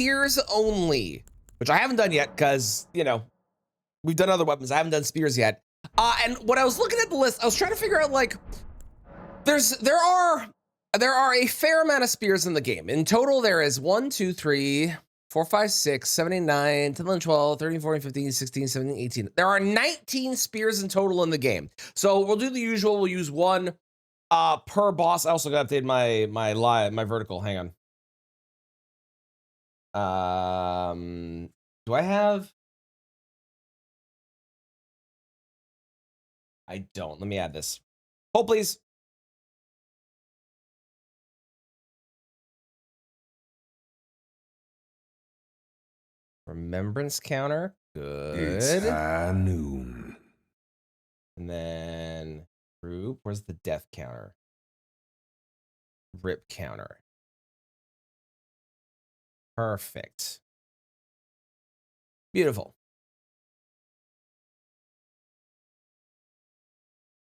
spears only, which I haven't done yet because, you know, we've done other weapons. I haven't done spears yet. And when I was looking at the list, I was trying to figure out, like, there are a fair amount of spears in the game. In total, there is 1, 2, 3, 4, 5, 6, 7, 8, 9, 10, 11, 12, 13, 14, 15, 16, 17, 18. There are 19 spears in total in the game. So we'll do the usual. We'll use one per boss. I also got to update my vertical. Hang on. Do I have? I don't. Let me add this. Hold, please. Remembrance counter. Good. It's high noon. And then group. Where's the death counter? Rip counter. Perfect. Beautiful.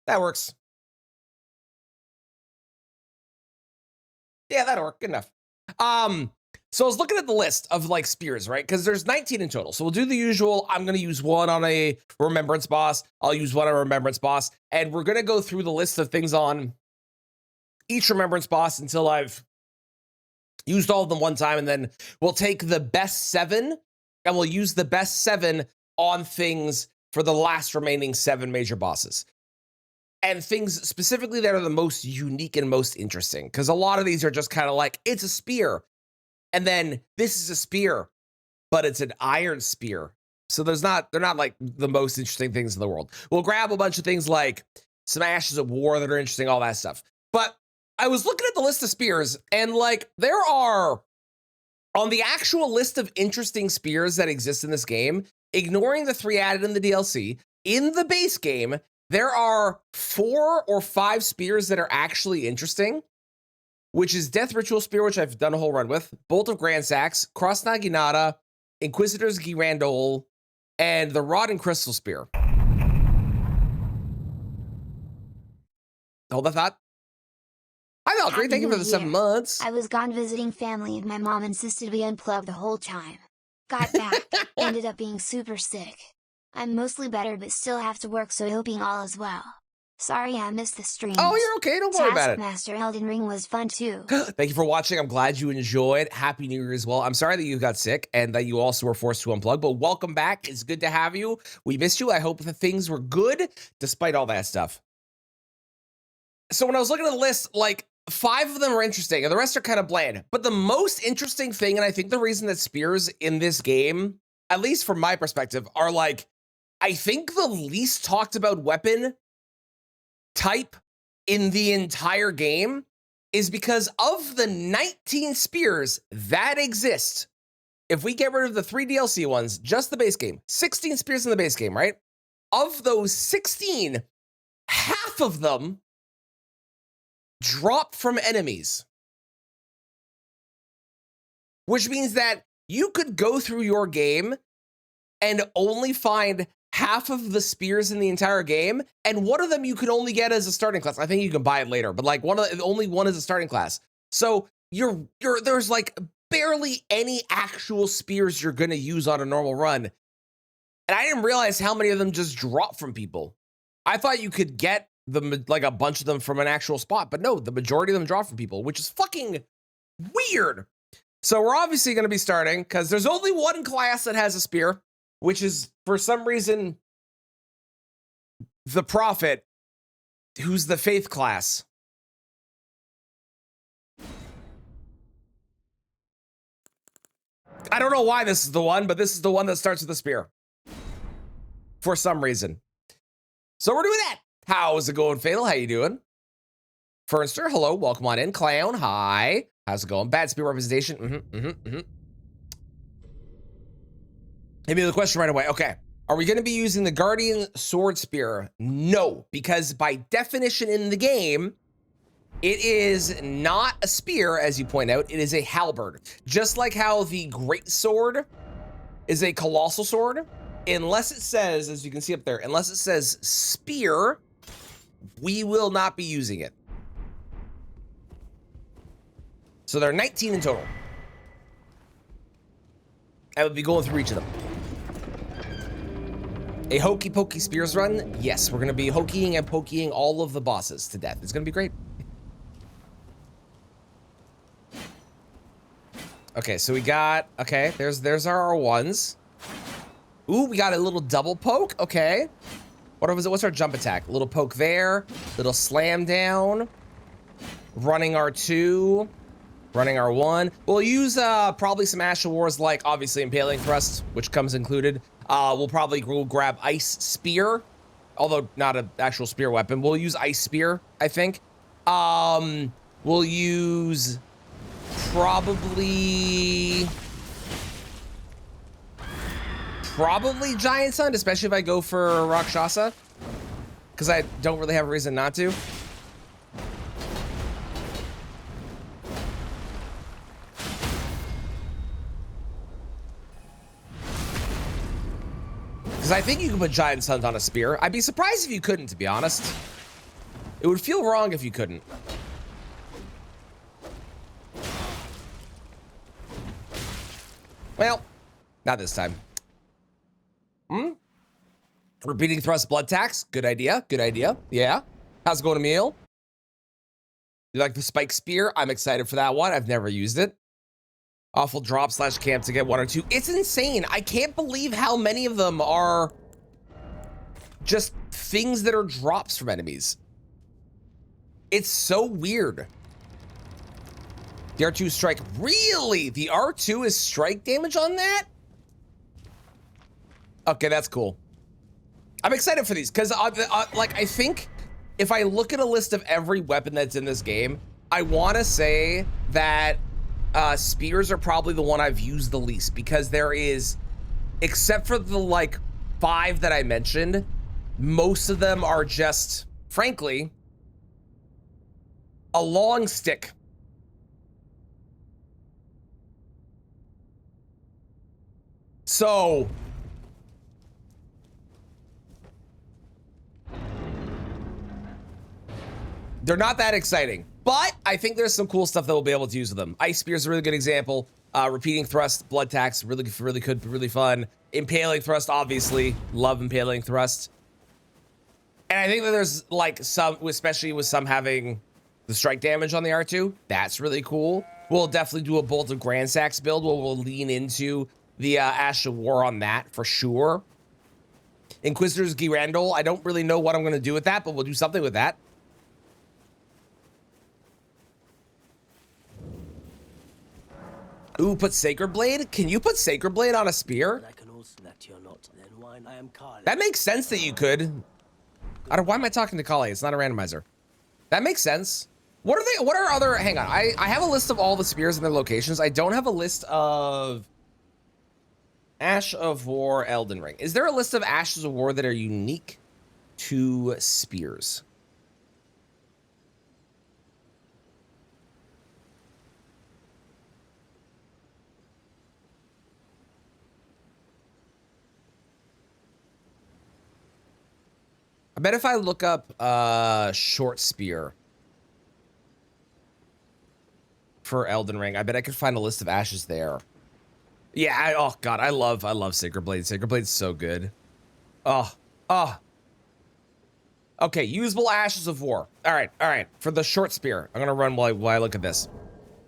That works. Yeah, that'll work. Good enough. So I was looking at the list of like spears, right? Because there's 19 in total. So we'll do the usual. I'm going to use one on a remembrance boss. I'll use one on a remembrance boss. And we're going to go through the list of things on each remembrance boss until I've used all of them one time. And then we'll take the best 7 and we'll use the best 7 on things for the last remaining 7 major bosses. And things specifically that are the most unique and most interesting. Because a lot of these are just kind of like, it's a spear. And then this is a spear, but it's an iron spear. So they're not like the most interesting things in the world. We'll grab a bunch of things like some ashes of war that are interesting, all that stuff. But I was looking at the list of spears, and like there are, on the actual list of interesting spears that exist in this game, ignoring the 3 added in the DLC, in the base game, there are 4 or 5 spears that are actually interesting, which is Death Ritual Spear, which I've done a whole run with, Bolt of Grand Sax, Cross Naginata, Inquisitor's Girandole, and the Rod and Crystal Spear. Hold that thought. Hi, Valkyrie. Thank you for the 7 months. I was gone visiting family and my mom insisted we unplug the whole time. Got back, ended up being super sick. I'm mostly better but still have to work, so hoping all is well. Sorry I missed the stream. Oh, you're okay. Don't worry about it. Taskmaster Elden Ring was fun too. Thank you for watching. I'm glad you enjoyed. Happy New Year as well. I'm sorry that you got sick and that you also were forced to unplug, but welcome back. It's good to have you. We missed you. I hope that things were good despite all that stuff. So when I was looking at the list, like 5 of them are interesting and the rest are kind of bland. But the most interesting thing, and I think the reason that spears in this game, at least from my perspective, are like, I think the least talked about weapon type in the entire game is because of the 19 spears that exist. If we get rid of the 3 DLC ones, just the base game, 16 spears in the base game, right? Of those 16, half of them drop from enemies. Which means that you could go through your game and only find half of the spears in the entire game, and one of them you can only get as a starting class. I think you can buy it later, but like only one is a starting class. So there's like barely any actual spears you're gonna use on a normal run. And I didn't realize how many of them just drop from people. I thought you could get them, like a bunch of them from an actual spot, but no, the majority of them drop from people, which is fucking weird. So we're obviously gonna be starting, because there's only one class that has a spear, which is, for some reason, the Prophet, who's the Faith class. I don't know why this is the one, but this is the one that starts with a spear. For some reason. So we're doing that. How's it going, Fatal? How you doing? Fernster, hello, welcome on in. Clown, hi. How's it going? Bad spear representation. Give me the question right away. Okay. Are we going to be using the Guardian Sword Spear? No, because by definition in the game, it is not a spear, as you point out. It is a halberd. Just like how the Great Sword is a colossal sword, unless it says, as you can see up there, unless it says spear, we will not be using it. So there are 19 in total. I would be going through each of them. A hokey pokey spears run? Yes, we're gonna be hokeying and poking all of the bosses to death. It's gonna be great. Okay, so we got, okay, there's our R1s. Ooh, we got a little double poke, okay. What's our jump attack? A little poke there, little slam down, running R2, running R1. We'll use probably some Ash of Wars, like obviously Impaling Thrust, which comes included. We'll grab Ice Spear, although not an actual spear weapon. We'll use Ice Spear, I think. We'll use probably Giant Sun, especially if I go for Rakshasa, because I don't really have a reason not to. Because I think you can put Giant Suns on a spear. I'd be surprised if you couldn't, to be honest. It would feel wrong if you couldn't. Well, not this time. Repeating thrust blood tax. Good idea. Good idea. Yeah. How's it going, Emil? You like the spike spear? I'm excited for that one. I've never used it. Awful drop / camp to get 1 or 2. It's insane. I can't believe how many of them are just things that are drops from enemies. It's so weird. The R2 strike. Really? The R2 is strike damage on that? Okay, that's cool. I'm excited for these because like I think if I look at a list of every weapon that's in this game, I want to say that spears are probably the one I've used the least, because there is, except for the like 5 that I mentioned, most of them are just, frankly, a long stick. So they're not that exciting, but I think there's some cool stuff that we'll be able to use with them. Ice Spear is a really good example. Repeating Thrust, Blood Tax, really good, really fun. Impaling Thrust, obviously, love Impaling Thrust. And I think that there's like some, especially with some having the strike damage on the R2, that's really cool. We'll definitely do a Bolt of Grand Sax build where we'll lean into the Ash of War on that for sure. Inquisitor's Girandol, I don't really know what I'm gonna do with that, but we'll do something with that. Ooh, put Sacred Blade? Can you put Sacred Blade on a spear? That makes sense that you could. Why am I talking to Kali? It's not a randomizer. That makes sense. What are they? What are other? Hang on. I have a list of all the spears and their locations. I don't have a list of Ash of War, Elden Ring. Is there a list of Ashes of War that are unique to spears? I bet if I look up short spear for Elden Ring, I bet I could find a list of ashes there. Yeah, oh god, I love Sacred Blade. Sacred Blade's so good. Oh. Okay, usable Ashes of War. All right. For the short spear, I'm gonna run while I look at this.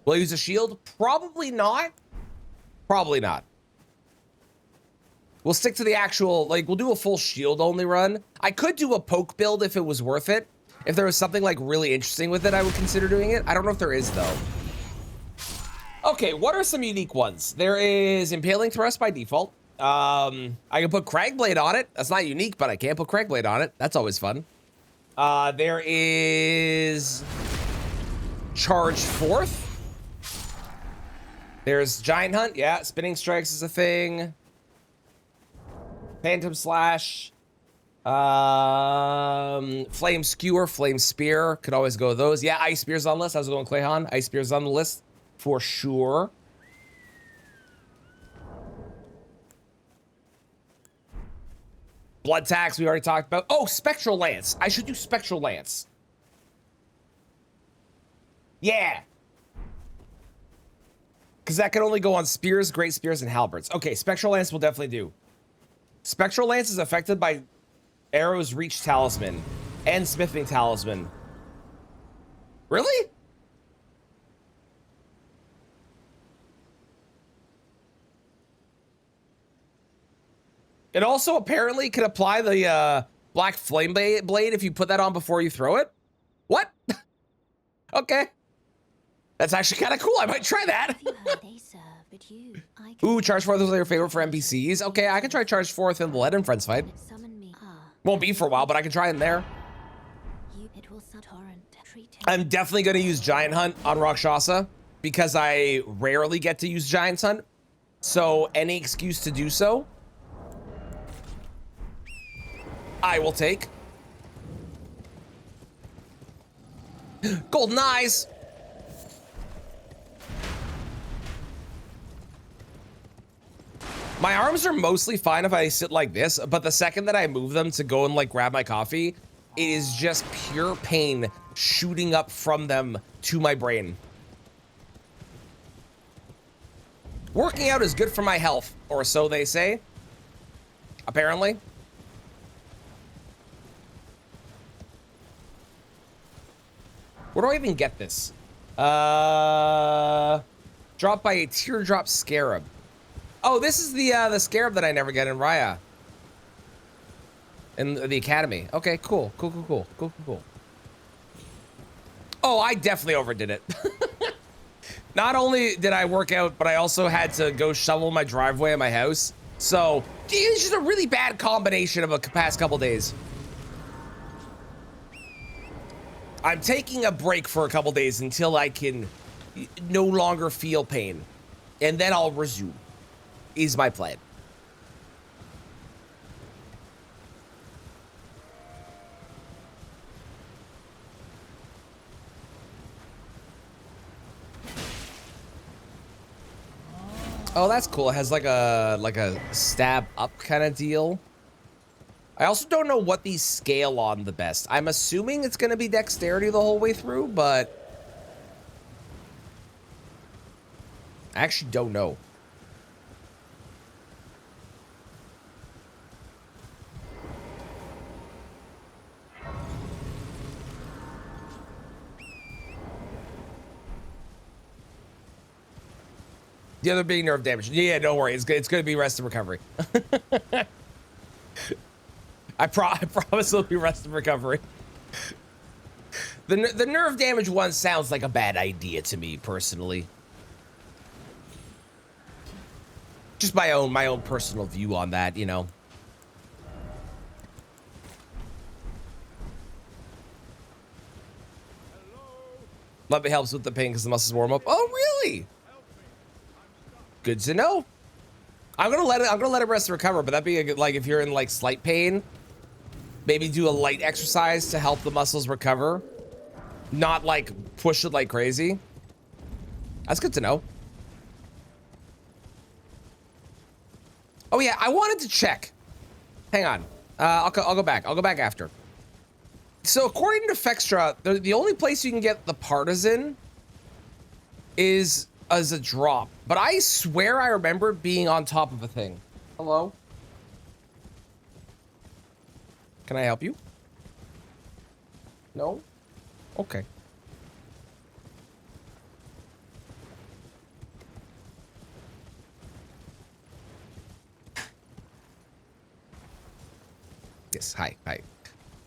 Will I use a shield? Probably not. Probably not. We'll stick to the actual, like, we'll do a full shield only run. I could do a poke build if it was worth it. If there was something like really interesting with it, I would consider doing it. I don't know if there is though. Okay, what are some unique ones? There is Impaling Thrust by default. I can put Cragblade on it. That's not unique, but I can put Cragblade on it. That's always fun. There is Charge Forth. There's Giant Hunt. Yeah, Spinning Strikes is a thing. Phantom Slash, Flame Skewer, Flame Spear, could always go with those. Yeah, Ice Spear's on the list. I was going Clayhan. Ice Spear's on the list for sure. Blood Tax, we already talked about. Oh, Spectral Lance. I should do Spectral Lance. Yeah. Because that can only go on spears, great spears, and halberds. Okay, Spectral Lance will definitely do. Spectral Lance is affected by Arrow's Reach Talisman and Smithing Talisman. Really? It also apparently can apply the Black Flame Blade if you put that on before you throw it. What? Okay. That's actually kind of cool. I might try that. Ooh, Charge Forth was your favorite for NPCs. Okay, I can try Charge Forth in the Lead and Friends fight. Won't be for a while, but I can try in there. I'm definitely going to use Giant Hunt on Rakshasa because I rarely get to use Giant Hunt. So any excuse to do so, I will take. Golden Eyes. My arms are mostly fine if I sit like this, but the second that I move them to go and like grab my coffee, it is just pure pain shooting up from them to my brain. Working out is good for my health, or so they say. Apparently. Where do I even get this? Dropped by a teardrop scarab. Oh, this is the scarab that I never get in Raya. In the academy. Okay, cool. Cool. Oh, I definitely overdid it. Not only did I work out, but I also had to go shovel my driveway at my house. So, it's just a really bad combination of a past couple days. I'm taking a break for a couple days until I can no longer feel pain. And then I'll resume, is my plan. Oh, that's cool. It has like a stab up kind of deal. I also don't know what these scale on the best. I'm assuming it's going to be dexterity the whole way through, but I actually don't know. The other being nerve damage. Yeah, don't worry. It's going to be rest and recovery. I promise it'll be rest and recovery. The nerve damage one sounds like a bad idea to me personally. Just my own personal view on that, you know. Love it helps with the pain because the muscles warm up. Oh, really? Good to know. I'm gonna let it rest and recover, but that'd be a good, like if you're in like slight pain, maybe do a light exercise to help the muscles recover. Not like push it like crazy. That's good to know. Oh yeah, I wanted to check. Hang on. I'll go back. I'll go back after. So according to Fextra, the only place you can get the partisan is as a drop. But I swear I remember being on top of a thing. Hello? Can I help you? No? Okay. Yes, hi.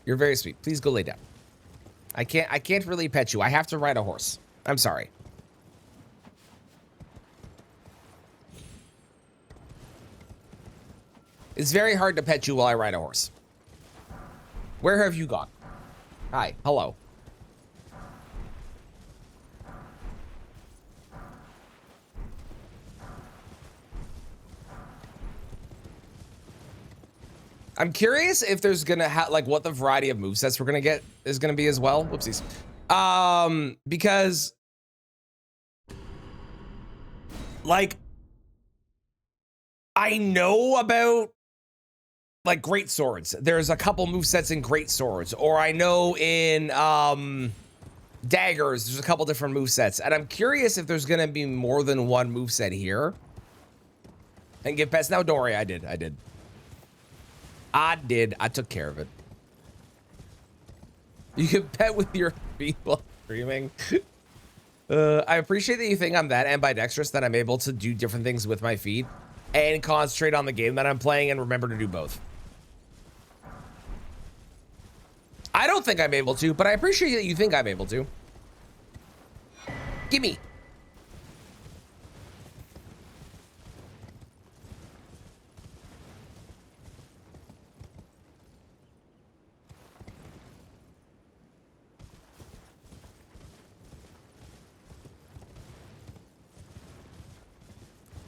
You're very sweet. Please go lay down. I can't really pet you. I have to ride a horse. I'm sorry. It's very hard to pet you while I ride a horse. Where have you gone? Hi, hello. I'm curious if there's gonna like what the variety of movesets we're gonna get is gonna be as well. Whoopsies. Because like I know about like great swords. There's a couple movesets in great swords, or I know in daggers. There's a couple different movesets, and I'm curious if there's gonna be more than one moveset here. And give pets now. Don't worry, I did. I took care of it. You can pet with your feet while streaming. I appreciate that you think I'm that ambidextrous that I'm able to do different things with my feet and concentrate on the game that I'm playing and remember to do both. I don't think I'm able to, but I appreciate that you think I'm able to. Gimme.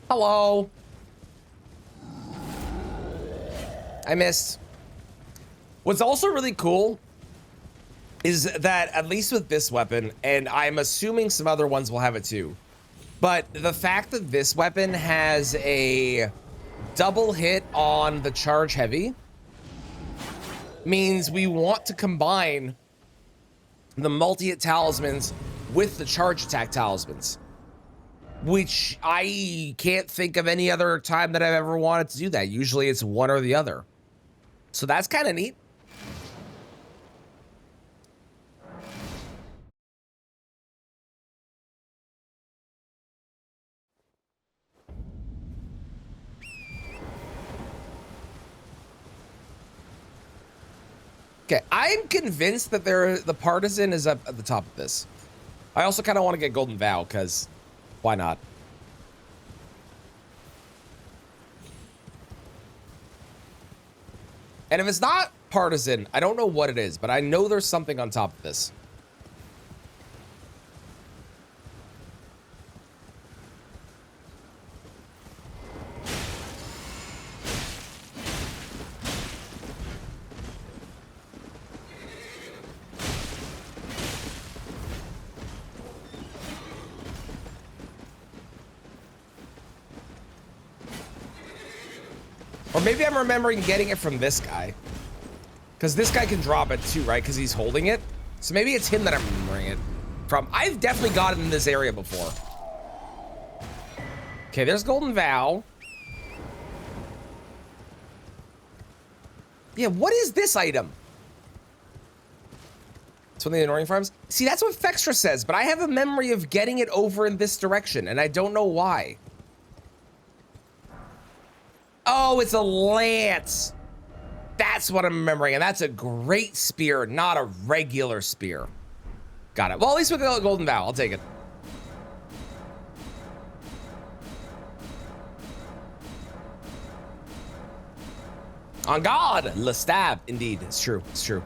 Hello. I missed. What's also really cool is that, at least with this weapon, and I'm assuming some other ones will have it too, but the fact that this weapon has a double hit on the charge heavy means we want to combine the multi-hit talismans with the charge attack talismans, which I can't think of any other time that I've ever wanted to do that. Usually it's one or the other. So that's kind of neat. Okay, I'm convinced that the partisan is up at the top of this. I also kind of want to get Golden Vow, because why not? And if it's not partisan, I don't know what it is, but I know there's something on top of this. Or maybe I'm remembering getting it from this guy. Because this guy can drop it too, right? Because he's holding it. So maybe it's him that I'm remembering it from. I've definitely got it in this area before. Okay, there's Golden Vow. Yeah, what is this item? It's one of the annoying farms. See, that's what Fextra says, but I have a memory of getting it over in this direction, and I don't know why. Oh, it's a lance. That's what I'm remembering, and that's a great spear, not a regular spear. Got it. Well, at least we got a Golden Vow. I'll take it. On God, Le Stab. Indeed, it's true. It's true.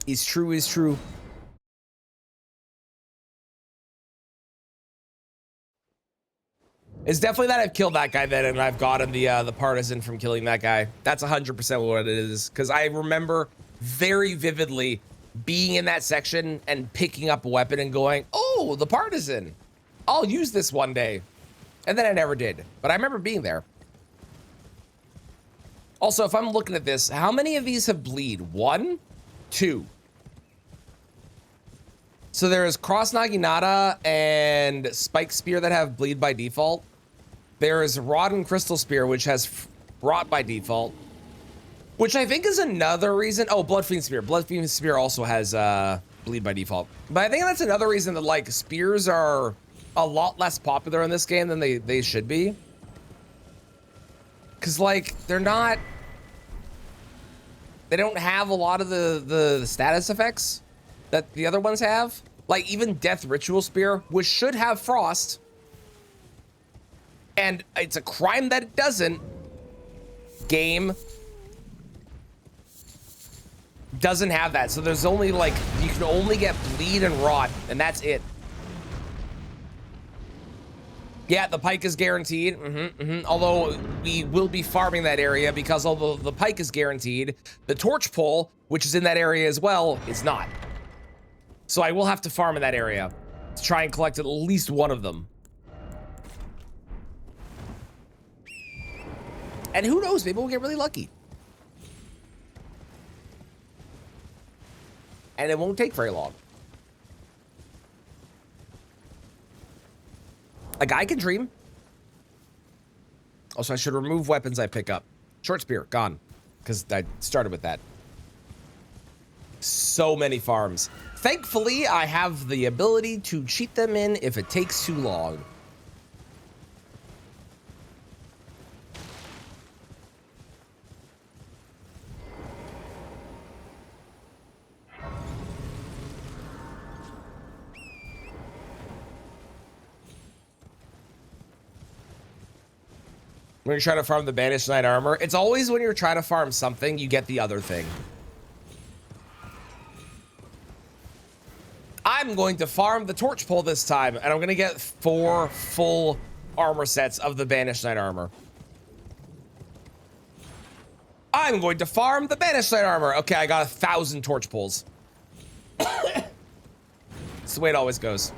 Is true. Is true. It's definitely that I've killed that guy then, and I've gotten the partisan from killing that guy. That's 100% what it is, because I remember very vividly being in that section and picking up a weapon and going, "Oh, the partisan! I'll use this one day," and then I never did. But I remember being there. Also, if I'm looking at this, how many of these have bleed? 1, 2. So there is Cross Naginata and Spike Spear that have bleed by default. There is Rod and Crystal Spear, which has rot by default, which I think is another reason. Oh, Bloodfiend Spear. Bloodfiend Spear also has bleed by default. But I think that's another reason that, like, spears are a lot less popular in this game than they should be. Because, like, they don't have a lot of the status effects that the other ones have. Like, even Death Ritual Spear, which should have Frost. And it's a crime that it doesn't. Game doesn't have that. So there's only, like, you can only get bleed and rot, and that's it. Yeah, the pike is guaranteed. Although we will be farming that area, because although the pike is guaranteed, the torch pole, which is in that area as well, is not. So I will have to farm in that area to try and collect at least one of them. And who knows, maybe we'll get really lucky. and it won't take very long. A guy can dream. Also, I should remove weapons I pick up. Short spear, gone. Because I started with that. So many farms. Thankfully, I have the ability to cheat them in if it takes too long. When you're trying to farm the Banished Knight armor, it's always when you're trying to farm something, you get the other thing. I'm going to farm the torch pole this time, and I'm going to get 4 full armor sets of the Banished Knight armor. I'm going to farm the Banished Knight armor. Okay, I got 1,000 torch poles. That's the way it always goes.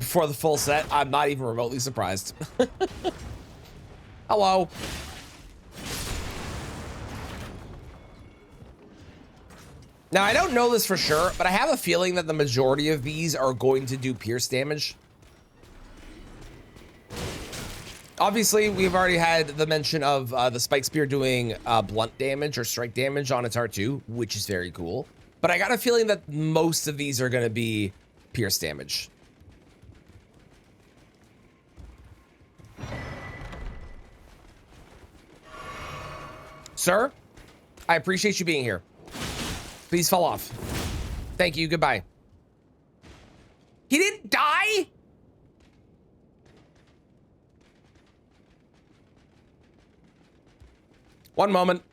For the full set, I'm not even remotely surprised. Hello. Now, I don't know this for sure, but I have a feeling that the majority of these are going to do pierce damage. Obviously, we've already had the mention of the Spike Spear doing blunt damage or strike damage on its R2, which is very cool. But I got a feeling that most of these are going to be pierce damage. Sir, I appreciate you being here. Please fall off. Thank you. Goodbye. He didn't die? One moment.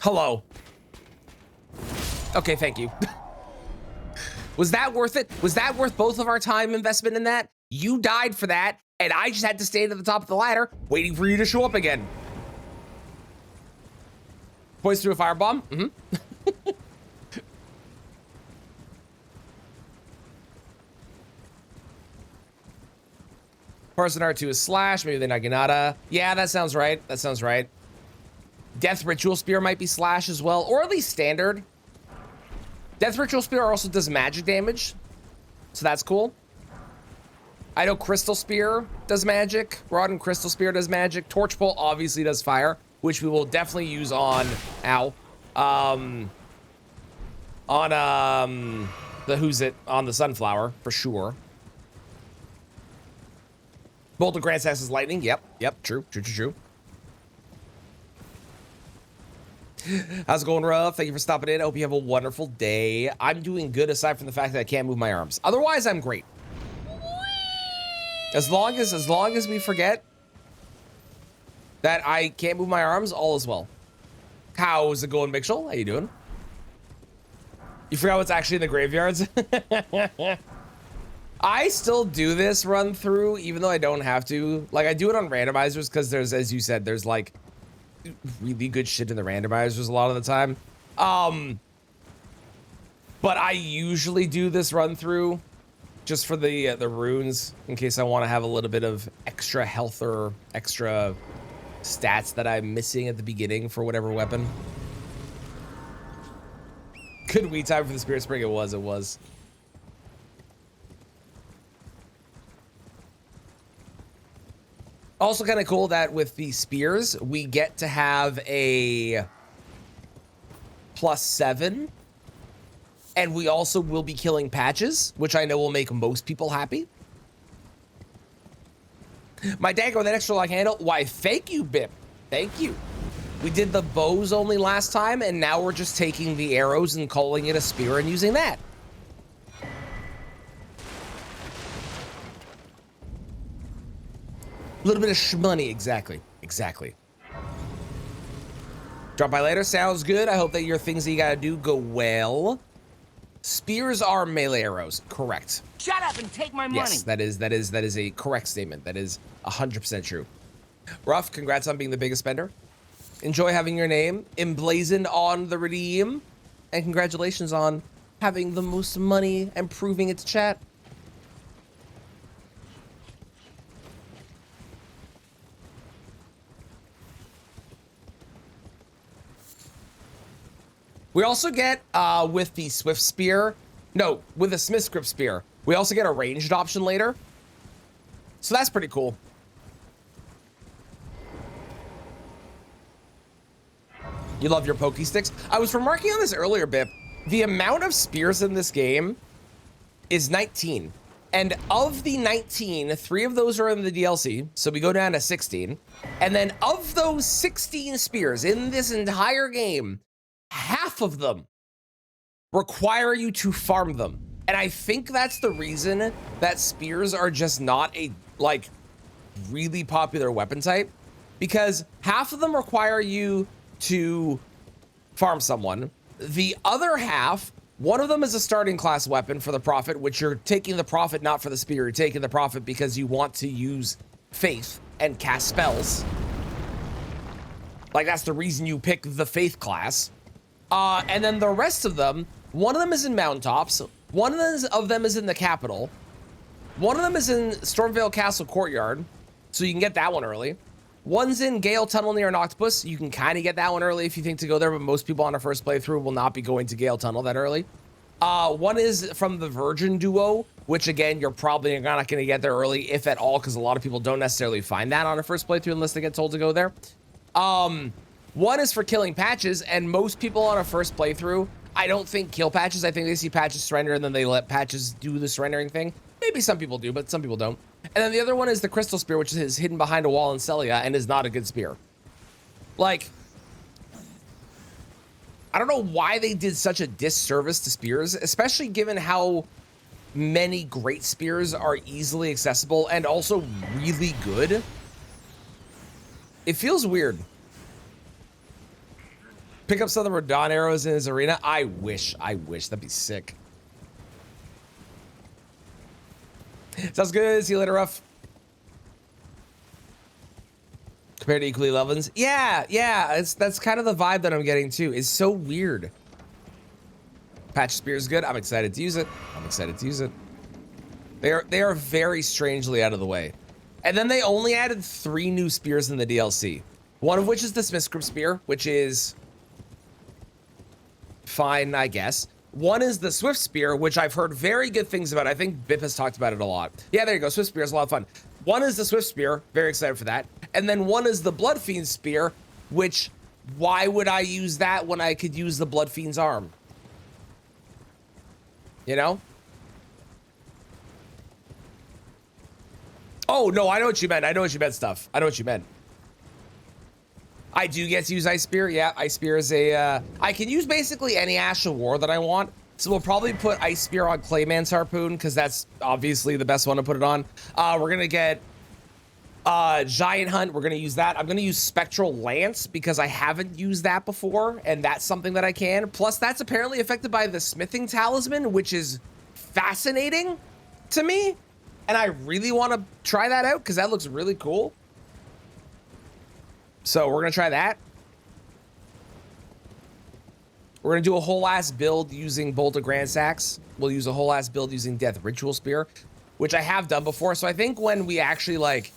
Hello. Okay, thank you. Was that worth it? Was that worth both of our time investment in that? You died for that, and I just had to stand at the top of the ladder waiting for you to show up again. Poise through a firebomb? Mm-hmm. Person R2 is slash, maybe the Naginata. Yeah, that sounds right. That sounds right. Death Ritual Spear might be slash as well, or at least standard. Death Ritual Spear also does magic damage, so that's cool. I know Crystal Spear does magic. Rod and Crystal Spear does magic. Torch Pole obviously does fire, which we will definitely use on, on the Who's It, on the Sunflower, for sure. Bolt of Grand Sax's Lightning, yep, true. How's it going, Ruff? Thank you for stopping in. I hope you have a wonderful day. I'm doing good aside from the fact that I can't move my arms. Otherwise, I'm great. As long as we forget that I can't move my arms, all is well. How's it going, Mitchell? How you doing? You forgot what's actually in the graveyards? I still do this run through, even though I don't have to. Like, I do it on randomizers because there's, as you said, there's like really good shit in the randomizers a lot of the time. But I usually do this run through just for the runes in case I want to have a little bit of extra health or extra stats that I'm missing at the beginning for whatever weapon. Good wee time for the Spirit Spring. It was. Also kind of cool that with the spears, we get to have a +7. And we also will be killing patches, which I know will make most people happy. My dagger with an extra long handle. Why, thank you, Bip. Thank you. We did the bows only last time, and now we're just taking the arrows and calling it a spear and using that. A little bit of shmoney, exactly. Drop by later, sounds good. I hope that your things that you gotta do go well. Spears are melee arrows, correct. Shut up and take my money. Yes, that is a correct statement. That is 100% true. Ruff, congrats on being the biggest spender. Enjoy having your name emblazoned on the redeem, and congratulations on having the most money and proving it to chat. We also get, with the Swift Spear, no, with the Smith Script Spear, we also get a ranged option later. So that's pretty cool. You love your Poke Sticks? I was remarking on this earlier, Bip. The amount of spears in this game is 19. And of the 19, 3 of those are in the DLC, so we go down to 16. And then of those 16 spears in this entire game, half of them require you to farm them. And I think that's the reason that spears are just not a, like, really popular weapon type. Because half of them require you to farm someone. The other half, one of them is a starting class weapon for the Prophet, which you're taking the Prophet not for the spear, you're taking the Prophet because you want to use Faith and cast spells. Like, that's the reason you pick the Faith class. And then the rest of them, one of them is in Mountaintops, one of them is in the capital, one of them is in Stormvale Castle Courtyard, so you can get that one early. One's in Gale Tunnel near an Octopus. You can kind of get that one early if you think to go there, but most people on a first playthrough will not be going to Gale Tunnel that early. One is from the Virgin Duo, which again, you're probably not going to get there early, if at all, because a lot of people don't necessarily find that on a first playthrough unless they get told to go there. One is for killing Patches, and most people on a first playthrough, I don't think kill Patches. I think they see Patches surrender and then they let Patches do the surrendering thing. Maybe some people do, but some people don't. And then the other one is the Crystal Spear, which is hidden behind a wall in Celia and is not a good spear. Like, I don't know why they did such a disservice to spears, especially given how many great spears are easily accessible and also really good. It feels weird. Pick up some of the Radon arrows in his arena. I wish. That'd be sick. Sounds good. See you later, Ruff. Compared to equally levels. Yeah. That's kind of the vibe that I'm getting too. It's so weird. Patch Spear is good. I'm excited to use it. They are very strangely out of the way. And then they only added 3 new spears in the DLC. One of which is the Smith Script Spear, which is fine, I guess. One is the Swift Spear, which I've heard very good things about. I think Bip has talked about it a lot. Yeah, there you go. Swift Spear is a lot of fun. One is the Swift Spear. Very excited for that. And then one is the Blood Fiend Spear, which, why would I use that when I could use the Blood Fiend's arm? You know? Oh, no, I know what you meant. Stuff. I know what you meant. I do get to use Ice Spear. Yeah, Ice Spear is a, I can use basically any Ash of War that I want. So we'll probably put Ice Spear on Clayman's Harpoon because that's obviously the best one to put it on. We're going to get Giant Hunt. We're going to use that. I'm going to use Spectral Lance because I haven't used that before. And that's something that I can. Plus, that's apparently affected by the Smithing Talisman, which is fascinating to me. And I really want to try that out because that looks really cool. So we're going to try that. We're going to do a whole ass build using Bolt of Grand Sax. We'll use a whole ass build using Death Ritual Spear, which I have done before. So I think when we actually like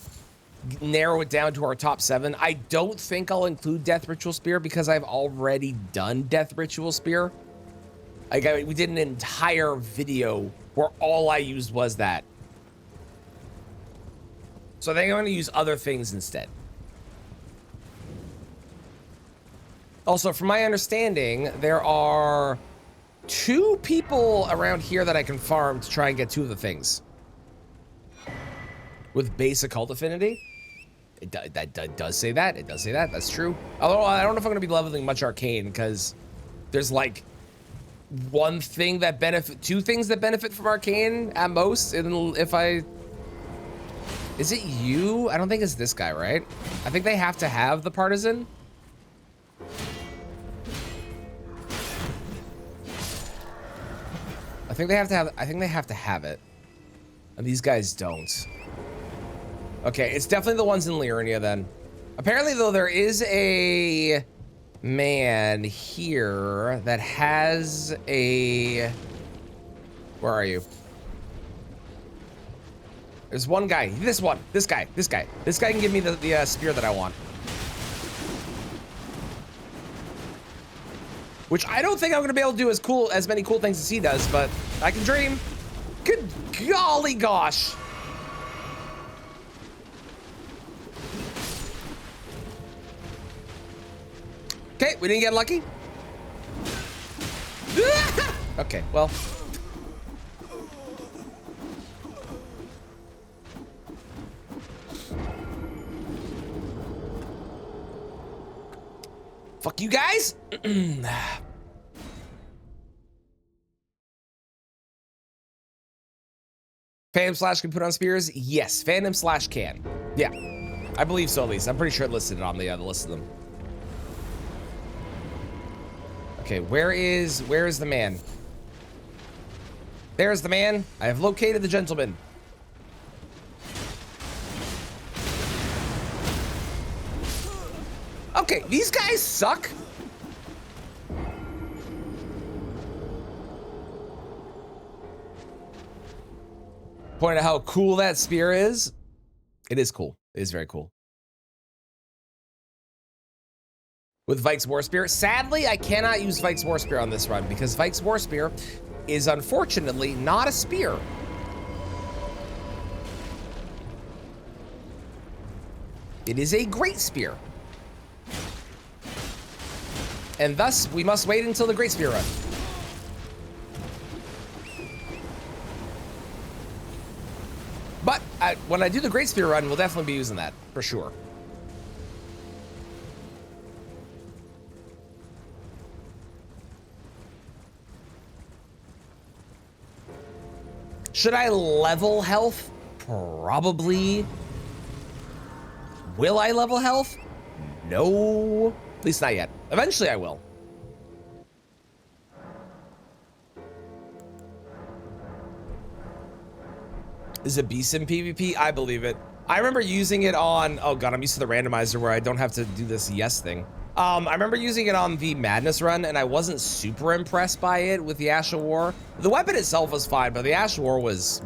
narrow it down to our top 7, I don't think I'll include Death Ritual Spear because I've already done Death Ritual Spear. Like we did an entire video where all I used was that. So I think I'm going to use other things instead. Also, from my understanding, there are 2 people around here that I can farm to try and get 2 of the things. With base occult affinity. That does say that. It does say that. That's true. Although I don't know if I'm going to be leveling much arcane because there's like 2 things that benefit from arcane at most. And if I... Is it you? I don't think it's this guy, right? I think they have to have the partisan. I think they have to have it. And these guys don't. Okay, it's definitely the ones in Liurnia then. Apparently though, there is a man here that has a Where are you? There's one guy. This one. This guy. This guy. This guy can give me the spear that I want. Which I don't think I'm gonna be able to do as many cool things as he does, but I can dream. Good golly gosh. Okay, we didn't get lucky. Okay, well. Fuck you guys. Phantom Slash can put on spears? Yes, Phantom Slash can. Yeah, I believe so at least. I'm pretty sure it listed it on the list of them. Okay, where is the man? There's the man. I have located the gentleman. Okay, these guys suck. Point out how cool that spear is. It is cool. It is very cool. With Vike's War Spear. Sadly, I cannot use Vike's War Spear on this run because Vike's War Spear is unfortunately not a spear. It is a Great Spear. And thus, we must wait until the Great Spear run. But when I do the Great Spear run, we'll definitely be using that, for sure. Should I level health? Probably. Will I level health? No. At least not yet. Eventually I will. Is it beast in PvP? I believe it. I remember using it on, oh god, I'm used to the randomizer where I don't have to do this yes thing. I remember using it on the Madness run and I wasn't super impressed by it with the Ash of War. The weapon itself was fine, but the Ash of War was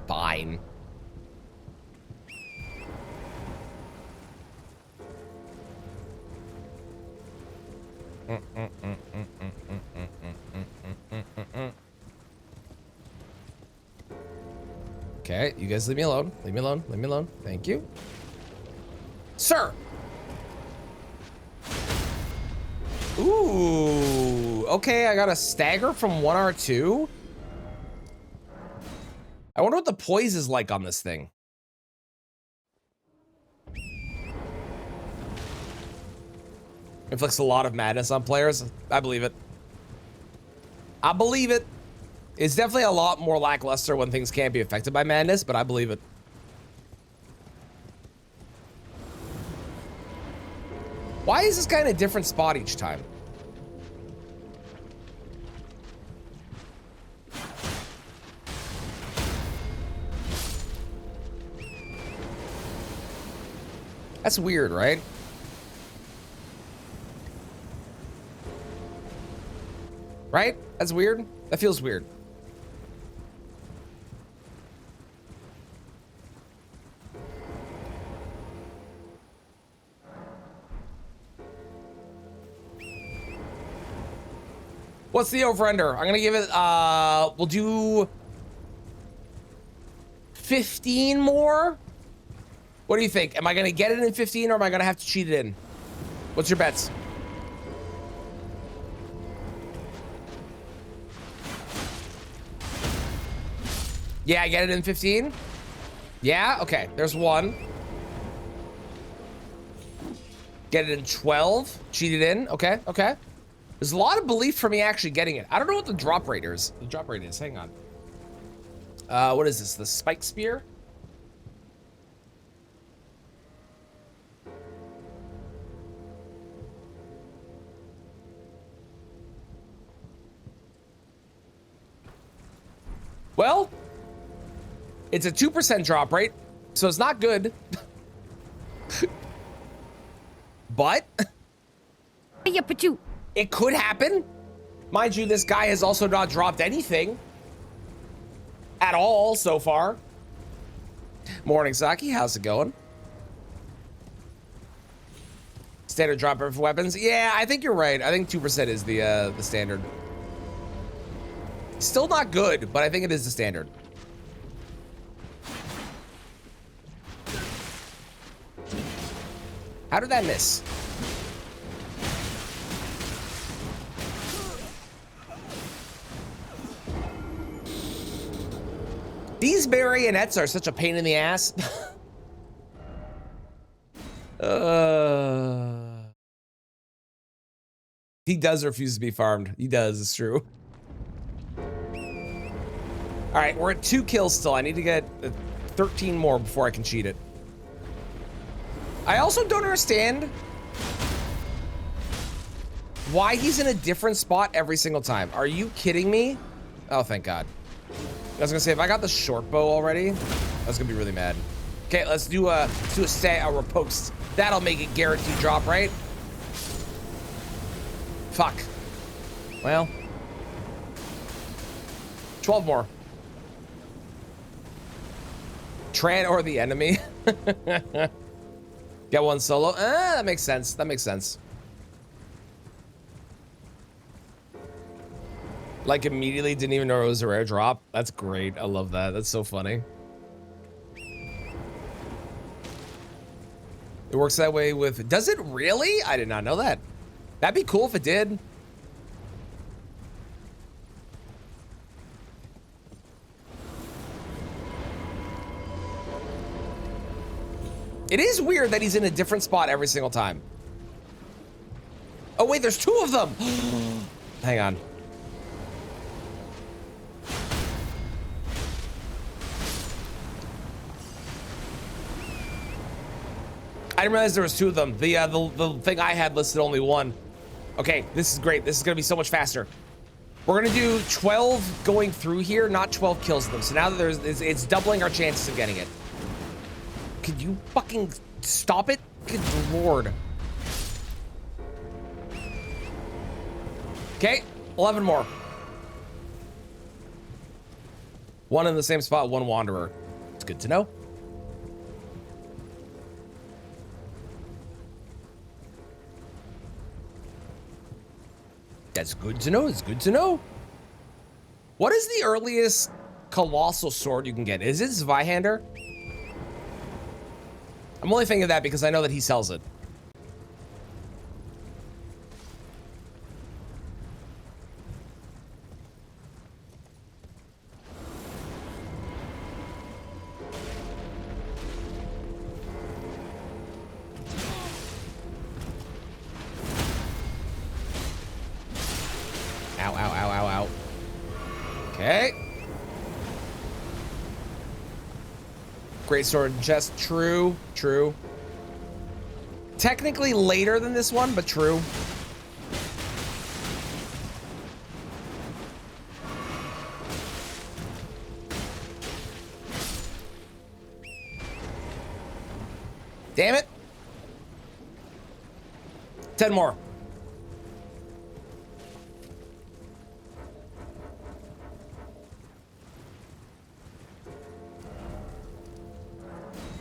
fine. Okay, you guys leave me alone. Leave me alone. Leave me alone. Thank you. Sir! Ooh, okay, I got a stagger from 1R2. I wonder what the poise is like on this thing. Inflicts a lot of madness on players. I believe it. I believe it. It's definitely a lot more lackluster when things can't be affected by madness, but I believe it. Why is this guy in a different spot each time? That's weird, right? Right? That's weird. That feels weird. What's the over-under? I'm gonna give it, we'll do 15 more? What do you think? Am I gonna get it in 15 or am I gonna have to cheat it in? What's your bets? Yeah, I get it in 15? Yeah, okay, there's one. Get it in 12, cheat it in, okay, okay. There's a lot of belief for me actually getting it. I don't know what the drop rate is. The drop rate is, hang on. What is this, the spike spear? Well, it's a 2% drop rate, so it's not good. But it could happen. Mind you, this guy has also not dropped anything at all so far. Morning, Saki. How's it going? Standard drop for weapons. Yeah, I think you're right. I think 2% is the standard. Still not good, but I think it is the standard. How did that miss? These marionettes are such a pain in the ass. He does refuse to be farmed. He does, it's true. All right, we're at 2 kills still. I need to get 13 more before I can cheat it. I also don't understand why he's in a different spot every single time. Are you kidding me? Oh, thank God. I was gonna say, if I got the short bow already, I was gonna be really mad. Okay, let's do a riposte. That'll make it guaranteed drop, right? Fuck. Well, 12 more. Tran or the enemy. Get one solo. That makes sense. That makes sense. Like immediately didn't even know it was a rare drop. That's great. I love that. That's so funny. It works that way with, does it really? I did not know that. That'd be cool if it did. It is weird that he's in a different spot every single time. Oh wait, there's 2 of them. Hang on. I didn't realize there was 2 of them. The thing I had listed only 1. Okay, this is great. This is gonna be so much faster. We're gonna do 12 going through here, not 12 kills them. So now that it's doubling our chances of getting it. Could you fucking stop it? Good Lord. Okay, 11 more. 1 in the same spot, 1 wanderer. It's good to know. That's good to know. It's good to know. What is the earliest colossal sword you can get? Is it Zweihander? I'm only thinking of that because I know that he sells it. Ow, ow, ow, ow, ow. Okay. Great sword and chest. True, true. Technically later than this one, but true. Damn it. 10 more.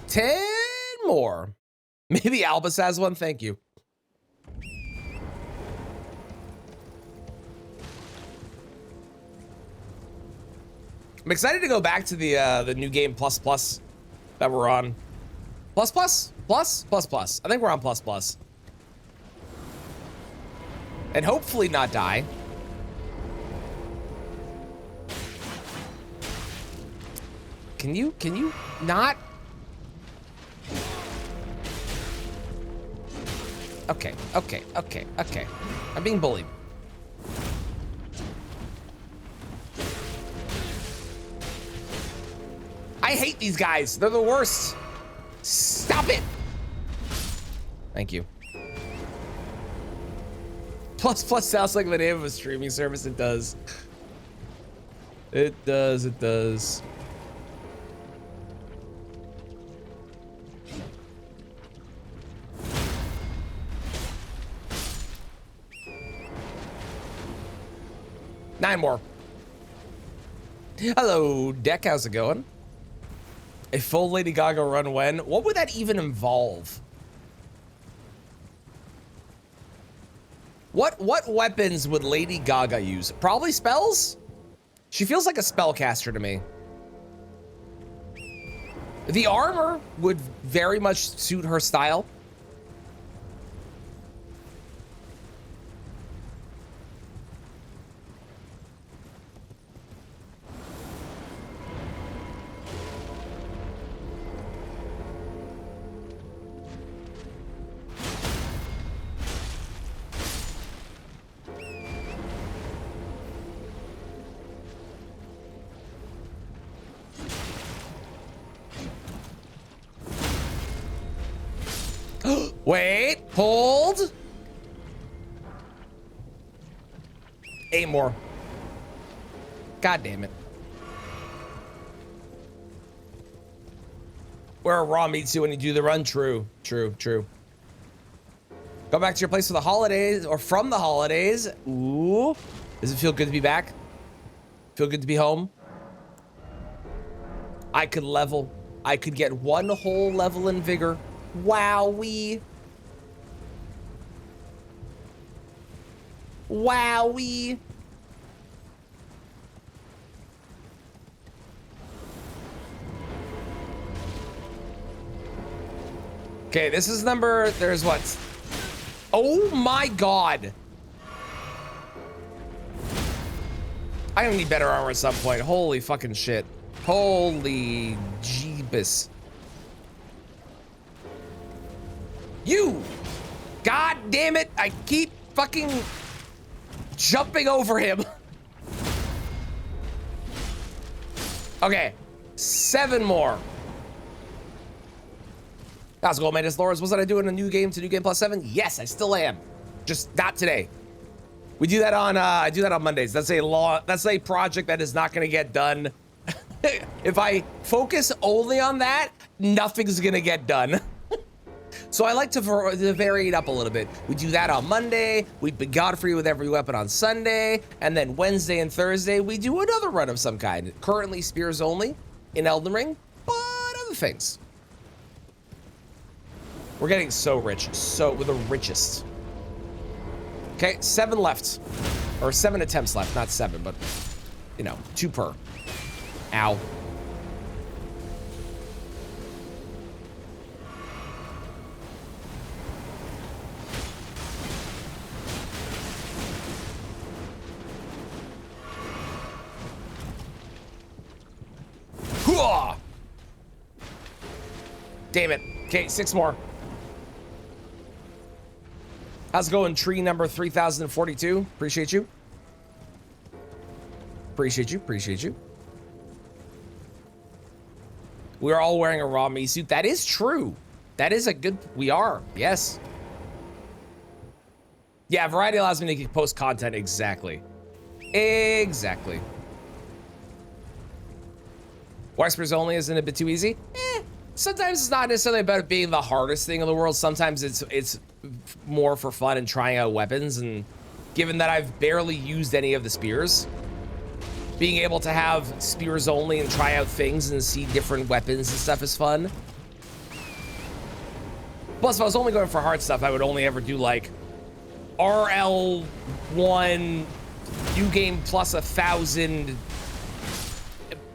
Ten more. Maybe Albus has one. Thank you. I'm excited to go back to the new game plus plus that we're on. Plus plus plus plus plus. I think we're on plus plus. And hopefully not die. Can you not? Okay, okay, okay, okay. I'm being bullied. I hate these guys. They're the worst. Stop it. Thank you. Plus plus sounds like the name of a streaming service. It does. It does, it does. 9 more. Hello, Deck. How's it going? A full Lady Gaga run when? What would that even involve? What weapons would Lady Gaga use? Probably spells? She feels like a spellcaster to me. The armor would very much suit her style. Wait, hold. 8 more. God damn it. Where a raw meets you when you do the run. True. Go back to your place for the holidays or from the holidays. Ooh. Does it feel good to be back? Feel good to be home? I could level. I could get 1 whole level in vigor. Wowee. Wowee. Okay, this is number, there's what? Oh my God. I'm gonna need better armor at some point. Holy fucking shit. Holy jeebus. You! God damn it! I keep fucking jumping over him. Okay, 7 more. How's it going, Mantis Lords? Wasn't I doing a new game to New Game Plus 7? Yes, I still am. Just not today. We do that on I do that on Mondays. That's a project that is not gonna get done. If I focus only on that, nothing's gonna get done. So I like to vary it up a little bit. We do that on Monday. We beat Godfrey with every weapon on Sunday. And then Wednesday and Thursday, we do another run of some kind. Currently spears only in Elden Ring, but other things. We're getting so rich, we're the richest. Okay, 7 left. Or 7 attempts left, not 7, but, you know, 2 per. Ow. Hooah! Damn it. Okay, 6 more. How's it going, tree number 3042? Appreciate you. Appreciate you. We're all wearing a raw me suit. That is true. That is a good, we are, yes. Yeah, variety allows me to post content, exactly. Exactly. Whispers only isn't a bit too easy? Sometimes it's not necessarily about it being the hardest thing in the world. Sometimes it's more for fun and trying out weapons. And given that I've barely used any of the spears, being able to have spears only and try out things and see different weapons and stuff is fun. Plus, if I was only going for hard stuff, I would only ever do like RL1 new game plus 1,000,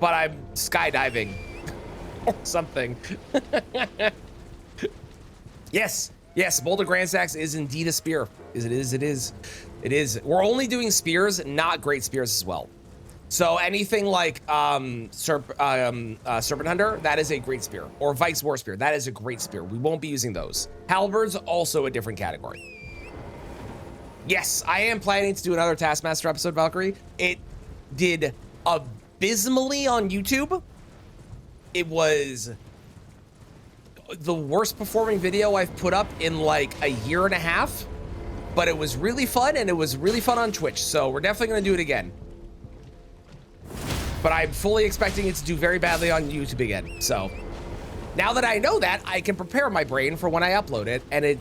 but I'm skydiving or something. Yes, Boulder Grand Stacks is indeed a spear. It is. We're only doing spears, not great spears as well. So anything like Serpent Hunter, that is a great spear. Or Vikes War Spear, that is a great spear. We won't be using those. Halberds, also a different category. Yes, I am planning to do another Taskmaster episode, Valkyrie. It did abysmally on YouTube. It was the worst performing video I've put up in like a year and a half, but it was really fun, and it was really fun on Twitch. So we're definitely gonna do it again. But I'm fully expecting it to do very badly on YouTube again. So now that I know that, I can prepare my brain for when I upload it, and it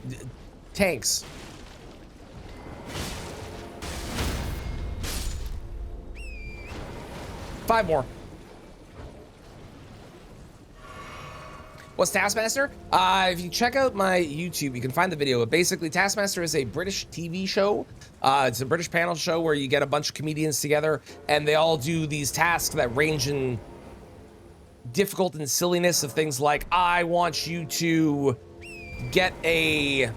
tanks. 5 more. What's Taskmaster? If you check out my YouTube, you can find the video. But basically, Taskmaster is a British TV show. It's a British panel show where you get a bunch of comedians together and they all do these tasks that range in difficult and silliness of things like, I want you to get a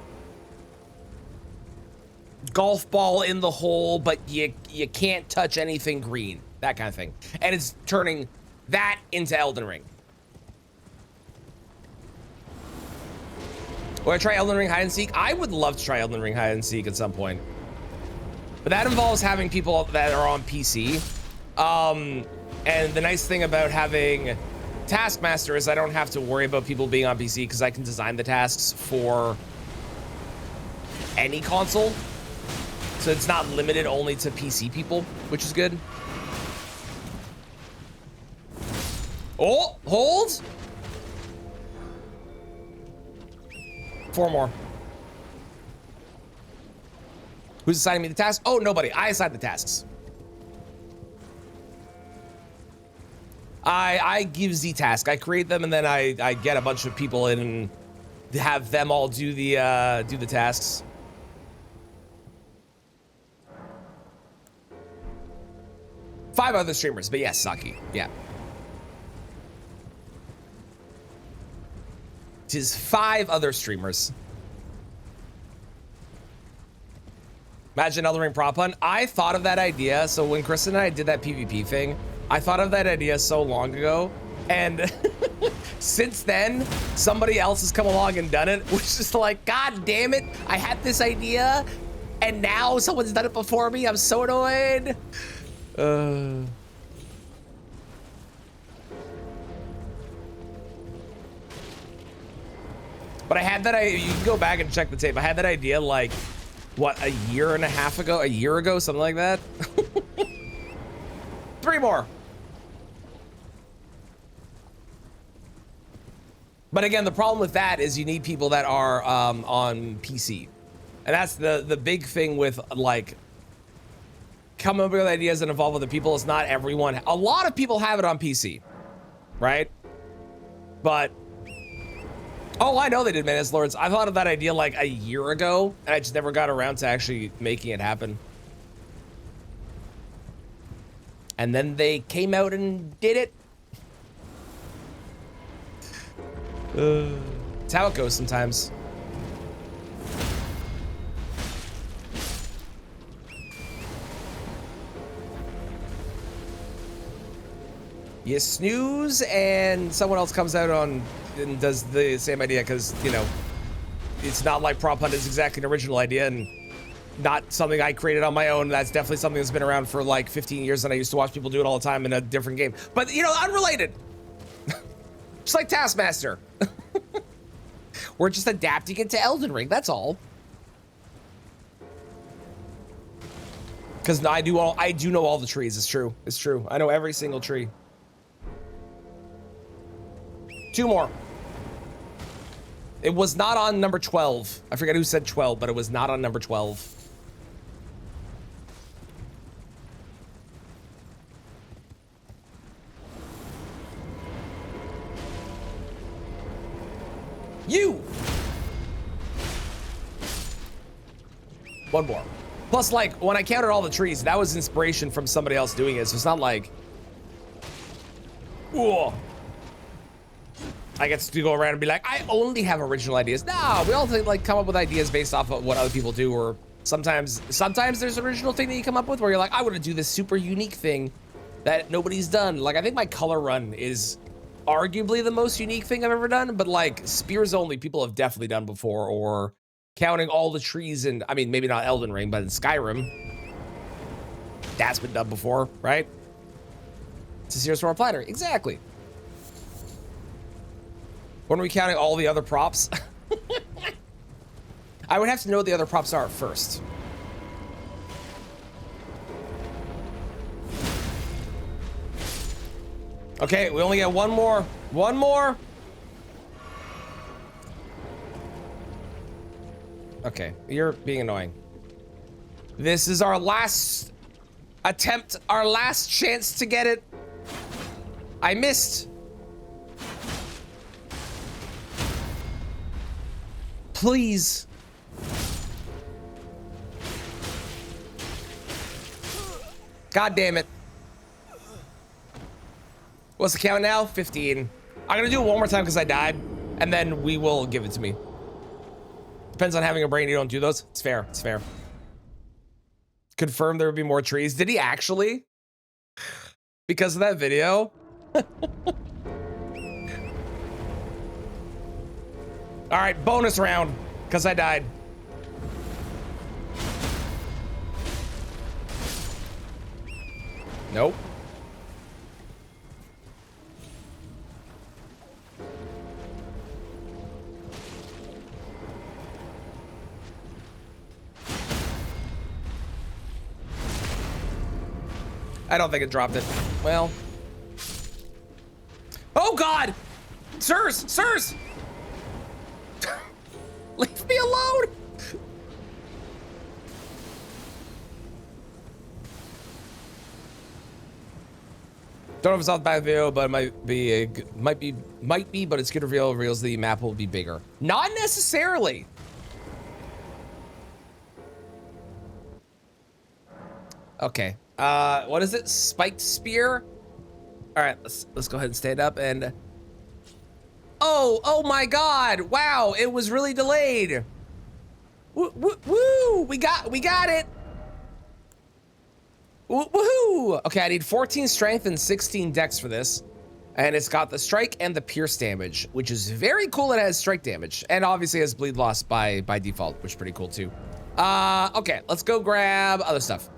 golf ball in the hole, but you can't touch anything green. That kind of thing. And it's turning that into Elden Ring. Will I try Elden Ring hide and seek? I would love to try Elden Ring hide and seek at some point. But that involves having people that are on PC. And the nice thing about having Taskmaster is I don't have to worry about people being on PC because I can design the tasks for any console. So it's not limited only to PC people, which is good. Oh, hold. 4 more. Who's assigning me the tasks? Oh, nobody. I assign the tasks. I give Z task. I create them and then I get a bunch of people in and have them all do the tasks. Five other streamers, but yes, Saki. Yeah. It is 5 other streamers. Imagine Elden Ring prop hunt. I thought of that idea. So when Chris and I did that PvP thing, I thought of that idea so long ago. And since then, somebody else has come along and done it, which is like, God damn it. I had this idea and now someone's done it before me. I'm so annoyed. But I had that, you can go back and check the tape. I had that idea like, what, a year ago, something like that. 3 more. But again, the problem with that is you need people that are on PC. And that's the big thing with like, coming up with ideas and involve other people. Is not everyone, a lot of people have it on PC, right? But oh, I know they did Menace Lords. I thought of that idea like a year ago, and I just never got around to actually making it happen. And then they came out and did it. It's how it goes sometimes. You snooze and someone else comes out on and does the same idea because, you know, it's not like prop hunt is exactly an original idea and not something I created on my own. That's definitely something that's been around for like 15 years and I used to watch people do it all the time in a different game. But, you know, unrelated. Just like Taskmaster. We're just adapting it to Elden Ring, that's all. Because I do know all the trees, it's true. It's true. I know every single tree. 2 more. It was not on number 12. I forget who said 12, but it was not on number 12. You! 1 more. Plus, like, when I counted all the trees, that was inspiration from somebody else doing it, so it's not like... Whoa. I get to go around and be like, I only have original ideas. No, we all like come up with ideas based off of what other people do, or sometimes there's an original thing that you come up with where you're like, I want to do this super unique thing that nobody's done. Like, I think my color run is arguably the most unique thing I've ever done, but like spears only people have definitely done before, or counting all the trees in, I mean, maybe not Elden Ring, but in Skyrim, that's been done before, right? It's a Sears for a platter, exactly. When are we counting all the other props? I would have to know what the other props are first. Okay, we only get 1 more. 1 more. Okay, you're being annoying. This is our last attempt, our last chance to get it. I missed. Please. God damn it. What's the count now? 15. I'm gonna do it one more time because I died, and then we will give it to me. Depends on having a brain. You don't do those. It's fair. It's fair. Confirm there would be more trees. Did he actually? Because of that video? All right, bonus round, because I died. Nope. I don't think it dropped it. Well. Oh God! Sirs! Sirs! Leave me alone! Don't know if it's off the back video, but it might be, but it's good reveal. Reveals the map will be bigger. Not necessarily. Okay. What is it? Spiked spear? All right, let's go ahead and stand up and. Oh my God! Wow, it was really delayed. Woo! We got it. Woohoo! Okay, I need 14 strength and 16 dex for this. And it's got the strike and the pierce damage, which is very cool. It has strike damage and obviously has bleed loss by default, which is pretty cool too. Okay, let's go grab other stuff.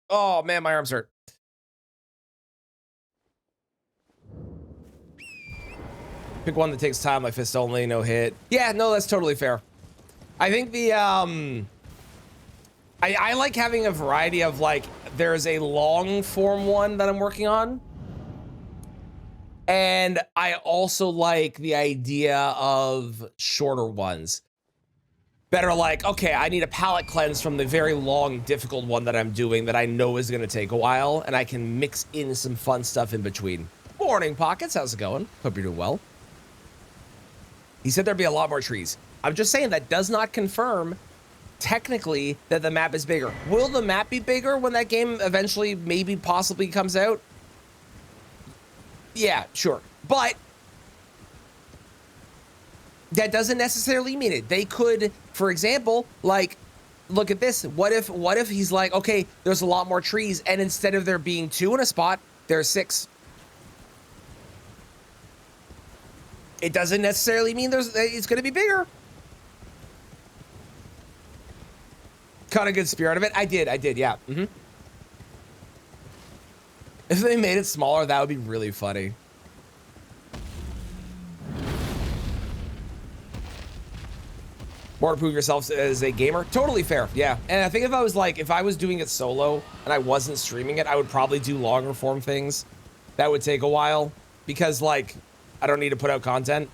Oh man, my arms hurt. Pick one that takes time, like fist only, no hit. Yeah, no, that's totally fair. I think the, I like having a variety of like, there's a long form one that I'm working on. And I also like the idea of shorter ones. Better like, okay, I need a palate cleanse from the very long, difficult one that I'm doing that I know is gonna take a while, and I can mix in some fun stuff in between. Morning, Pockets, how's it going? Hope you're doing well. He said there'd be a lot more trees. I'm just saying that does not confirm technically that the map is bigger. Will the map be bigger when that game eventually maybe possibly comes out? Yeah, sure. But that doesn't necessarily mean it. They could, for example, like, look at this. What if he's like, okay, there's a lot more trees, and instead of there being 2 in a spot, there's 6. It doesn't necessarily mean it's going to be bigger. Caught a good spear out of it. I did, yeah. If they made it smaller, that would be really funny. More to prove yourself as a gamer. Totally fair, yeah. And I think if I was doing it solo and I wasn't streaming it, I would probably do longer form things. That would take a while because like, I don't need to put out content.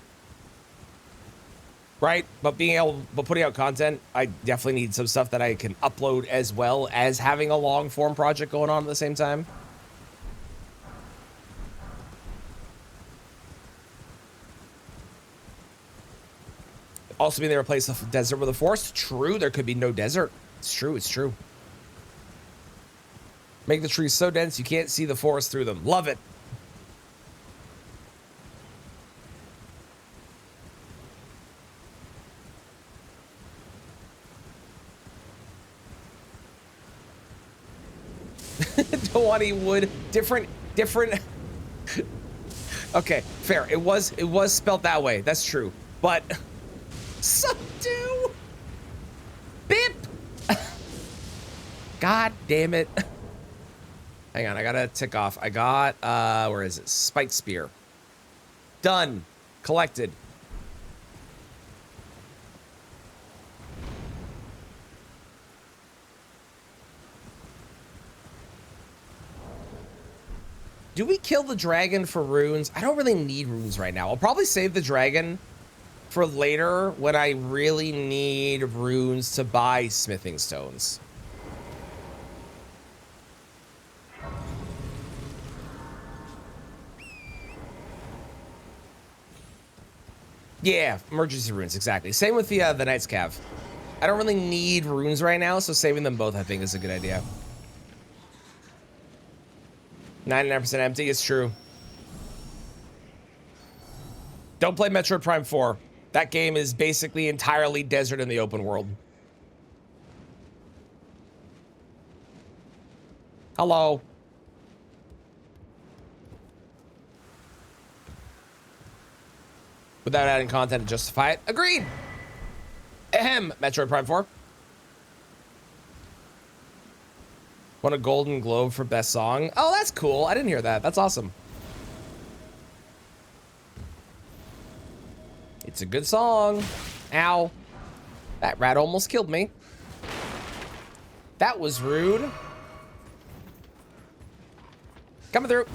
Right? But putting out content, I definitely need some stuff that I can upload as well as having a long form project going on at the same time. Also mean they replace the desert with a forest. True, there could be no desert. It's true, it's true. Make the trees so dense you can't see the forest through them. Love it. Don't want any wood. Different. Okay, fair. It was spelt that way. That's true. But subdue. Bip. God damn it. Hang on, I gotta tick off. I got where is it? Spiked spear. Done. Collected. Do we kill the dragon for runes? I don't really need runes right now. I'll probably save the dragon for later when I really need runes to buy smithing stones. Yeah, emergency runes, exactly. Same with the Knight's Cav. I don't really need runes right now, so saving them both I think is a good idea. 99% empty, it's true. Don't play Metroid Prime 4. That game is basically entirely desert in the open world. Hello. Without adding content to justify it. Agreed. Ahem, Metroid Prime 4. Won a Golden Globe for Best Song. Oh, that's cool. I didn't hear that. That's awesome. It's a good song. Ow. That rat almost killed me. That was rude. Coming through.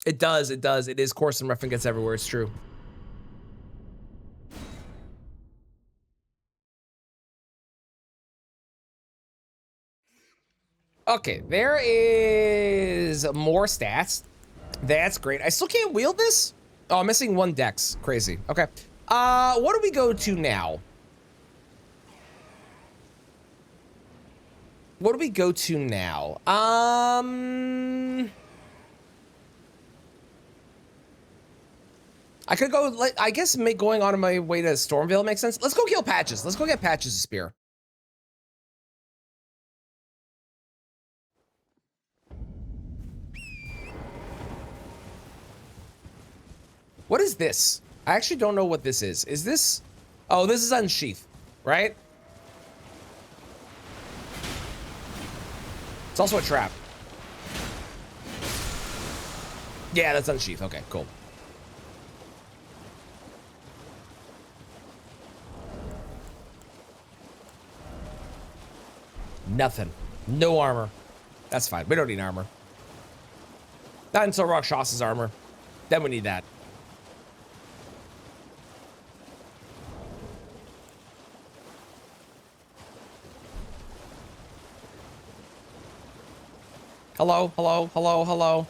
It does, it does. It is coarse and rough and gets everywhere. It's true. Okay, there is more stats. That's great. I still can't wield this? Oh, I'm missing one dex. Crazy. Okay. What do we go to now? What do we go to now? I could go, like, I guess going on my way to Stormvale makes sense. Let's go kill Patches. Let's go get Patches' spear. What is this? I actually don't know what this is. Is this? Oh, this is Unsheath, right? It's also a trap. Yeah, that's Unsheath. Okay, cool. Nothing. No armor. That's fine. We don't need armor. Not until Rakshas's armor. Then we need that. Hello, hello, hello, hello.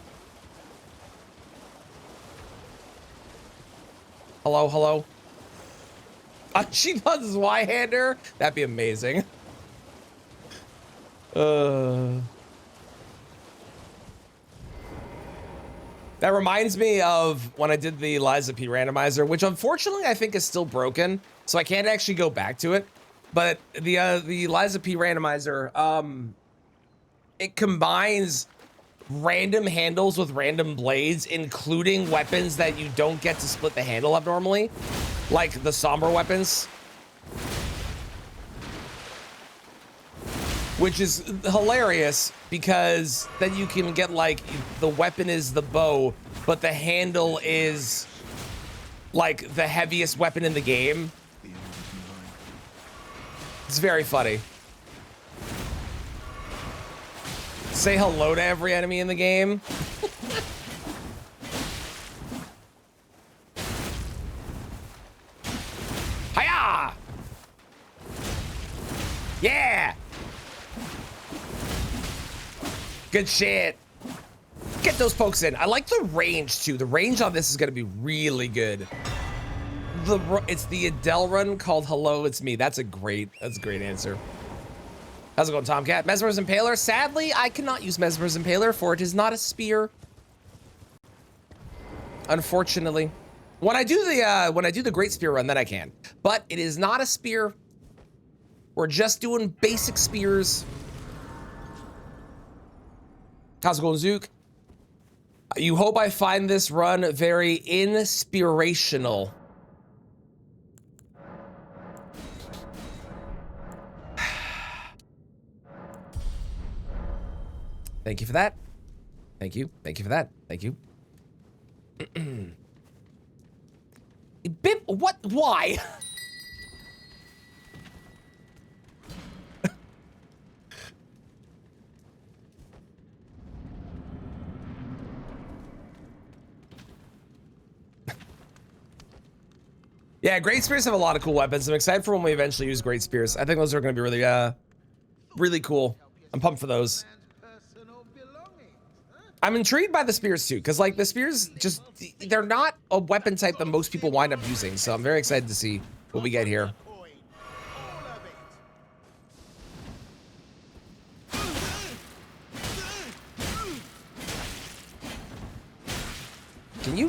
Hello, hello. She does Y-hander? That'd be amazing. That reminds me of when I did the Liza P randomizer, which unfortunately I think is still broken, so I can't actually go back to it. But the Liza P randomizer, it combines random handles with random blades, including weapons that you don't get to split the handle of normally, like the somber weapons. Which is hilarious because then you can get like the weapon is the bow, but the handle is like the heaviest weapon in the game. It's very funny. Say hello to every enemy in the game. Hiya! Yeah! Good shit. Get those pokes in. I like the range too. The range on this is gonna be really good. It's the Adele run called Hello, It's Me. That's a great answer. How's it going, Tomcat? Mesmer's Impaler. Sadly, I cannot use Mesmer's Impaler, for it is not a spear. Unfortunately. When I do the Great Spear run, then I can. But it is not a spear. We're just doing basic spears. How's it going, Zook? You hope I find this run very inspirational. Thank you for that. Thank you. Thank you for that. Thank you. Bip, what? Why? Yeah, Great Spears have a lot of cool weapons. I'm excited for when we eventually use Great Spears. I think those are going to be really, really cool. I'm pumped for those. I'm intrigued by the spears too, because like the spears just, they're not a weapon type that most people wind up using. So I'm very excited to see what we get here.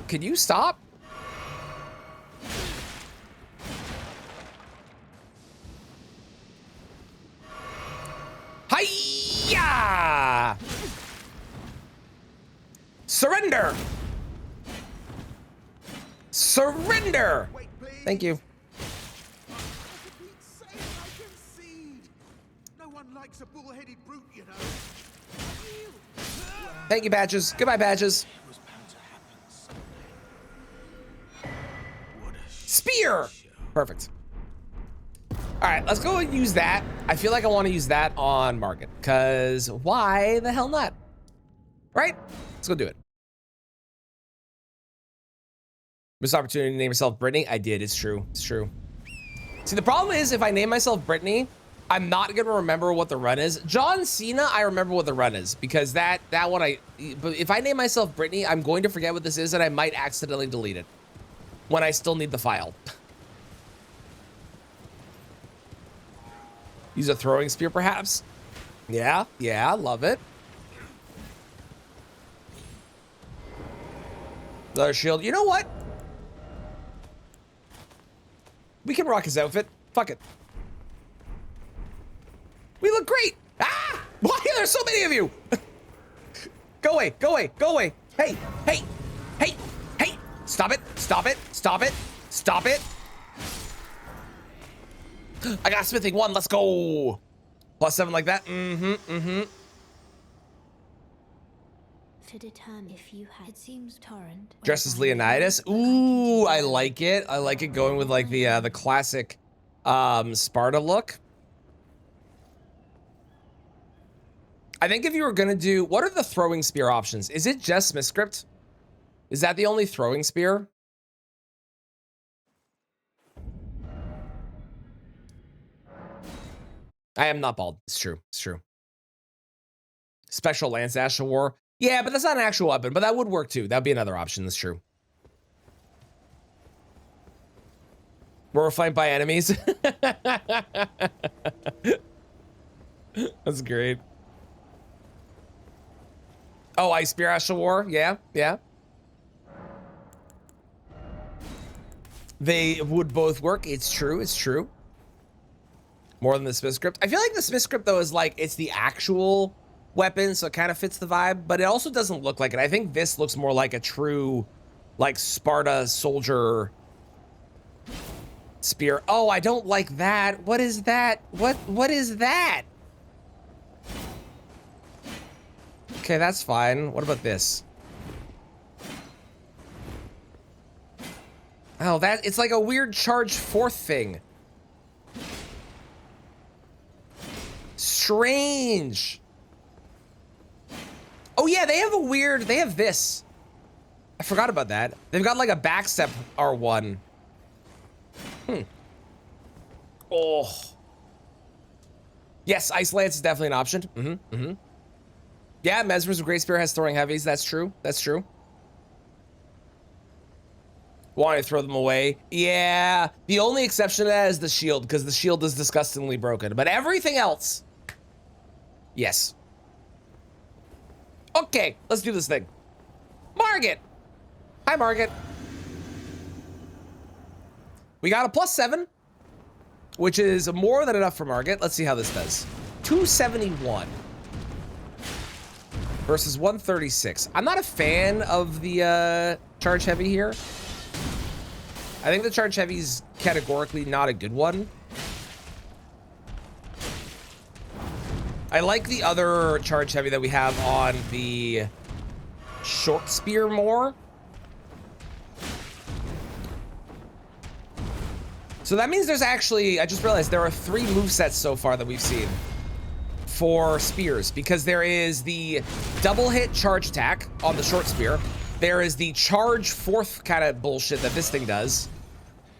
Can you stop? Hiya! Surrender! Surrender! Thank you. No one likes a bull-headed brute, you know. Thank you, Badges. Goodbye, Badges. Spear! Perfect. All right, let's go and use that. I feel like I want to use that on Margit, because why the hell not? Right? Let's go do it. Missed opportunity to name yourself Brittany. I did. It's true. It's true. See, the problem is if I name myself Brittany, I'm not gonna remember what the run is. John Cena, I remember what the run is because that one but if I name myself Brittany, I'm going to forget what this is and I might accidentally delete it when I still need the file. Use a throwing spear, perhaps. Yeah, love it. Another shield. You know what? We can rock his outfit. Fuck it. We look great. Ah! Why are there so many of you? Go away, go away, go away. Hey, hey, hey, hey. Stop it, stop it, stop it, stop it. I got smithing 1, let's go. +7 like that, To determine if you had, it seems Torrent. Dressed as Leonidas. Ooh, I like it. I like it going with like the classic Sparta look. I think if you were gonna do, what are the throwing spear options? Is it just Smith script? Is that the only throwing spear? I am not bald. It's true. It's true. Special Lance Ash of War. Yeah, but that's not an actual weapon, but that would work too. That'd be another option. That's true. We're flanked by enemies. That's great. Oh, Ice Spear Ash of War. Yeah, yeah. They would both work. It's true. It's true. More than the Smith script. I feel like the Smith script though is like it's the actual weapon, so it kind of fits the vibe, but it also doesn't look like it. I think this looks more like a true, like Sparta soldier spear. Oh, I don't like that. What is that? What is that? Okay, that's fine. What about this? Oh, that it's like a weird charge 4th thing. Strange. Oh yeah, they have a weird, they have this. I forgot about that. They've got like a backstep R1. Oh. Yes, Ice Lance is definitely an option. Yeah, Mesmer's a Great Spear has throwing heavies. That's true. That's true. Wanting to throw them away. Yeah, the only exception to that is the shield, because the shield is disgustingly broken. But everything else, yes. Okay, let's do this thing. Margit. Hi, Margit. We got a +7, which is more than enough for Margit. Let's see how this does. 271 versus 136. I'm not a fan of the charge heavy here. I think the charge heavy is categorically not a good one. I like the other charge heavy that we have on the short spear more. So that means there's actually, I just realized there are 3 movesets so far that we've seen for spears, because there is the double hit charge attack on the short spear. There is the charge 4th kind of bullshit that this thing does.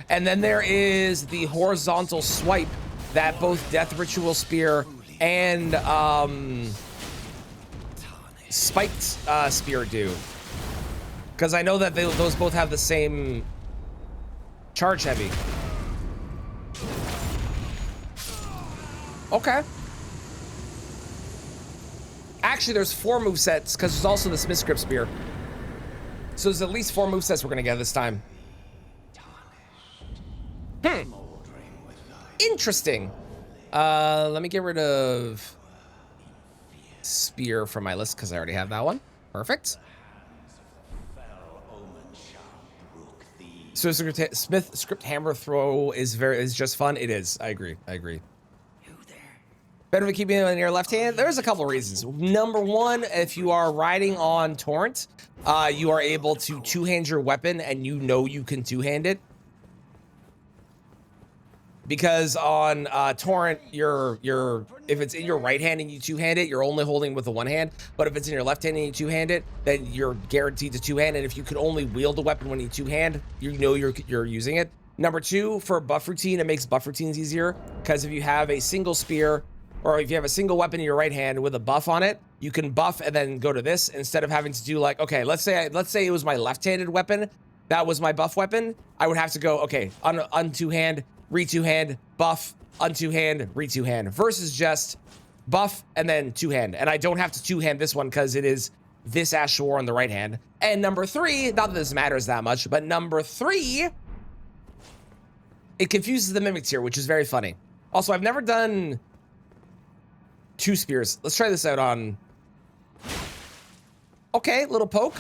And then there is the horizontal swipe that both Death Ritual Spear and spiked spear do? Because I know that those both have the same charge heavy. Okay. Actually, there's 4 movesets because there's also the Smith Script Spear. So there's at least 4 movesets we're gonna get this time. Interesting. Let me get rid of Spear from my list because I already have that one. Perfect. So Smith Script Hammer Throw is just fun. It is. I agree. Better to keep it in your left hand. There's a couple of reasons. Number one, if you are riding on Torrent, you are able to two-hand your weapon, and you know you can two-hand it. Because on Torrent, if it's in your right hand and you two-hand it, you're only holding with the one hand. But if it's in your left hand and you two-hand it, then you're guaranteed to two-hand. And if you can only wield the weapon when you two-hand, you know you're using it. Number two, for a buff routine, it makes buff routines easier. Because if you have a single spear, or if you have a single weapon in your right hand with a buff on it, you can buff and then go to this instead of having to do like, okay, let's say it was my left-handed weapon. That was my buff weapon. I would have to go, okay, un-two-hand, re-two-hand, buff, un-two-hand, re-two-hand, versus just buff and then two-hand. And I don't have to two-hand this one because it is this Ash of War on the right hand. And number three, not that this matters that much, but number three, it confuses the Mimic Tier, which is very funny. Also, I've never done 2 spears. Let's try this out on... Okay, little poke.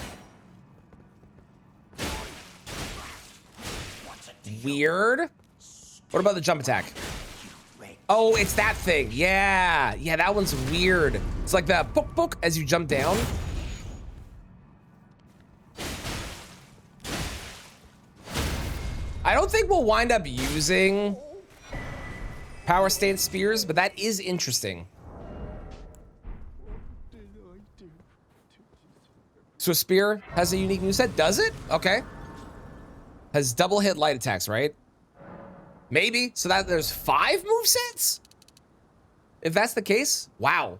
Weird. What about the jump attack? Oh, it's that thing. Yeah, that one's weird. It's like the poke poke as you jump down. I don't think we'll wind up using power stance spears, but that is interesting. So spear has a unique moveset, does it? Okay. Has double hit light attacks, right? Maybe. So that there's 5 movesets? If that's the case, wow.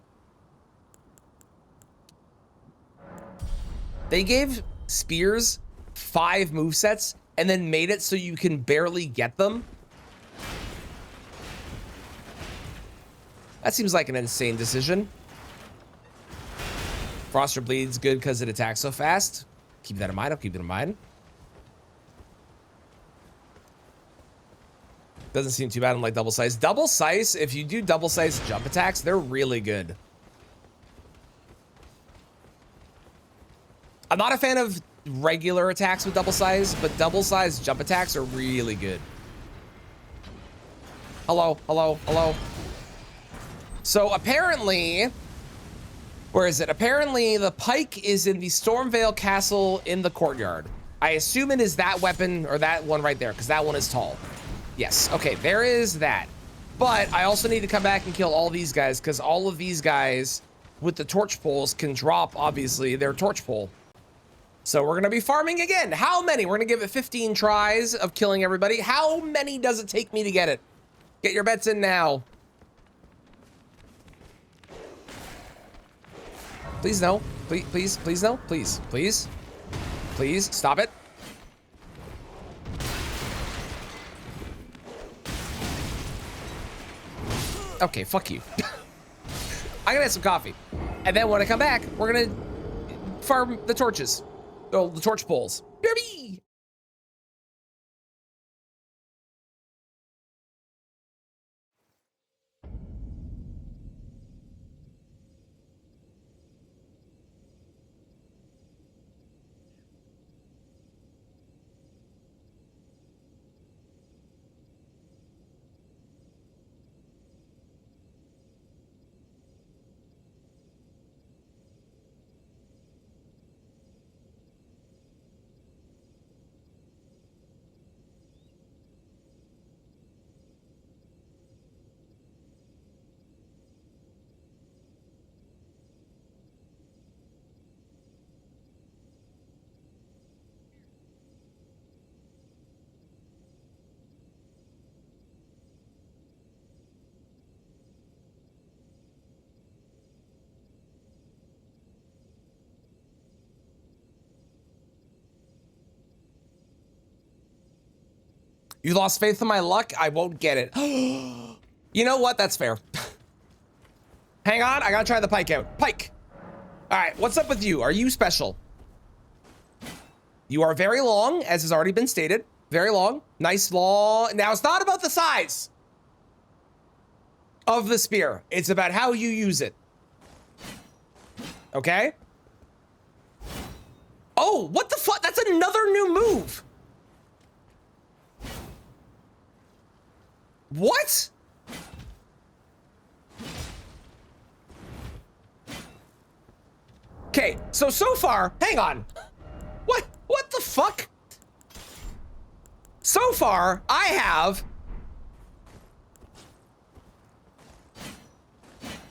They gave spears 5 movesets and then made it so you can barely get them. That seems like an insane decision. Froster Bleed's good because it attacks so fast. Keep that in mind. I'll keep it in mind. Doesn't seem too bad on like double size. Double size, if you do double size jump attacks, they're really good. I'm not a fan of regular attacks with double size, but double size jump attacks are really good. Hello, hello, hello. So apparently, where is it? Apparently the pike is in the Stormveil Castle in the courtyard. I assume it is that weapon or that one right there, because that one is tall. Yes, okay, there is that. But I also need to come back and kill all these guys, because all of these guys with the torch poles can drop, obviously, their torch pole. So we're gonna be farming again. How many? We're gonna give it 15 tries of killing everybody. How many does it take me to get it? Get your bets in now. Please no. Please, please, please no. Please, please. Please, stop it. Okay, fuck you. I'm gonna have some coffee. And then when I come back, we're gonna farm the torches. Oh, the torch poles. Derby! You lost faith in my luck? I won't get it. You know what? That's fair. Hang on, I gotta try the pike out. Pike. All right, what's up with you? Are you special? You are very long, as has already been stated. Very long, nice long. Now it's not about the size of the spear. It's about how you use it. Okay? Oh, what the fuck? That's another new move. What? Okay, so far, hang on. What the fuck? So far, I have,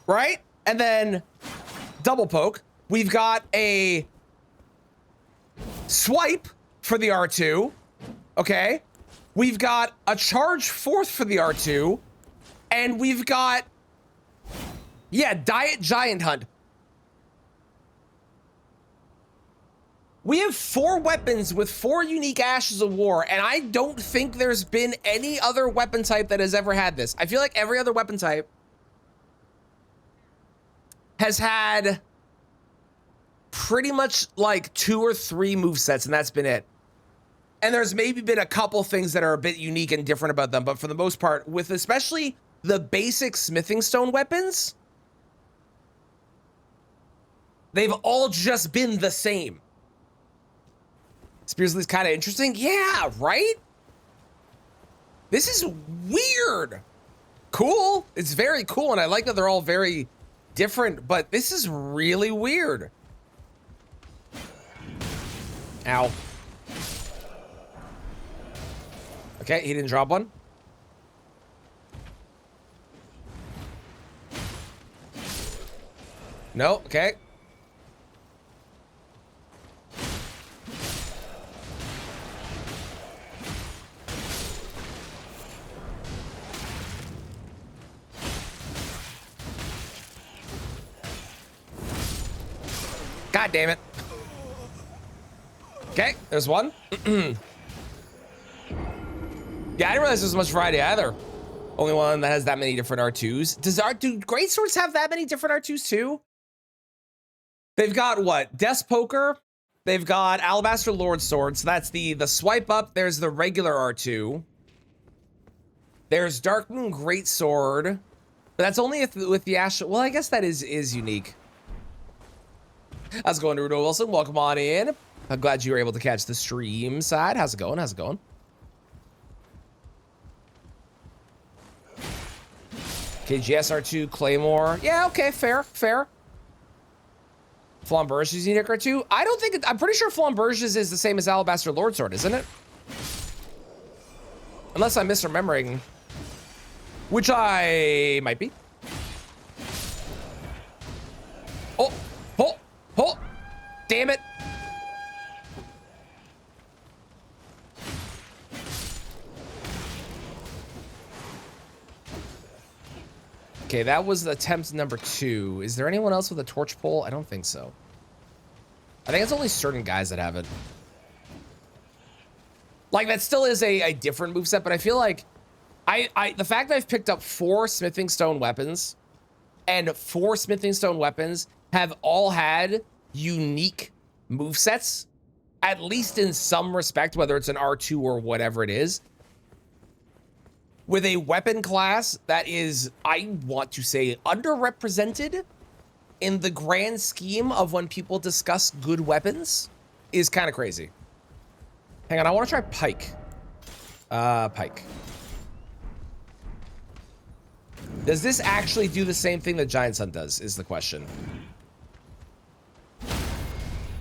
right? And then double poke. We've got a swipe for the R2. Okay. We've got a charge fourth for the R2. And we've got, yeah, Diet Giant Hunt. We have 4 weapons with 4 unique Ashes of War, and I don't think there's been any other weapon type that has ever had this. I feel like every other weapon type has had pretty much like 2 or 3 movesets, and that's been it. And there's maybe been a couple things that are a bit unique and different about them, but for the most part, with especially the basic smithing stone weapons, they've all just been the same. Spearsley's kind of interesting. Yeah, right? This is weird. Cool. It's very cool, and I like that they're all very different, but this is really weird. Ow. Okay, he didn't drop one. No, okay. God damn it. Okay, there's one. Yeah, I didn't realize there's much variety either. Only one that has that many different R2s. Do great swords have that many different R2s too? They've got what? Death's Poker. They've got Alabaster Lord Sword. So that's the swipe up. There's the regular R2. There's Dark Moon Great Sword. But that's only if, with the Ash. Well, I guess that is unique. How's it going, Rudo Wilson? Welcome on in. I'm glad you were able to catch the stream side. How's it going? How's it going? KGSR2 Claymore. Yeah, okay, fair. Flamberge's unique R2. I don't think I'm pretty sure Flamberge's is the same as Alabaster Lord Sword, isn't it? Unless I'm misremembering, which I might be. Oh, damn it. Okay, that was attempt number 2. Is there anyone else with a torch pole? I don't think so. I think it's only certain guys that have it. Like, that still is a different moveset, but I feel like the fact that I've picked up 4 smithing stone weapons, and 4 smithing stone weapons have all had unique movesets, at least in some respect, whether it's an R2 or whatever it is, with a weapon class that is, I want to say, underrepresented in the grand scheme of when people discuss good weapons, is kind of crazy. Hang on, I want to try Pike. Pike. Does this actually do the same thing that Giant Sun does, is the question.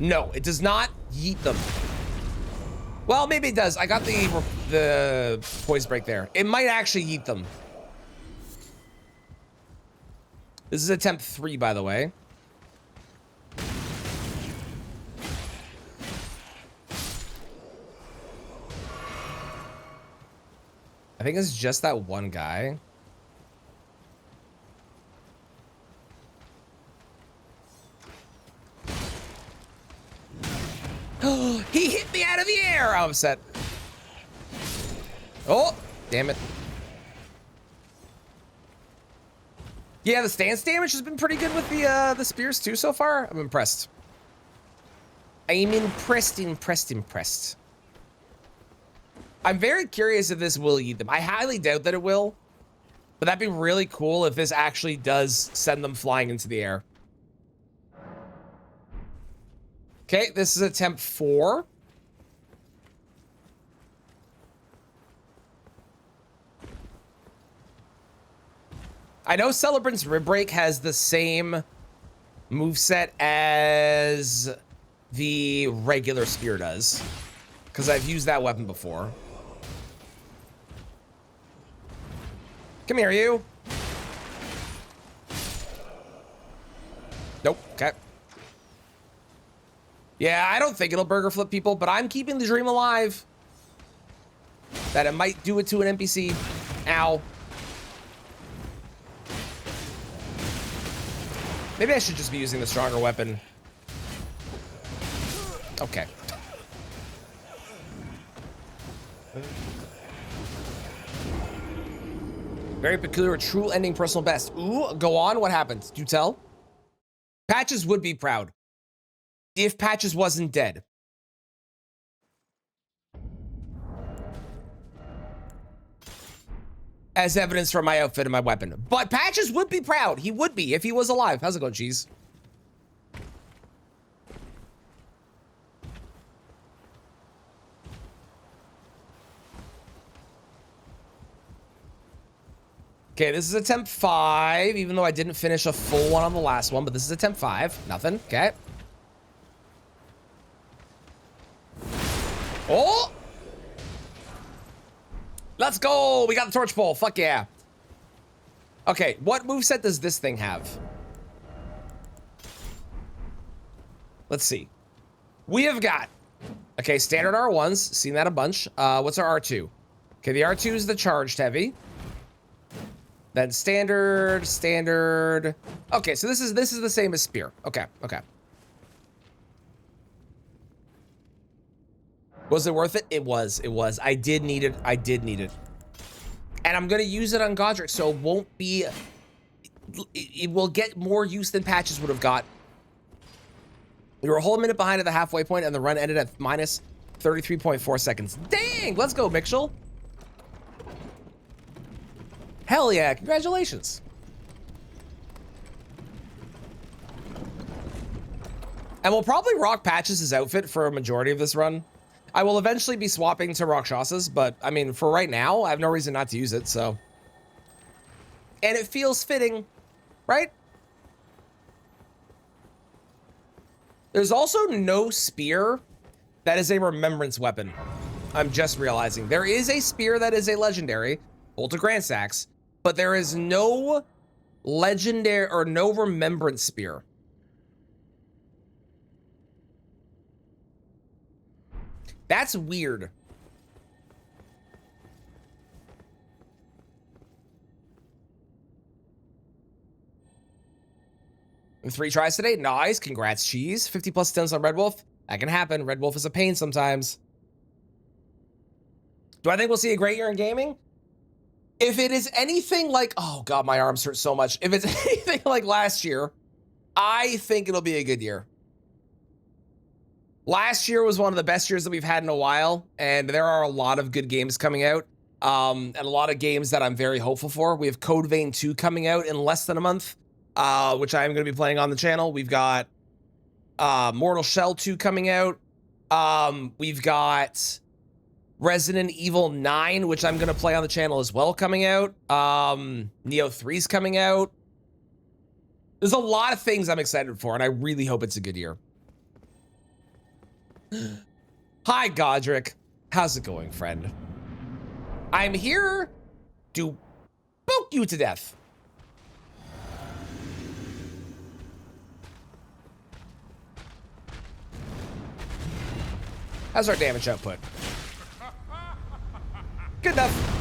No, it does not yeet them. Well, maybe it does. I got the poise break there. It might actually yeet them. This is attempt 3, by the way. I think it's just that one guy. He hit me out of the air. I'm upset. Oh, damn it. Yeah, the stance damage has been pretty good with the spears too so far. I'm impressed. I'm impressed. I'm very curious if this will eat them. I highly doubt that it will, but that'd be really cool if this actually does send them flying into the air. Okay, this is attempt 4. I know Celebrant's Rib Break has the same moveset as the regular spear does, because I've used that weapon before. Come here, you. Nope. Okay. Yeah, I don't think it'll burger flip people, but I'm keeping the dream alive that it might do it to an NPC. Ow. Maybe I should just be using the stronger weapon. Okay. Very peculiar, true ending, personal best. Ooh, go on. What happened? Do tell. Patches would be proud if Patches wasn't dead. As evidence for my outfit and my weapon. But Patches would be proud. He would be if he was alive. How's it going, Cheese? Okay, this is attempt 5, even though I didn't finish a full one on the last one, but this is attempt 5. Nothing. Okay. Oh! Let's go! We got the torch pole. Fuck yeah. Okay, what moveset does this thing have? Let's see. We have got... Okay, standard R1s. Seen that a bunch. What's our R2? Okay, the R2 is the charged heavy. Then standard. Okay, so this is the same as spear. Okay. Was it worth it? It was. I did need it. And I'm gonna use it on Godric, so it won't be. It will get more use than Patches would have got. We were a whole minute behind at the halfway point, and the run ended at minus 33.4 seconds. Dang! Let's go, Mitchell. Hell yeah, congratulations. And we'll probably rock Patches' outfit for a majority of this run. I will eventually be swapping to Rakshas's, but I mean, for right now, I have no reason not to use it, so. And it feels fitting, right? There's also no spear that is a remembrance weapon. I'm just realizing. There is a spear that is a legendary, Bolt of Grandstacks, but there is no legendary or no remembrance spear. That's weird. And 3 tries today. Nice. Congrats, Cheese. 50 plus stunts on Red Wolf. That can happen. Red Wolf is a pain sometimes. Do I think we'll see a great year in gaming? If it is anything like, oh God, my arms hurt so much. If it's anything like last year, I think it'll be a good year. Last year was one of the best years that we've had in a while, and there are a lot of good games coming out, and a lot of games that I'm very hopeful for. We have Code Vein 2 coming out in less than a month, which I'm going to be playing on the channel. We've got Mortal Shell 2 coming out. We've got Resident Evil 9, which I'm going to play on the channel as well, coming out. Neo 3's coming out. There's a lot of things I'm excited for, and I really hope it's a good year. Hi, Godric. How's it going, friend? I'm here to poke you to death. How's our damage output? Good enough.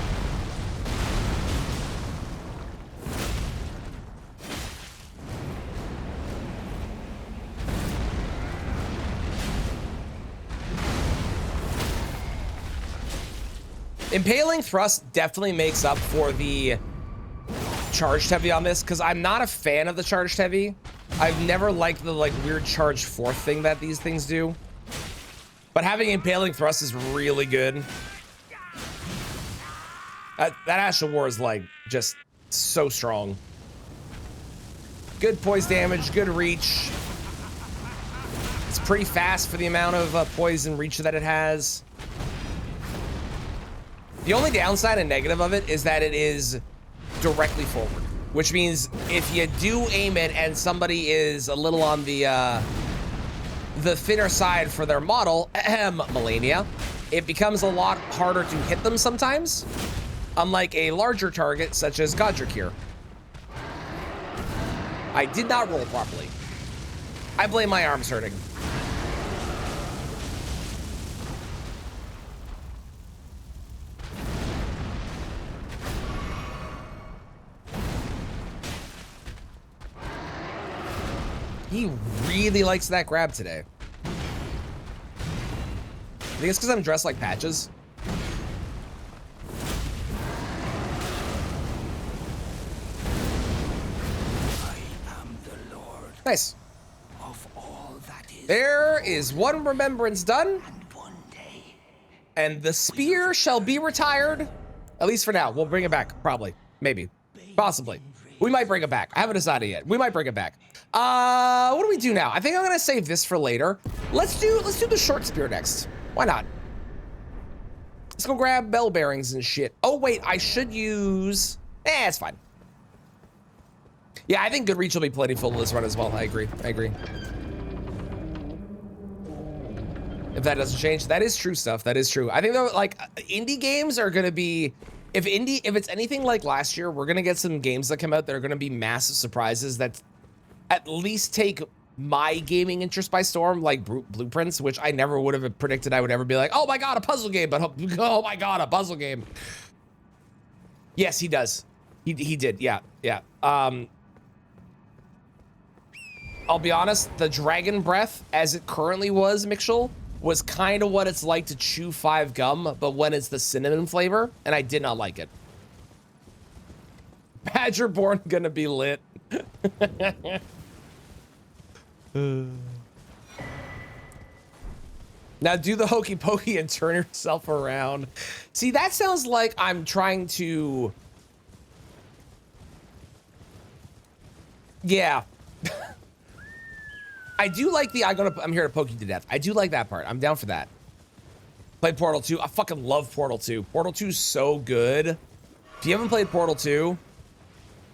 Impaling thrust definitely makes up for the charged heavy on this, because I'm not a fan of the charged heavy. I've never liked the like weird charge fourth thing that these things do. But having impaling thrust is really good. That Ash of War is like just so strong. Good poise damage, good reach. It's pretty fast for the amount of poise and reach that it has. The only downside and negative of it is that it is directly forward, which means if you do aim it and somebody is a little on the thinner side for their model, Malenia, it becomes a lot harder to hit them sometimes, unlike a larger target such as Godric here. I did not roll properly. I blame my arms hurting. He really likes that grab today. I think it's because I'm dressed like Patches. Nice. Of all that is, There is one remembrance done, and one day, and the spear shall be retired. At least for now. We'll bring it back, probably, maybe, possibly. We might bring it back. I haven't decided yet. We might bring it back. What do we do now? I think I'm gonna save this for later. Let's do the short spear next. Why not? Let's go grab bell bearings and shit. Oh wait, I should use. It's fine. Yeah, I think good reach will be plentiful this run as well. I agree. I agree. If that doesn't change, that is true stuff. That is true. I think though, like indie games are gonna be. If it's anything like last year, we're gonna get some games that come out that are gonna be massive surprises that at least take my gaming interest by storm, like Blueprints, which I never would have predicted I would ever be like, oh my god, a puzzle game, but oh my god, a puzzle game. Yes, he does. He did, yeah. I'll be honest, the Dragon Breath, as it currently was, Mixel, was kind of what it's like to chew 5 gum, but when it's the cinnamon flavor, and I did not like it. Badgerborn gonna be lit. Now do the hokey pokey and turn yourself around. See, that sounds like I'm trying to... Yeah. I do like the I'm here to poke you to death. I do like that part. I'm down for that. Played Portal 2. I fucking love Portal 2. Portal 2 is so good. If you haven't played Portal 2,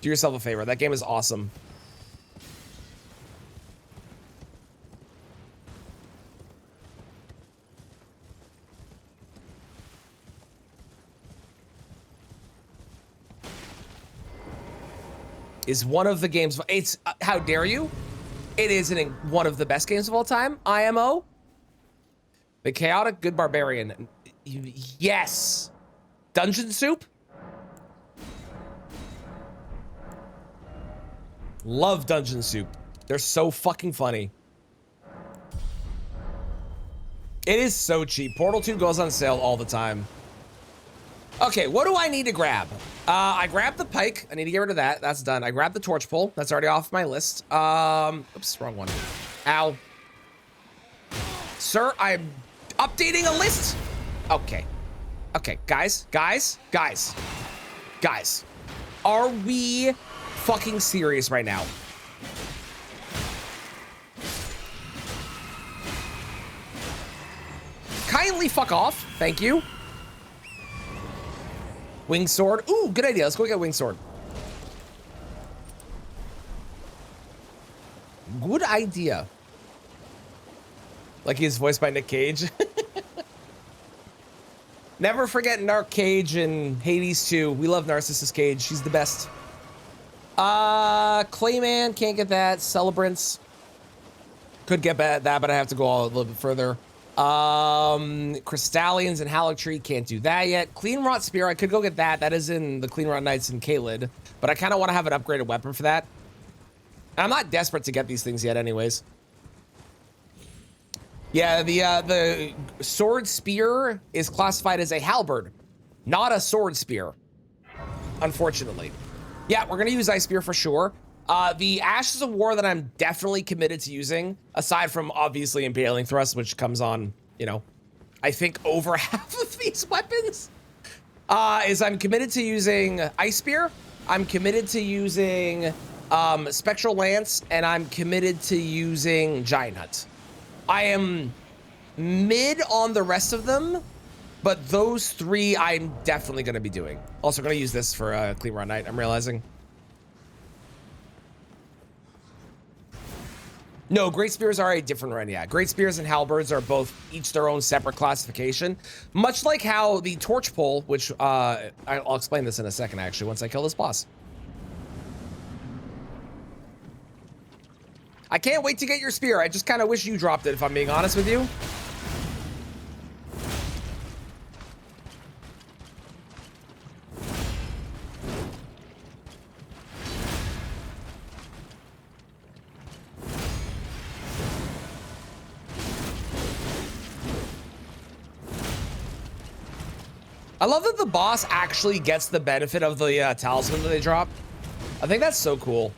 do yourself a favor. That game is awesome. Is one of the games. It's how dare you? It is one of the best games of all time. IMO. The Chaotic Good Barbarian. Yes. Dungeon Soup. Love Dungeon Soup. They're so fucking funny. It is so cheap. Portal 2 goes on sale all the time. Okay, what do I need to grab? I grabbed the pike. I need to get rid of that. That's done. I grabbed the torch pole. That's already off my list. Oops, wrong one. Ow. Sir, I'm updating a list. Okay. Okay, guys. Are we fucking serious right now? Kindly fuck off. Thank you. Wing sword. Ooh, good idea. Let's go get wing sword. Good idea. Like he's voiced by Nick Cage. Never forget Narc Cage and Hades 2. We love Narcissus Cage. She's the best. Clayman, can't get that. Celebrants. Could get that, but I have to go a little bit further. Crystallians and Hallotree, can't do that yet. Clean Rot Spear, I could go get that. That is in the Clean Rot Knights and Kaled, but I kind of want to have an upgraded weapon for that. And I'm not desperate to get these things yet anyways. Yeah, the sword spear is classified as a halberd. not a sword spear, unfortunately. Yeah, we're gonna use Ice Spear for sure. The Ashes of War that I'm definitely committed to using, aside from obviously Impaling Thrust, which comes on, you know, I think over half of these weapons, is I'm committed to using Ice Spear, I'm committed to using Spectral Lance, and I'm committed to using Giant Hunt. I am mid on the rest of them, but those three I'm definitely going to be doing. Also going to use this for Clean Run Night, I'm realizing. No, Great Spears are a different run, yeah. Great Spears and Halberds are both each their own separate classification. Much like how the Torch Pole, which I'll explain this in a second actually, once I kill this boss. I can't wait to get your spear. I just kind of wish you dropped it, if I'm being honest with you. I love that the boss actually gets the benefit of the talisman that they drop. I think that's so cool.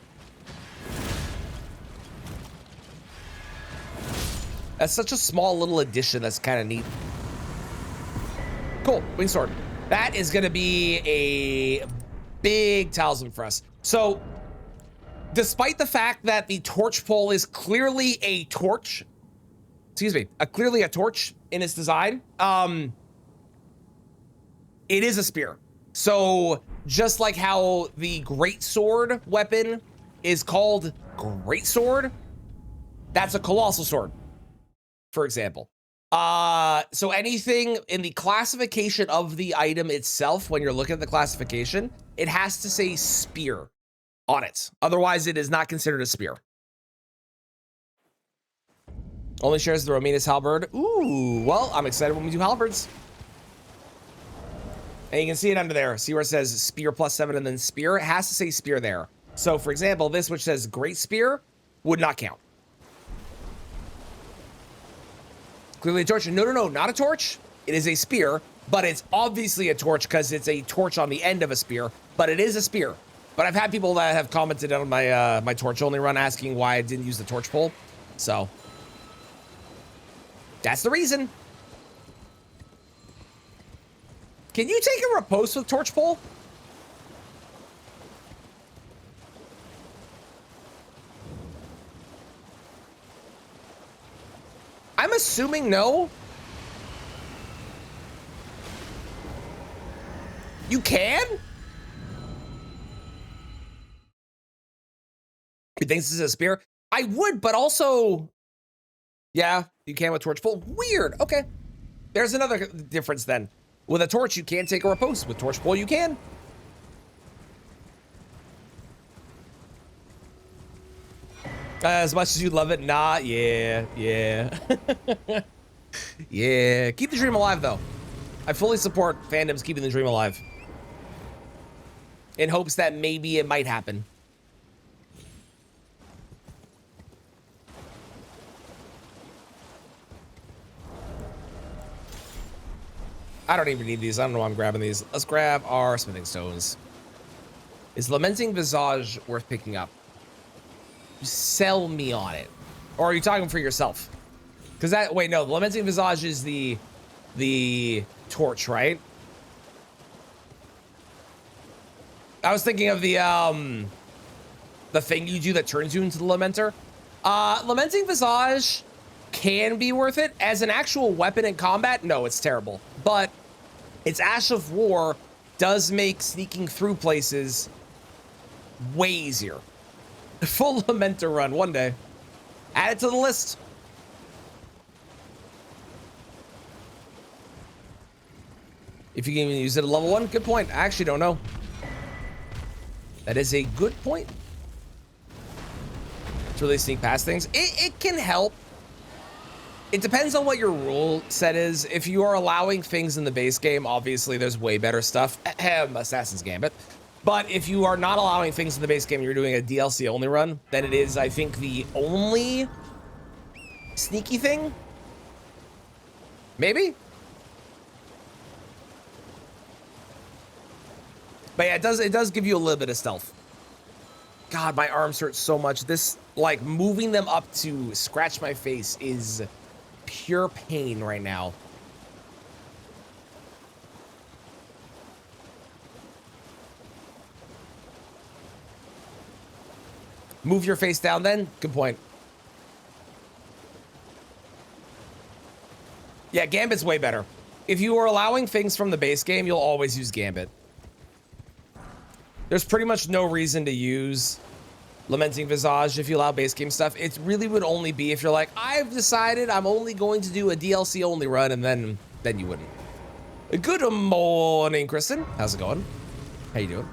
That's such a small little addition that's kind of neat. Cool, Winged Sword. That is gonna be a big talisman for us. So, despite the fact that the Torch Pole is clearly a torch, excuse me, clearly a torch in its design, it is a spear. So just like how the Great Sword weapon is called Great Sword, that's a Colossal Sword, for example. So anything in the classification of the item itself, when you're looking at the classification, it has to say spear on it. Otherwise, it is not considered a spear. Only shares the Rominus Halberd. Ooh, well, I'm excited when we do halberds. And you can see it under there. See where it says spear +7 and then spear? It has to say spear there. So for example, this which says Great Spear would not count. Clearly a torch. No, not a torch. It is a spear, but it's obviously a torch because it's a torch on the end of a spear, but it is a spear. But I've had people that have commented on my my torch only run asking why I didn't use the torch pole. So that's the reason. Can you take a riposte with Torch Pole? I'm assuming no. You can? You think this is a spear? I would, but also, yeah, you can with Torch Pole. Weird. Okay. There's another difference then. With a torch, you can't take a riposte. With Torch Pole, you can. As much as you love it, nah, yeah. Yeah, keep the dream alive, though. I fully support fandoms keeping the dream alive. In hopes that maybe it might happen. I don't even need these. I don't know why I'm grabbing these. Let's grab our smithing stones. Is Lamenting Visage worth picking up? Sell me on it. Or are you talking for yourself? Because that, wait, no, the Lamenting Visage is the torch, right? I was thinking of the thing you do that turns you into the Lamenter. Lamenting Visage can be worth it. As an actual weapon in combat, no, it's terrible. But its Ash of War does make sneaking through places way easier. Full Lamenter run one day. Add it to the list. If you can even use it at level 1, good point. I actually don't know. That is a good point. To really sneak past things. It can help. It depends on what your rule set is. If you are allowing things in the base game, obviously there's way better stuff. Assassin's Gambit. But if you are not allowing things in the base game, you're doing a DLC only run, then it is, I think, the only sneaky thing. Maybe? But yeah, it does give you a little bit of stealth. God, my arms hurt so much. This, like, moving them up to scratch my face is pure pain right now. Move your face down then? Good point. Yeah, Gambit's way better. If you are allowing things from the base game, you'll always use Gambit. There's pretty much no reason to use Lamenting Visage if you allow base game stuff. It really would only be if you're like, I've decided I'm only going to do a DLC only run, and then you wouldn't. Good morning, Kristen. How's it going? How you doing?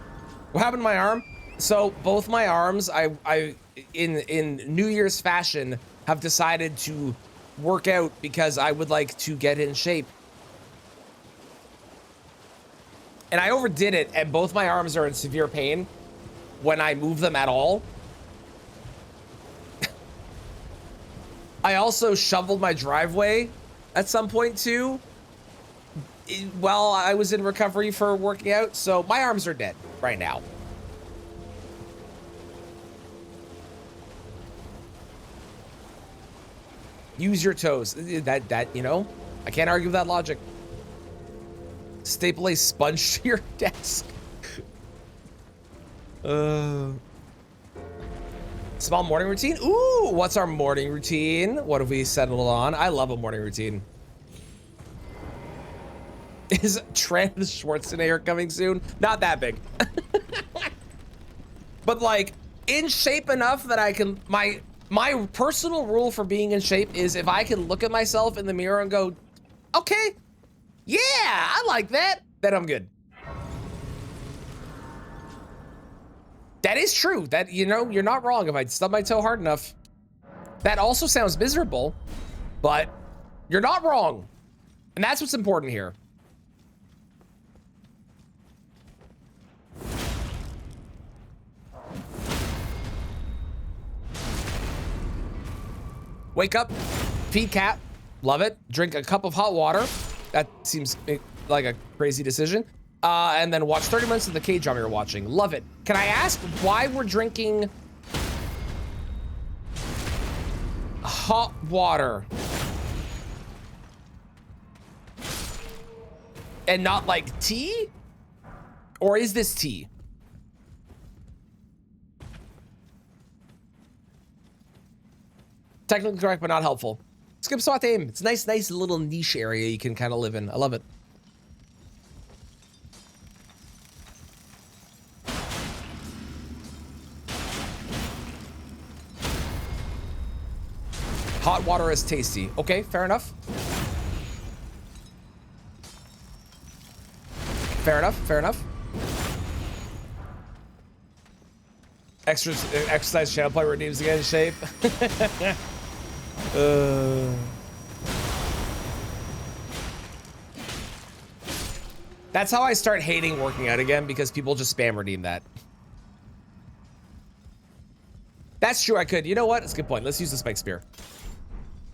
What happened to my arm? So both my arms, I in New Year's fashion, have decided to work out because I would like to get in shape. And I overdid it, and both my arms are in severe pain when I move them at all. I also shoveled my driveway at some point too, while I was in recovery for working out, so my arms are dead right now. Use your toes. That you know, I can't argue with that logic. Staple a sponge to your desk. Small morning routine. Ooh, what's our morning routine? What have we settled on? I love a morning routine. Is Trent Schwarzenegger coming soon? Not that big. But like in shape enough that I can, my personal rule for being in shape is if I can look at myself in the mirror and go, okay, yeah, I like that, then I'm good. That is true. That, you know, you're not wrong. If I stub my toe hard enough, that also sounds miserable, but you're not wrong. And that's what's important here. Wake up, feed cat, love it. Drink a cup of hot water. That seems like a crazy decision. And then watch 30 minutes of the K-drama you're watching. Love it. Can I ask why we're drinking hot water and not like tea? Or is this tea? Technically correct, but not helpful. Skip SWAT aim. It's a nice little niche area you can kind of live in. I love it. Hot water is tasty. Okay, fair enough. Fair enough, fair enough. Exercise channel play redeems to get in shape. That's how I start hating working out again, because people just spam redeem that. That's true, I could. You know what? That's a good point. Let's use the spike spear.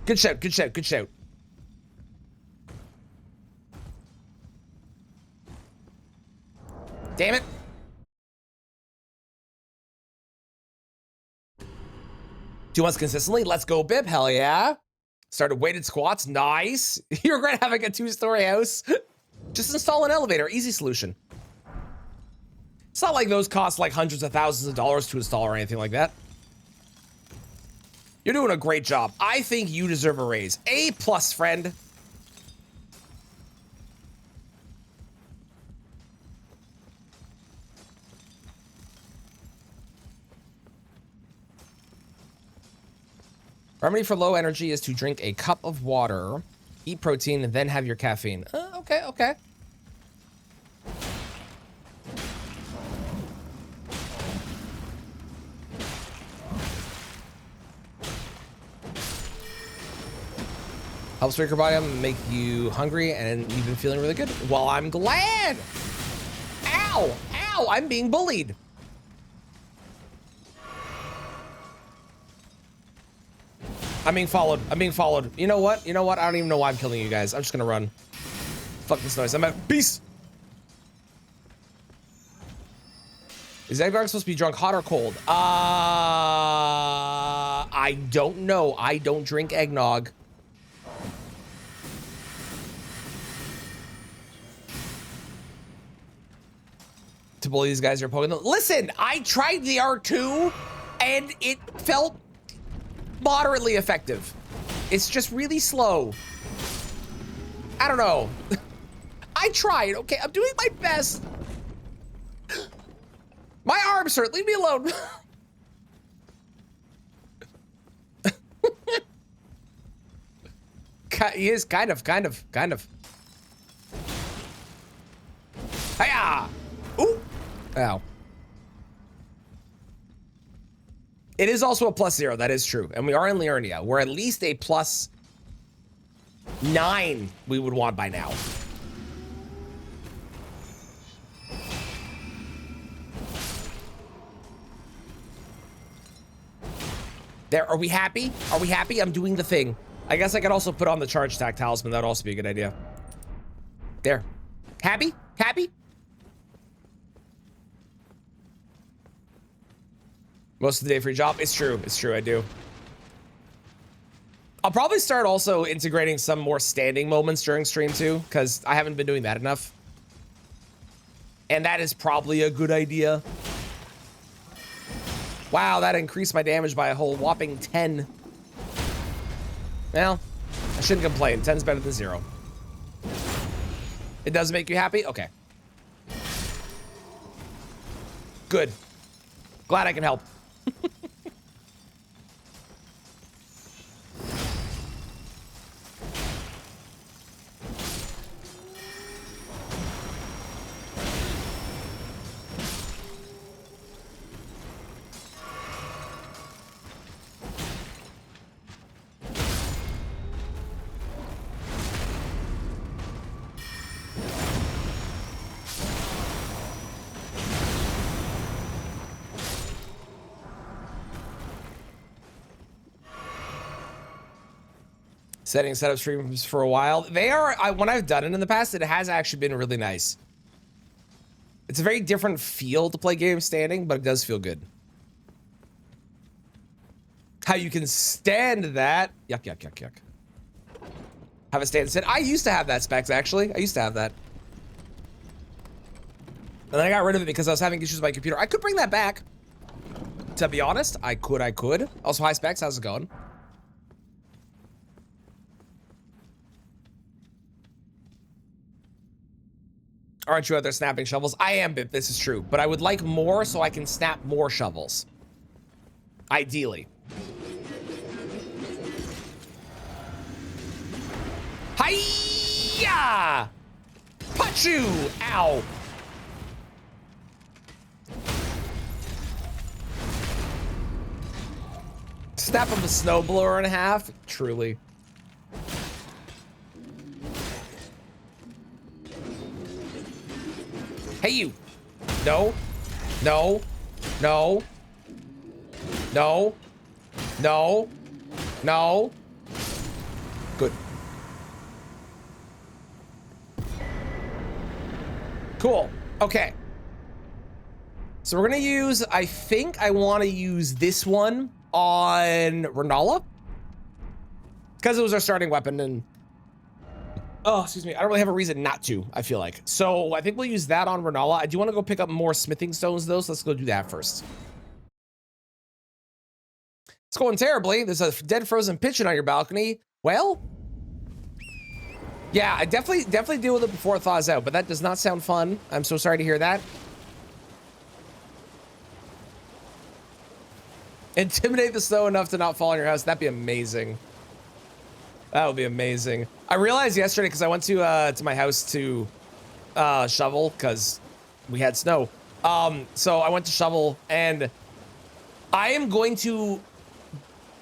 Good shout, good shout, good shout. Damn it. 2 months consistently. Let's go, Bib. Hell yeah. Started weighted squats. Nice. You regret having a 2-story house? Just install an elevator. Easy solution. It's not like those cost like hundreds of thousands of dollars to install or anything like that. You're doing a great job. I think you deserve a raise. A+, friend. Remedy for low energy is to drink a cup of water, eat protein, and then have your caffeine. Okay, okay. Helps break your body up and make you hungry, and you've been feeling really good. Well, I'm glad. Ow, ow, I'm being bullied. I'm being followed. I'm being followed. You know what? You know what? I don't even know why I'm killing you guys. I'm just gonna run. Fuck this noise. I'm out. Peace. Is eggnog supposed to be drunk hot or cold? I don't know. I don't drink eggnog. To bully these guys are poking them. Listen, I tried the R2 and it felt moderately effective. It's just really slow. I don't know. I tried, okay? I'm doing my best. My arms hurt, leave me alone. He is kind of. Hiya! Ooh! Ow. It is also a +0, that is true. And we are in Liurnia. We're at least a +9 we would want by now. There, are we happy? Are we happy? I'm doing the thing. I guess I could also put on the charge attack talisman. That'd also be a good idea. There. Happy? Happy? Most of the day for your job. It's true. It's true. I do. I'll probably start also integrating some more standing moments during stream too, because I haven't been doing that enough. And that is probably a good idea. Wow, that increased my damage by a whole whopping 10. Well, I shouldn't complain. 10's better than 0. It does make you happy? Okay. Good. Glad I can help. Setting setup streams for a while. They are, when I've done it in the past, it has actually been really nice. It's a very different feel to play games standing, but it does feel good. How you can stand that. Yuck, yuck, yuck, yuck. Have a stand sit. I used to have that, Specs, actually. I used to have that. And then I got rid of it because I was having issues with my computer. I could bring that back. To be honest, I could. Also, hi, Specs. How's it going? Aren't you out there snapping shovels? I am, Bip, this is true. But I would like more so I can snap more shovels. Ideally. Hiya! Pachu! Ow! Snap him a snowblower in half? Truly. Hey, you. No. No. No. No. No. No. Good. Cool. Okay. So we're going to use, I think I want to use this one on Renala. Because it was our starting weapon and... Oh, excuse me. I don't really have a reason not to, I feel like. So I think we'll use that on Renala. I do want to go pick up more smithing stones, though, so let's go do that first. It's going terribly. There's a dead frozen pigeon on your balcony. Well, yeah, I definitely deal with it before it thaws out, but that does not sound fun. I'm so sorry to hear that. Intimidate the snow enough to not fall on your house. That'd be amazing. That would be amazing. I realized yesterday because I went to my house to shovel because we had snow. So I went to shovel and I am going to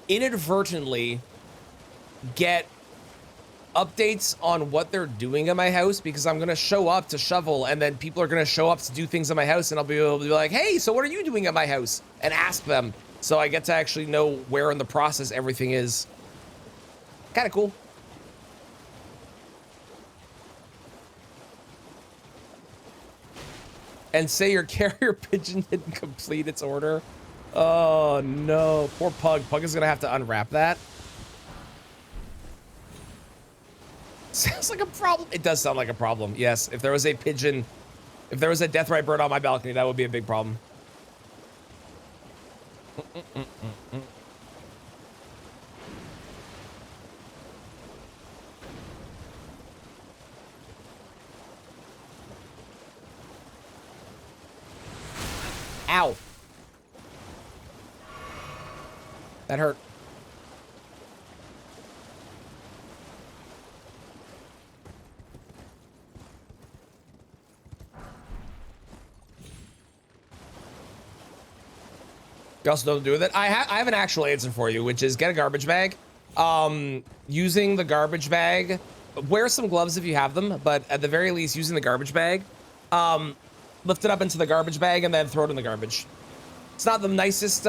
inadvertently get updates on what they're doing in my house because I'm gonna show up to shovel and then people are gonna show up to do things in my house and I'll be able to be like, hey, so what are you doing at my house? And ask them. So I get to actually know where in the process everything is. Kind of cool. and say your carrier pigeon didn't complete its order. Oh no, poor Pug. Pug is gonna have to unwrap that. Sounds like a problem. It does sound like a problem. Yes, if there was a pigeon, if there was a deathrite bird on my balcony, that would be a big problem. Ow. That hurt. You also don't do with it. I have an actual answer for you, which is get a garbage bag. Using the garbage bag, wear some gloves if you have them, but at the very least, using the garbage bag, lift it up into the garbage bag and then throw it in the garbage. It's not the nicest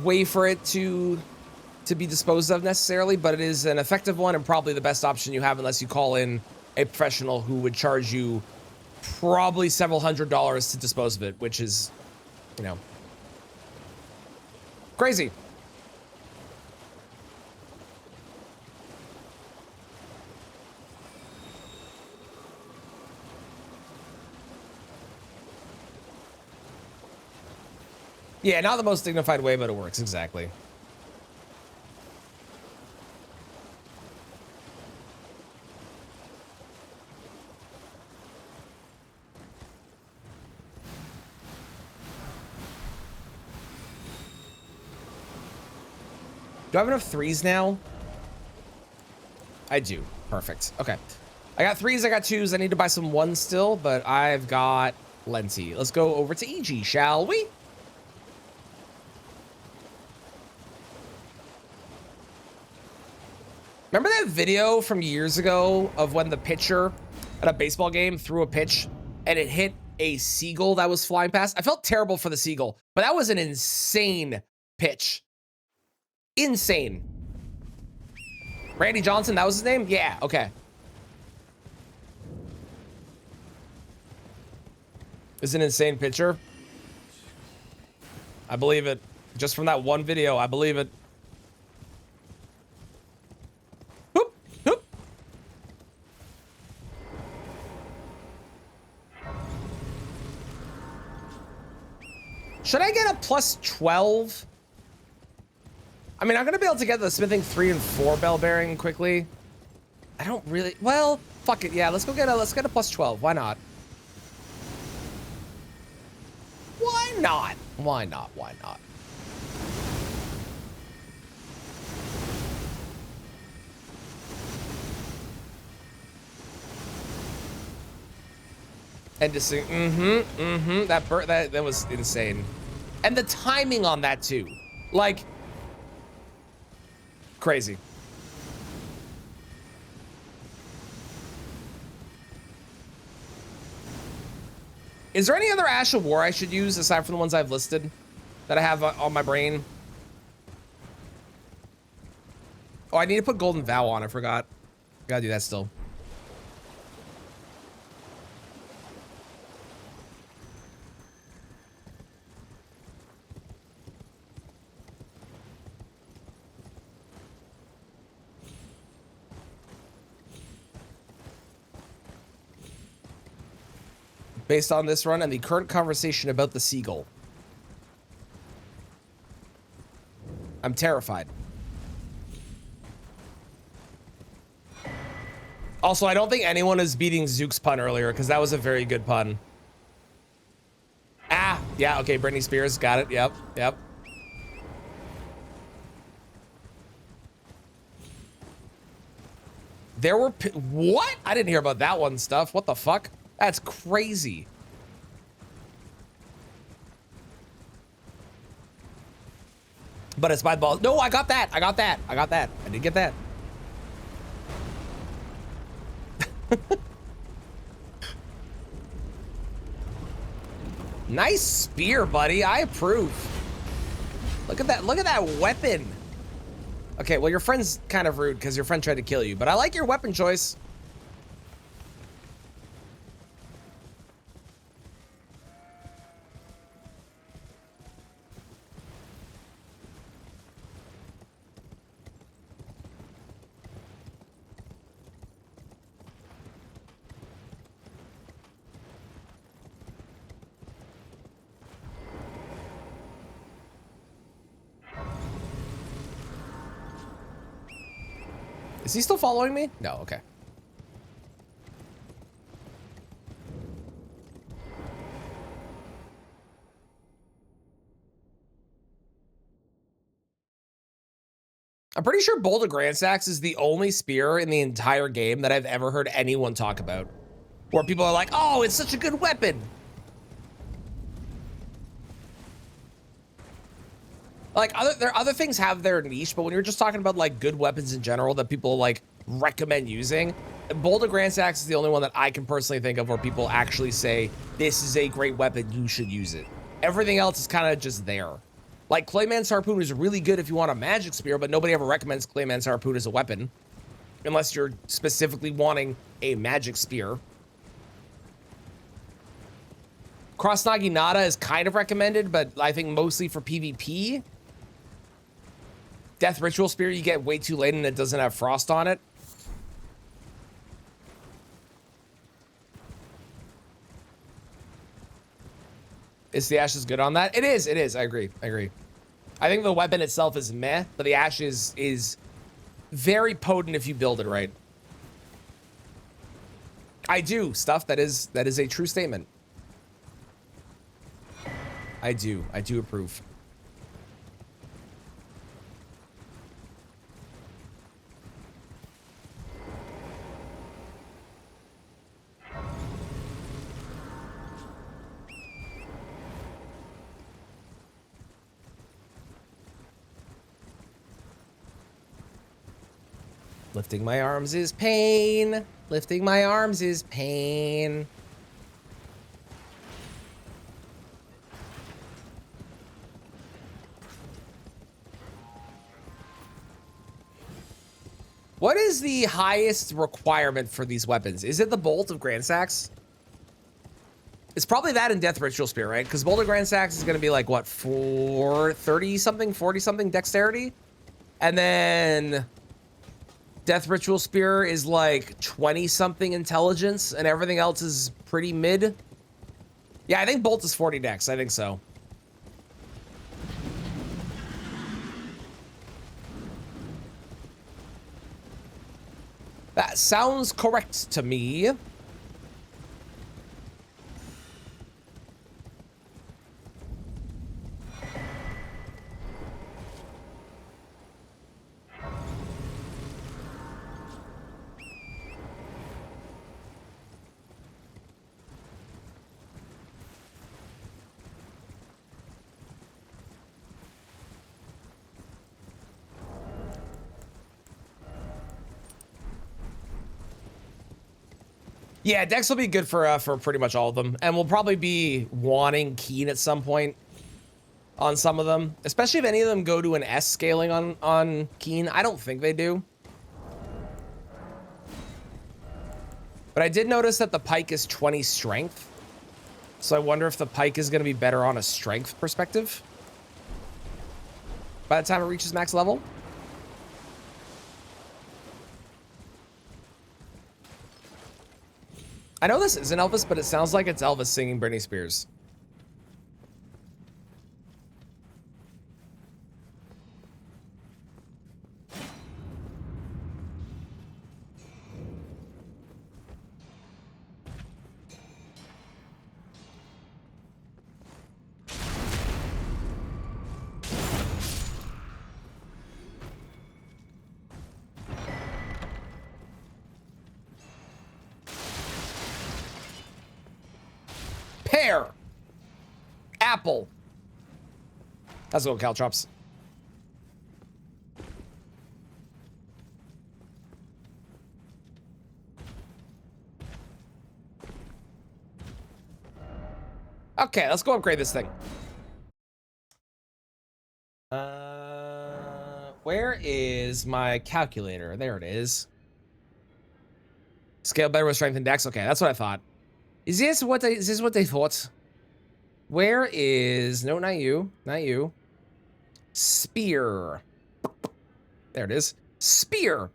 way for it to be disposed of necessarily, but it is an effective one and probably the best option you have unless you call in a professional who would charge you probably several $100s to dispose of it, which is, you know, crazy. Yeah, not the most dignified way, but it works, exactly. Do I have enough threes now? I do. Perfect. Okay. I got threes, I got twos. I need to buy some ones still, but I've got plenty. Let's go over to EG, shall we? Remember that video from years ago of when the pitcher at a baseball game threw a pitch and it hit a seagull that was flying past? I felt terrible for the seagull, but that was an insane pitch. Insane. Randy Johnson, that was his name? Yeah, okay. Is an insane pitcher. I believe it. Just from that one video, I believe it. Whoop, whoop. Should I get a plus 12? I mean, I'm gonna be able to get the smithing 3 and 4 bell bearing quickly. I don't really, well, fuck it. Yeah, let's get a plus 12. Why not? Why not? Why not? Why not? And just sing, that was insane. And the timing on that too. Like, crazy. Is there any other Ash of War I should use aside from the ones I've listed that I have on my brain? Oh, I need to put Golden Vow on. I forgot. Gotta do that still. Based on this run and the current conversation about the seagull, I'm terrified. Also, I don't think anyone is beating Zook's pun earlier because that was a very good pun. Ah, yeah, okay, Britney Spears, got it, yep, yep. There were, what? I didn't hear about that one stuff, what the fuck? That's crazy. But it's by the ball. No, I got that. I got that. I got that. I did get that. Nice spear, buddy. I approve. Look at that. Look at that weapon. Okay, well, your friend's kind of rude because your friend tried to kill you, but I like your weapon choice. Is he still following me? No, okay. I'm pretty sure Boulder Grandsax is the only spear in the entire game that I've ever heard anyone talk about. Where people are like, oh, it's such a good weapon. Like, other things have their niche, but when you're just talking about like good weapons in general that people like recommend using, Boulder Grandsax is the only one that I can personally think of where people actually say, this is a great weapon, you should use it. Everything else is kind of just there. Like, Clayman's Harpoon is really good if you want a magic spear, but nobody ever recommends Clayman's Harpoon as a weapon. Unless you're specifically wanting a magic spear. Cross Naginata is kind of recommended, but I think mostly for PvP. Death Ritual Spear you get way too late and it doesn't have frost on it. Is the Ashes good on that? It is, I agree. I think the weapon itself is meh, but the Ashes is very potent if you build it right. I do, Stuff. That is a true statement. I do approve. Lifting my arms is pain. Lifting my arms is pain. What is the highest requirement for these weapons? Is it the Bolt of Grandsax? It's probably that in Death Ritual Spear, right? Because Bolt of Grandsax is going to be like, what, 30-something, 40-something dexterity? And then Death Ritual Spear is like 20-something intelligence, and everything else is pretty mid. Yeah, I think Bolt is 40 dex. I think so. That sounds correct to me. Yeah, Dex will be good for pretty much all of them, and we'll probably be wanting Keen at some point on some of them, especially if any of them go to an S scaling on Keen. I don't think they do, but I did notice that the Pike is 20 strength, so I wonder if the Pike is going to be better on a strength perspective by the time it reaches max level. I know this isn't Elvis, but it sounds like it's Elvis singing Britney Spears. Pear. Apple. Let's go, Caltrops. Okay, let's go upgrade this thing. Where is my calculator? There it is. Scale better with strength and dex. Okay, that's what I thought. Is this what they thought? Where is, no, not you, not you. Spear. There it is. Spear.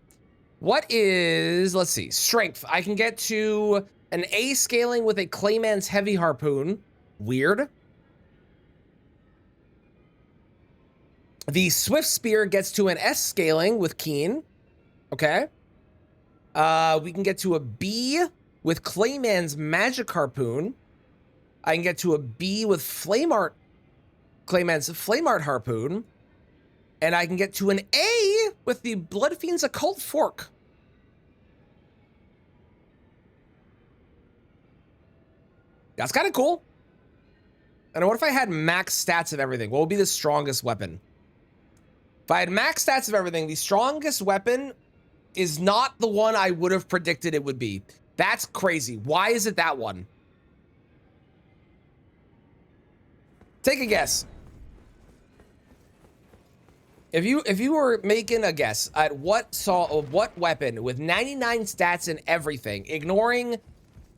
What is, let's see, strength. I can get to an A scaling with a Clayman's Heavy Harpoon. Weird. The Swift Spear gets to an S scaling with Keen. Okay. We can get to a B with Clayman's Magic Harpoon. I can get to a B with Clayman's Flame Art Harpoon. And I can get to an A with the Blood Fiend's Occult Fork. That's kind of cool. And what if I had max stats of everything? What would be the strongest weapon? If I had max stats of everything, the strongest weapon is not the one I would have predicted it would be. That's crazy. Why is it that one? Take a guess. If you were making a guess at what weapon with 99 stats and everything, ignoring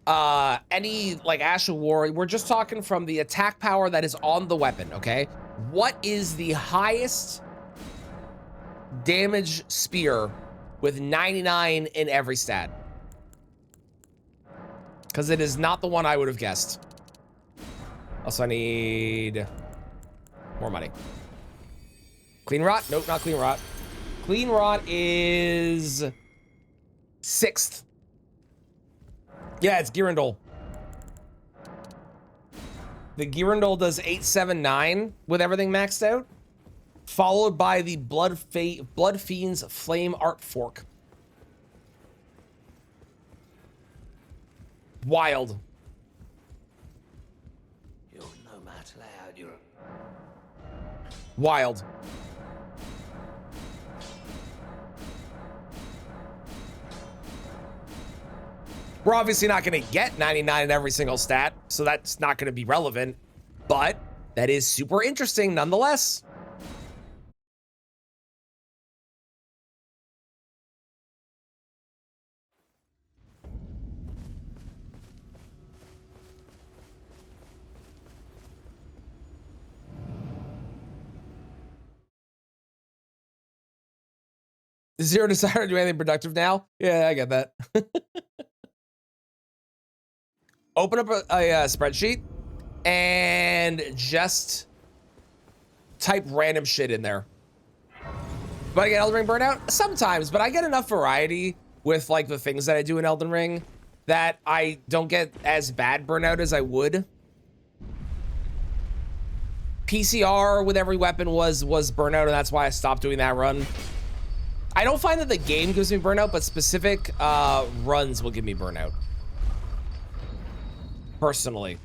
any like Ash of War, we're just talking from the attack power that is on the weapon, okay? What is the highest damage spear with 99 in every stat? Because it is not the one I would have guessed. Also, I need more money. Clean Rot? Nope, not Clean Rot. Clean Rot is 6th. Yeah, it's Girandol. The Girandol does 879 with everything maxed out, followed by the Blood Fiend's Flame Art Fork. Wild. You're no match loud, you're... Wild. We're obviously not going to get 99 in every single stat, so that's not going to be relevant, but that is super interesting nonetheless. Zero desire to do anything productive now? Yeah, I get that. Open up a spreadsheet and just type random shit in there. But I get Elden Ring burnout? Sometimes, but I get enough variety with like the things that I do in Elden Ring that I don't get as bad burnout as I would. PCR with every weapon was burnout, and that's why I stopped doing that run. I don't find that the game gives me burnout, but specific runs will give me burnout. Personally.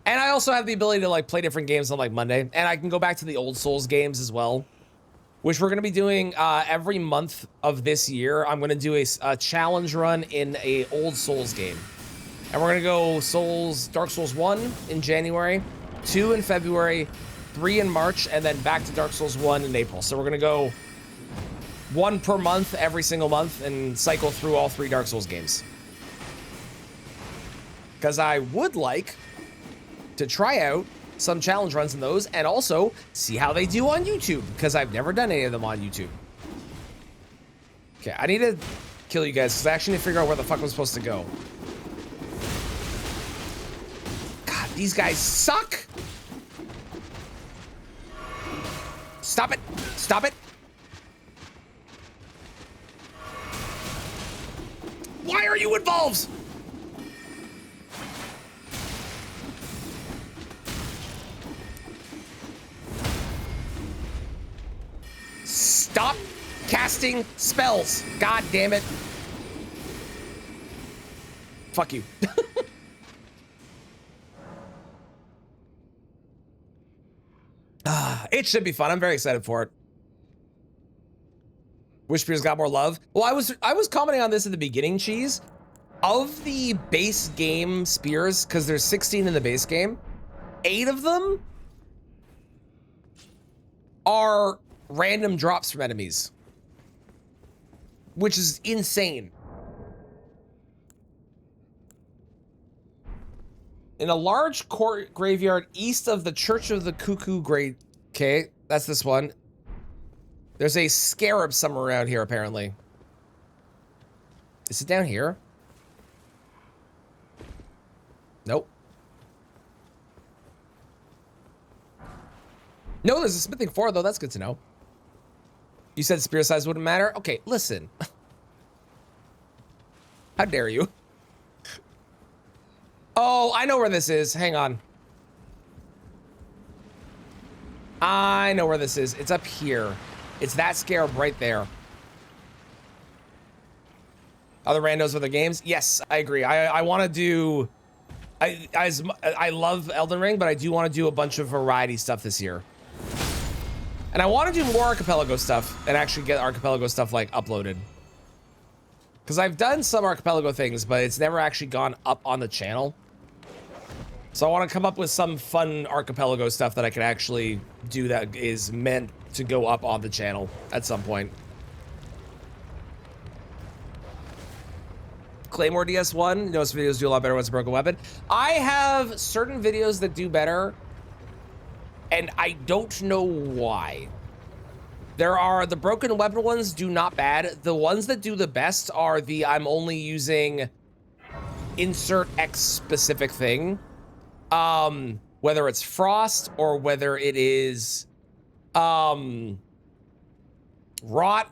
And I also have the ability to like play different games on like Monday, and I can go back to the old Souls games as well, which we're going to be doing every month of this year. I'm going to do a challenge run in a old Souls game, and we're going to go Dark Souls 1 in January, 2 in February, 3 in March, and then back to Dark Souls 1 in April. So we're going to go 1 per month every single month and cycle through all 3 Dark Souls games. Because I would like to try out some challenge runs in those and also see how they do on YouTube, because I've never done any of them on YouTube. Okay, I need to kill you guys because I actually need to figure out where the fuck I'm supposed to go. God, these guys suck! Stop it! Stop it! Why are you involved? Stop casting spells. God damn it. Fuck you. It should be fun. I'm very excited for it. Wish Spears got more love. Well, I was commenting on this at the beginning, Cheese. Of the base game spears, because there's 16 in the base game, 8 of them are random drops from enemies, which is insane. In a large court graveyard east of the Church of the Cuckoo Great. Okay, that's this one. There's a scarab somewhere around here, apparently. Is it down here? Nope. No, there's a smithing floor, though. That's good to know. You said spear size wouldn't matter? Okay, listen. How dare you? Oh, I know where this is. Hang on. I know where this is. It's up here. It's that scarab right there. Other randos with the games? Yes, I agree. I want to do... I love Elden Ring, but I do want to do a bunch of variety stuff this year. And I want to do more Archipelago stuff and actually get Archipelago stuff like uploaded. Because I've done some Archipelago things, but it's never actually gone up on the channel. So I want to come up with some fun Archipelago stuff that I can actually do that is meant to go up on the channel at some point. Claymore DS1, those videos do a lot better when it's a broken weapon. I have certain videos that do better, and I don't know why. There are the broken weapon ones do not bad. The ones that do the best are the I'm only using insert X specific thing. Whether it's Frost or whether it is Rot.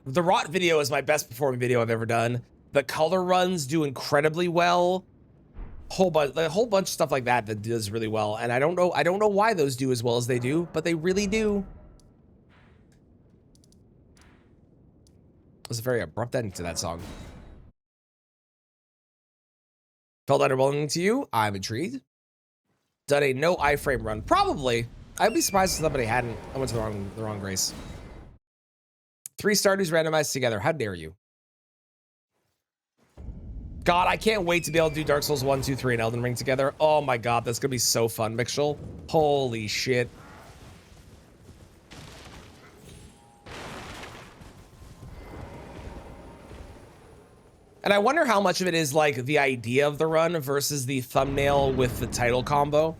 The Rot video is my best performing video I've ever done. The color runs do incredibly well. A whole bunch of stuff like that that does really well. And I don't know why those do as well as they do, but they really do. It was a very abrupt ending to that song. Felt underwhelming to you? I'm intrigued. Done a no iframe run? Probably. I'd be surprised if somebody hadn't. I went to the wrong race. 3 Stardews randomized together. How dare you? God, I can't wait to be able to do Dark Souls 1, 2, 3, and Elden Ring together. Oh my God, that's gonna be so fun, Mixel. Holy shit. And I wonder how much of it is like the idea of the run versus the thumbnail with the title combo.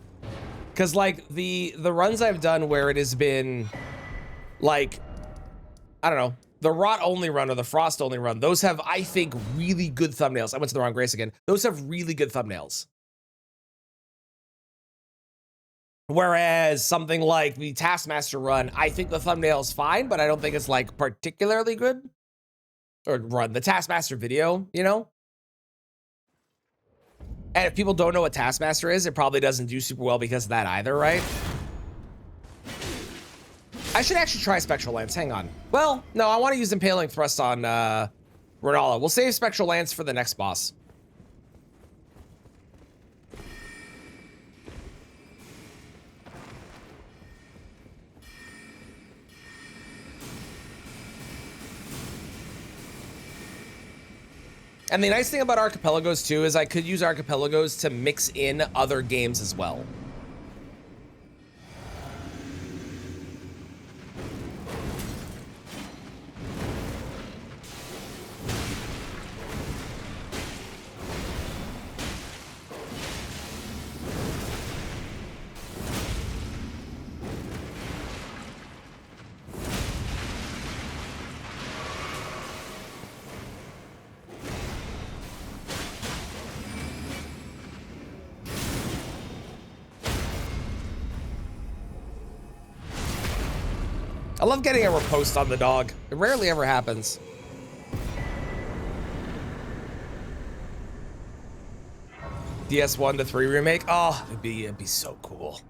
Cause like the runs I've done where it has been like, I don't know, the Rot only run or the Frost only run, those have, I think, really good thumbnails. I went to the wrong race again. Those have really good thumbnails. Whereas something like the Taskmaster run, I think the thumbnail is fine, but I don't think it's like particularly good. Or run, the Taskmaster video, you know? And if people don't know what Taskmaster is, it probably doesn't do super well because of that either, right? I should actually try Spectral Lance. Hang on. Well, no, I want to use Impaling Thrust on Renala. We'll save Spectral Lance for the next boss. And the nice thing about Archipelagos too is I could use Archipelagos to mix in other games as well. I love getting a riposte on the dog. It rarely ever happens. DS1 to 3 remake. Oh, it'd be so cool.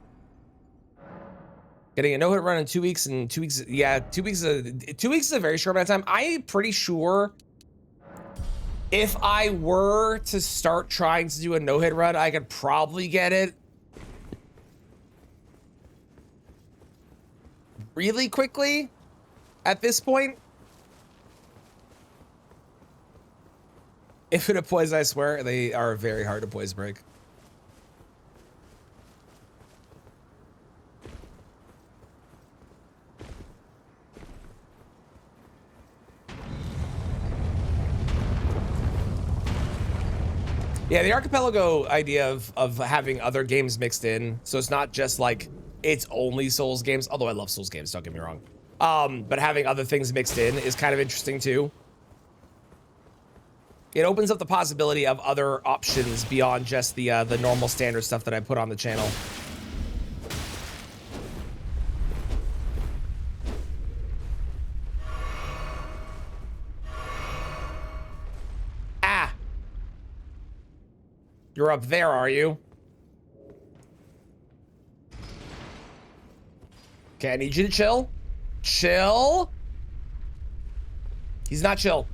Getting a no-hit run in 2 weeks and 2 weeks. Yeah, 2 weeks. 2 weeks is a very short amount of time. I'm pretty sure if I were to start trying to do a no-hit run, I could probably get it really quickly at this point. Infinite Poison, I swear, they are very hard to poison break. Yeah, the Archipelago idea of having other games mixed in, so it's not just like it's only Souls games, although I love Souls games, don't get me wrong. But having other things mixed in is kind of interesting too. It opens up the possibility of other options beyond just the normal standard stuff that I put on the channel. Ah, You're up there, are you? Okay, I need you to chill. Chill. He's not chill.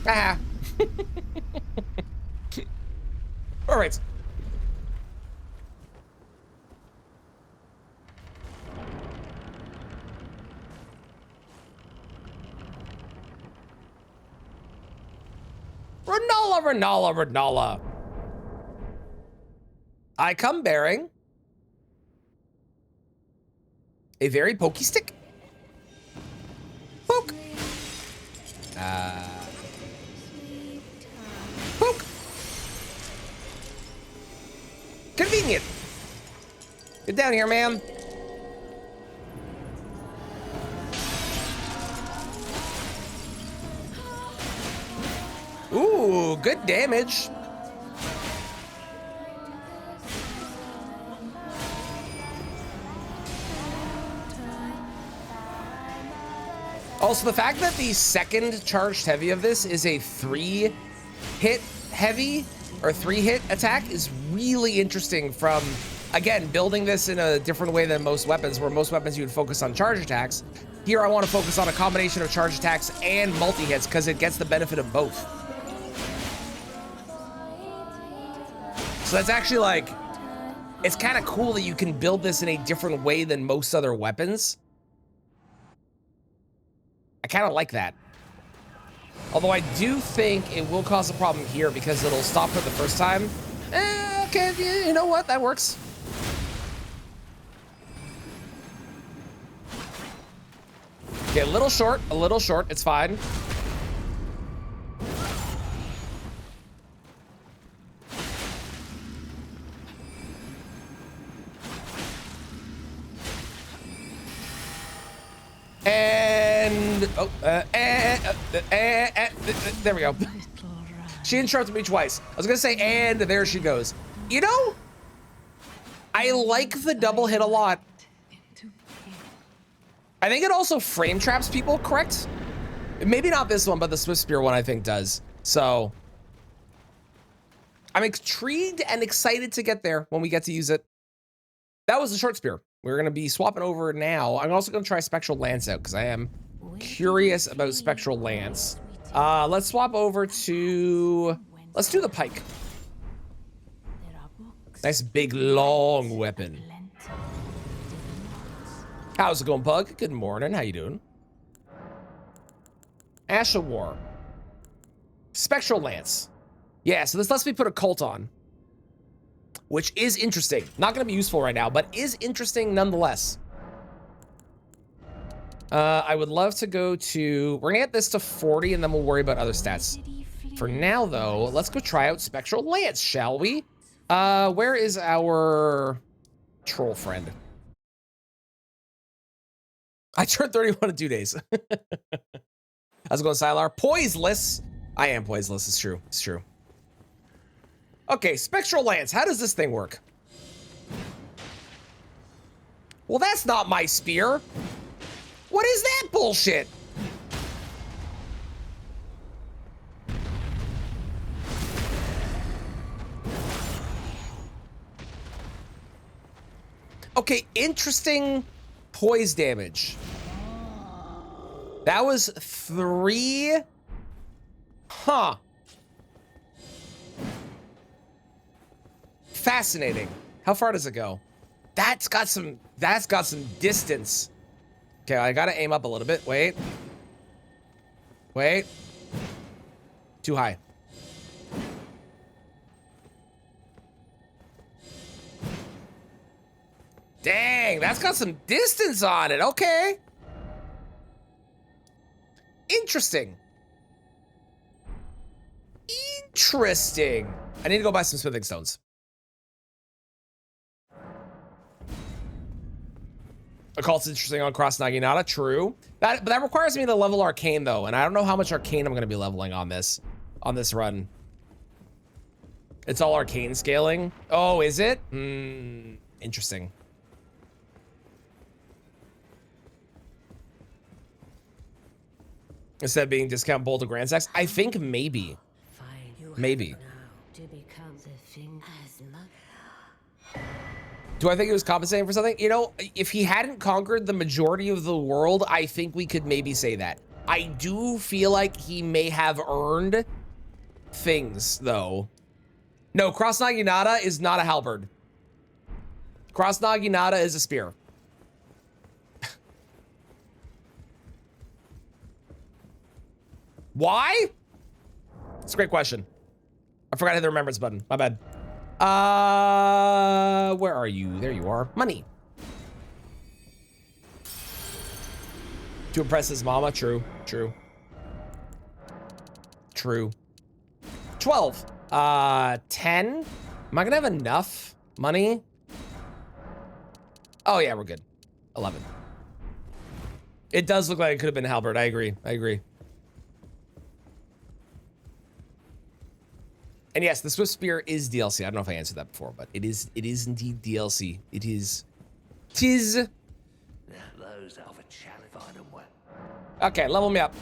Ah. All right. Renala. I come bearing a very pokey stick. Poke. Poke. Convenient. Get down here, man. Ooh, good damage. Also, the fact that the second charged heavy of this is a 3-hit heavy or 3-hit attack is really interesting from, again, building this in a different way than most weapons, where most weapons you would focus on charge attacks. Here, I want to focus on a combination of charge attacks and multi-hits because it gets the benefit of both. So that's actually like, it's kind of cool that you can build this in a different way than most other weapons. I kind of like that. Although I do think it will cause a problem here because it'll stop for the first time. Okay, you know what? That works. Okay, a little short. It's fine. And there we go. She interrupted me twice. I was gonna say, and there she goes. You know, I like the double hit a lot. I think it also frame traps people, correct? Maybe not this one, but the Swift Spear one I think does. So I'm intrigued and excited to get there when we get to use it. That was the short spear. We're gonna be swapping over now. I'm also gonna try Spectral Lance out because I am curious about Spectral Lance. Let's swap over to, let's do the pike. Nice big long weapon. How's it going, Pug? Good morning, how you doing? Ash of War. Spectral Lance. Yeah, so this lets me put a cult on, which is interesting. Not gonna be useful right now, but is interesting nonetheless. I would love to go to, we're gonna get this to 40 and then we'll worry about other stats. For now though, let's go try out Spectral Lance, shall we? Where is our troll friend? I turned 31 in 2 days. How's it going, Sylar? Poiseless. I am poiseless, it's true, it's true. Okay, Spectral Lance, how does this thing work? Well, that's not my spear. What is that bullshit? Okay, interesting poise damage. That was 3. Huh. Fascinating. How far does it go? That's got some distance. Okay, I gotta aim up a little bit. Wait. Too high. Dang, that's got some distance on it. Okay. Interesting. I need to go buy some smithing stones. Occult's interesting on Cross Naginata, true. But that requires me to level Arcane though, and I don't know how much Arcane I'm gonna be leveling on this run. It's all Arcane scaling. Oh, is it? Interesting. instead of being discount bolt or grand sex? I think maybe. Fine, you Maybe. have now to become the thing as much. Do I think it was compensating for something? You know, if he hadn't conquered the majority of the world, I think we could maybe say that. I do feel like he may have earned things, though. No, Cross Naginata is not a halberd. Cross Naginata is a spear. Why? It's a great question. I forgot to hit the remembrance button. My bad. Where are you? There you are. Money. To impress his mama. True. True. True. 12. 10. Am I gonna have enough money? Oh yeah, we're good. 11. It does look like it could have been halberd. I agree. I agree. And yes, the Swift Spear is DLC. I don't know if I answered that before, but it is indeed DLC. It is. Tis. Now those are the challenge. Find them well. Okay, level me up.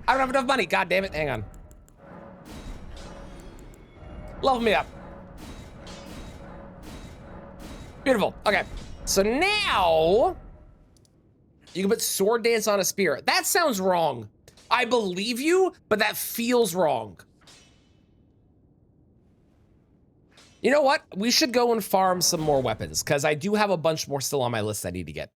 I don't have enough money. God damn it. Hang on. Level me up. Beautiful. Okay. So now you can put sword dance on a spear. That sounds wrong. I believe you, but that feels wrong. You know what? We should go and farm some more weapons because I do have a bunch more still on my list I need to get.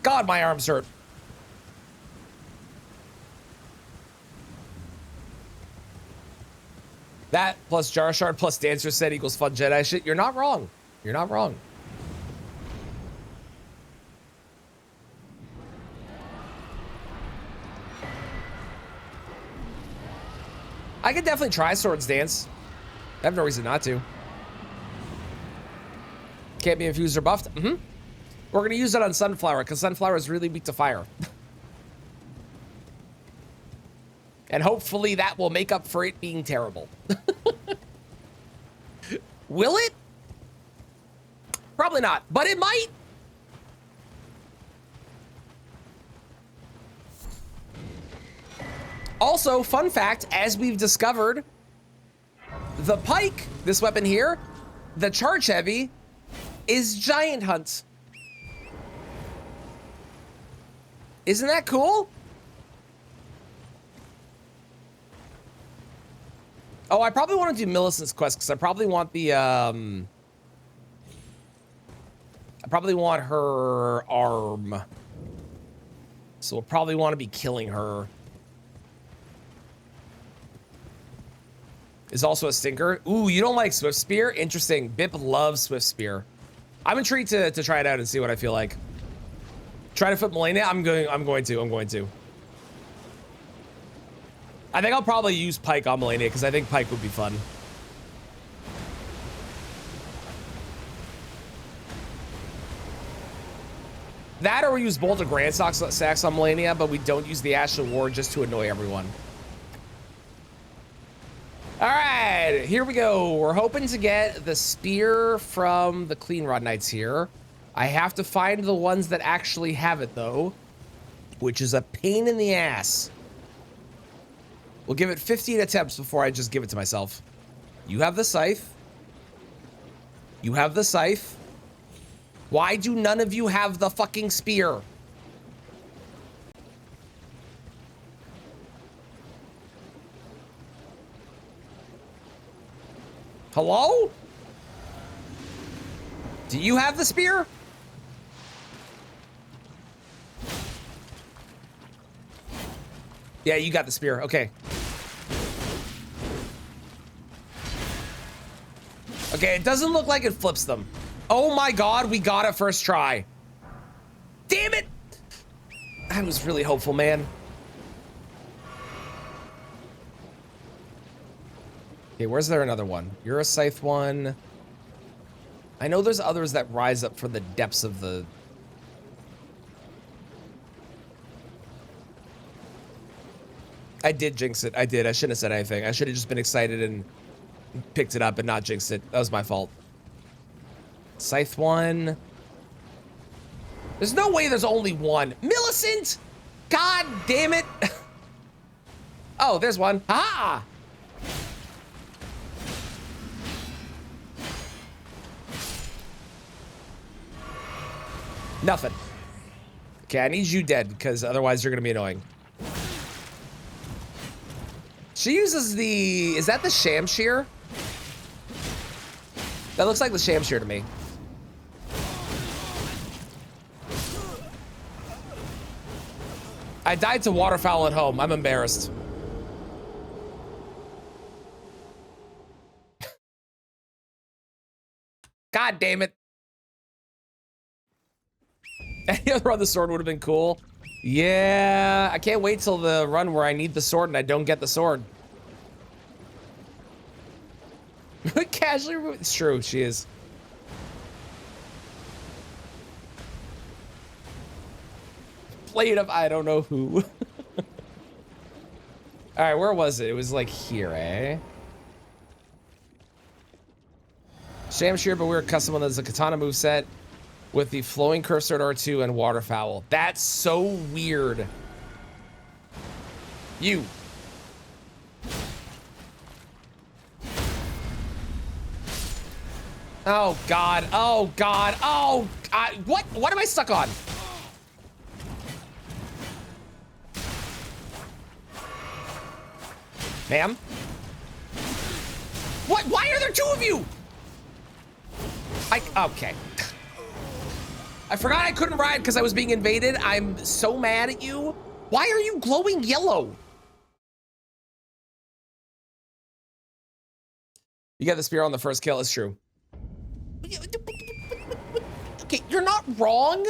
God, my arms hurt. That plus Jar Shard plus Dancer set equals fun Jedi shit. You're not wrong. You're not wrong. I could definitely try Swords Dance. I have no reason not to. Can't be infused or buffed. Mm-hmm. We're gonna use it on Sunflower because Sunflower is really weak to fire. And hopefully that will make up for it being terrible. Will it? Probably not, but it might. Also, fun fact, as we've discovered, the pike, this weapon here, the charge heavy, is Giant Hunt. Isn't that cool? Oh, I probably want to do Millicent's quest because I probably want the I probably want her arm. So we'll probably want to be killing her. Is also a stinker. Ooh, you don't like Swift Spear? Interesting. Bip loves Swift Spear. I'm intrigued to try it out and see what I feel like. Try to flip Melania? I'm going to. I think I'll probably use Pike on Melania because I think Pike would be fun. That or we use Bolt of Grand Sacks on Melania, but we don't use the Ash of War just to annoy everyone. All right, here we go. We're hoping to get the spear from the Clean Rod Knights here. I have to find the ones that actually have it though, which is a pain in the ass. We'll give it 15 attempts before I just give it to myself. You have the scythe. You have the scythe. Why do none of you have the fucking spear? Hello? Do you have the spear? Yeah, you got the spear. Okay. Okay, it doesn't look like it flips them. Oh my god, we got it first try. Damn it! I was really hopeful, man. Okay, where's there another one? You're a scythe one. I know there's others that rise up from the depths of the... I did jinx it. I did. I shouldn't have said anything. I should have just been excited and picked it up and not jinxed it. That was my fault. Scythe one. There's no way there's only one. Millicent! God damn it. Oh, there's one. Ha! Nothing. Okay, I need you dead because otherwise you're gonna be annoying. She uses the, is that the Shamshir? That looks like the Shamshir to me. I died to waterfowl at home. I'm embarrassed. God damn it. Any other run the sword would have been cool. Yeah, I can't wait till the run where I need the sword and I don't get the sword. Casually, it's true, she is. Blade of I don't know who. All right, where was it? It was like here, eh? Shamshir, but we were custom one that's a katana moveset with the flowing curve sword R2 and waterfowl. That's so weird. You. Oh God, oh God, oh, what am I stuck on? Ma'am? What, why are there two of you? Okay. I forgot I couldn't ride because I was being invaded. I'm so mad at you. Why are you glowing yellow? You got the spear on the first kill, it's true. Okay, you're not wrong.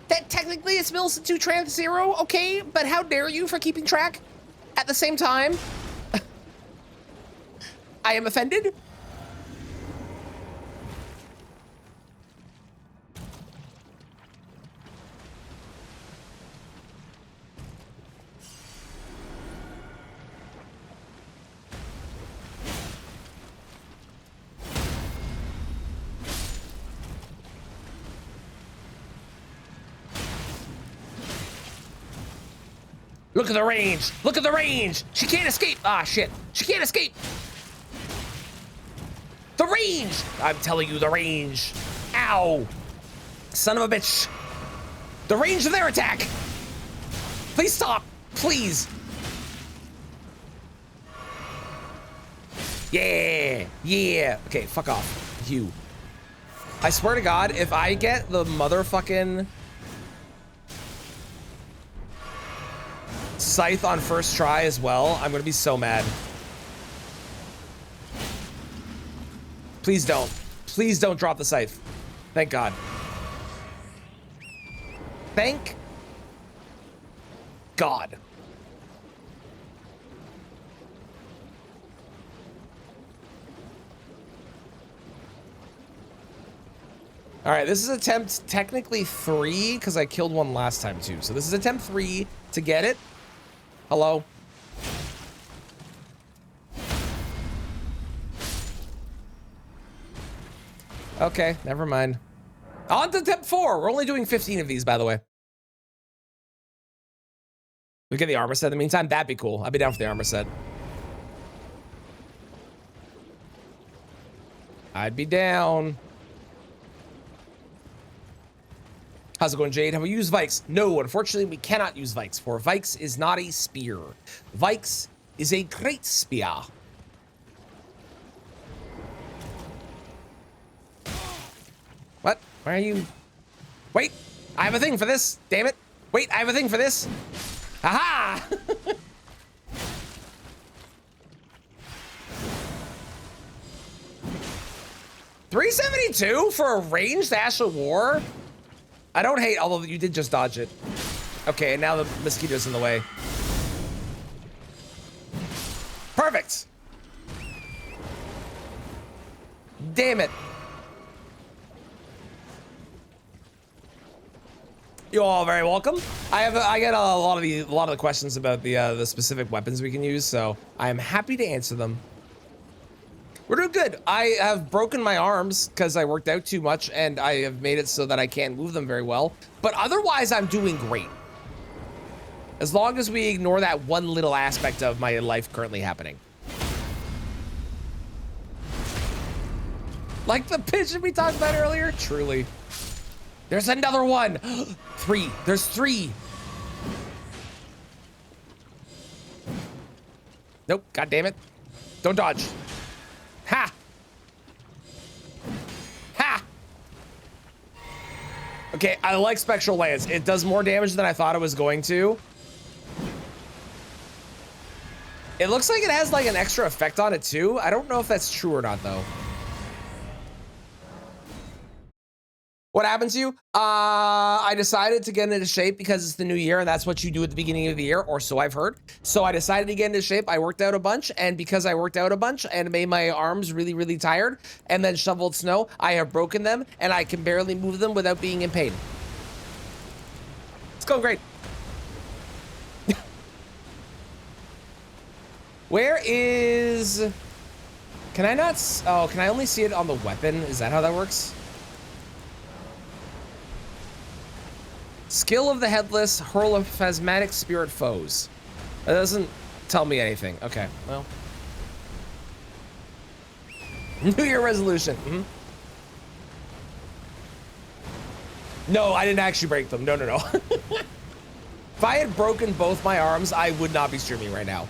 That technically it's Millicent 2 Trans 0, okay? But how dare you for keeping track at the same time? I am offended. Look at the range. Look at the range. She can't escape. Ah, shit. She can't escape. The range. I'm telling you, the range. Ow. Son of a bitch. The range of their attack. Please stop. Please. Yeah. Yeah. Okay, fuck off. You. I swear to God, if I get the motherfucking Scythe on first try as well, I'm gonna be so mad. Please don't. Please don't drop the Scythe. Thank God. Thank God. All right, this is attempt technically 3 because I killed one last time too. So this is attempt 3 to get it. Hello. Okay, never mind. On to attempt 4. We're only doing 15 of these, by the way. We get the armor set in the meantime. That'd be cool. I'd be down for the armor set. I'd be down. How's it going, Jade? Have we used Vikes? No, unfortunately, we cannot use Vikes, for Vikes is not a spear. Vikes is a great spear. What? Why are you? Wait, I have a thing for this. Damn it. Wait, I have a thing for this. Aha! 372 for a ranged Ash of War? I don't hate, although you did just dodge it. Okay, and now the mosquito's in the way. Perfect. Damn it. You're all very welcome. I get a lot of the questions about the specific weapons we can use, so I am happy to answer them. We're doing good. I have broken my arms because I worked out too much, and I have made it so that I can't move them very well. But otherwise, I'm doing great. As long as we ignore that one little aspect of my life currently happening. Like the pigeon we talked about earlier? Truly. There's another one. 3. There's 3. Nope. God damn it. Don't dodge. Ha! Ha! Okay, I like Spectral Lance. It does more damage than I thought it was going to. It looks like it has like an extra effect on it too. I don't know if that's true or not though. What happened to you? I decided to get into shape because it's the new year and that's what you do at the beginning of the year, or so I've heard. So I decided to get into shape. I worked out a bunch, and because I worked out a bunch and made my arms really, really tired and then shoveled snow, I have broken them and I can barely move them without being in pain. It's going great. Where is... Can I not... Oh, can I only see it on the weapon? Is that how that works? Skill of the Headless, hurl of phasmatic spirit foes. That doesn't tell me anything. Okay, well. New Year resolution. Mm-hmm. No, I didn't actually break them. No, no, no. If I had broken both my arms, I would not be streaming right now.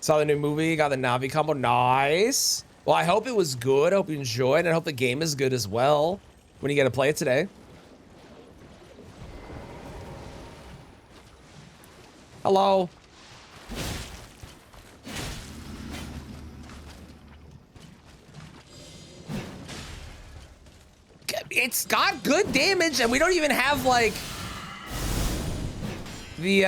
Saw the new movie, got the Navi combo. Nice. Well, I hope it was good. I hope you enjoyed. And I hope the game is good as well when you get to play it today. Hello. It's got good damage, and we don't even have like the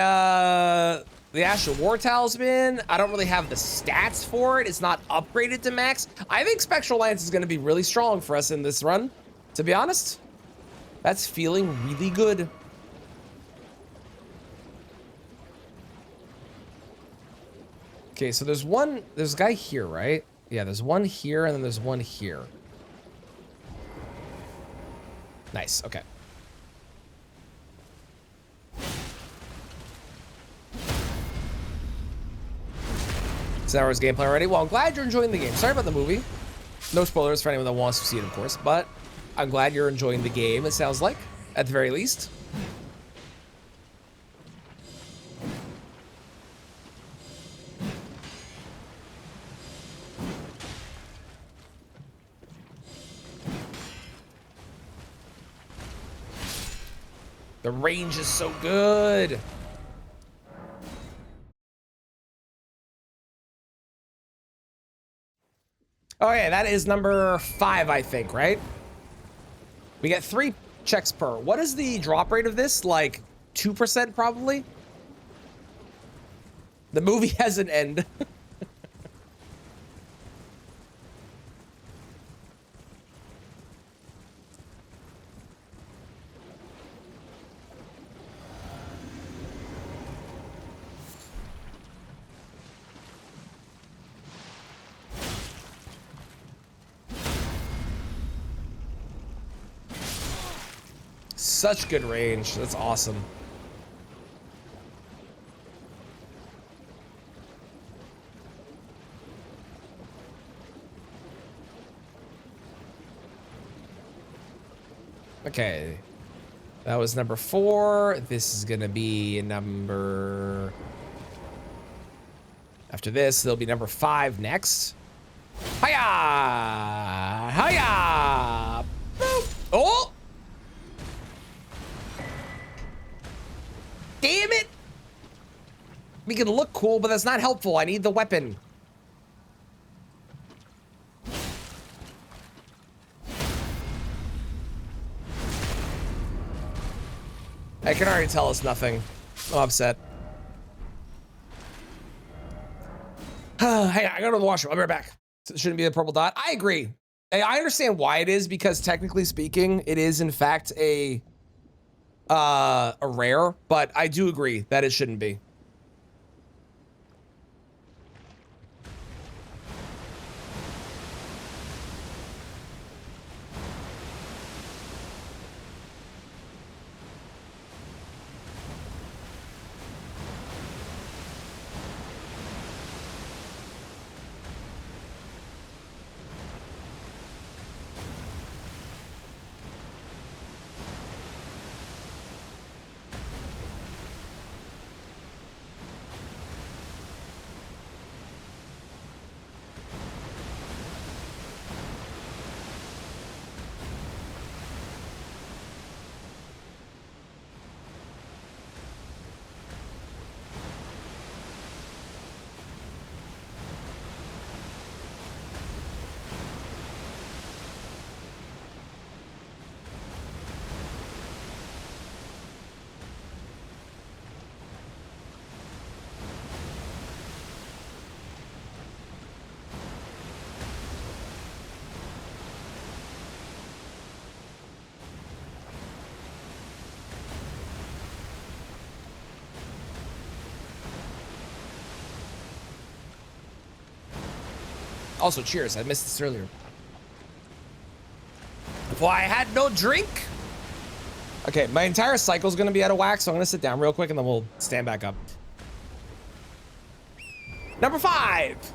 Astral War Talisman. I don't really have the stats for it. It's not upgraded to max. I think Spectral Lance is going to be really strong for us in this run, to be honest. That's feeling really good. Okay, so there's a guy here, right? Yeah, there's one here, and then there's one here. Nice, okay. Hours gameplay already. Well, I'm glad you're enjoying the game. Sorry about the movie. No spoilers for anyone that wants to see it, of course, but I'm glad you're enjoying the game, it sounds like, at the very least. The range is so good. Oh yeah, that is number 5, I think, right? We get 3 checks per. What is the drop rate of this? Like 2% probably? The movie has an end. Such good range. That's awesome. Okay. That was number 4. This is gonna be number... After this, there'll be number 5 next. Hiya! Hiya! Boop! Oh! Damn it! We can look cool, but that's not helpful. I need the weapon. I can already tell it's nothing. I'm upset. Hey, I gotta go to the washroom. I'll be right back. So it shouldn't be a purple dot. I agree. I understand why it is, because technically speaking, it is in fact a rare, but I do agree that it shouldn't be. Also, cheers. I missed this earlier. Well, I had no drink. Okay, my entire cycle's gonna be out of whack, so I'm gonna sit down real quick and then we'll stand back up. Number 5.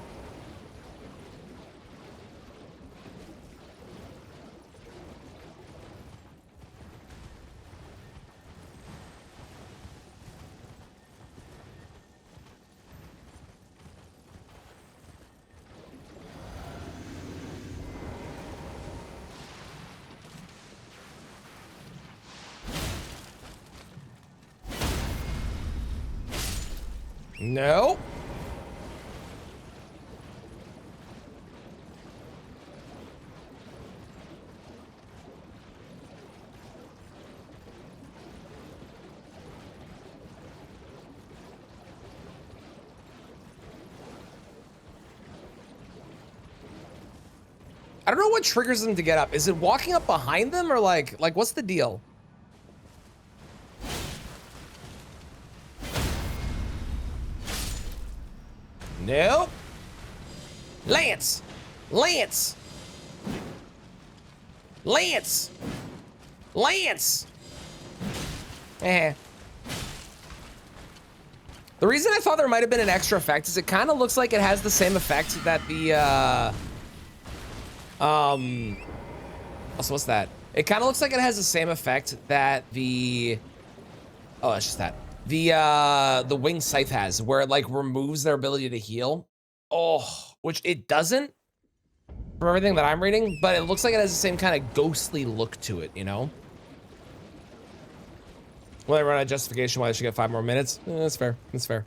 No. I don't know what triggers them to get up. Is it walking up behind them, or like what's the deal? Nope. Lance! Lance! Lance! Lance! Eh. The reason I thought there might have been an extra effect is it kind of looks like it has the same effect that the, so what's that? It kind of looks like it has the same effect that the, oh, that's just that. The winged scythe has, where it like removes their ability to heal. Oh, which it doesn't from everything that I'm reading, but it looks like it has the same kind of ghostly look to it, you know? Well, I run out of justification why I should get 5 more minutes. That's fair. That's fair.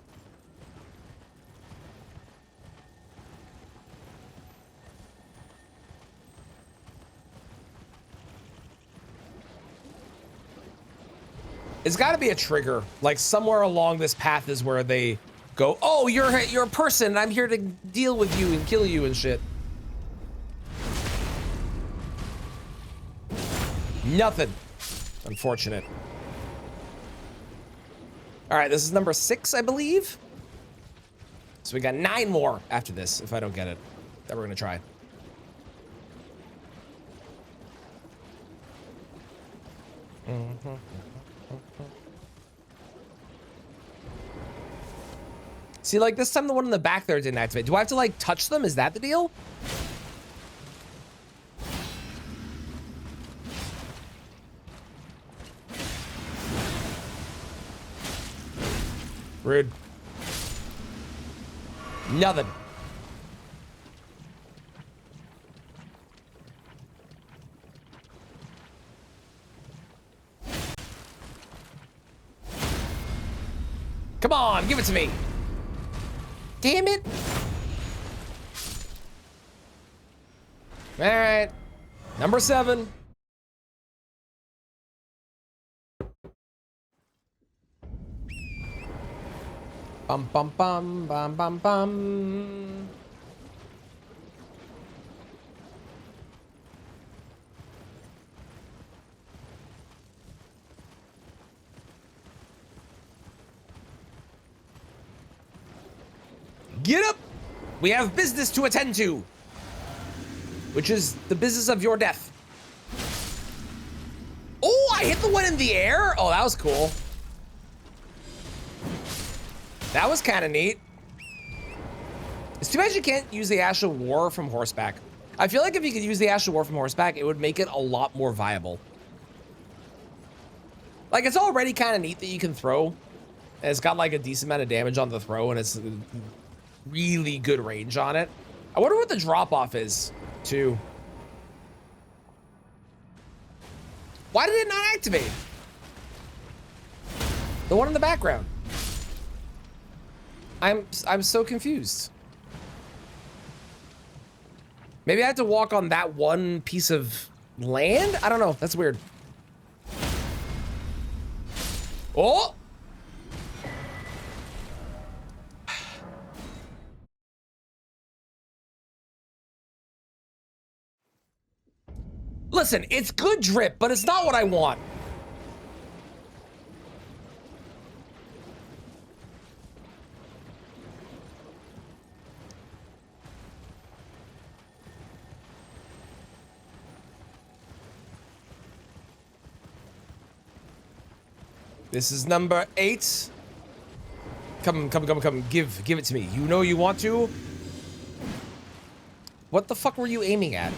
It's got to be a trigger. Like somewhere along this path is where they go, oh, you're a person, and I'm here to deal with you and kill you and shit. Nothing. Unfortunate. All right, this is number 6, I believe. So we got 9 more after this, if I don't get it, that we're gonna try. See, like this time the one in the back there didn't activate. Do I have to like touch them? Is that the deal? Rude. Nothing. Come on, give it to me. Damn it. All right. Number 7. Bum bum bum bum bum bum. Get up! We have business to attend to, which is the business of your death. Oh, I hit the one in the air? Oh, that was cool. That was kind of neat. It's too bad you can't use the Ash of War from horseback. I feel like if you could use the Ash of War from horseback, it would make it a lot more viable. Like, it's already kind of neat that you can throw. And it's got like a decent amount of damage on the throw, and it's really good range on it. I wonder what the drop-off is, too. Why did it not activate? The one in the background. I'm so confused. Maybe I have to walk on that one piece of land? I don't know. That's weird. Oh! Listen, it's good drip, but it's not what I want. This is number 8. Come. Give it to me. You know you want to? What the fuck were you aiming at?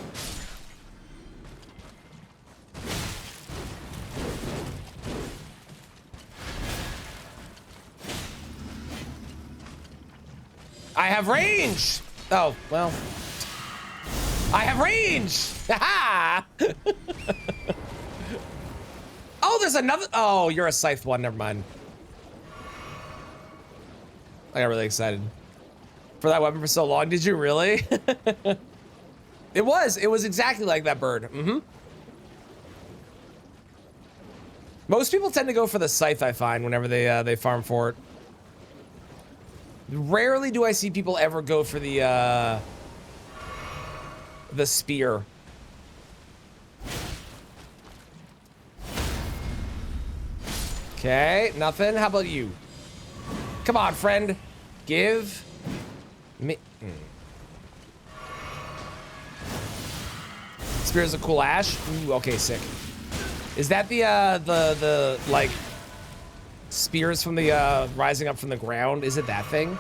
I have range! Oh, well. I have range! Ha! Oh, there's another. Oh, you're a scythe one. Never mind. I got really excited for that weapon for so long. Did you really? It was exactly like that bird. Mm-hmm. Most people tend to go for the scythe, I find, whenever they farm for it. Rarely do I see people ever go for the spear. Okay, nothing. How about you? Come on, friend. Give me. Spear's a cool ash. Ooh, okay, sick. Is that the like spears from the rising up from the ground? Is it that thing?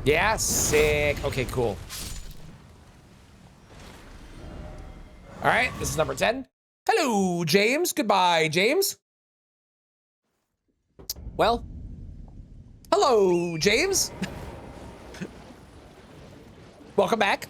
Yeah, sick. Okay, cool. All right, this is number 10. Hello, James. Goodbye, James. Well, hello, James. Welcome back.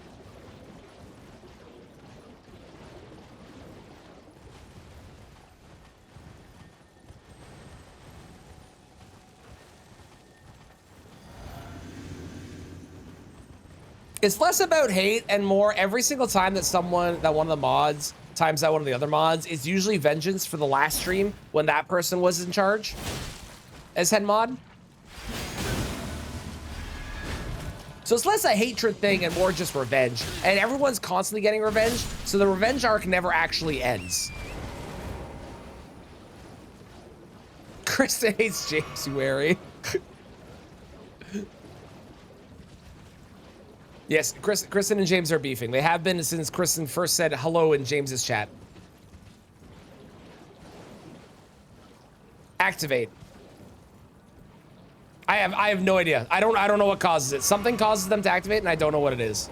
It's less about hate and more every single time that one of the mods times out one of the other mods, it's usually vengeance for the last stream when that person was in charge as head mod. So it's less a hatred thing and more just revenge. And everyone's constantly getting revenge, so the revenge arc never actually ends. Kristen hates James Wary. Yes, Kristen and James are beefing. They have been since Kristen first said hello in James's chat. Activate. I have no idea. I don't know what causes it. Something causes them to activate, and I don't know what it is.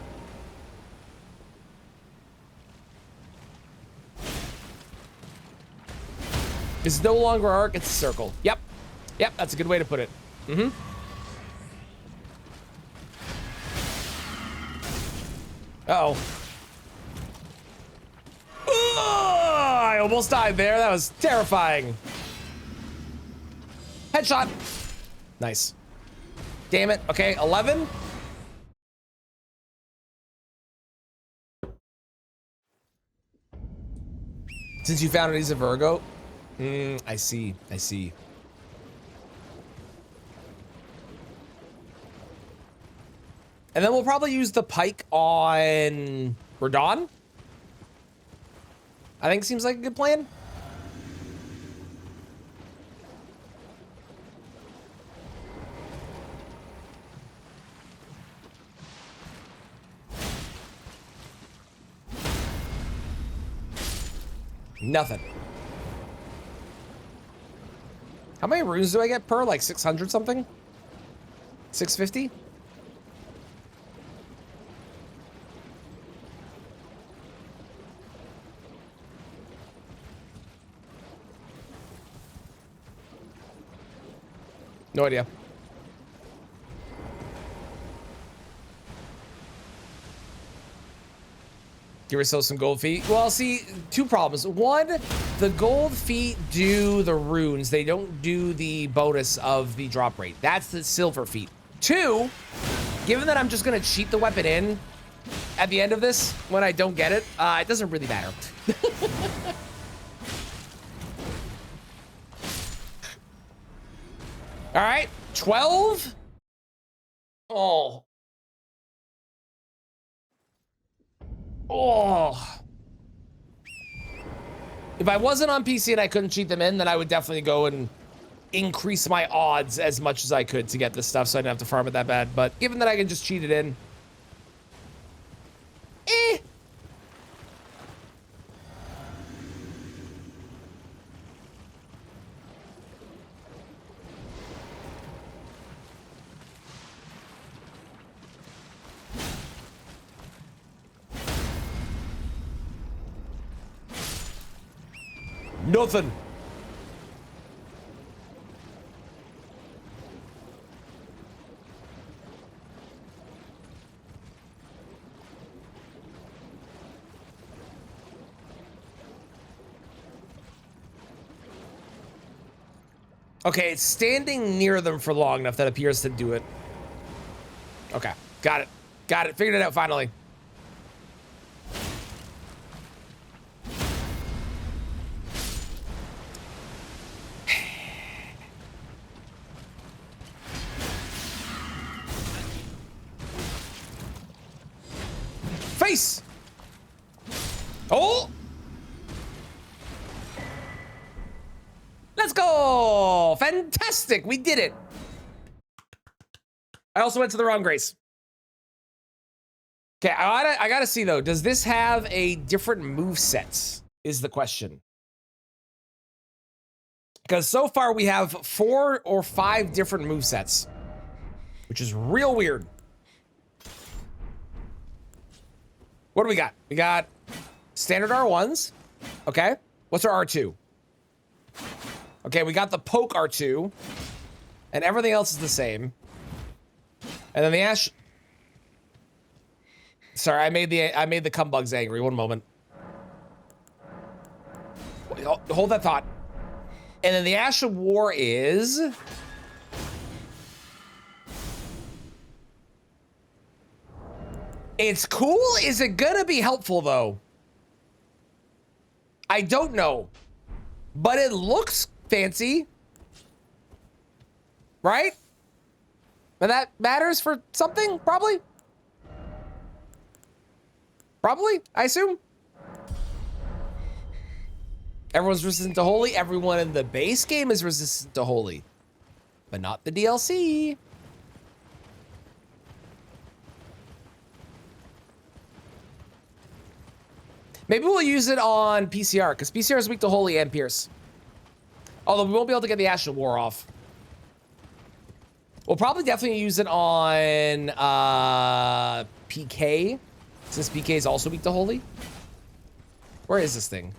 It's no longer arc, it's a circle. Yep. Yep, that's a good way to put it. Mm-hmm. Uh-oh. I almost died there. That was terrifying. Headshot. Nice. Damn it. Okay, 11. Since you found it, he's a Virgo. I see. I see. And then we'll probably use the pike on Radahn. I think seems like a good plan. Nothing. How many runes do I get per? Like 600 something? 650? No idea. Give yourself some gold feet. Well, see, two problems. One, the gold feet do the runes. They don't do the bonus of the drop rate. That's the silver feet. Two, given that I'm just gonna cheat the weapon in at the end of this when I don't get it, it doesn't really matter. All right, 12. Oh. Oh. If I wasn't on PC and I couldn't cheat them in, then I would definitely go and increase my odds as much as I could to get this stuff so I didn't have to farm it that bad. But given that I can just cheat it in, nothing. Okay, it's standing near them for long enough that appears to do it. Okay, got it. Got it. Figured it out finally. Face! Oh! Let's go! Fantastic! We did it! I also went to the wrong grace. Okay, I gotta see though. Does this have a different move sets? Is the question. Because so far we have 4 or 5 different move sets, which is real weird. What do we got? We got standard R1s. Okay. What's our R2? Okay, we got the poke R2. And everything else is the same. And then the Ash. Sorry, I made the cum bugs angry. One moment. Hold that thought. And then the Ash of War is it's cool. Is it gonna be helpful though? I don't know. But it looks fancy. Right? And that matters for something, probably. Probably, I assume. Everyone's resistant to holy. Everyone in the base game is resistant to holy. But not the DLC. Maybe we'll use it on PCR, because PCR is weak to holy and pierce. Although we won't be able to get the Ash of War off. We'll probably definitely use it on PK, since PK is also weak to holy. Where is this thing?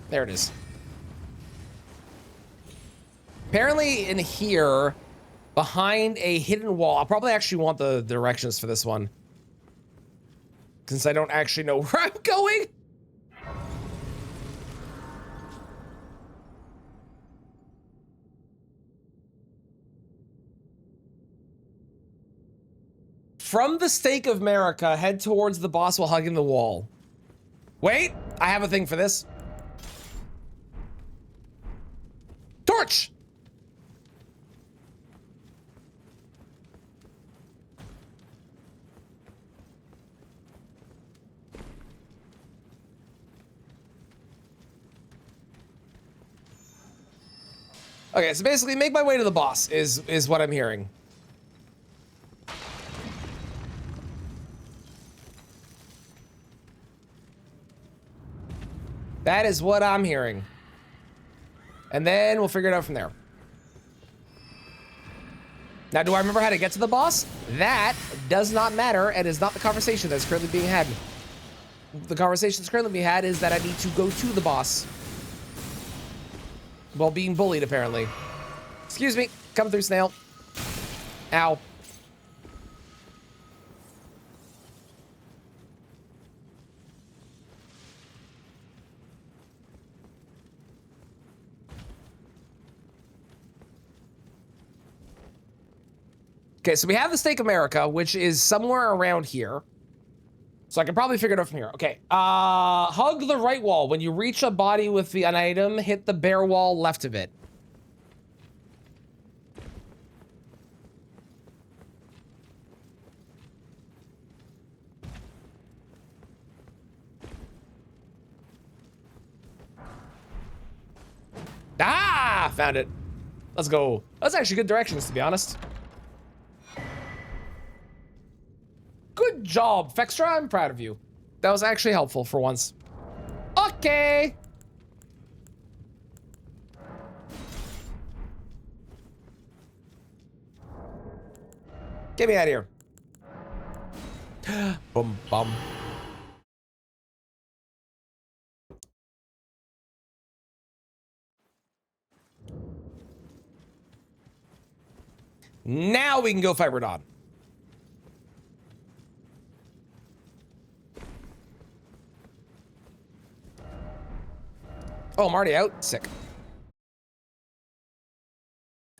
There it is. Apparently in here, behind a hidden wall, I'll probably actually want the directions for this one, since I don't actually know where I'm going. From the Stake of Marika, head towards the boss while hugging the wall. Wait, I have a thing for this. Torch! Okay, so basically make my way to the boss is what I'm hearing. That is what I'm hearing. And then we'll figure it out from there. Now, do I remember how to get to the boss? That does not matter and is not the conversation that's currently being had. The conversation that's currently being had is that I need to go to the boss. While being bullied, apparently. Excuse me. Come through, snail. Ow. Okay, so we have the Stake America, which is somewhere around here. So I can probably figure it out from here. Okay, hug the right wall. When you reach a body with an item, hit the bare wall left of it. Ah, found it. Let's go. That's actually good directions, to be honest. Good job, Fextra. I'm proud of you. That was actually helpful for once. Okay. Get me out of here. Boom, bum. Now we can go fight Radon. Oh, I'm already out. Sick.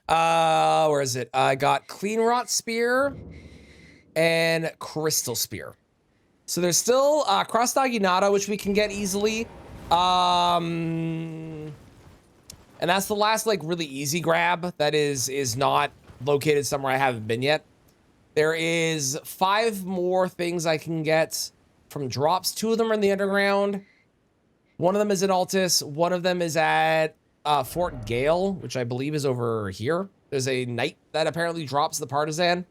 Where is it? I got Clean Rot Spear and Crystal Spear. So there's still Cross Naginata, which we can get easily. And that's the last like really easy grab that is not located somewhere I haven't been yet. There is 5 more things I can get from drops. 2 of them are in the underground. One of them is at Altus. One of them is at Fort Gale, which I believe is over here. There's a knight that apparently drops the partisan,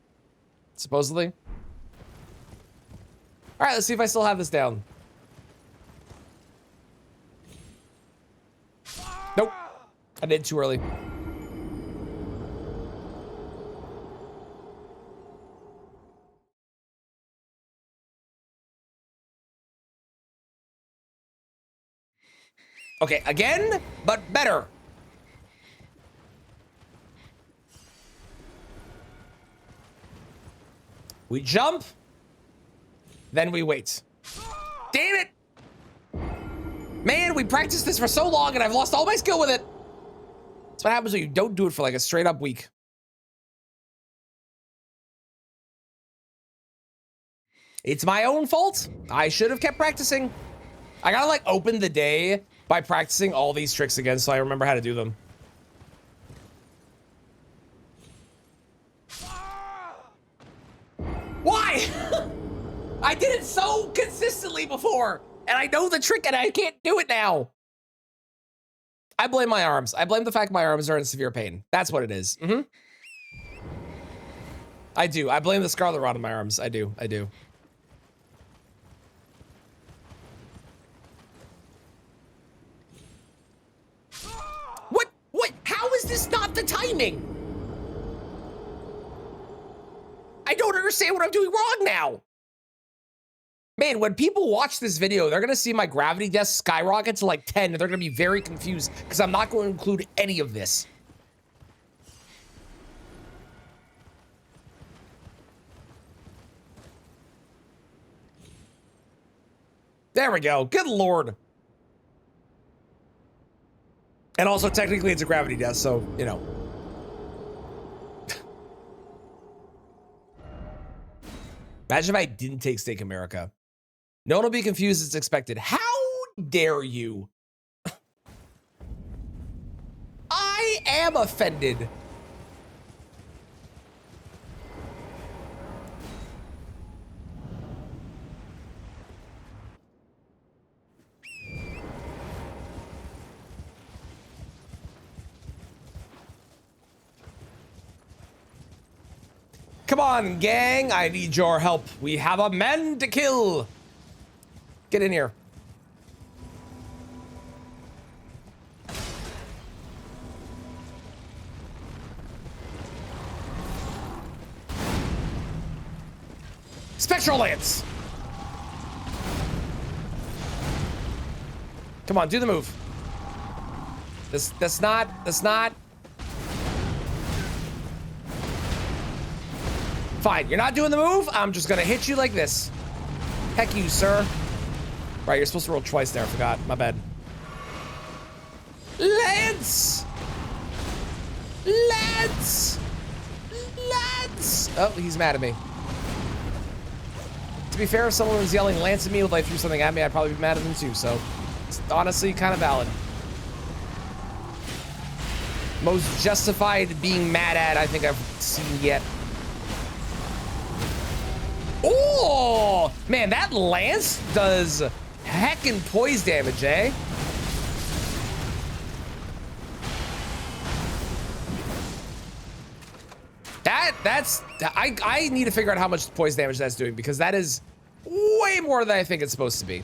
supposedly. All right, let's see if I still have this down. Nope, I did too early. Okay, again, but better. We jump, then we wait. Damn it! Man, we practiced this for so long and I've lost all my skill with it. That's what happens when you don't do it for like a straight up week. It's my own fault. I should have kept practicing. I gotta like open the day by practicing all these tricks again so I remember how to do them. Why? I did it so consistently before, and I know the trick and I can't do it now. I blame my arms. I blame the fact my arms are in severe pain. That's what it is. I do. I blame the Scarlet Rot on my arms. I do. I do. What? How is this not the timing? I don't understand what I'm doing wrong now. Man, when people watch this video, they're gonna see my gravity death skyrocket to like 10, and they're gonna be very confused because I'm not going to include any of this. There we go. Good Lord. And also, technically, it's a gravity death, so, you know. Imagine if I didn't take Stake America. No one will be confused as expected. How dare you? I am offended. Come on, gang. I need your help. We have a man to kill. Get in here. Spectral Lance. Come on, do the move. That's not. Fine, you're not doing the move. I'm just gonna hit you like this. Heck you, sir. Right, you're supposed to roll twice there. I forgot. My bad. Lance! Lance! Lance! Oh, he's mad at me. To be fair, if someone was yelling Lance at me, like threw something at me, I'd probably be mad at them too, so it's honestly kind of valid. Most justified being mad at I think I've seen yet. Oh, man, that Lance does heckin' poise damage, eh? I need to figure out how much poise damage that's doing because that is way more than I think it's supposed to be.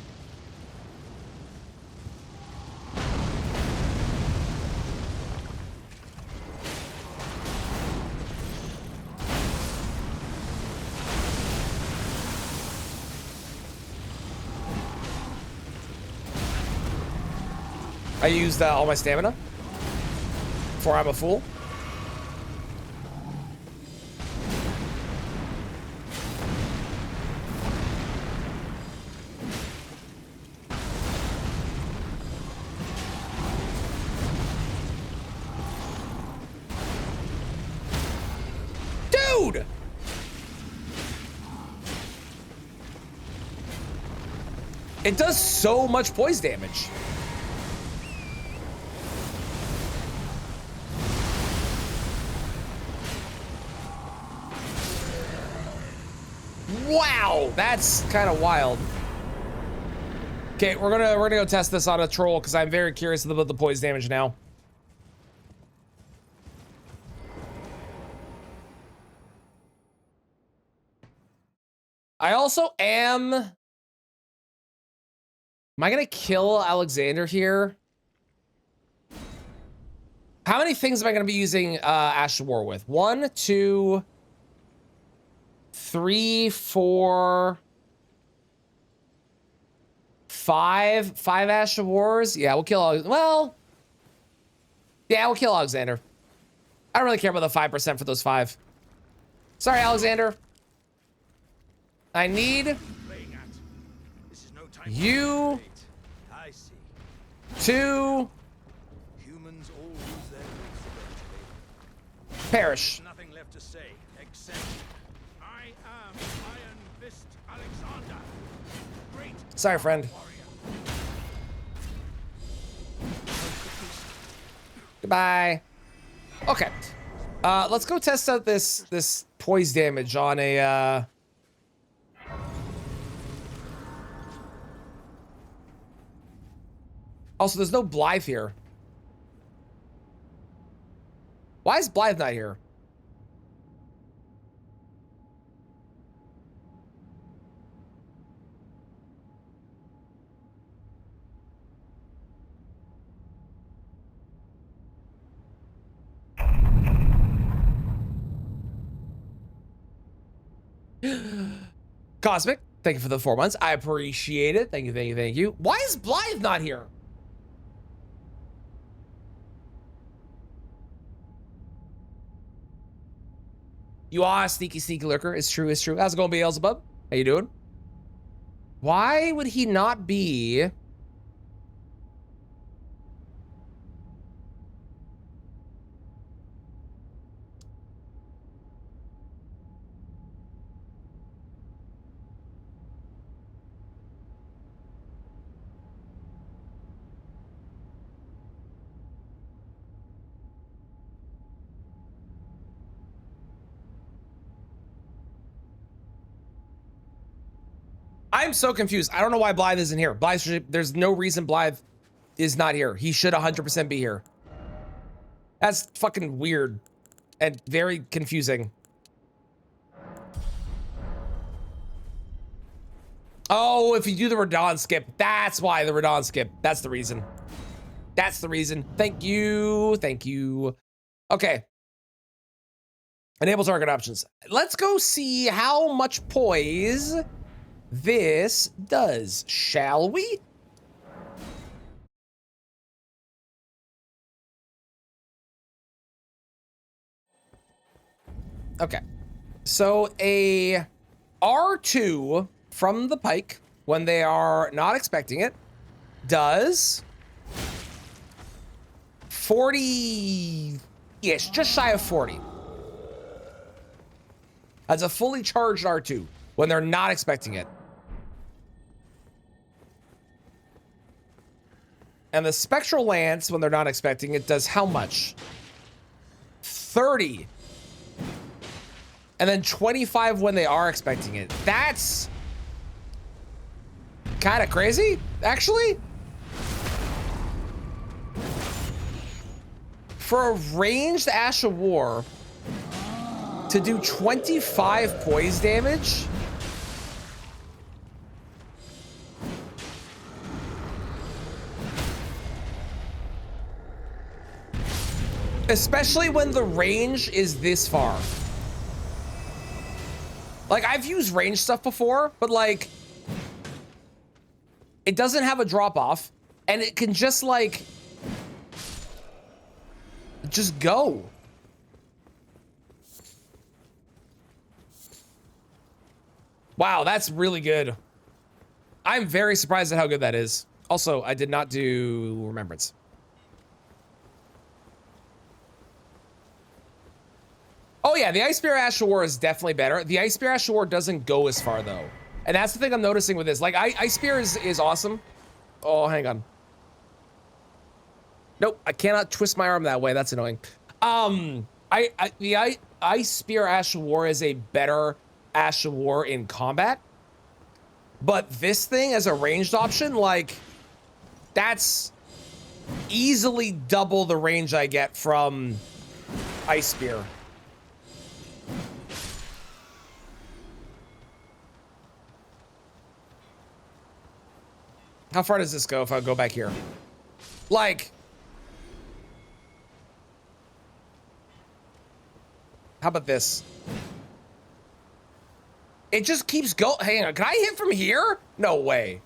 I used all my stamina before I'm a fool. Dude! It does so much poise damage. Wow, that's kind of wild. Okay, we're gonna go test this on a troll because I'm very curious about the poise damage now. I also am. Am I gonna kill Alexander here? How many things am I gonna be using Ash of War with? 1, 2, 3, 4, 5. 5 Ash of Wars. Yeah, we'll kill. Well, yeah, we'll kill Alexander. I don't really care about the 5% for those 5. Sorry, Alexander. I need you to perish. Nothing left to say except I am Iron Fist Alexander. Great. Sorry, friend. Goodbye. Okay. Let's go test out this poise damage on a Also, there's no Blythe here. Why is Blythe not here? Cosmic, thank you for the 4 months. I appreciate it. Thank you, thank you, thank you. Why is Blythe not here? You are a sneaky, sneaky lurker. It's true, it's true. How's it going, Beelzebub? How you doing? Why would he not be? I'm so confused. I don't know why Blythe isn't here. Blythe, there's no reason Blythe is not here. He should 100% be here. That's fucking weird and very confusing. Oh, if you do the Radon skip, that's why the Radon skip. That's the reason. That's the reason. Thank you. Thank you. Okay. Enable target options. Let's go see how much poise this does, shall we? Okay. So a R2 from the pike when they are not expecting it does 40-ish, just shy of 40. That's a fully charged R2 when they're not expecting it. And the Spectral Lance, when they're not expecting it, does how much? 30. And then 25 when they are expecting it. That's kind of crazy, actually. For a ranged Ash of War to do 25 poise damage. Especially when the range is this far. Like, I've used range stuff before, but like, it doesn't have a drop off and it can just like, just go. Wow, that's really good. I'm very surprised at how good that is. Also, I did not do Remembrance. Oh yeah, the Ice Spear Ash of War is definitely better. The Ice Spear Ash of War doesn't go as far though. And that's the thing I'm noticing with this. Like, Ice Spear is awesome. Oh, hang on. Nope, I cannot twist my arm that way. That's annoying. The Ice Spear Ash of War is a better Ash of War in combat. But this thing as a ranged option, like, that's easily double the range I get from Ice Spear. How far does this go if I go back here? Like, how about this? It just keeps going. Hang on, can I hit from here? No way.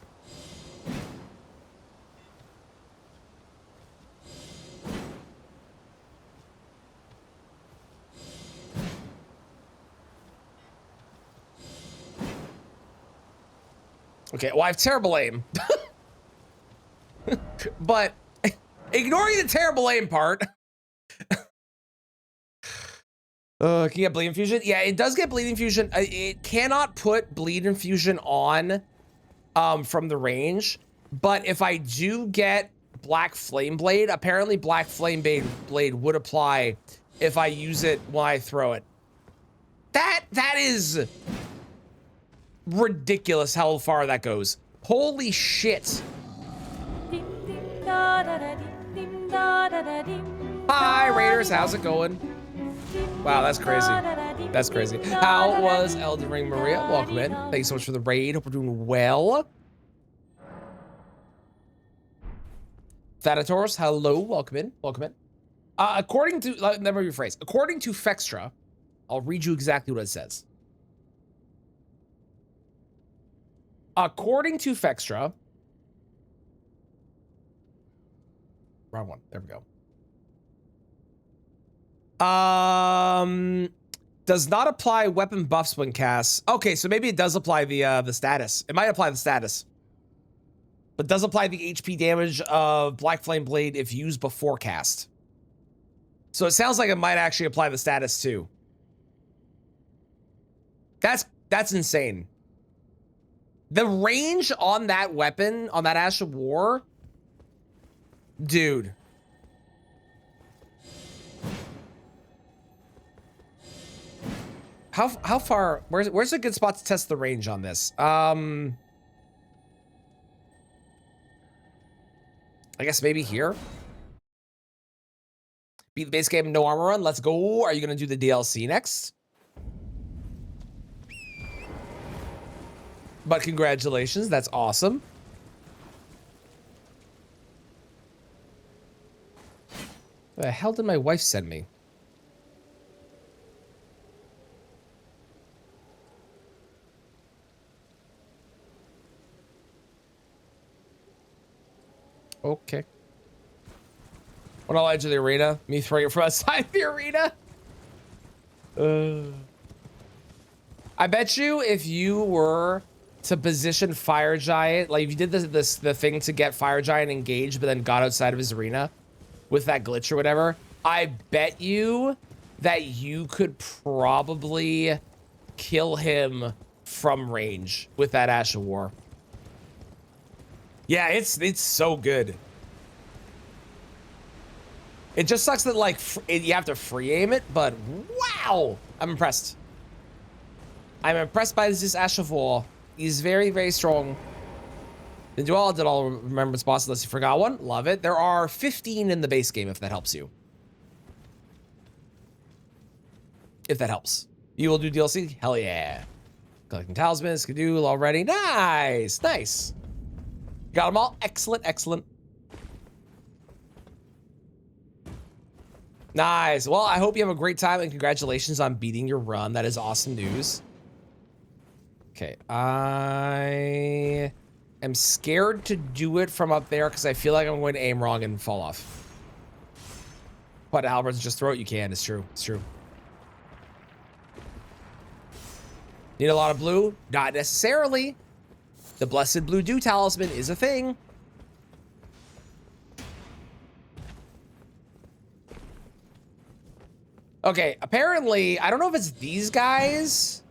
Okay, well, I have terrible aim. But ignoring the terrible aim part. Can you get Bleed Infusion? Yeah, it does get Bleed Infusion. It cannot put Bleed Infusion on from the range. But if I do get Black Flame Blade, apparently Black Flame Blade would apply if I use it when I throw it. That is ridiculous how far that goes. Holy shit. Hi, Raiders. How's it going? Wow, that's crazy. That's crazy. How was Elden Ring, Maria? Welcome in. Thank you so much for the raid. Hope we're doing well. Thanatos, hello. Welcome in. Welcome in. According to, let me rephrase. According to Fextra, I'll read you exactly what it says. According to Fextra, wrong one. There we go. Does not apply weapon buffs when cast. Okay, so maybe it does apply the status. It might apply the status, but does apply the HP damage of Black Flame Blade if used before cast. So it sounds like it might actually apply the status too. That's insane. The range on that weapon, on that Ash of War, dude. How far? Where's a good spot to test the range on this? I guess maybe here. Beat the base game, no armor run. Let's go. Are you gonna do the DLC next? But congratulations, that's awesome. What the hell did my wife send me? Okay. On all edge of the arena, me throwing it from outside the arena. I bet you if you were to position Fire Giant, like if you did the thing to get Fire Giant engaged, but then got outside of his arena with that glitch or whatever, I bet you that you could probably kill him from range with that Ash of War. Yeah, it's so good. It just sucks that like you have to free aim it, but wow, I'm impressed. I'm impressed by this Ash of War. He's very, very strong. Did all remembrance bosses unless you forgot one? Love it. There are 15 in the base game if that helps you. If that helps. You will do DLC? Hell yeah. Collecting talismans, Skadoo already. Nice, nice. Got them all. Excellent, excellent. Nice. Well, I hope you have a great time and congratulations on beating your run. That is awesome news. Okay, I am scared to do it from up there because I feel like I'm going to aim wrong and fall off. But Albert's just throw it. You can. It's true. It's true. Need a lot of blue? Not necessarily. The Blessed Blue Dew Talisman is a thing. Okay, apparently, I don't know if it's these guys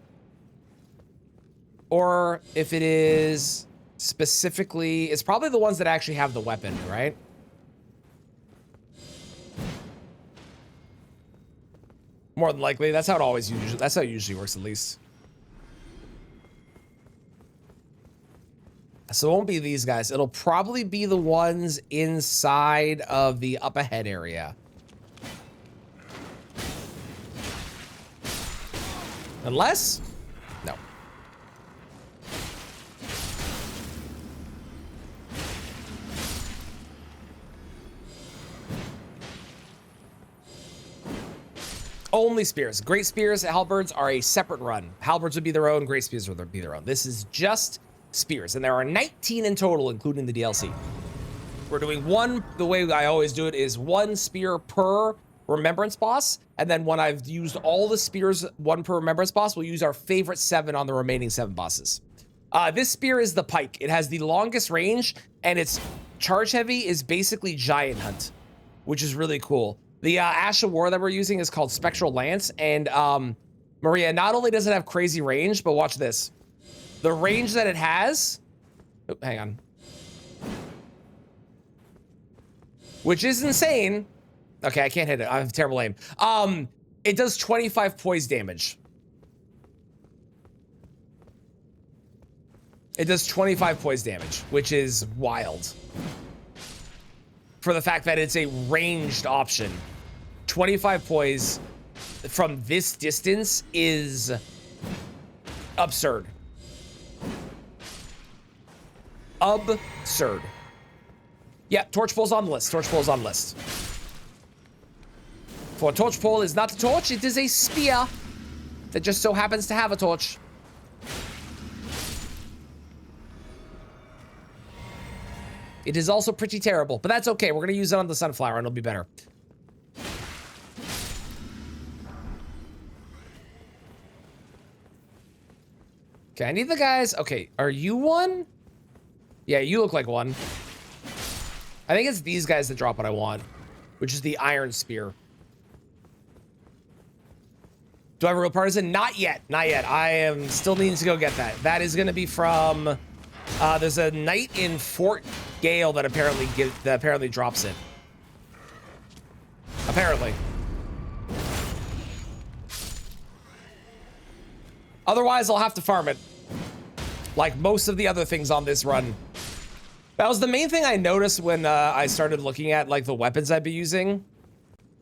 or if it is specifically, it's probably the ones that actually have the weapon, right? More than likely, that's how it always usually, that's how it usually works at least. So it won't be these guys. It'll probably be the ones inside of the up ahead area. Unless, no. Only spears. Great spears, halberds are a separate run. Halberds would be their own, great spears would be their own. This is just spears, and there are 19 in total, including the DLC. We're doing one, the way I always do it is one spear per remembrance boss, and then when I've used all the spears, one per remembrance boss, we'll use our favorite 7 on the remaining 7 bosses. This spear is the pike. It has the longest range, and its charge heavy is basically Giant Hunt, which is really cool. The Ash of War that we're using is called Spectral Lance, and Maria, not only does it have crazy range, but watch this. The range that it has, oh, hang on, which is insane. Okay, I can't hit it. I have terrible aim. It does 25 poise damage. It does 25 poise damage, which is wild. For the fact that it's a ranged option. 25 poise from this distance is absurd. Absurd. Yeah, torch pole's on the list. Torch pole's on the list. For a torch pole is not a torch, it is a spear that just so happens to have a torch. It is also pretty terrible, but that's okay. We're gonna use it on the sunflower and it'll be better. Okay, I need the guys. Okay, are you one? Yeah, you look like one. I think it's these guys that drop what I want, which is the Iron Spear. Do I have a real partisan? Not yet, not yet. I am still needing to go get that. That is gonna be from, there's a knight in Fort Gale that apparently drops it. Apparently. Otherwise, I'll have to farm it. Like most of the other things on this run. That was the main thing I noticed when I started looking at like the weapons I'd be using.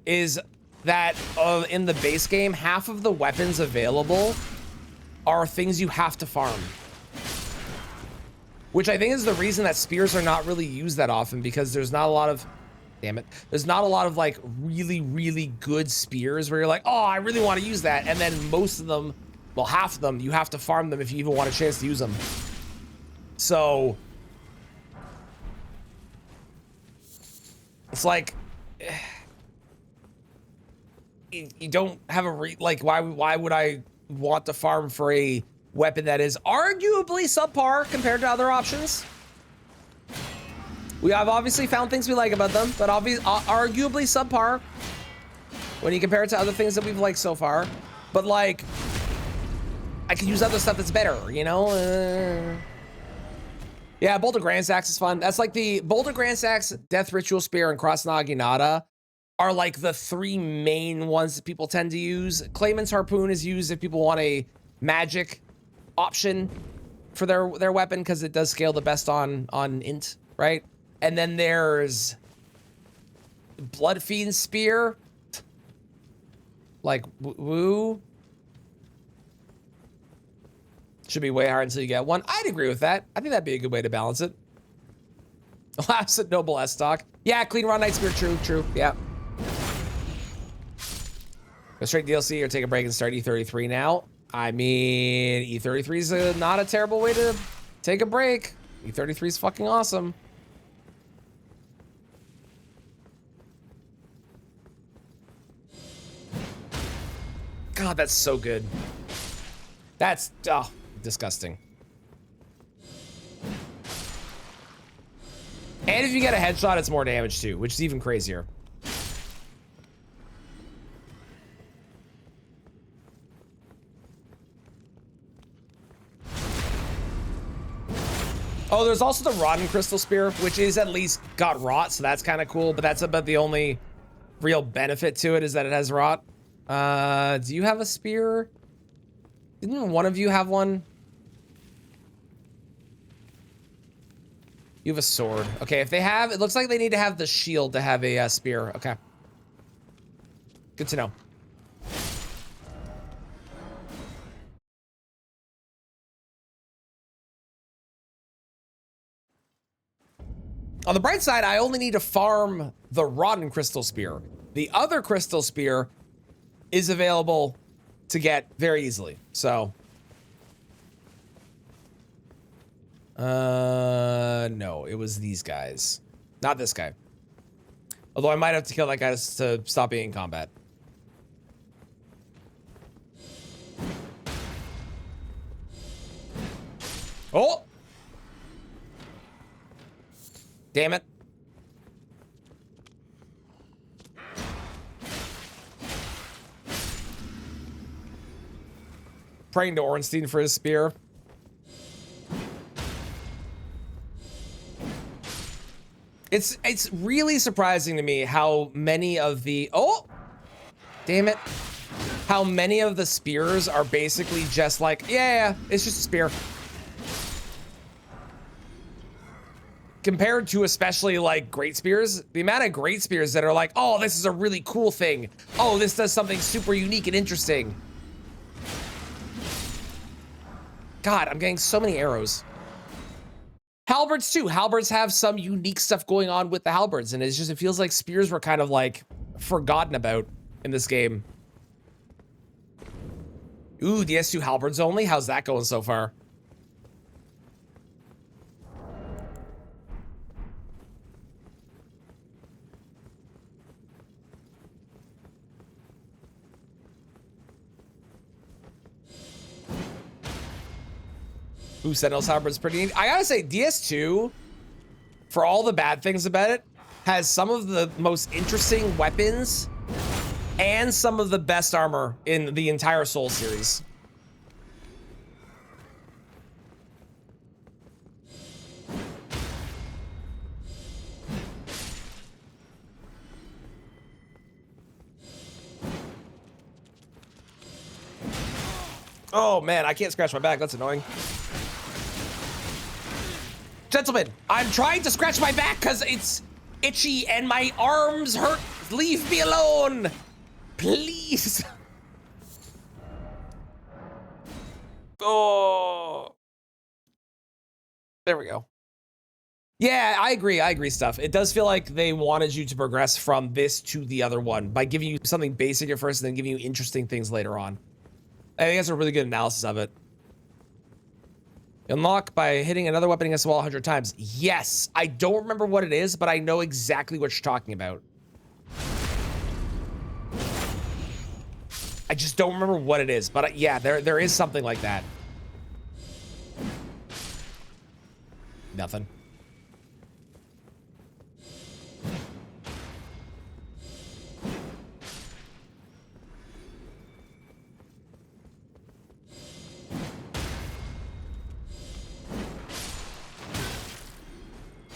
Is that in the base game, half of the weapons available are things you have to farm. Which I think is the reason that spears are not really used that often, because there's not a lot of, damn it, there's not a lot of like really, really good spears where you're like, oh, I really want to use that. And then most of them, well, half of them, you have to farm them if you even want a chance to use them. So it's like you don't have a like why would I want to farm for a weapon that is arguably subpar compared to other options? We have obviously found things we like about them, but arguably subpar when you compare it to other things that we've liked so far. But like, I could use other stuff that's better, you know? Yeah, Boulder Grand Axe is fun. That's like the Boulder Grand Axe, Death Ritual Spear, and Cross Naginata are like the three main ones that people tend to use. Clayman's Harpoon is used if people want a magic option for their weapon because it does scale the best on int, right? And then there's Bloodfiend Spear. Like, woo. Should be way hard until you get one. I'd agree with that. I think that'd be a good way to balance it. Last Noble S stock. Yeah, Clean Raw Night Spear, true, yeah. Go straight DLC or take a break and start E33 now. I mean, E33 is not a terrible way to take a break. E33 is fucking awesome. God, that's so good. That's disgusting. And if you get a headshot, it's more damage too, which is even crazier. Oh, there's also the Rotten Crystal Spear, which is at least got rot, so that's kind of cool, but that's about the only real benefit to it is that it has rot. Do you have a spear? Didn't one of you have one? You have a sword. Okay, if they have, it looks like they need to have the shield to have a spear. Okay. Good to know. On the bright side, I only need to farm the Rotten Crystal Spear. The other Crystal Spear is available to get very easily. So, no, it was these guys, not this guy. Although I might have to kill that guy to stop being in combat. Oh! Damn it. Praying to Ornstein for his spear. It's really surprising to me how many of the damn it, how many of the spears are basically just like, yeah, it's just a spear. Compared to especially like great spears, the amount of great spears that are like, oh, this is a really cool thing. Oh, this does something super unique and interesting. God, I'm getting so many arrows. Halberds too. Halberds have some unique stuff going on with the halberds, and it feels like spears were kind of like forgotten about in this game. Ooh, DS2 halberds only? How's that going so far? Ooh, Sentinel's halberd's pretty neat. I gotta say, DS2, for all the bad things about it, has some of the most interesting weapons and some of the best armor in the entire Soul series. Oh man, I can't scratch my back. That's annoying. Gentlemen, I'm trying to scratch my back because it's itchy and my arms hurt. Leave me alone, please. Oh, there we go. Yeah, I agree, Stuff. It does feel like they wanted you to progress from this to the other one by giving you something basic at first and then giving you interesting things later on. I think that's a really good analysis of it. Unlock by hitting another weapon against the wall 100 times. Yes, I don't remember what it is, but I know exactly what you're talking about. I just don't remember what it is, but yeah, there is something like that. Nothing.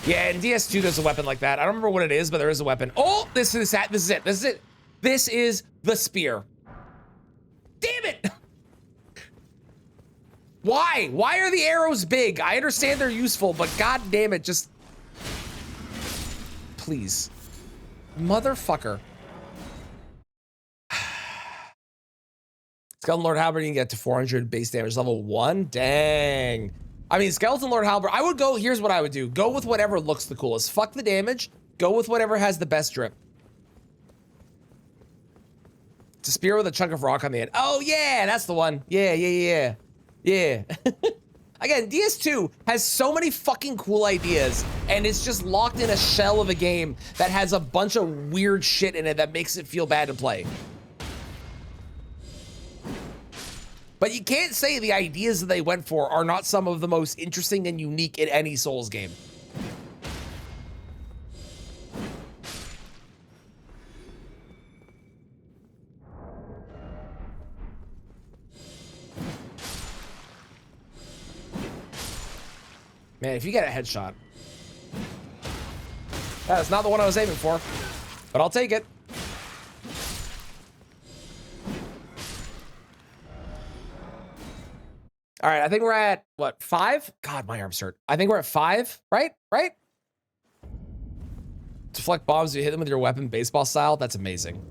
Yeah, in DS2 there's a weapon like that. I don't remember what it is, but there is a weapon. Oh, this is it. This is the spear. Damn it! Why? Why are the arrows big? I understand they're useful, but god damn it, just... Please. Motherfucker. Skeleton Lord Halberd, you can get to 400 base damage level 1? Dang. I mean, Skeleton Lord Halberd, I would go, here's what I would do. Go with whatever looks the coolest. Fuck the damage. Go with whatever has the best drip. It's a spear with a chunk of rock on the end. Oh, yeah, that's the one. Yeah. Again, DS2 has so many fucking cool ideas, and it's just locked in a shell of a game that has a bunch of weird shit in it that makes it feel bad to play. But you can't say the ideas that they went for are not some of the most interesting and unique in any Souls game. Man, if you get a headshot. That is not the one I was aiming for, but I'll take it. All right, I think we're at, what, 5? God, my arms hurt. I think we're at 5, right? Right? Deflect bombs, you hit them with your weapon, baseball style. That's amazing.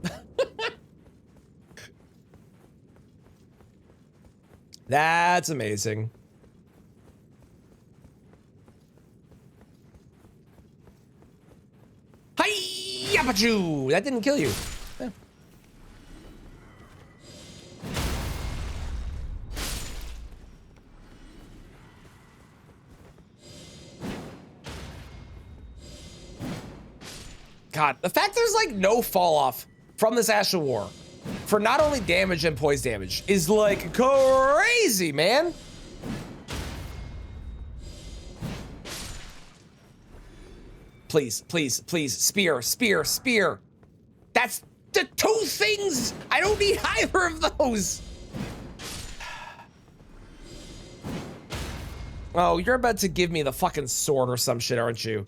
That's amazing. Hi-ya-pa-choo! That didn't kill you. Yeah. God, the fact there's like no fall off from this Ash of War for not only damage and poise damage is like crazy, man. Please, please, please, spear, spear, spear. That's the 2 things. I don't need either of those. Oh, you're about to give me the fucking sword or some shit, aren't you?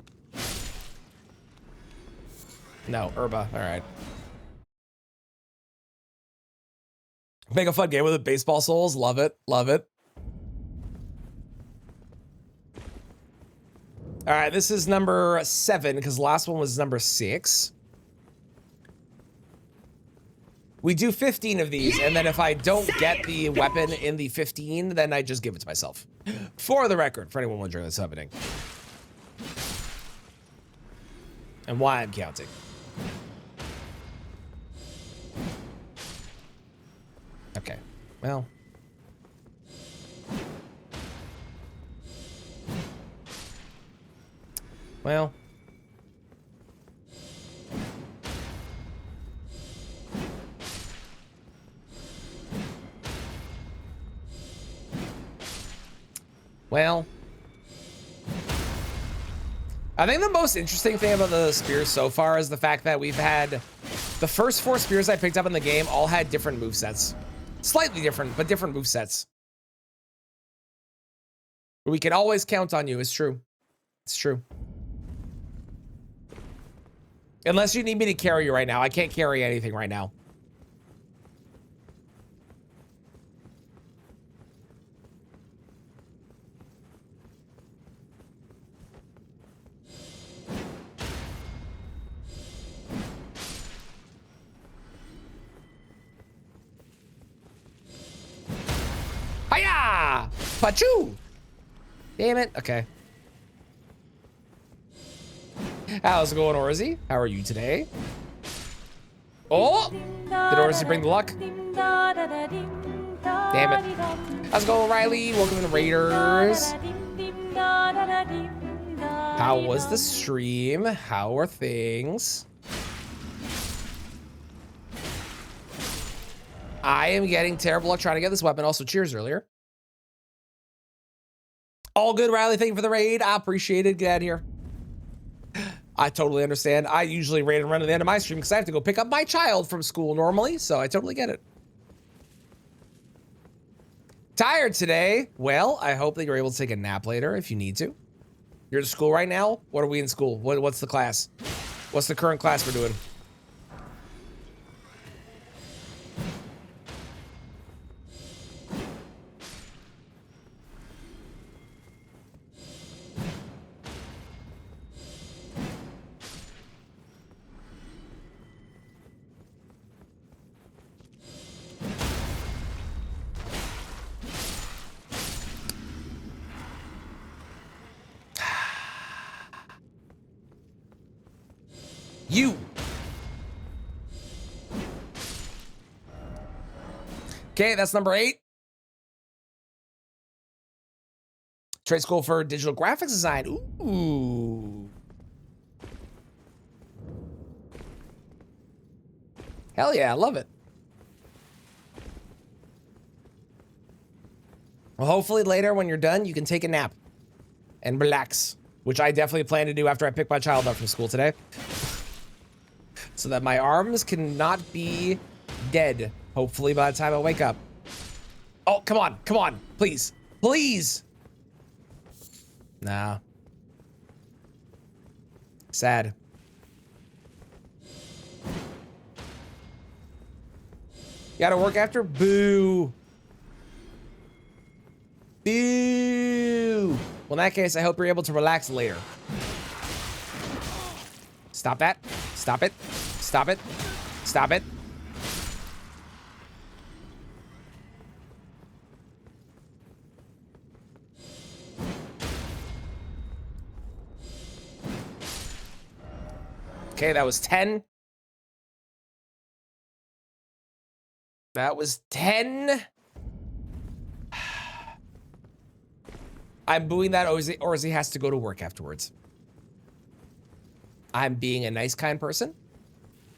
No, Herba, all right. Make a fun game with it, baseball souls, love it, love it. All right, this is number 7, because the last one was number 6. We do 15 of these, and then if I don't get the weapon in the 15, then I just give it to myself. For the record, for anyone wondering what's happening. And why I'm counting. Okay, well. Well. Well. I think the most interesting thing about the spears so far is the fact that we've had the first 4 spears I picked up in the game all had different movesets. Slightly different, but different movesets. We can always count on you, it's true. It's true. Unless you need me to carry you right now. I can't carry anything right now. Hiya! Pachoo! Damn it. Okay. How's it going, Orzi? How are you today? Oh! Did Orzi bring the luck? Damn it. Let's go, Riley. Welcome to the Raiders. How was the stream? How are things? I am getting terrible luck trying to get this weapon. Also, cheers earlier. All good, Riley. Thank you for the raid. I appreciate it. Get out of here. I totally understand. I usually raid and run to the end of my stream because I have to go pick up my child from school normally, so I totally get it. Tired today? Well, I hope that you're able to take a nap later if you need to. You're at school right now? What are we in school? What's the class? What's the current class we're doing? You. Okay, that's number 8. Trade school for digital graphics design. Ooh. Hell yeah, I love it. Well, hopefully later when you're done, you can take a nap and relax, which I definitely plan to do after I pick my child up from school today. So that my arms cannot be dead, hopefully, by the time I wake up. Oh, come on, please, please. Nah. Sad. You gotta work after? Boo. Boo. Well, in that case, I hope you're able to relax later. Stop that. Stop it. Stop it. Stop it. Okay, that was 10. That was 10. I'm booing that Orzi has to go to work afterwards. I'm being a nice, kind person.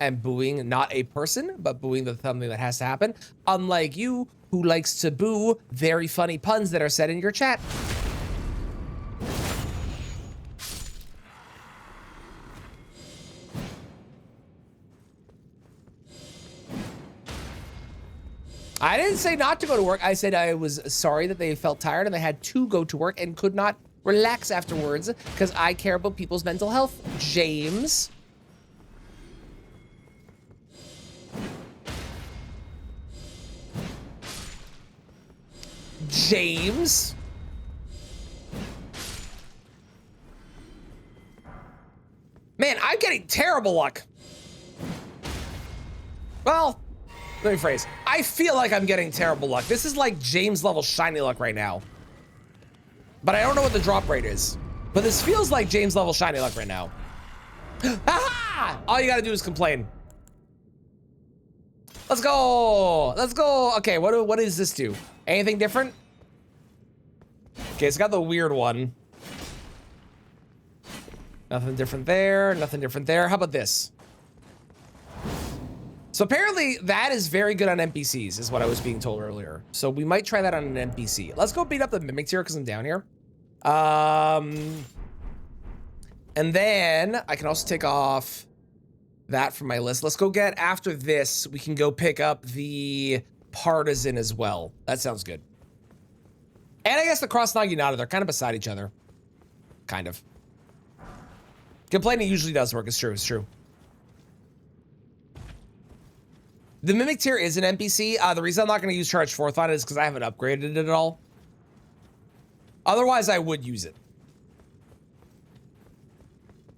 I'm booing not a person, but booing something that has to happen. Unlike you, who likes to boo very funny puns that are said in your chat. I didn't say not to go to work. I said I was sorry that they felt tired and they had to go to work and could not relax afterwards because I care about people's mental health, James. James. Man, I'm getting terrible luck. Well, let me phrase. I feel like I'm getting terrible luck. This is like James level shiny luck right now. But I don't know what the drop rate is. But this feels like James level shiny luck right now. Aha! All you gotta do is complain. Let's go. Let's go. Okay, what does this do? Anything different? Okay, it's got the weird one. Nothing different there. Nothing different there. How about this? So apparently that is very good on NPCs, is what I was being told earlier. So we might try that on an NPC. Let's go beat up the Mimic Tier because I'm down here. And then I can also take off that from my list. Let's go get, after this, we can go pick up the Partisan as well. That sounds good. And I guess the Cross Naginata, they're kind of beside each other. Kind of. Complaining usually does work, it's true, it's true. The Mimic Tier is an NPC. The reason I'm not going to use Charge Forth on it is because I haven't upgraded it at all. Otherwise, I would use it.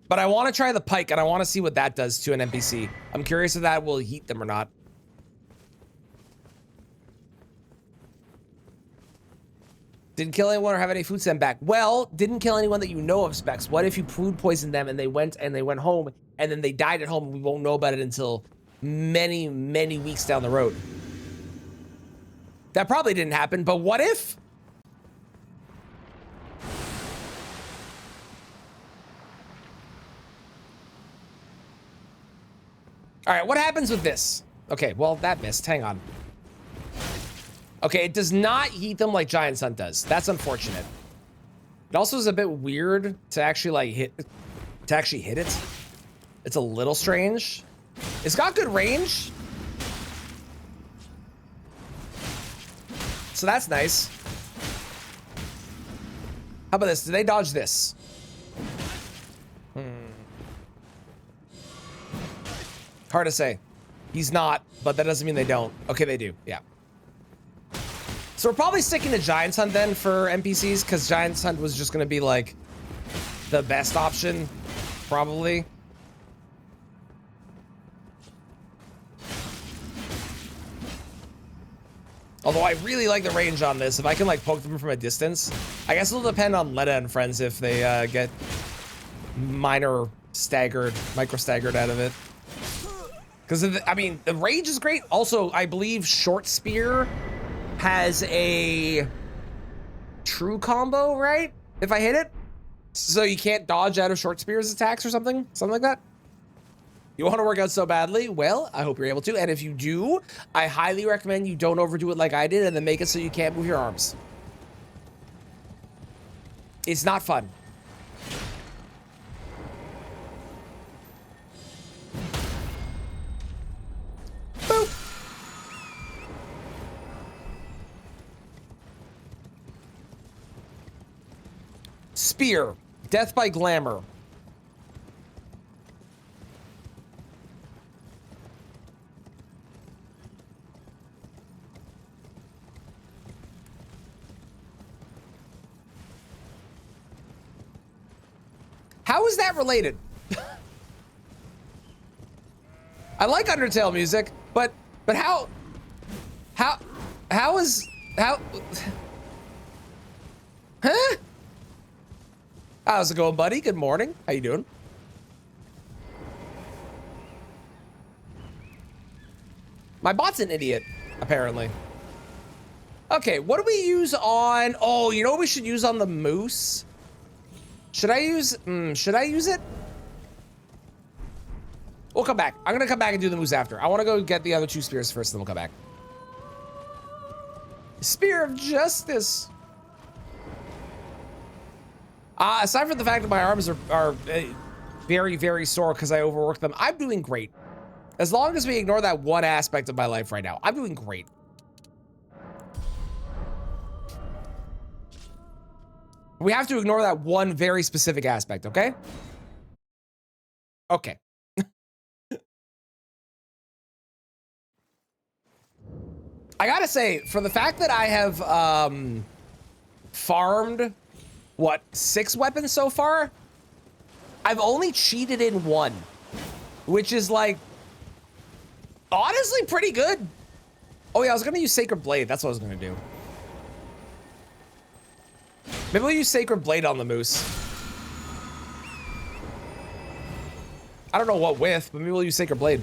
But I want to try the Pike, and I want to see what that does to an NPC. I'm curious if that will heat them or not. Didn't kill anyone or have any food sent back. Well, didn't kill anyone that you know of, Specs. What if you food poisoned them and they went home and then they died at home and we won't know about it until many, many weeks down the road? That probably didn't happen, but what if? All right, what happens with this? Okay, well, that missed. Hang on. Okay, it does not heat them like Giant's Hunt does. That's unfortunate. It also is a bit weird to actually like hit it. It's a little strange. It's got good range. So that's nice. How about this? Do they dodge this? Hard to say. He's not, but that doesn't mean they don't. Okay, they do. Yeah. So we're probably sticking to Giant's Hunt then for NPCs, because Giant's Hunt was just going to be like the best option, probably. Although I really like the range on this. If I can like poke them from a distance, I guess it'll depend on Letta and friends if they get micro staggered out of it. Because I mean, the range is great. Also, I believe short spear has a true combo, right? If I hit it, so you can't dodge out of short spear's attacks or something like that. You want to work out so badly? Well, I hope you're able to. And if you do, I highly recommend you don't overdo it like I did and then make it so you can't move your arms. It's not fun. Boop. Spear. Death by glamour. How is that related? I like Undertale music, but how is huh? How's it going, buddy? Good morning. How you doing? My bot's an idiot, apparently. Okay, what do we use on? Oh, you know what we should use on the moose? Should I use it? We'll come back. I'm gonna come back and do the moose after. I wanna go get the other two spears first, then we'll come back. Spear of Justice. Aside from the fact that my arms are very, very sore because I overworked them, I'm doing great. As long as we ignore that one aspect of my life right now, I'm doing great. We have to ignore that one very specific aspect, okay? Okay. I gotta say, for the fact that I have farmed, what, 6 weapons so far? I've only cheated in 1, which is like, honestly pretty good. Oh yeah, I was gonna use Sacred Blade. That's what I was gonna do. Maybe we'll use Sacred Blade on the moose. I don't know what with, but maybe we'll use Sacred Blade.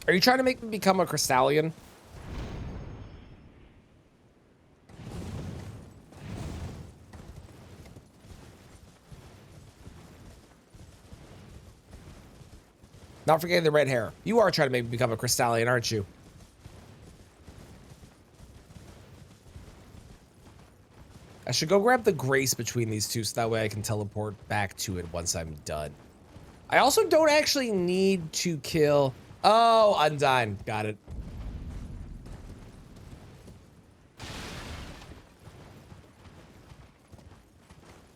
Are you trying to make me become a Crystallion? Not forgetting the red hair. You are trying to make me become a Crystallion, aren't you? I should go grab the Grace between these two so that way I can teleport back to it once I'm done. I also don't actually need to kill... Oh, Undyne. Got it.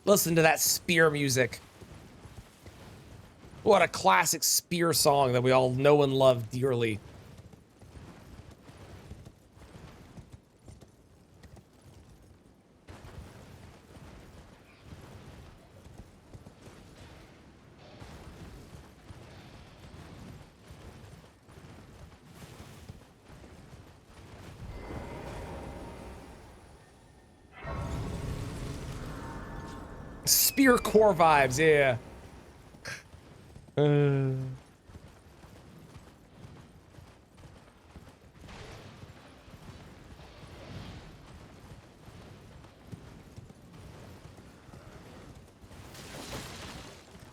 Listen to that spear music. What a classic spear song that we all know and love dearly. Spear core vibes, yeah.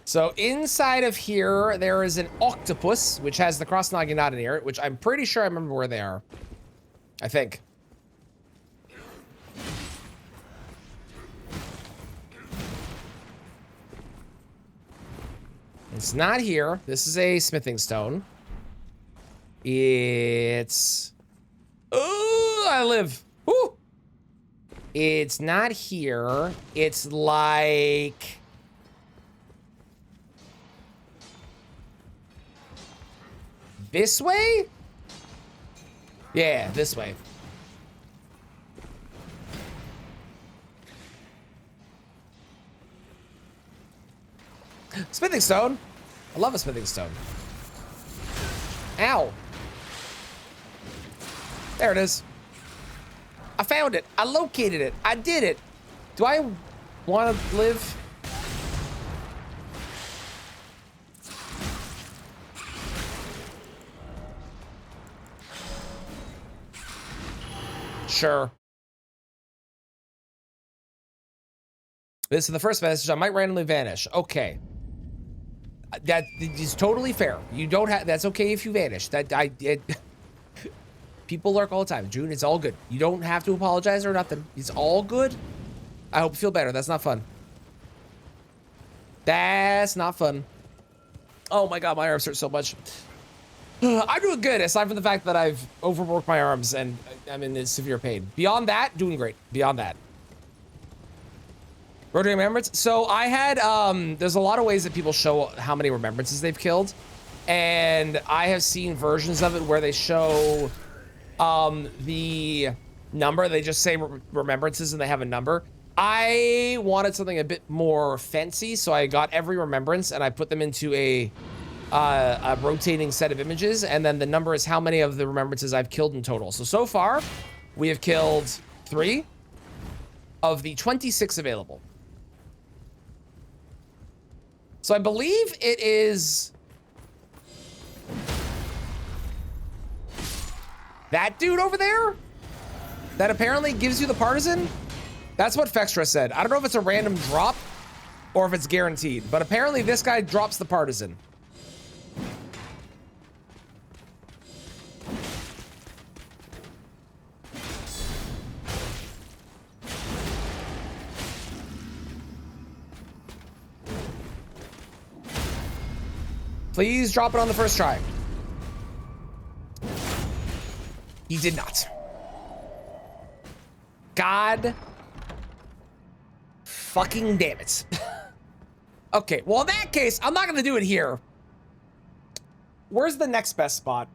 So inside of here, there is an octopus, which has the cross naginata near it, which I'm pretty sure I remember where they are. I think. It's not here. This is a smithing stone. It's... Oh, I live. Woo! It's not here. It's like... this way? Yeah, this way. Smithing stone. I love a smithing stone. Ow. There it is. I found it. I located it. I did it. Do I want to live? Sure. This is the first message. I might randomly vanish. Okay. That is totally fair. You don't have. That's okay if you vanish. People lurk all the time. June, it's all good. You don't have to apologize or nothing. It's all good. I hope you feel better. That's not fun. That's not fun. Oh my god, my arms hurt so much. I'm doing good, aside from the fact that I've overworked my arms and I'm in severe pain. Beyond that, doing great. Beyond that. Rotating remembrance. So I had, there's a lot of ways that people show how many remembrances they've killed. And I have seen versions of it where they show the number. They just say remembrances and they have a number. I wanted something a bit more fancy, so I got every remembrance and I put them into a rotating set of images, and then the number is how many of the remembrances I've killed in total. So far, we have killed 3 of the 26 available. So I believe it is that dude over there that apparently gives you the partisan. That's what Fextra said. I don't know if it's a random drop or if it's guaranteed, but apparently this guy drops the partisan. Please drop it on the first try. He did not. God fucking damn it. Okay, well in that case, I'm not gonna do it here. Where's the next best spot?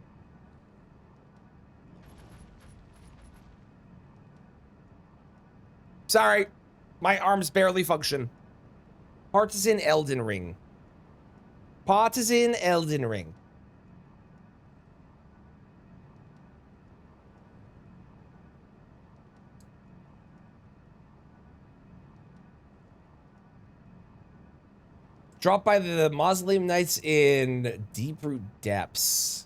Sorry, my arms barely function. Partisan Elden Ring. Partisan Elden Ring. Dropped by the Mausoleum Knights in Deeproot Depths.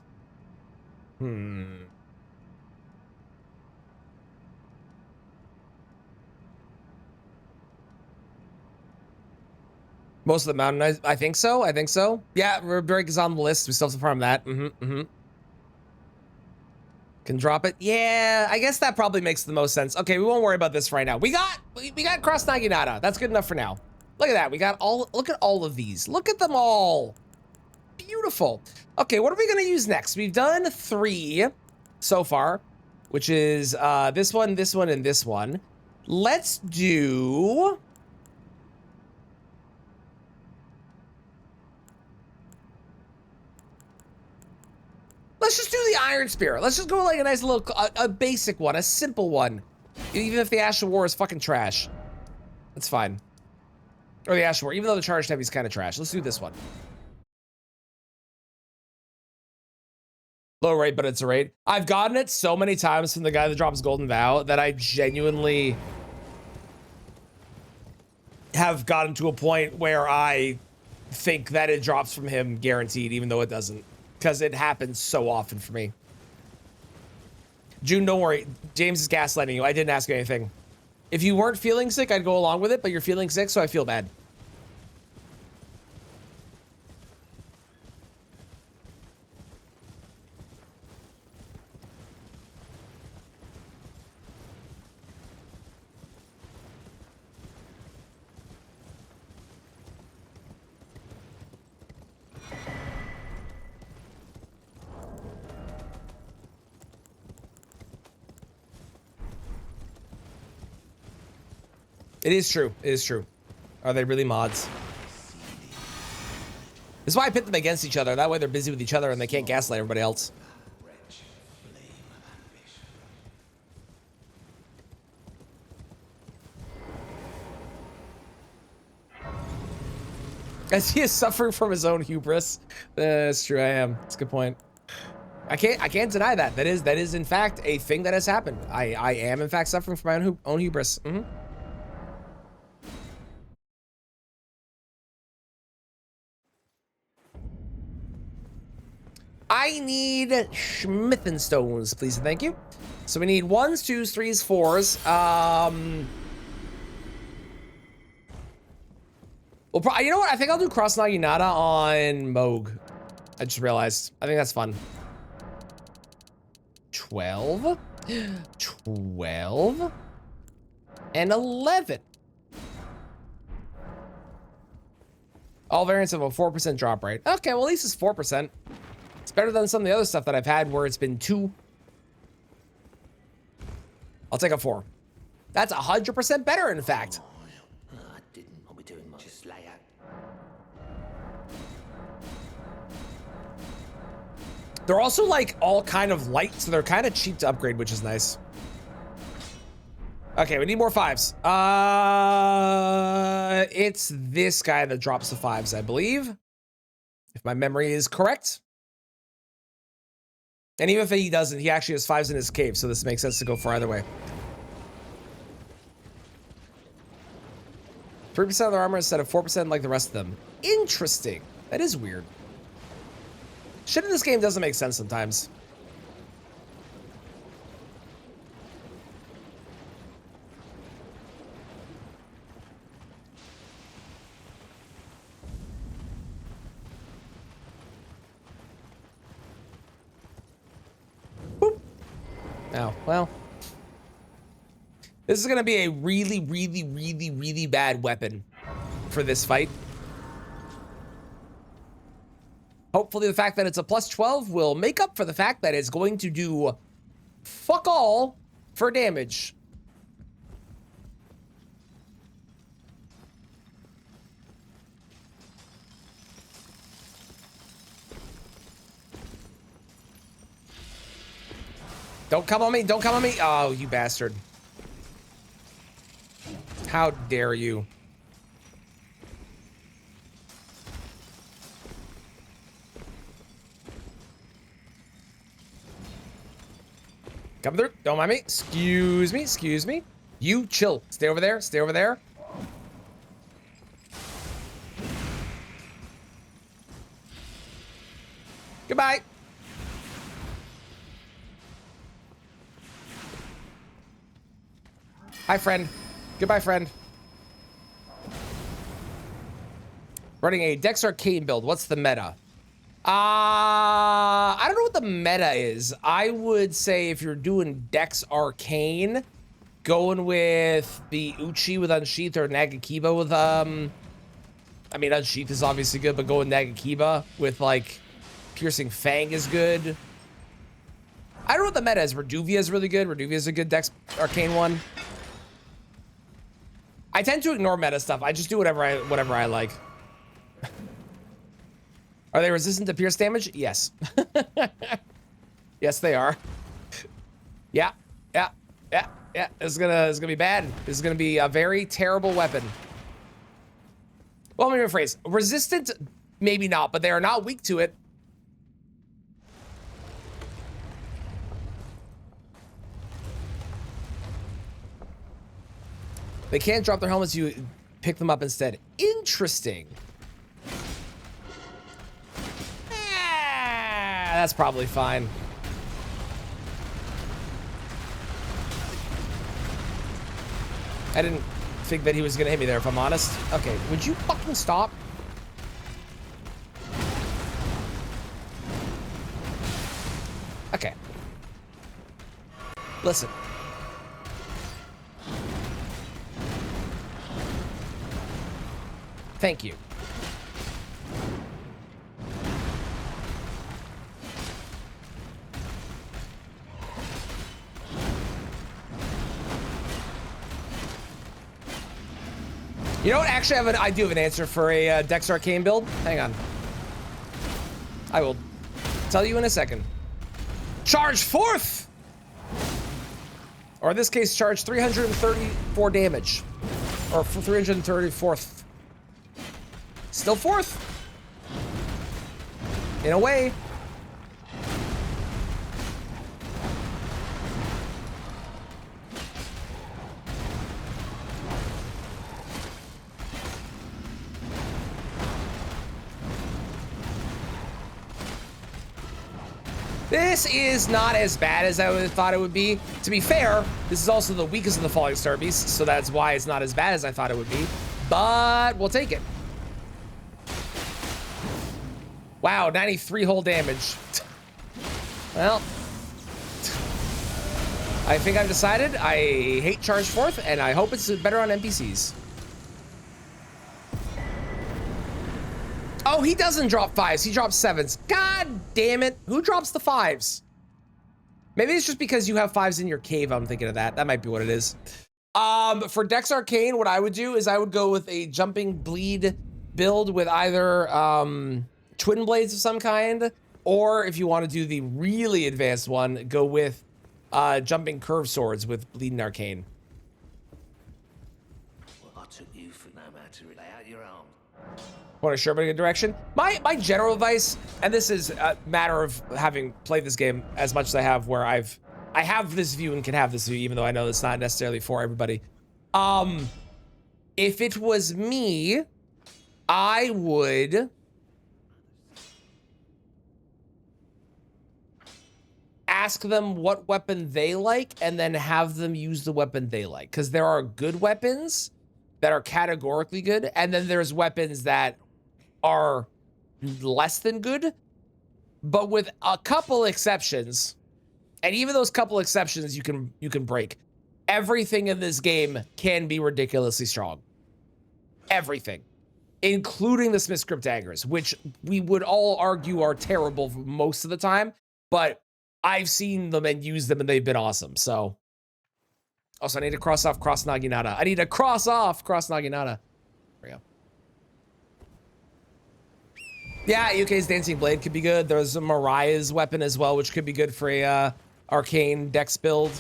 Most of the Mountain Knights, I think so. I think so. Yeah, Ribbreak is on the list. We still have to farm that. Can drop it. Yeah, I guess that probably makes the most sense. Okay, we won't worry about this right now. We got Cross Naginata. That's good enough for now. Look at that. We got all. Look at all of these. Look at them all. Beautiful. Okay, what are we gonna use next? We've done 3 so far, which is this one, and this one. Let's do. Let's just do the Iron Spear. Let's just go like a nice little, a basic one, a simple one. Even if the Ash of War is fucking trash. That's fine. Or the Ash of War, even though the Charged Heavy is kind of trash. Let's do this one. Low rate, but it's a rate. I've gotten it so many times from the guy that drops Golden Vow that I genuinely... have gotten to a point where I think that it drops from him guaranteed, even though it doesn't, because it happens so often for me. June, don't worry. James is gaslighting you. I didn't ask you anything. If you weren't feeling sick, I'd go along with it, but you're feeling sick, so I feel bad. It is true. It is true. Are they really mods? This is why I pit them against each other. That way they're busy with each other and they can't gaslight everybody else. As he is suffering from his own hubris. That's true. I am. That's a good point. I can't deny that. That is in fact a thing that has happened. I am in fact suffering from my own hubris. Mm-hmm. I need Schmithenstones, please and thank you. So we need 1s, 2s, 3s, 4s. Well, you know what? I think I'll do Cross Naginata on Moog. I just realized. I think that's fun. 12, 12, and 11. All variants have a 4% drop rate. Okay, well, at least it's 4%. It's better than some of the other stuff that I've had where it's been 2. I'll take a 4. That's 100% better, in fact. I didn't want me doing much. Just lay out. They're also like all kind of light, so they're kind of cheap to upgrade, which is nice. Okay, we need more 5s. It's this guy that drops the 5s, I believe. If my memory is correct. And even if he doesn't, he actually has 5s in his cave, so this makes sense to go for either way. 3% of their armor instead of 4% like the rest of them. Interesting. That is weird. Shit in this game doesn't make sense sometimes. Boop. Oh, well. This is going to be a really, really, really, really bad weapon for this fight. Hopefully the fact that it's a plus 12 will make up for the fact that it's going to do fuck all for damage. Don't come on me, don't come on me. Oh, you bastard. How dare you? Come through. Don't mind me. Excuse me. Excuse me. You chill. Stay over there. Stay over there. Goodbye. Hi, friend. Goodbye, friend. Running a Dex Arcane build. What's the meta? I don't know what the meta is. I would say if you're doing Dex Arcane, going with the Uchi with Unsheath or Nagakiba with, I mean, Unsheath is obviously good, but going Nagakiba with, like, Piercing Fang is good. I don't know what the meta is. Reduvia is really good. Reduvia is a good Dex Arcane one. I tend to ignore meta stuff. I just do whatever I like. Are they resistant to pierce damage? Yes. Yes, they are. Yeah. This is gonna be bad. This is gonna be a very terrible weapon. Well, let me rephrase. Resistant, maybe not, but they are not weak to it. They can't drop their helmets. You pick them up instead. Interesting. That's probably fine. I didn't think that he was gonna hit me there, if I'm honest. Okay, would you fucking stop? Okay. Listen. Thank you. You know what? Actually, I do have an answer for a Dex Arcane build. Hang on. I will tell you in a second. Charge fourth! Or in this case, charge 334 damage. Or 334th. Still fourth. In a way. This is not as bad as I thought it would be. To be fair, this is also the weakest of the Falling Star Beasts, so that's why it's not as bad as I thought it would be. But we'll take it. Wow, 93 whole damage. Well, I think I've decided I hate Charge Fourth, and I hope it's better on NPCs. Oh, he doesn't drop fives. He drops sevens. God damn it. Who drops the fives? Maybe it's just because you have fives in your cave. I'm thinking of that. That might be what it is. For Dex Arcane, what I would do is I would go with a jumping bleed build with either twin blades of some kind, or if you want to do the really advanced one, go with jumping curved swords with bleeding arcane. Well, I took you for no man to relay out your own. Want to show everybody a direction? My general advice, and this is a matter of having played this game as much as I have, where I have this view and can have this view, even though I know it's not necessarily for everybody. If it was me, I would ask them what weapon they like and then have them use the weapon they like. Because there are good weapons that are categorically good, and then there's weapons that are less than good, but with a couple exceptions, and even those couple exceptions you can break. Everything in this game can be ridiculously strong. Everything, including the Smith's Crypt daggers, which we would all argue are terrible most of the time, but I've seen them and used them and they've been awesome. So also I need to cross off Cross Naginata. I need to cross off Cross Naginata. There we go. Yeah, UK's Dancing Blade could be good. There's a Mariah's weapon as well, which could be good for a arcane dex build.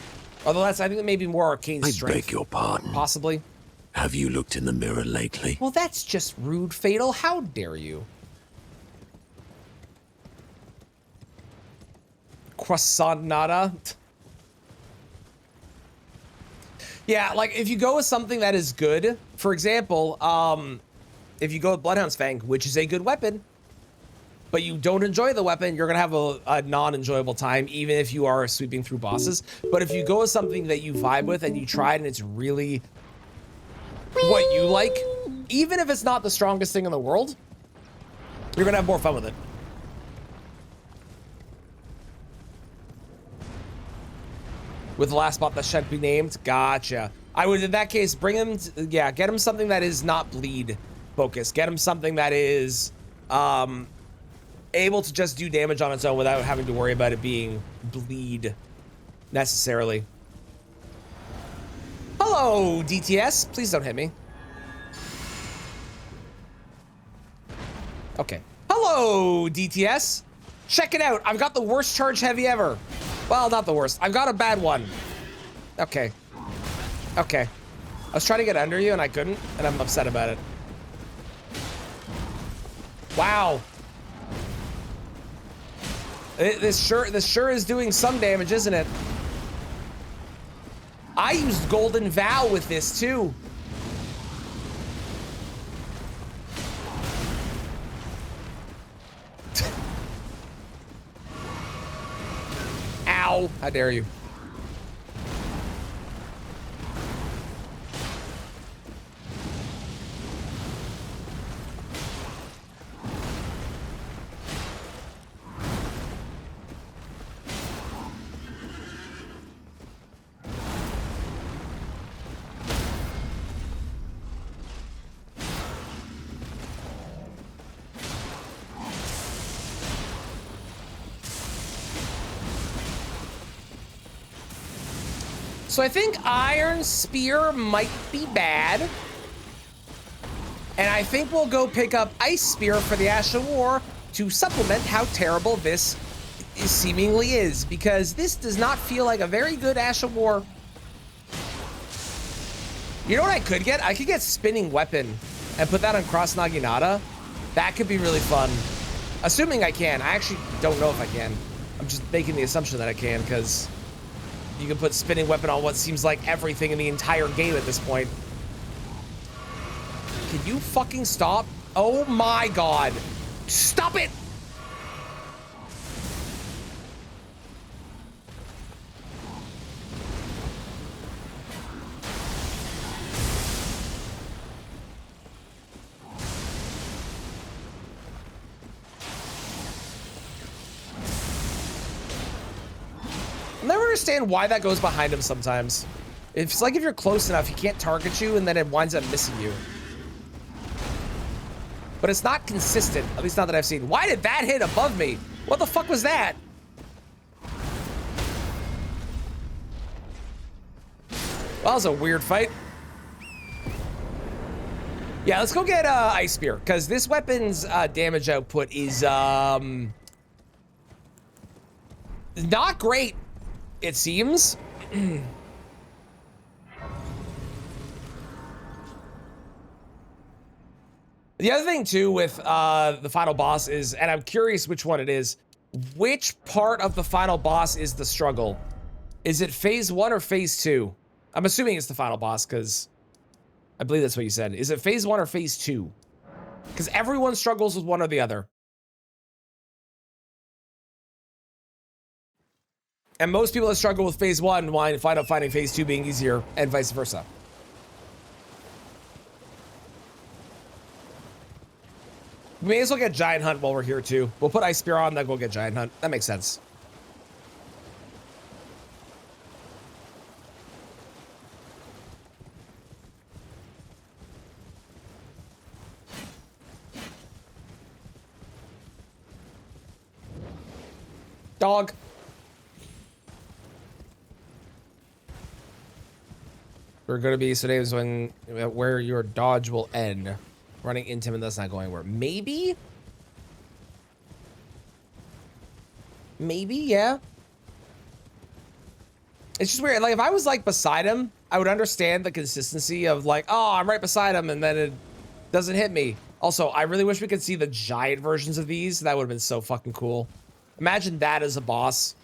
Although that's, I think, maybe more arcane strength. I beg your pardon. Possibly. Have you looked in the mirror lately? Well, that's just rude, Fatal. How dare you? Croissant nada. Yeah, like if you go with something that is good, for example, if you go with Bloodhound's Fang, which is a good weapon, but you don't enjoy the weapon, you're gonna have a non-enjoyable time, even if you are sweeping through bosses. But if you go with something that you vibe with and you try it and it's really what you like, even if it's not the strongest thing in the world, you're gonna have more fun with it. With the last spot that should be named, gotcha. I would, in that case, bring him, yeah, get him something that is not bleed focused. Get him something that is able to just do damage on its own without having to worry about it being bleed necessarily. Hello, DTS. Please don't hit me. Okay. Hello, DTS. Check it out. I've got the worst charge heavy ever. Well, not the worst. I've got a bad one. Okay. Okay. I was trying to get under you and I couldn't, and I'm upset about it. Wow. This sure is doing some damage, isn't it? I used Golden Vow with this too. Ow! How dare you? So I think Iron Spear might be bad. And I think we'll go pick up Ice Spear for the Ashen War to supplement how terrible this seemingly is, because this does not feel like a very good Ashen War. You know what I could get? I could get Spinning Weapon and put that on Cross Naginata. That could be really fun. Assuming I can. I actually don't know if I can. I'm just making the assumption that I can, because you can put Spinning Weapon on what seems like everything in the entire game at this point. Can you fucking stop? Oh my god. Stop it! I never understand why that goes behind him sometimes. It's like if you're close enough, he can't target you, and then it winds up missing you. But it's not consistent, at least not that I've seen. Why did that hit above me? What the fuck was that? Well, that was a weird fight. Yeah, let's go get Ice Spear, because this weapon's damage output is not great, it seems. The other thing too with the final boss is, and I'm curious which one it is, which part of the final boss is the struggle? Is it phase 1 or phase 2? I'm assuming it's the final boss, because I believe that's what you said. Is it phase 1 or phase 2? Because everyone struggles with one or the other. And most people that struggle with phase 1 wind up finding phase 2 being easier, and vice versa. We may as well get Giant Hunt while we're here too. We'll put Ice Spear on, then go get Giant Hunt. That makes sense. Dog. We're gonna be, so Dave's when where your dodge will end. Running into him and that's not going anywhere. Maybe? Maybe, yeah. It's just weird. Like, if I was, like, beside him, I would understand the consistency of, like, oh, I'm right beside him, and then it doesn't hit me. Also, I really wish we could see the giant versions of these. That would have been so fucking cool. Imagine that as a boss.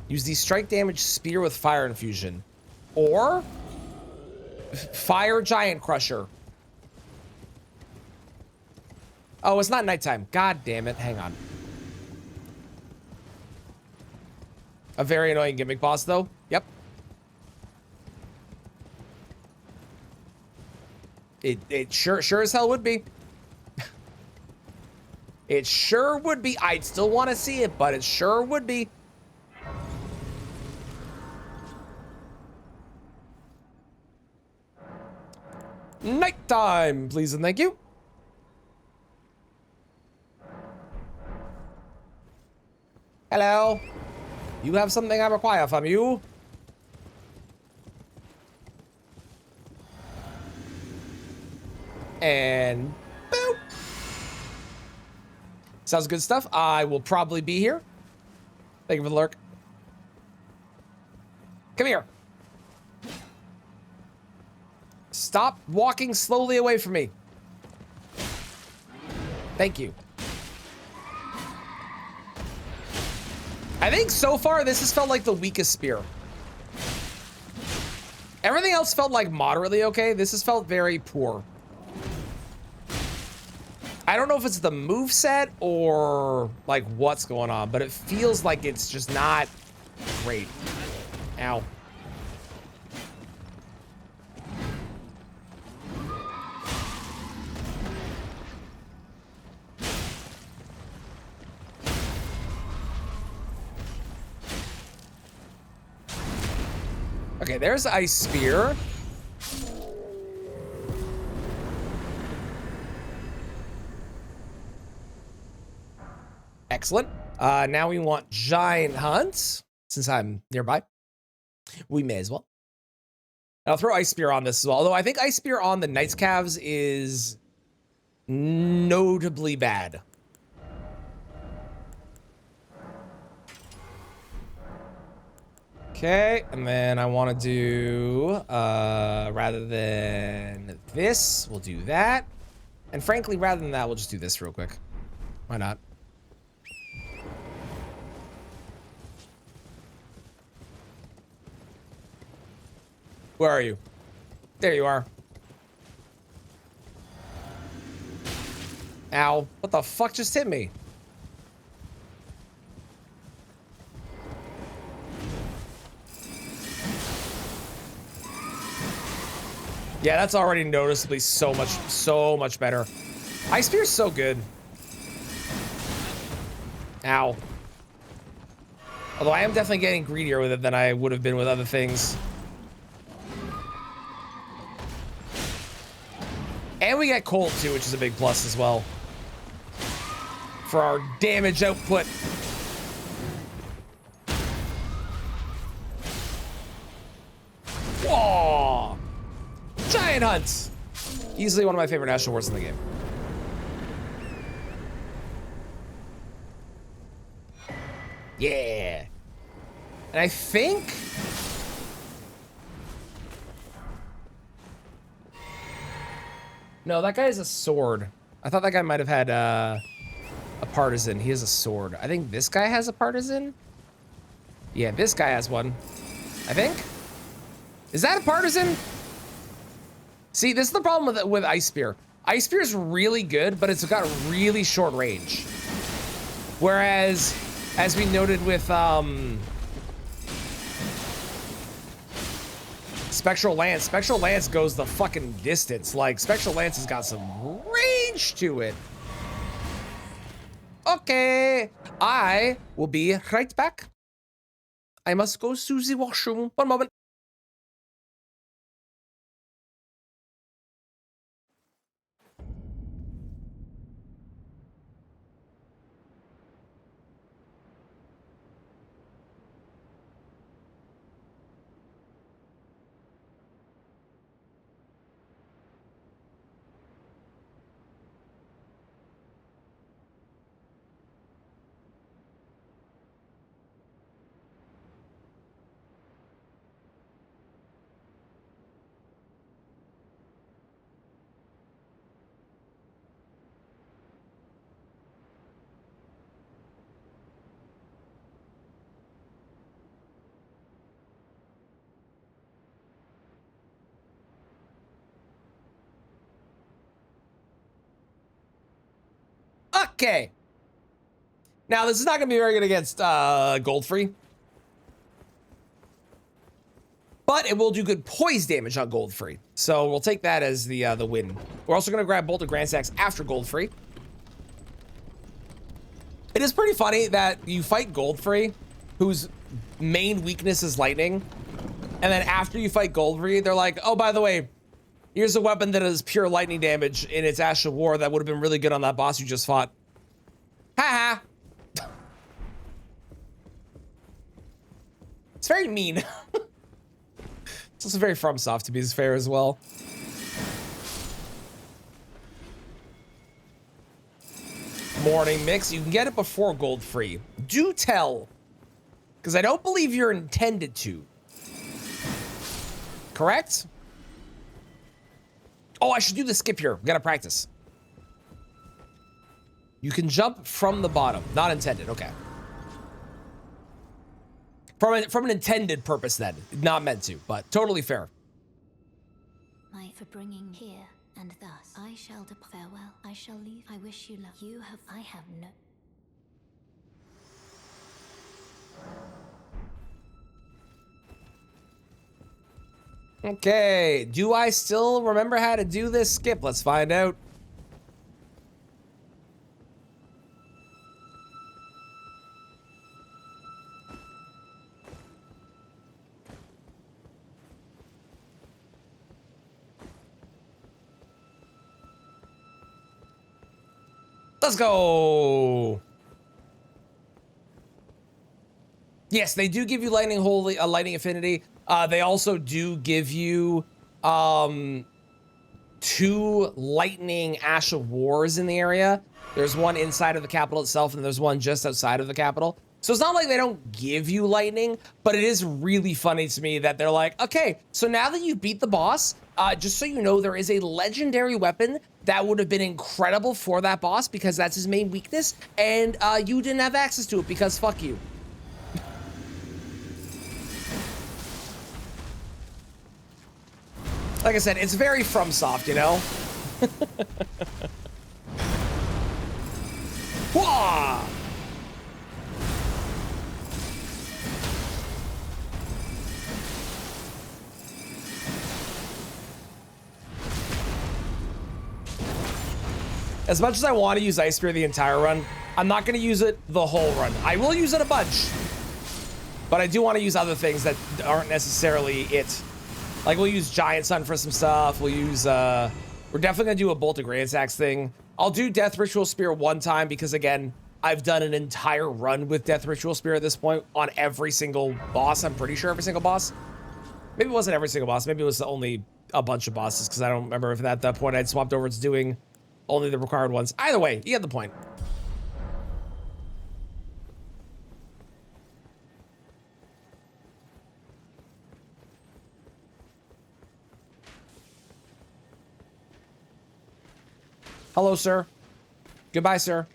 Use the strike damage spear with fire infusion. Or fire giant crusher. Oh, it's not nighttime. God damn it. Hang on. A very annoying gimmick boss, though. Yep. It sure as hell would be. It sure would be. I'd still want to see it, but it sure would be. Nighttime, please and thank you. Hello. You have something I require from you. And boop. Sounds good stuff. I will probably be here. Thank you for the lurk. Come here. Stop walking slowly away from me. Thank you. I think so far this has felt like the weakest spear. Everything else felt like moderately okay. This has felt very poor. I don't know if it's the move set or like what's going on, but it feels like it's just not great. Ow. Okay, there's Ice Spear. Excellent. Now we want Giant Hunt. Since I'm nearby, we may as well. And I'll throw Ice Spear on this as well. Although I think Ice Spear on the Knights Calves is notably bad. Okay, and then I want to do, rather than this, we'll do that. And frankly, rather than that, we'll just do this real quick. Why not? Where are you? There you are. Ow. What the fuck just hit me? Yeah, that's already noticeably so much better. Ice Spear's so good. Ow. Although I am definitely getting greedier with it than I would have been with other things. And we get cold too, which is a big plus as well. For our damage output. Whoa! Giant Hunts! Easily one of my favorite national awards in the game. Yeah. And I think... No, that guy has a sword. I thought that guy might have had a partisan. He has a sword. I think this guy has a partisan. Yeah, this guy has one. I think. Is that a partisan? See, this is the problem with Ice Spear. Ice Spear is really good, but it's got a really short range. Whereas, as we noted with Spectral Lance goes the fucking distance. Like, Spectral Lance has got some range to it. Okay, I will be right back. I must go to the washroom. One moment. Okay. Now, this is not going to be very good against Goldfree. But it will do good poise damage on Goldfree. So we'll take that as the win. We're also going to grab Bolt of Grandstacks after Goldfree. It is pretty funny that you fight Goldfree, whose main weakness is lightning. And then after you fight Goldfree, they're like, oh, by the way, here's a weapon that is pure lightning damage in its Ash of War that would have been really good on that boss you just fought. Ha ha. It's very mean. It's also very FromSoft to be as fair as well. Morning Mix. You can get it before Goldfree. Do tell. Because I don't believe you're intended to. Correct? Oh, I should do the skip here. We gotta practice. You can jump from the bottom. Not intended. Okay. From an intended purpose then. Not meant to, but totally fair. For bringing here And thus, I shall depart. Farewell. I shall leave. I wish you luck. You have. I have no. Okay, do I still remember how to do this skip? Let's find out. Let's go. Yes, they do give you lightning holy, lightning affinity. They also do give you 2 lightning Ash of Wars in the area. There's one inside of the capital itself, and there's one just outside of the capital. So it's not like they don't give you lightning, but it is really funny to me that they're like, okay, so now that you've beat the boss, just so you know, there is a legendary weapon that would have been incredible for that boss because that's his main weakness, and you didn't have access to it because fuck you. Like I said, it's very FromSoft, you know? Wah! As much as I want to use Ice Spear the entire run, I'm not going to use it the whole run. I will use it a bunch, but I do want to use other things that aren't necessarily it. Like, we'll use Giant Sun for some stuff. We'll use, we're definitely going to do a Bolt of Grand Axe thing. I'll do Death Ritual Spear one time because, again, I've done an entire run with Death Ritual Spear at this point on every single boss. I'm pretty sure every single boss. Maybe it wasn't every single boss. Maybe it was only a bunch of bosses because I don't remember if at that point I'd swapped over to doing only the required ones. Either way, you get the point. Hello, sir. Goodbye, sir.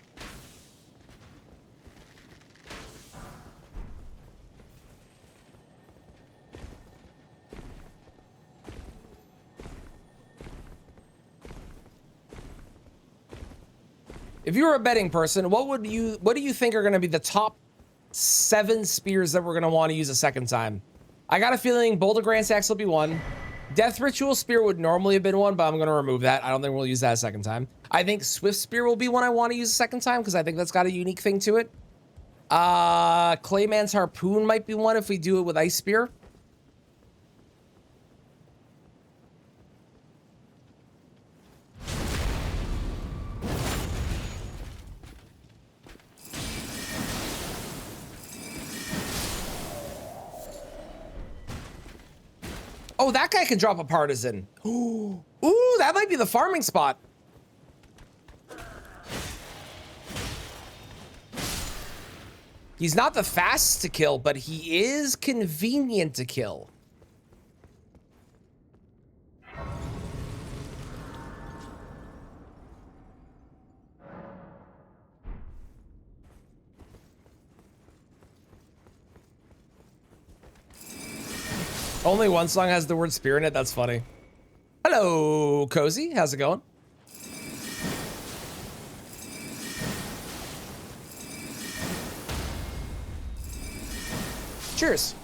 If you were a betting person, what do you think are going to be the top 7 spears that we're going to want to use a second time? I got a feeling Bolt of Grand Axe will be one. Death Ritual Spear would normally have been one, but I'm going to remove that. I don't think we'll use that a second time. I think Swift Spear will be one I want to use a second time because I think that's got a unique thing to it. Clayman's Harpoon might be one if we do it with Ice Spear. Oh, that guy can drop a partisan. Ooh, that might be the farming spot. He's not the fastest to kill, but he is convenient to kill. Only one song has the word spear in it. That's funny. Hello, Cozy. How's it going? Cheers.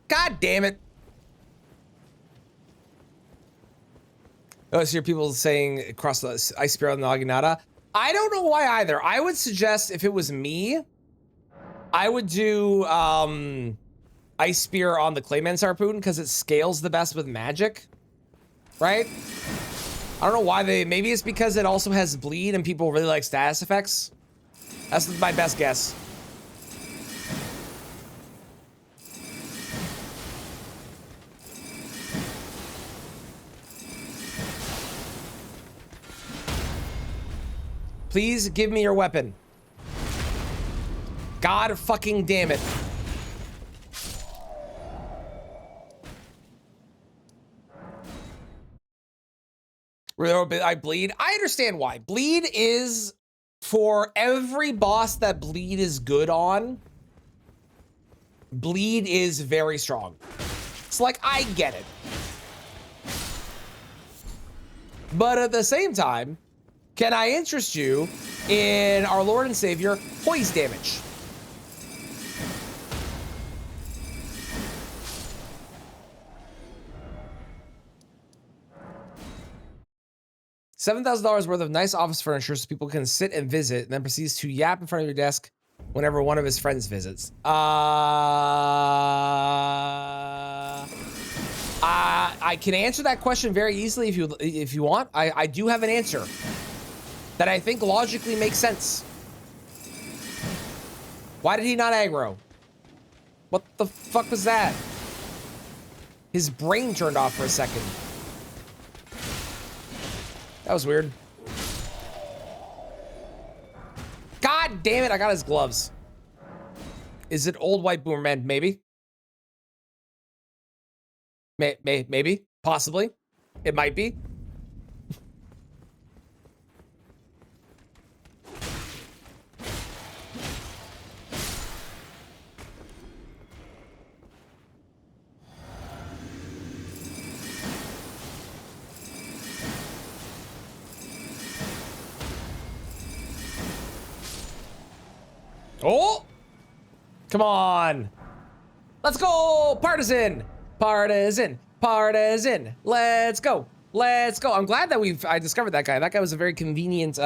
God damn it. Oh, I hear people saying across the Ice Spear on the Naginata. I don't know why either. I would suggest if it was me, I would do Ice Spear on the Clayman's Harpoon because it scales the best with magic, right? I don't know why maybe it's because it also has bleed and people really like status effects. That's my best guess. Please give me your weapon. God fucking damn it. I bleed. I understand why. Bleed is for every boss that bleed is good on. bleed is very strong. It's like, I get it. But at the same time, can I interest you in our Lord and Savior, poise damage? $7,000 worth of nice office furniture so people can sit and visit, and then proceeds to yap in front of your desk whenever one of his friends visits. I can answer that question very easily if you want. I do have an answer that I think logically makes sense. Why did he not aggro? What the fuck was that? His brain turned off for a second. That was weird. God damn it, I got his gloves. Is it old white boomer man? Maybe. Maybe. Possibly. It might be. Oh! Come on. Let's go! Partisan! Partisan! Partisan! Let's go! Let's go! I'm glad that I discovered that guy. That guy was a very convenient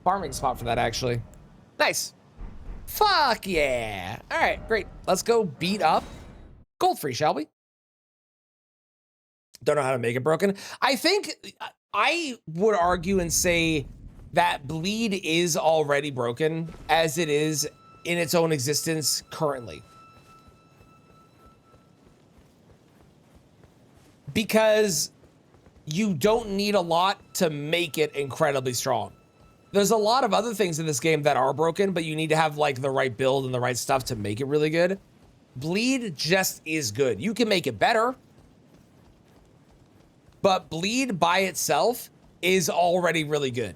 farming spot for that, actually. Nice. Fuck yeah! Alright, great. Let's go beat up Goldfree, shall we? Don't know how to make it broken. I think I would argue and say that bleed is already broken as it is in its own existence currently. Because you don't need a lot to make it incredibly strong. There's a lot of other things in this game that are broken, but you need to have like the right build and the right stuff to make it really good. Bleed just is good. You can make it better, but bleed by itself is already really good.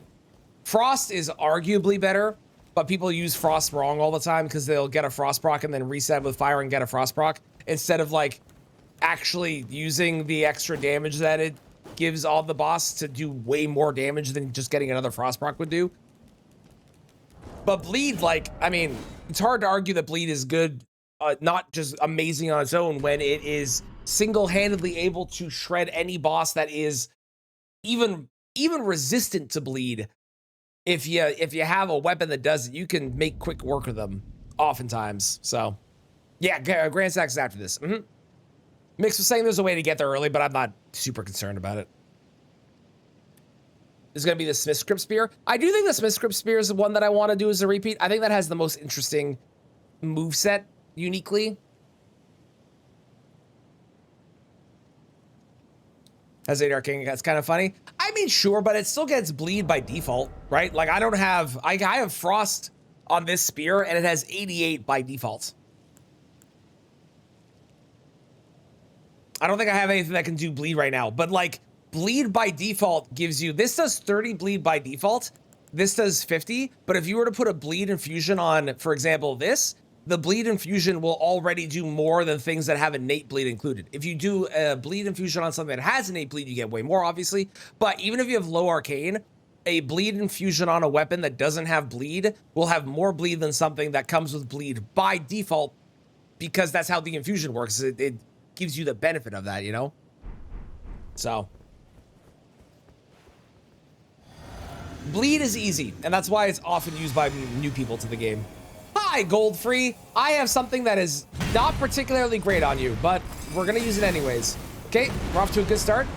Frost is arguably better, but people use Frost wrong all the time because they'll get a Frost proc and then reset with Fire and get a Frost proc instead of like actually using the extra damage that it gives all the boss to do way more damage than just getting another Frost proc would do. But bleed, like, I mean, it's hard to argue that bleed is good, not just amazing on its own when it is single-handedly able to shred any boss that is even resistant to bleed. If you have a weapon that does it, you can make quick work of them oftentimes. So, yeah, Grand Stacks is after this. Mix was saying there's a way to get there early, but I'm not super concerned about it. This is going to be the Smith Script Spear. I do think the Smith Script Spear is the one that I want to do as a repeat. I think that has the most interesting moveset uniquely. As a Dark King, that's kind of funny. I mean, sure, but it still gets bleed by default, right? Like, I have Frost on this spear, and it has 88 by default. I don't think I have anything that can do bleed right now, but like, bleed by default gives you, this does 30 bleed by default, this does 50, but if you were to put a bleed infusion on, for example, this, the bleed infusion will already do more than things that have innate bleed included. If you do a bleed infusion on something that has innate bleed, you get way more, obviously. But even if you have low arcane, a bleed infusion on a weapon that doesn't have bleed will have more bleed than something that comes with bleed by default, because that's how the infusion works. It gives you the benefit of that, you know? So. Bleed is easy, and that's why it's often used by new people to the game. Hi, Goldfree. I have something that is not particularly great on you, but we're gonna use it anyways. Okay, we're off to a good start.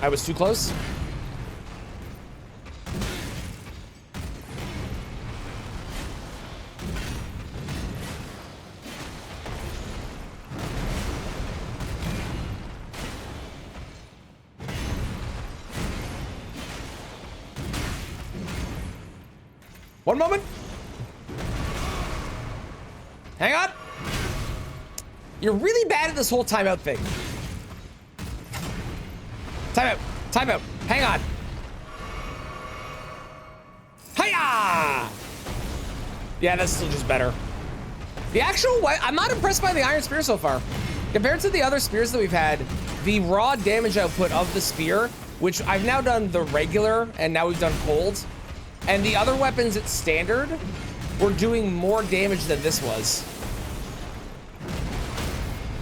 I was too close. One moment. Hang on. You're really bad at this whole timeout thing. Timeout. Timeout. Hang on. Hiya! Yeah, that's still just better. The actual way, I'm not impressed by the Iron Spear so far. Compared to the other spears that we've had, the raw damage output of the spear, which I've now done the regular and now we've done cold, and the other weapons at standard were doing more damage than this was.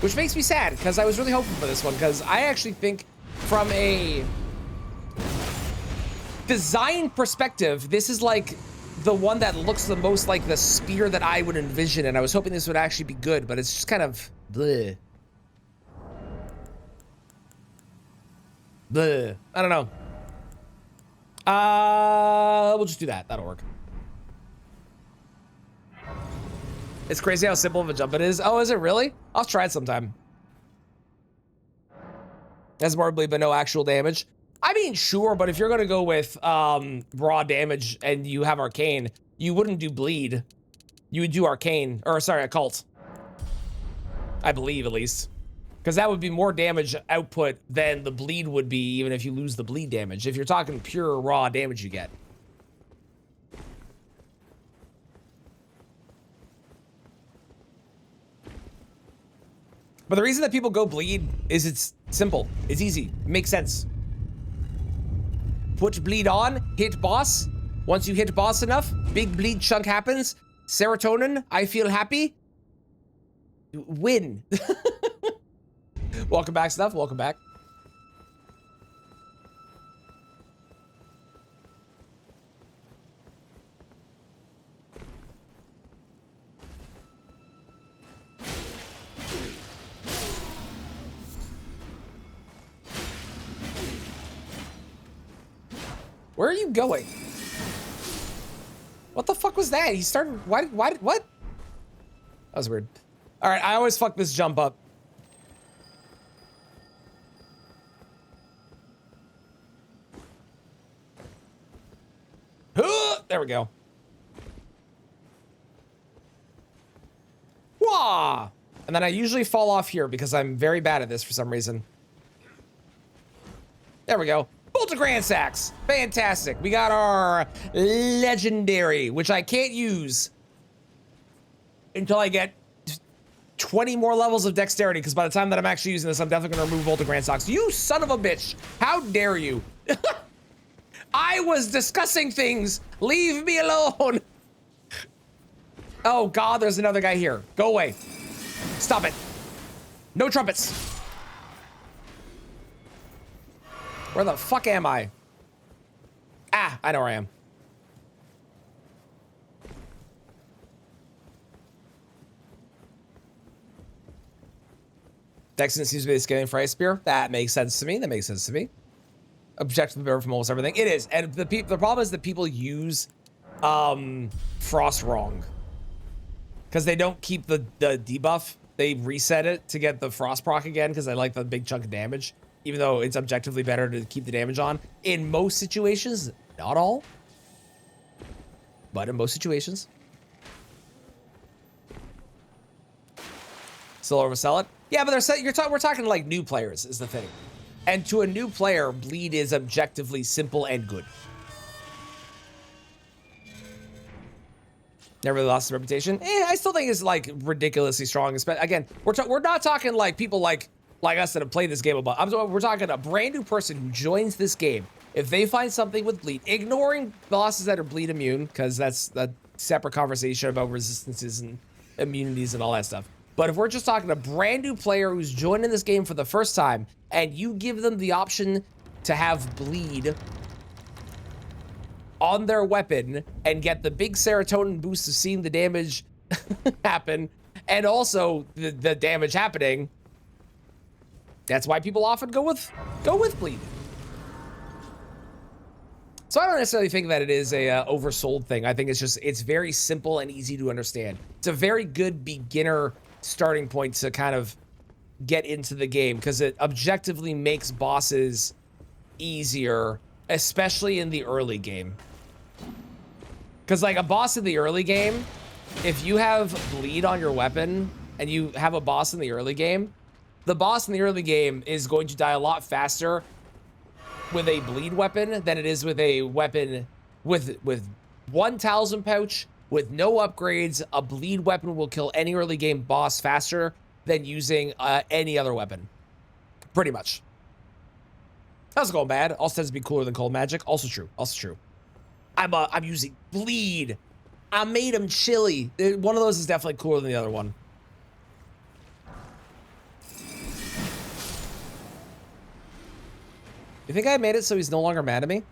Which makes me sad, because I was really hoping for this one, because I actually think from a design perspective, this is like the one that looks the most like the spear that I would envision, and I was hoping this would actually be good, but it's just kind of bleh. Bleh. I don't know. We'll just do that. That'll work. It's crazy how simple of a jump it is. Oh, is it really? I'll try it sometime. Has more bleed, but no actual damage. I mean, sure, but if you're gonna go with raw damage and you have arcane, you wouldn't do bleed. You would do arcane, or sorry, occult. I believe, at least. Because that would be more damage output than the bleed would be, even if you lose the bleed damage. If you're talking pure raw damage you get. But the reason that people go bleed is it's simple. It's easy. It makes sense. Put bleed on, hit boss. Once you hit boss enough, big bleed chunk happens. Serotonin, I feel happy. Win. Welcome back, Stuff. Welcome back. Where are you going? What the fuck was that? He started, what? That was weird. All right, I always fuck this jump up. There we go. Wah! And then I usually fall off here because I'm very bad at this for some reason. There we go. Bolt of Grand Sacks. Fantastic. We got our legendary, which I can't use until I get 20 more levels of dexterity, because by the time that I'm actually using this, I'm definitely going to remove Bolt of Grand Socks. You son of a bitch. How dare you? I was discussing things. Leave me alone. Oh, God, there's another guy here. Go away. Stop it. No trumpets. Where the fuck am I? Ah, I know where I am. Dexton seems to be the scaling for Ice Spear. That makes sense to me. That makes sense to me. Objective better from almost everything. It is. And the problem is that people use Frost wrong. Because they don't keep the debuff. They reset it to get the Frost proc again because I like the big chunk of damage. Even though it's objectively better to keep the damage on. In most situations, not all. But in most situations. Still oversell it? Yeah, but we're talking like new players is the thing. And to a new player, bleed is objectively simple and good. Never really lost his reputation. I still think it's like ridiculously strong. Again, we're not talking like people like us that have played this game a bunch. We're talking a brand new person who joins this game. If they find something with bleed, ignoring bosses that are bleed immune, because that's a separate conversation about resistances and immunities and all that stuff. But if we're just talking a brand new player who's joining this game for the first time, and you give them the option to have bleed on their weapon and get the big serotonin boost of seeing the damage happen, and also the damage happening, that's why people often go with bleed. So I don't necessarily think that it is a oversold thing. I think it's very simple and easy to understand. It's a very good beginner starting point to kind of get into the game because it objectively makes bosses easier, especially in the early game. Because like a boss in the early game, if you have bleed on your weapon and you have a boss in the early game, the boss in the early game is going to die a lot faster with a bleed weapon than it is with a weapon with one talisman pouch, with no upgrades. A bleed weapon will kill any early game boss faster than using any other weapon. Pretty much. How's it going, bad? Also tends to be cooler than cold magic. Also true. Also true. I'm using bleed. I made him chilly. One of those is definitely cooler than the other one. You think I made it so he's no longer mad at me?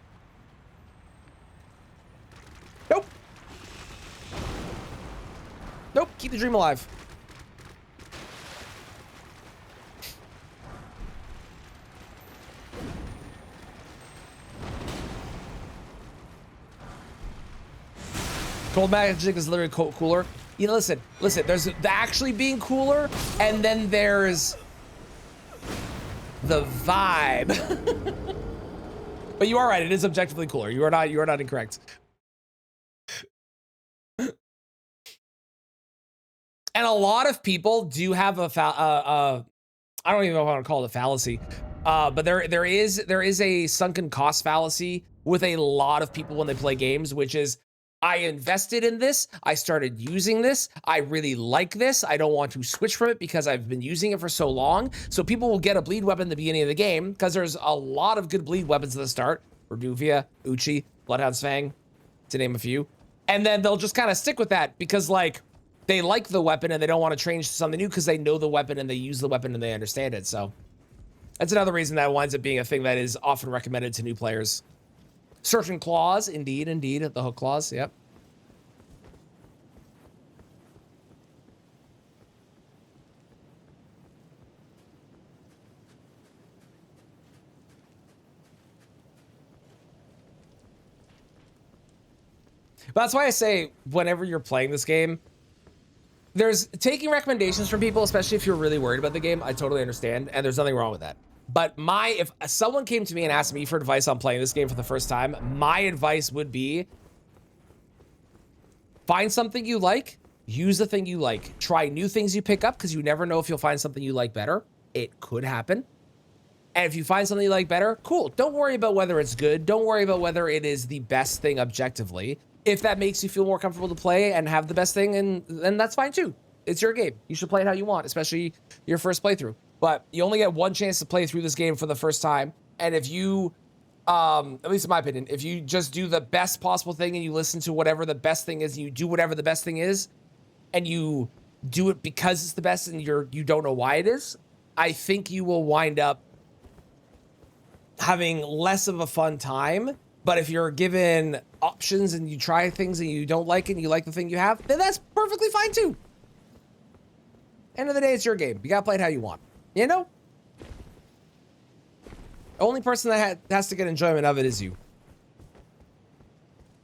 Nope. Nope. Keep the dream alive. Cold magic is literally cooler. You know, listen. There's the actually being cooler, and then there's the vibe. But you are right. It is objectively cooler. You are not incorrect. And a lot of people do have a I don't even know if I want to call it a fallacy, but there is a sunken cost fallacy with a lot of people when they play games, which is, I invested in this, I started using this, I really like this, I don't want to switch from it because I've been using it for so long. So people will get a bleed weapon at the beginning of the game because there's a lot of good bleed weapons at the start. Reduvia, Uchi, Bloodhound's Fang, to name a few. And then they'll just kind of stick with that because like they like the weapon and they don't want to change to something new because they know the weapon and they use the weapon and they understand it. So that's another reason that winds up being a thing that is often recommended to new players. Certain claws, indeed, the hook claws, yep. But that's why I say, whenever you're playing this game, there's taking recommendations from people, especially if you're really worried about the game. I totally understand, and there's nothing wrong with that. But if someone came to me and asked me for advice on playing this game for the first time, my advice would be, find something you like, use the thing you like, try new things you pick up, because you never know if you'll find something you like better. It could happen. And if you find something you like better, cool. Don't worry about whether it's good. Don't worry about whether it is the best thing objectively. If that makes you feel more comfortable to play and have the best thing, and then that's fine too. It's your game. You should play it how you want, especially your first playthrough. But you only get one chance to play through this game for the first time. And if you, at least in my opinion, if you just do the best possible thing and you listen to whatever the best thing is, and you do whatever the best thing is, and you do it because it's the best and you don't know why it is, I think you will wind up having less of a fun time. But if you're given options and you try things and you don't like it and you like the thing you have, then that's perfectly fine too. End of the day, it's your game. You gotta play it how you want. You know? The only person that has to get enjoyment of it is you.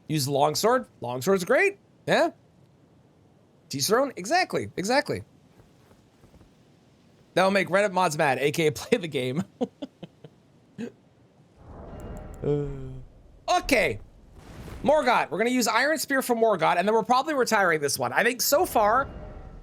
Use the longsword. Longsword's great. Yeah. Teach their own. Exactly. That'll make Reddit mods mad, aka play the game. Okay. Morgott. We're going to use Iron Spear for Morgott, and then we're probably retiring this one. I think so far,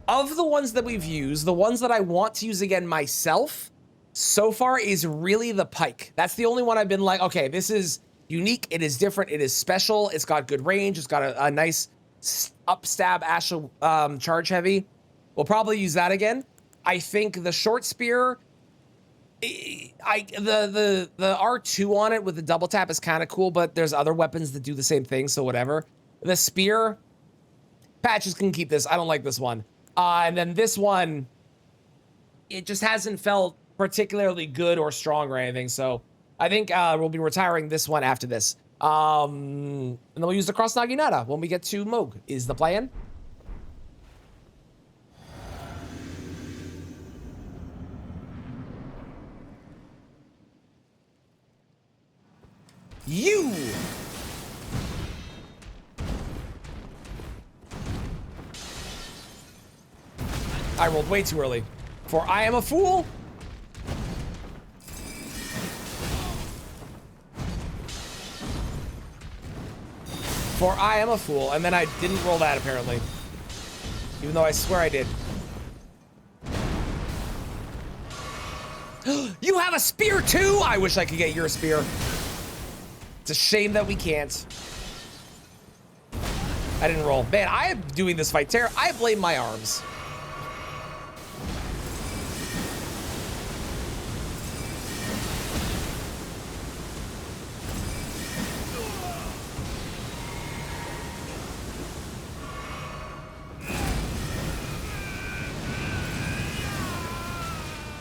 of the ones that we've used, the ones that I want to use again myself, so far is really the Pike. That's the only one I've been like, okay, this is unique, it is different, it is special, it's got good range, it's got a nice upstab Asha charge heavy. We'll probably use that again. I think the short spear, the R2 on it with the double tap is kind of cool, but there's other weapons that do the same thing, so whatever. The spear, Patches can keep this. I don't like this one. And then this one, it just hasn't felt particularly good or strong or anything, so I think we'll be retiring this one after this. And then we'll use the Cross Naginata when we get to Mohg, is the plan. You! I rolled way too early. For I am a fool. For I am a fool. And then I didn't roll that, apparently. Even though I swear I did. You have a spear too? I wish I could get your spear. It's a shame that we can't. I didn't roll. Man, I am doing this fight terrible. I blame my arms.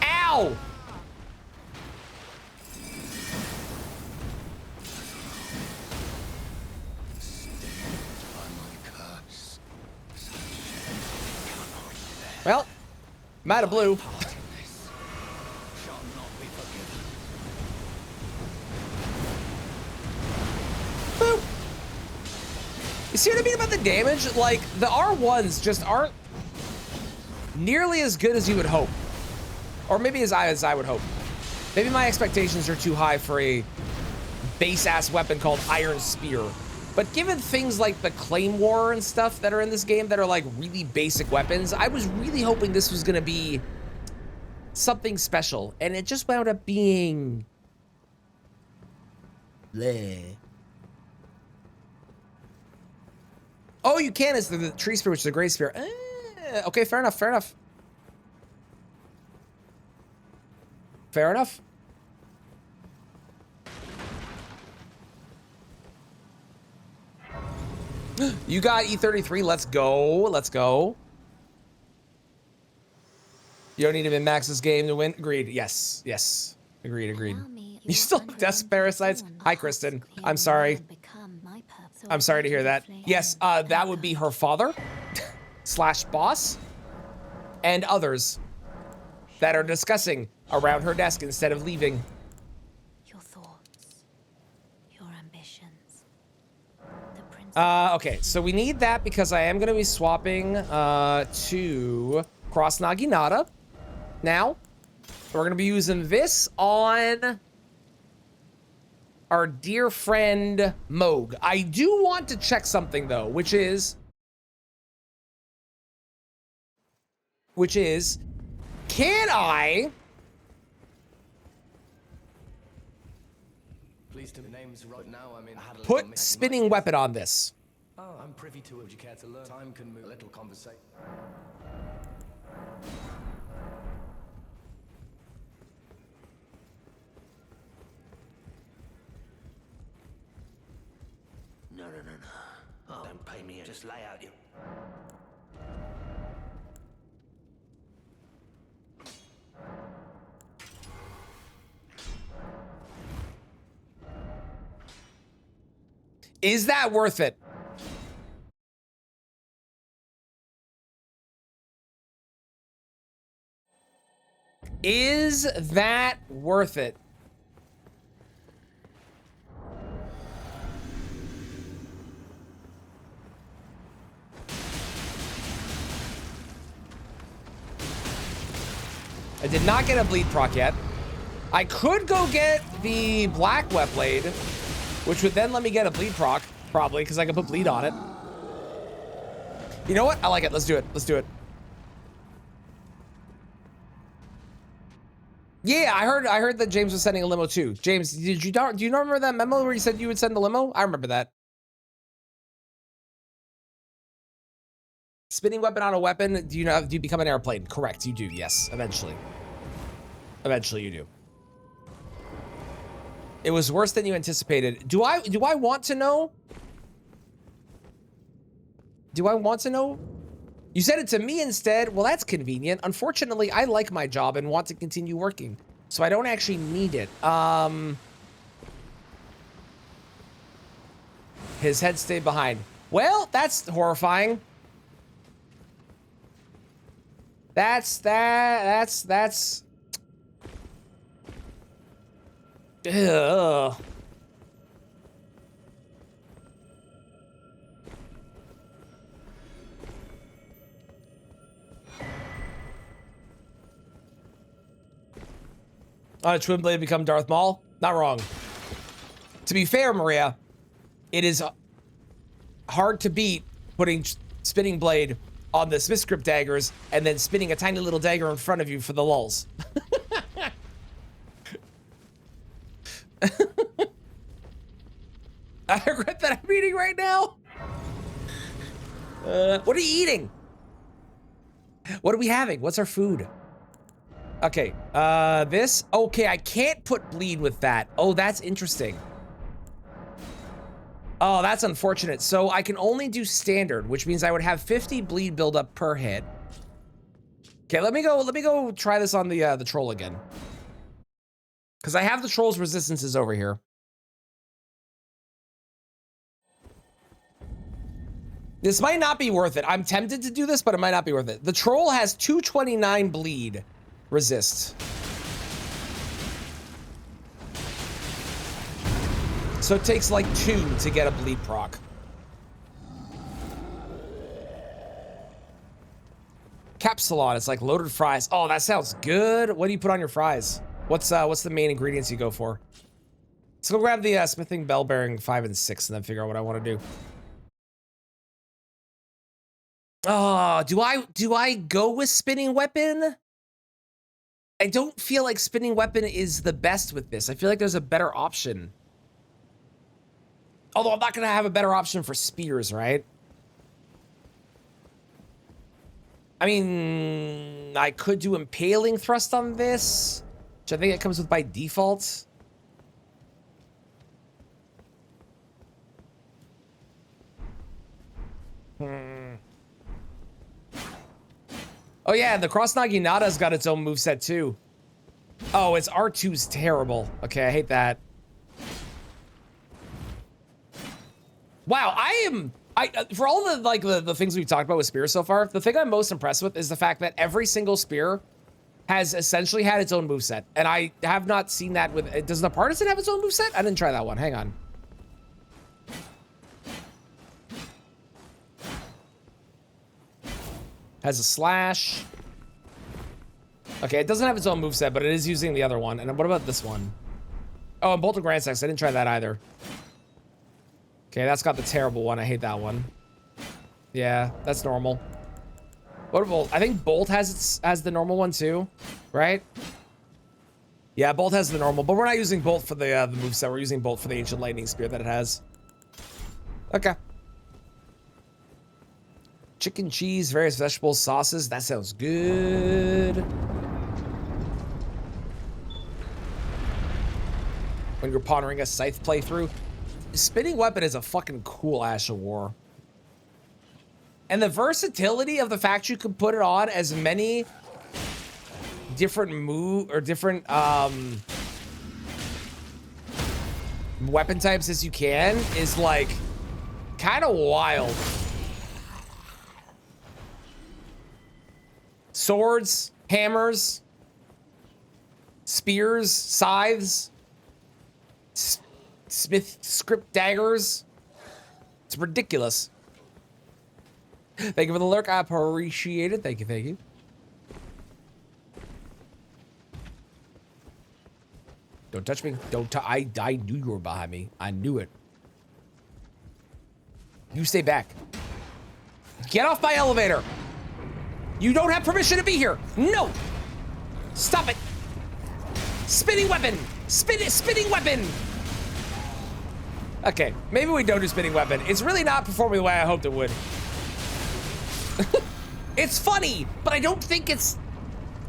Ow! Well, I'm out of blue. Boop. You see what I mean about the damage? Like, the R1s just aren't nearly as good as you would hope. Or maybe as I would hope. Maybe my expectations are too high for a base-ass weapon called Iron Spear. But given things like the Claymore and stuff that are in this game that are like really basic weapons, I was really hoping this was gonna be something special. And it just wound up being... bleh. Oh, you can. It's the tree spear, which is a great spear. Okay, fair enough, fair enough. Fair enough. You got E33. Let's go. Let's go. You don't need to min-max this game to win. Agreed. Yes. Yes. Agreed. Agreed. You still have desk parasites? Hi, Kristen. I'm sorry. I'm sorry to hear that. Yes, that would be her father slash boss and others that are discussing around her desk instead of leaving. Your thoughts, your ambitions. Okay, so we need that because I am going to be swapping to Cross Naginata now. We're going to be using this on our dear friend Moog. I do want to check something though, which is, can I put spinning weapon on this? Oh, I'm privy to it. Would you care to learn? Time can move. A little conversation. No. Oh, don't pay me. Just lay out your... Is that worth it? Is that worth it? I did not get a bleed proc yet. I could go get the black wet blade, which would then let me get a bleed proc, probably, because I can put bleed on it. You know what? I like it. Let's do it. Let's do it. Yeah, I heard that James was sending a limo too. James, do you not remember that memo where you said you would send the limo? I remember that. Spinning weapon on a weapon. Do you become an airplane? Correct. You do. Yes. Eventually. Eventually you do. It was worse than you anticipated. Do I want to know? Do I want to know? You said it to me instead. Well, that's convenient. Unfortunately, I like my job and want to continue working, so I don't actually need it. His head stayed behind. Well, that's horrifying. That's ugh. On a twin blade become Darth Maul? Not wrong. To be fair, Maria, it is hard to beat putting spinning blade on the Smith script daggers and then spinning a tiny little dagger in front of you for the lulls. I regret that I'm eating right now. What are you eating? What are we having? What's our food? Okay, this. Okay, I can't put bleed with that. Oh, that's interesting. Oh, that's unfortunate. So I can only do standard, which means I would have 50 bleed buildup per hit. Okay, let me go try this on the troll again. Because I have the troll's resistances over here. This might not be worth it. I'm tempted to do this, but it might not be worth it. The troll has 229 bleed resist. So it takes like 2 to get a bleed proc. Capsulon, it's like loaded fries. Oh, that sounds good. What do you put on your fries? What's the main ingredients you go for? Let's go grab the smithing bell bearing 5 and 6 and then figure out what I want to do. Oh, do I go with spinning weapon? I don't feel like spinning weapon is the best with this. I feel like there's a better option. Although I'm not gonna have a better option for spears, right? I mean, I could do impaling thrust on this, which I think it comes with by default. Oh yeah, the Cross Naginata's got its own moveset too. Oh, its R2's terrible. Okay, I hate that. Wow, for all the like the things we've talked about with spears so far, the thing I'm most impressed with is the fact that every single spear has essentially had its own moveset. And I have not seen that with, does the partisan have its own moveset? I didn't try that one, hang on. Has a slash. Okay, it doesn't have its own moveset, but it is using the other one. And what about this one? Oh, and Bolt of Grand Sex, I didn't try that either. Okay, that's got the terrible one. I hate that one. Yeah, that's normal. What about, I think Bolt has the normal one too, right? Yeah, Bolt has the normal, but we're not using Bolt for the moveset. We're using Bolt for the Ancient Lightning Spear that it has. Okay. Chicken, cheese, various vegetables, sauces. That sounds good. When you're pondering a scythe playthrough. Spinning weapon is a fucking cool Ash of War. And the versatility of the fact you can put it on as many different different weapon types as you can is like kind of wild. Swords, hammers, spears, scythes, Smith script daggers. It's ridiculous. Thank you for the lurk. I appreciate it. Thank you, thank you. Don't touch me. I knew you were behind me. I knew it. You stay back. Get off my elevator. You don't have permission to be here. No. Stop it. Spinning weapon. Spinning weapon. Okay, maybe we don't do spinning weapon. It's really not performing the way I hoped it would. It's funny, but I don't think it's...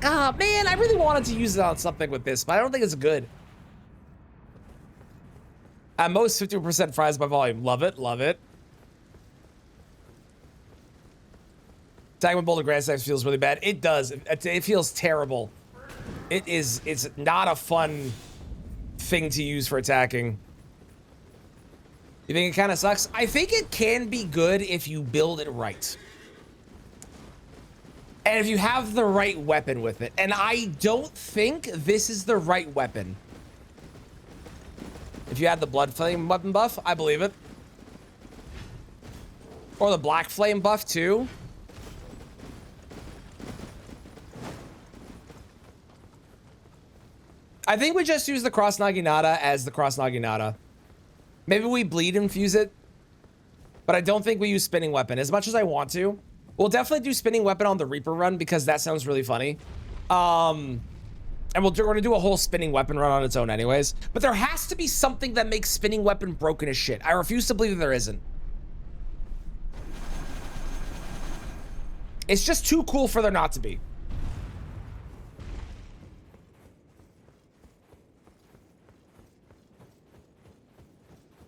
Ah, man, I really wanted to use it on something with this, but I don't think it's good. At most, 50% fries by volume. Love it, love it. Attacking with Bolt of Grand Sex feels really bad. It does. It feels terrible. It's not a fun thing to use for attacking. You think it kind of sucks? I think it can be good if you build it right. And if you have the right weapon with it. And I don't think this is the right weapon. If you had the Blood Flame weapon buff, I believe it. Or the Black Flame buff too. I think we just use the Cross Naginata as the Cross Naginata. Maybe we bleed infuse it. but I don't think we use spinning weapon as much as I want to. We'll definitely do spinning weapon on the Reaper run because that sounds really funny. And we're gonna do a whole spinning weapon run on its own anyways. But there has to be something that makes spinning weapon broken as shit. I refuse to believe that there isn't. It's just too cool for there not to be.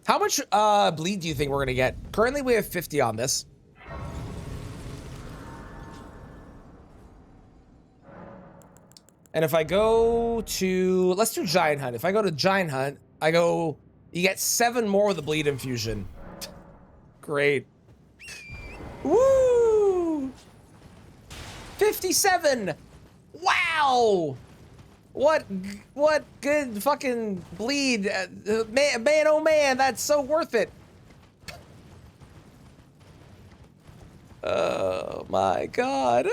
How much bleed do you think we're gonna get? Currently we have 50 on this. And if I go to, let's do Giant Hunt. If I go to Giant Hunt, you get 7 more with the bleed infusion. Great. Woo! 57! Wow! What good fucking bleed. Man, oh man, that's so worth it. Oh my God.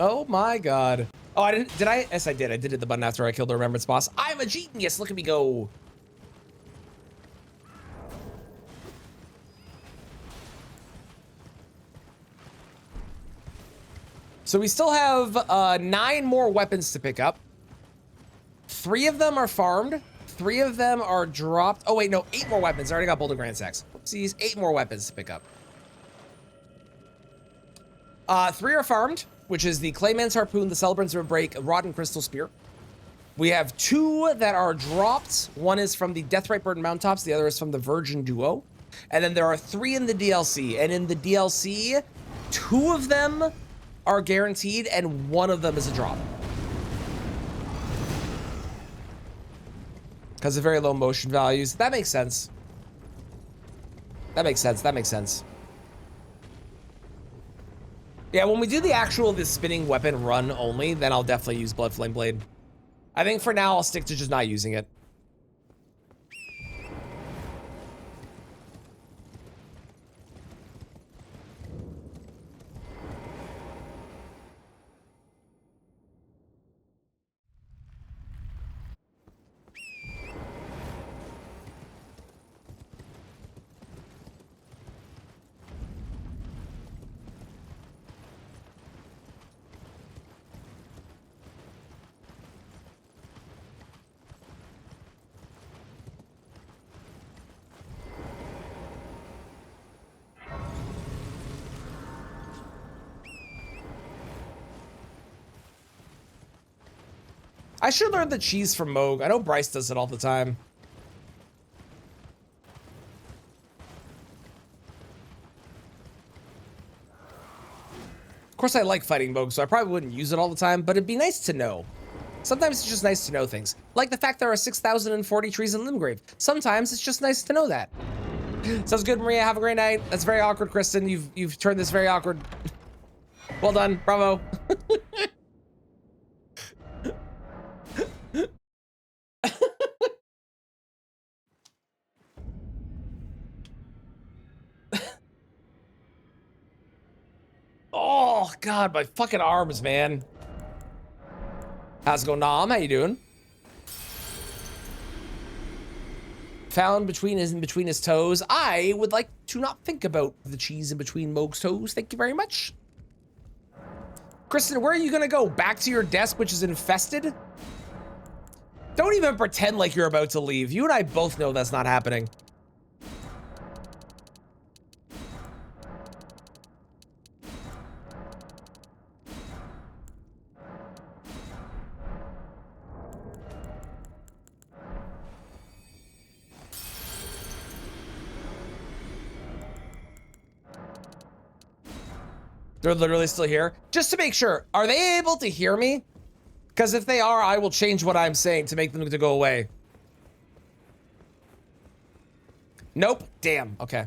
Oh my God. Oh, I didn't, did I? Yes, I did. I did hit the button after I killed the Remembrance boss. I'm a genius. Look at me go. So we still have 9 more weapons to pick up. 3 of them are farmed. 3 of them are dropped. Oh wait, no, 8 more weapons. I already got Boulder Grand Sacks. Oopsies, 8 more weapons to pick up. 3 are farmed, which is the Clayman's Harpoon, the Celebrant's Break, Rod and Crystal Spear. We have 2 that are dropped. 1 is from the Deathrite Burden Mountaintops. The other is from the Virgin Duo. And then there are 3 in the DLC. And in the DLC, 2 of them are guaranteed and 1 of them is a drop. Because of very low motion values. That makes sense. That makes sense. That makes sense. Yeah, when we do the spinning weapon run only, then I'll definitely use Blood Flame Blade. I think for now I'll stick to just not using it. I should learn the cheese from Moog. I know Bryce does it all the time. Of course, I like fighting Moog, so I probably wouldn't use it all the time, but it'd be nice to know. Sometimes it's just nice to know things. Like the fact there are 6,040 trees in Limgrave. Sometimes it's just nice to know that. Sounds good, Maria. Have a great night. That's very awkward, Kristen. You've turned this very awkward. Well done. Bravo. Oh God, my fucking arms, man. How's it going, Nom? How you doing? Found between his toes. I would like to not think about the cheese in between Moog's toes. Thank you very much. Kristen, where are you gonna go? Back to your desk, which is infested? Don't even pretend like you're about to leave. You and I both know that's not happening. They're literally still here. Just to make sure, are they able to hear me? Because if they are, I will change what I'm saying to make them to go away. Nope. Damn. Okay.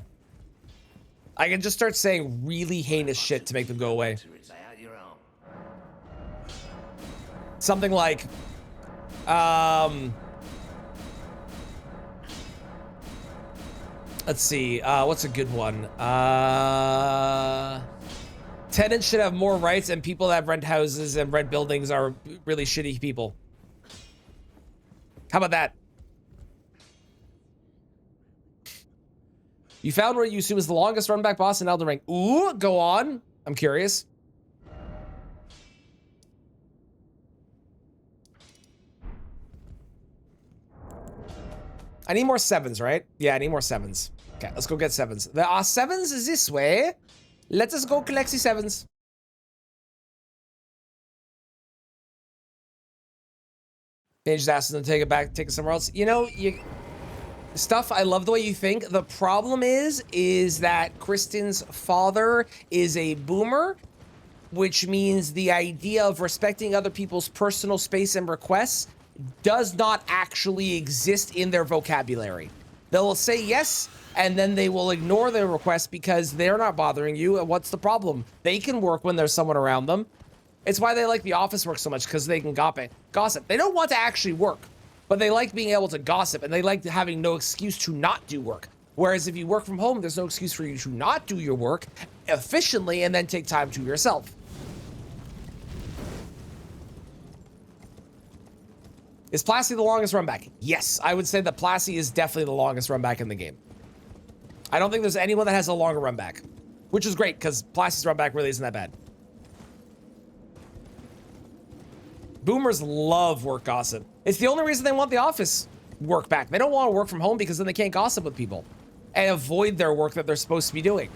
I can just start saying really heinous shit to make them go away. Something like, let's see. What's a good one? Tenants should have more rights, and people that rent houses and rent buildings are really shitty people. How about that? You found what you assume is the longest runback boss in Elden Ring. Ooh, go on. I'm curious. I need more 7s, right? Yeah, I need more 7s. Okay, let's go get 7s. There are 7s this way. Let us go collect the 7s. They just asked them to take it back, take it somewhere else. You know, Stuff, I love the way you think. The problem is that Kristen's father is a boomer, which means the idea of respecting other people's personal space and requests does not actually exist in their vocabulary. They'll say yes, and then they will ignore their request because they're not bothering you. And what's the problem? They can work when there's someone around them. It's why they like the office work so much, because they can gossip. They don't want to actually work, but they like being able to gossip, and they like having no excuse to not do work. Whereas if you work from home, there's no excuse for you to not do your work efficiently and then take time to yourself. Is Plasty the longest run back? Yes, I would say that Plasty is definitely the longest run back in the game. I don't think there's anyone that has a longer run back, which is great because Plasty's run back really isn't that bad. Boomers love work gossip. It's the only reason they want the office work back. They don't want to work from home because then they can't gossip with people and avoid their work that they're supposed to be doing.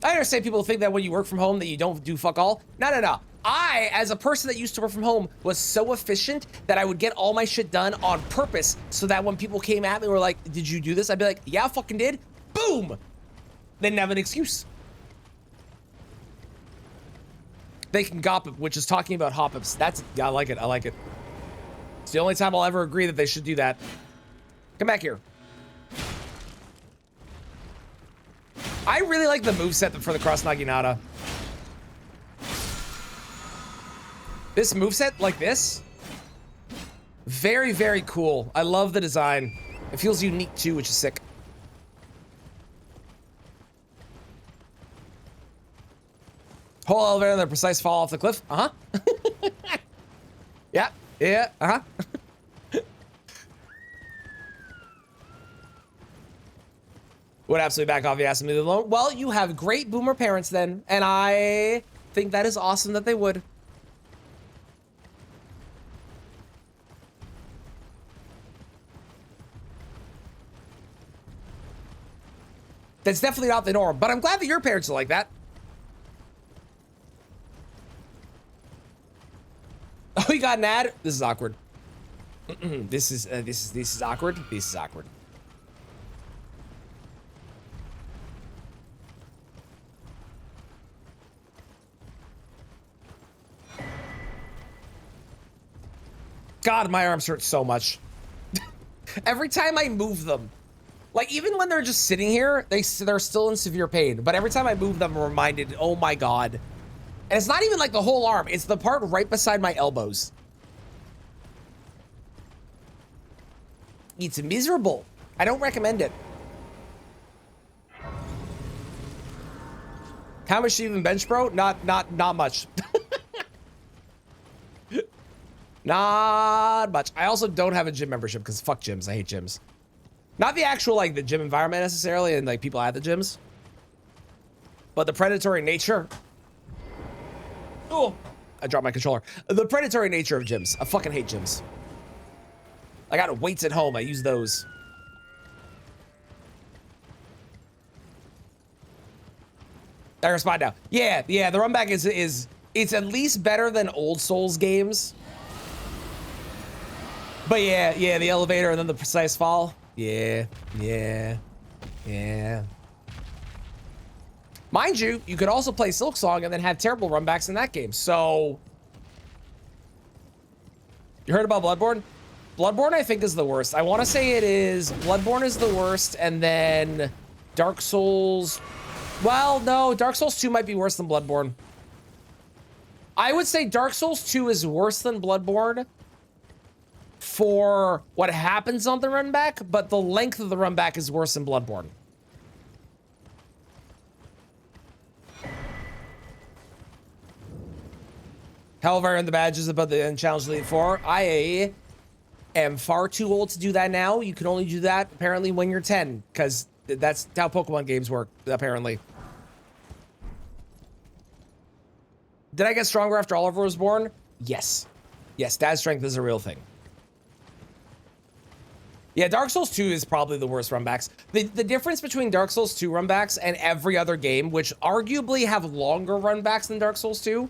I understand people think that when you work from home that you don't do fuck all. No. I, as a person that used to work from home, was so efficient that I would get all my shit done on purpose so that when people came at me and were like, did you do this? I'd be like, yeah, I fucking did. Boom. They didn't have an excuse. They can gossip, which is talking about hop-ups. I like it. I like it. It's the only time I'll ever agree that they should do that. Come back here. I really like the moveset for the Cross Naginata. This moveset, like this, very, very cool. I love the design. It feels unique too, which is sick. Whole elevator and the precise fall off the cliff. Uh-huh. Yeah, uh-huh. Would absolutely back off, you asked me to alone. Well, you have great boomer parents then, and I think that is awesome that they would. That's definitely not the norm, but I'm glad that your parents are like that. Oh, you got an ad? This is awkward. This is awkward. This is awkward. God, my arms hurt so much. Every time I move them, like even when they're just sitting here, they're still in severe pain. But every time I move them, I'm reminded, oh my God. And it's not even like the whole arm. It's the part right beside my elbows. It's miserable. I don't recommend it. How much do you even bench, bro? Not much. Not much. I also don't have a gym membership because fuck gyms. I hate gyms. Not the actual, like, the gym environment necessarily and, like, people at the gyms. But the predatory nature. Oh, I dropped my controller. The predatory nature of gyms. I fucking hate gyms. I got weights at home. I use those. I respond now. Yeah, the run back is it's at least better than old Souls games. But yeah, the elevator and then the precise fall. Yeah. Mind you, you could also play Silksong and then have terrible runbacks in that game. So, you heard about Bloodborne? Bloodborne, I think, is the worst. I want to say it is. Bloodborne is the worst, and then Dark Souls. Well, no, Dark Souls 2 might be worse than Bloodborne. I would say Dark Souls 2 is worse than Bloodborne for what happens on the run back, but the length of the run back is worse than Bloodborne. However, I earned the badges about the Challenge Elite 4. I am far too old to do that now. You can only do that apparently when you're 10, because that's how Pokemon games work, apparently. Did I get stronger after Oliver was born? Yes. Yes, dad strength is a real thing. Yeah, Dark Souls 2 is probably the worst runbacks. The difference between Dark Souls 2 runbacks and every other game, which arguably have longer runbacks than Dark Souls 2,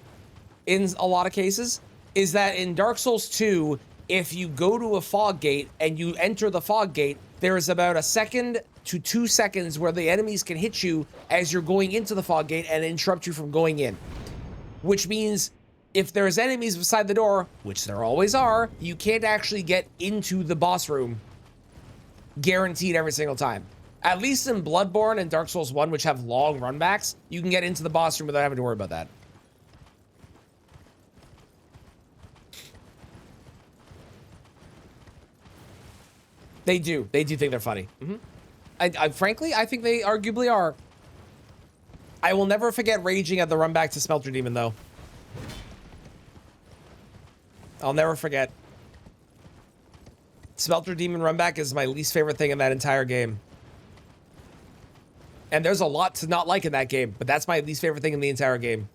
in a lot of cases, is that in Dark Souls 2, if you go to a fog gate and you enter the fog gate, there is about 1 second to 2 seconds where the enemies can hit you as you're going into the fog gate and interrupt you from going in. Which means if there's enemies beside the door, which there always are, you can't actually get into the boss room. Guaranteed every single time. At least in Bloodborne and Dark Souls 1, which have long runbacks, you can get into the boss room without having to worry about that. They do. They do think they're funny. Frankly, I think they arguably are. I will never forget raging at the run back to Smelter Demon, though. I'll never forget. Smelter Demon run back is my least favorite thing in that entire game. And there's a lot to not like in that game, but that's my least favorite thing in the entire game.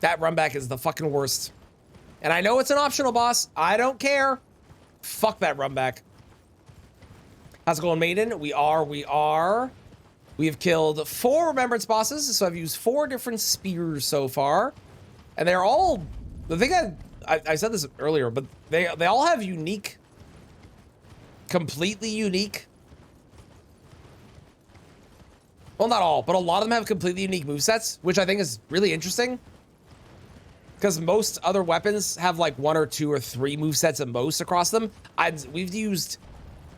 That run back is the fucking worst. And I know it's an optional boss. I don't care. Fuck that run back. How's it going, Maiden? We are. We have killed 4 Remembrance bosses, so I've used 4 different spears so far. And they're all, the thing I said this earlier, but they all have unique, completely unique. Well, not all, but a lot of them have completely unique movesets, which I think is really interesting. Because most other weapons have like 1 or 2 or 3 movesets at most across them. We've used,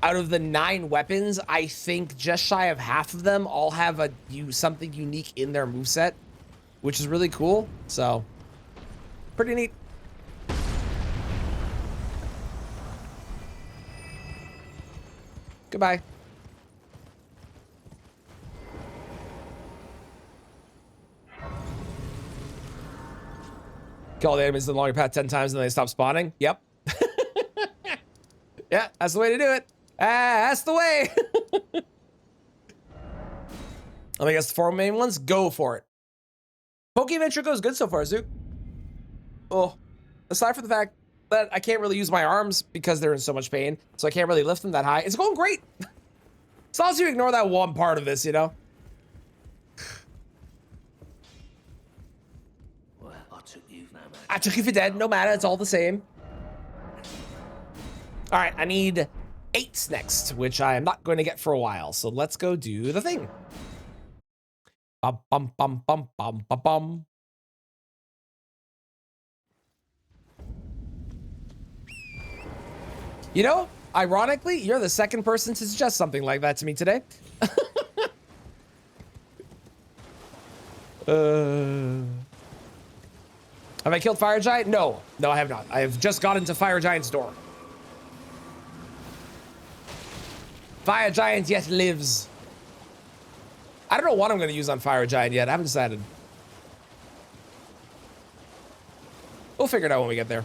out of the 9 weapons, I think just shy of half of them all have something unique in their moveset, which is really cool. So, pretty neat. Goodbye. Kill all the enemies in the longer path 10 times and then they stop spawning. Yep. Yeah, that's the way to do it. That's the way. I guess the 4 main ones, go for it. Poke Adventure goes good so far, Zook. Oh, aside from the fact that I can't really use my arms because they're in so much pain, so I can't really lift them that high. It's going great. As long as you ignore that one part of this, you know? Well, I took you, no matter. I took you for dead, no matter, it's all the same. All right, I need 8s next, which I am not going to get for a while, so let's go do the thing. Bum, bum, bum, bum, bum, bum, bum. You know, ironically, you're the second person to suggest something like that to me today. Have I killed Fire Giant? No, I have not. I have just got into Fire Giant's door. Fire Giant yet lives. I don't know what I'm going to use on Fire Giant yet. I haven't decided. We'll figure it out when we get there.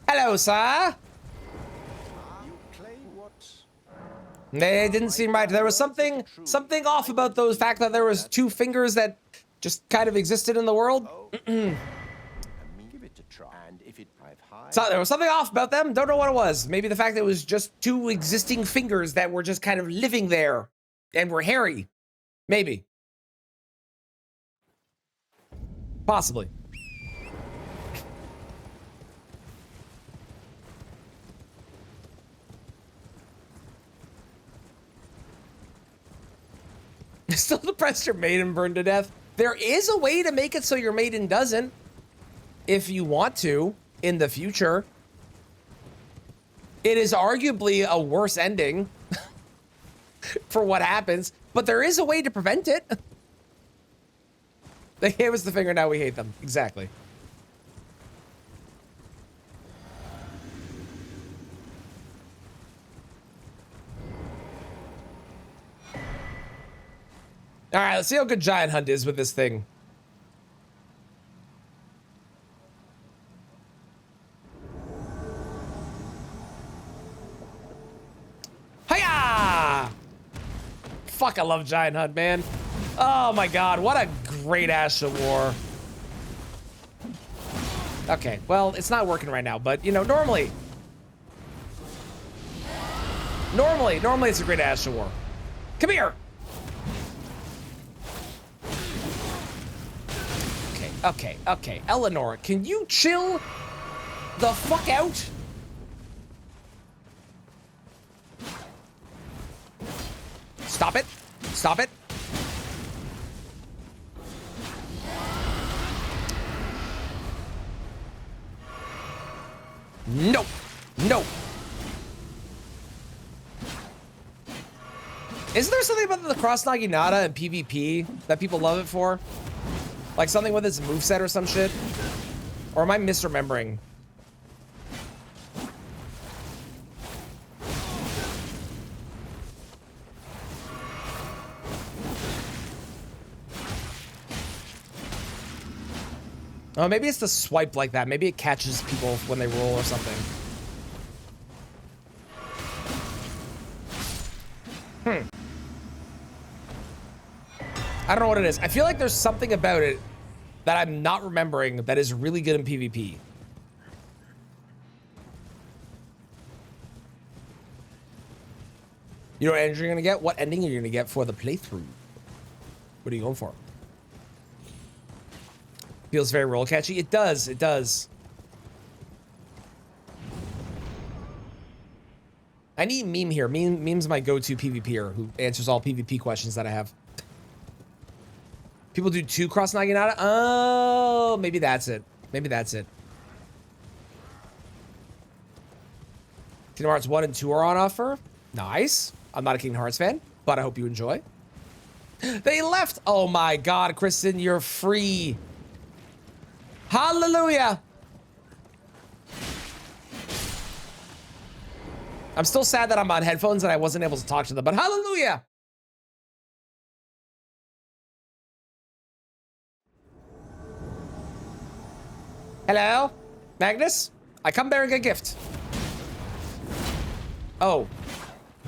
Hello, sir. They didn't seem right. There was something off about the fact that there was 2 fingers that just kind of existed in the world. So there was something off about them. Don't know what it was. Maybe the fact that it was just 2 existing fingers that were just kind of living there and were hairy. Maybe. Possibly. Still depressed your maiden burned to death. There is a way to make it so your maiden doesn't, if you want to, in the future. It is arguably a worse ending for what happens, but there is a way to prevent it. They gave us the finger, now we hate them. Exactly. All right, let's see how good Giant Hunt is with this thing. Hiya! Fuck, I love Giant Hunt, man. Oh my god, what a great Asha war. Okay, well, it's not working right now, but you know, normally it's a great Asha war. Come here. Okay. Eleanor, can you chill the fuck out? Stop it. Stop it. No. No. Isn't there something about the Cross Naginata and PvP that people love it for? Like something with its moveset or some shit? Or am I misremembering? Oh, maybe it's the swipe like that. Maybe it catches people when they roll or something. I don't know what it is. I feel like there's something about it that I'm not remembering that is really good in PvP. You know what ending you're gonna get? What ending are you gonna get for the playthrough? What are you going for? Feels very roll catchy. It does. It does. I need Meme here. Meme's my go-to PvPer who answers all PvP questions that I have. People do 2 Cross Naginata? Oh, maybe that's it. Maybe that's it. Kingdom Hearts 1 and 2 are on offer. Nice. I'm not a Kingdom Hearts fan, but I hope you enjoy. They left. Oh my god, Kristen, you're free. Hallelujah. I'm still sad that I'm on headphones and I wasn't able to talk to them, but hallelujah. Hello? Magnus? I come bearing a gift. Oh.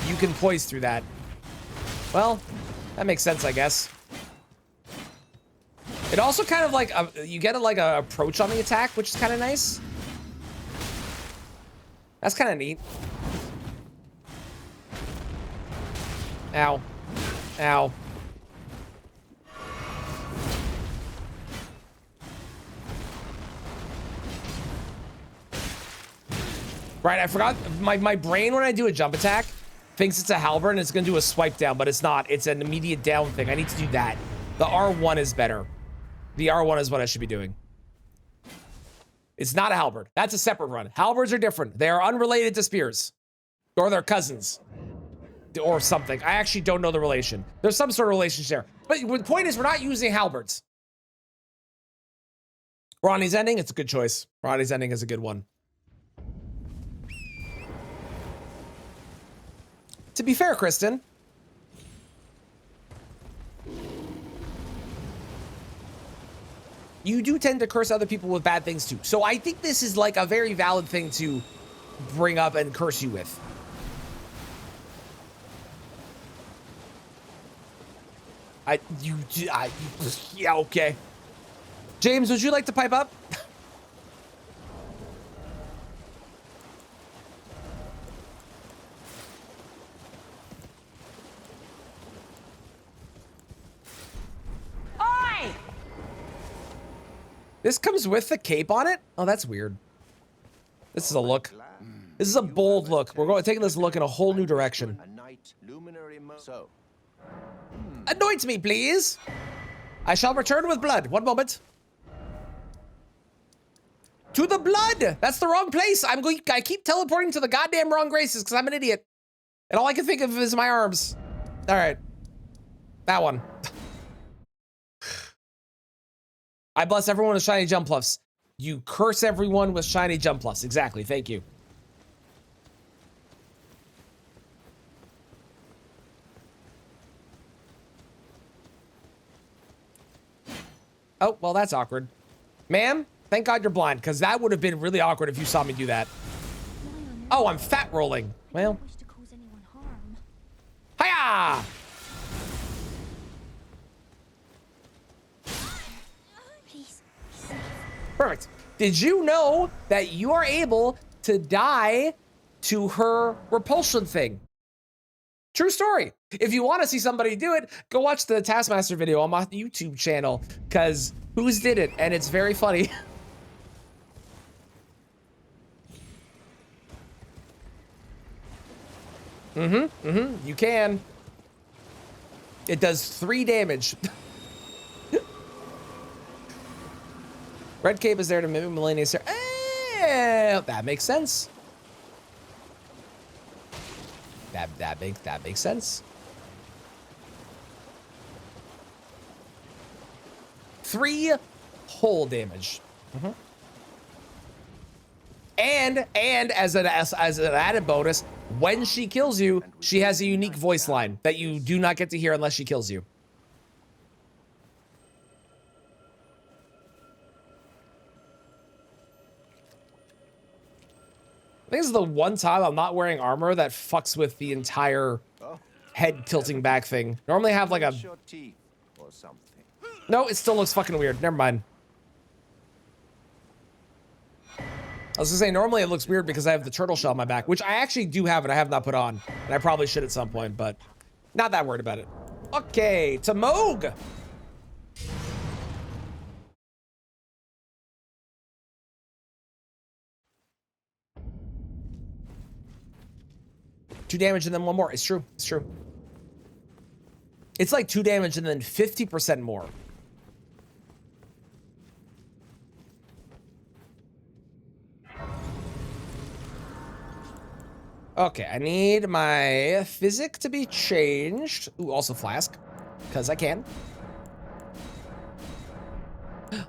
You can poise through that. Well, that makes sense, I guess. It also kind of like, you get like a approach on the attack, which is kind of nice. That's kind of neat. Ow. Ow. Right, I forgot. My brain, when I do a jump attack, thinks it's a halberd and it's going to do a swipe down, but it's not. It's an immediate down thing. I need to do that. The R1 is better. The R1 is what I should be doing. It's not a halberd. That's a separate run. Halberds are different. They are unrelated to spears. Or they're cousins. Or something. I actually don't know the relation. There's some sort of relationship there. But the point is, we're not using halberds. Ronnie's Ending, it's a good choice. Ronnie's Ending is a good one. To be fair, Kristen, you do tend to curse other people with bad things too. So I think this is like a very valid thing to bring up and curse you with. Yeah, okay. James, would you like to pipe up? This comes with the cape on it? Oh, that's weird. This is a look. This is a bold look. We're taking this look in a whole new direction. Anoint me, please. I shall return with blood. One moment. To the blood. That's the wrong place. I keep teleporting to the goddamn wrong graces because I'm an idiot. And all I can think of is my arms. All right. That one. I bless everyone with shiny jump plus. You curse everyone with shiny jump plus. Exactly. Thank you. Oh, well, that's awkward. Ma'am, thank God you're blind, because that would have been really awkward if you saw me do that. Oh, I'm fat rolling. Well. I don't wish to cause anyone harm. Hiya! Please. Perfect. Did you know that you are able to die to her repulsion thing? True story. If you want to see somebody do it, go watch the Taskmaster video on my YouTube channel, because Who's did it, and it's very funny. You can. It does 3 damage. Red Cape is there to mimic Melania's hair. That makes sense. That makes sense. 3 whole damage. And as an added bonus, when she kills you, she has a unique voice line that you do not get to hear unless she kills you. I think this is the one time I'm not wearing armor that fucks with the entire head tilting back thing. Normally I have like a... No, it still looks fucking weird. Never mind. I was gonna say, normally it looks weird because I have the turtle shell on my back, which I actually do have and I have not put on. And I probably should at some point, but not that worried about it. Okay, to Moog. Two damage and then 1 more. It's true. It's true. It's like 2 damage and then 50% more. Okay, I need my physic to be changed. Ooh, also flask, because I can.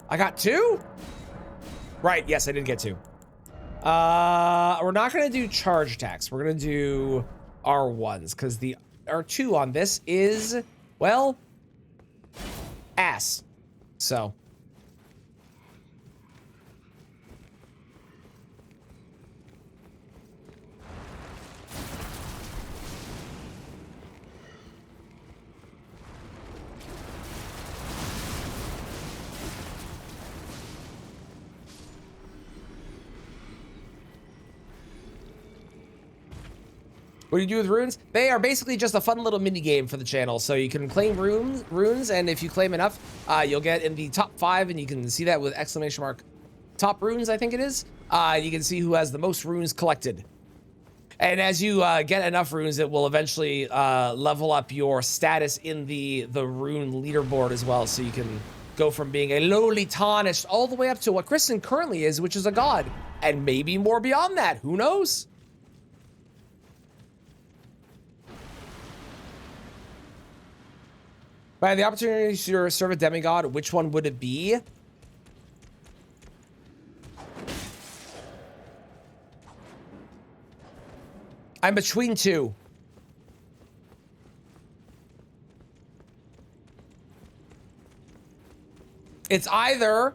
I got 2? Right, yes, I did get 2. We're not gonna do charge attacks. We're gonna do R1s, because the R2 on this is, well, ass. So. What do you do with runes? They are basically just a fun little mini game for the channel. So you can claim runes, and if you claim enough, you'll get in the top 5, and you can see that with exclamation mark top runes, I think it is. You can see who has the most runes collected. And as you get enough runes, it will eventually level up your status in the rune leaderboard as well. So you can go from being a lowly tarnished all the way up to what Kristen currently is, which is a god, and maybe more beyond that. Who knows? By the opportunity to serve a demigod, which one would it be? I'm between 2. It's either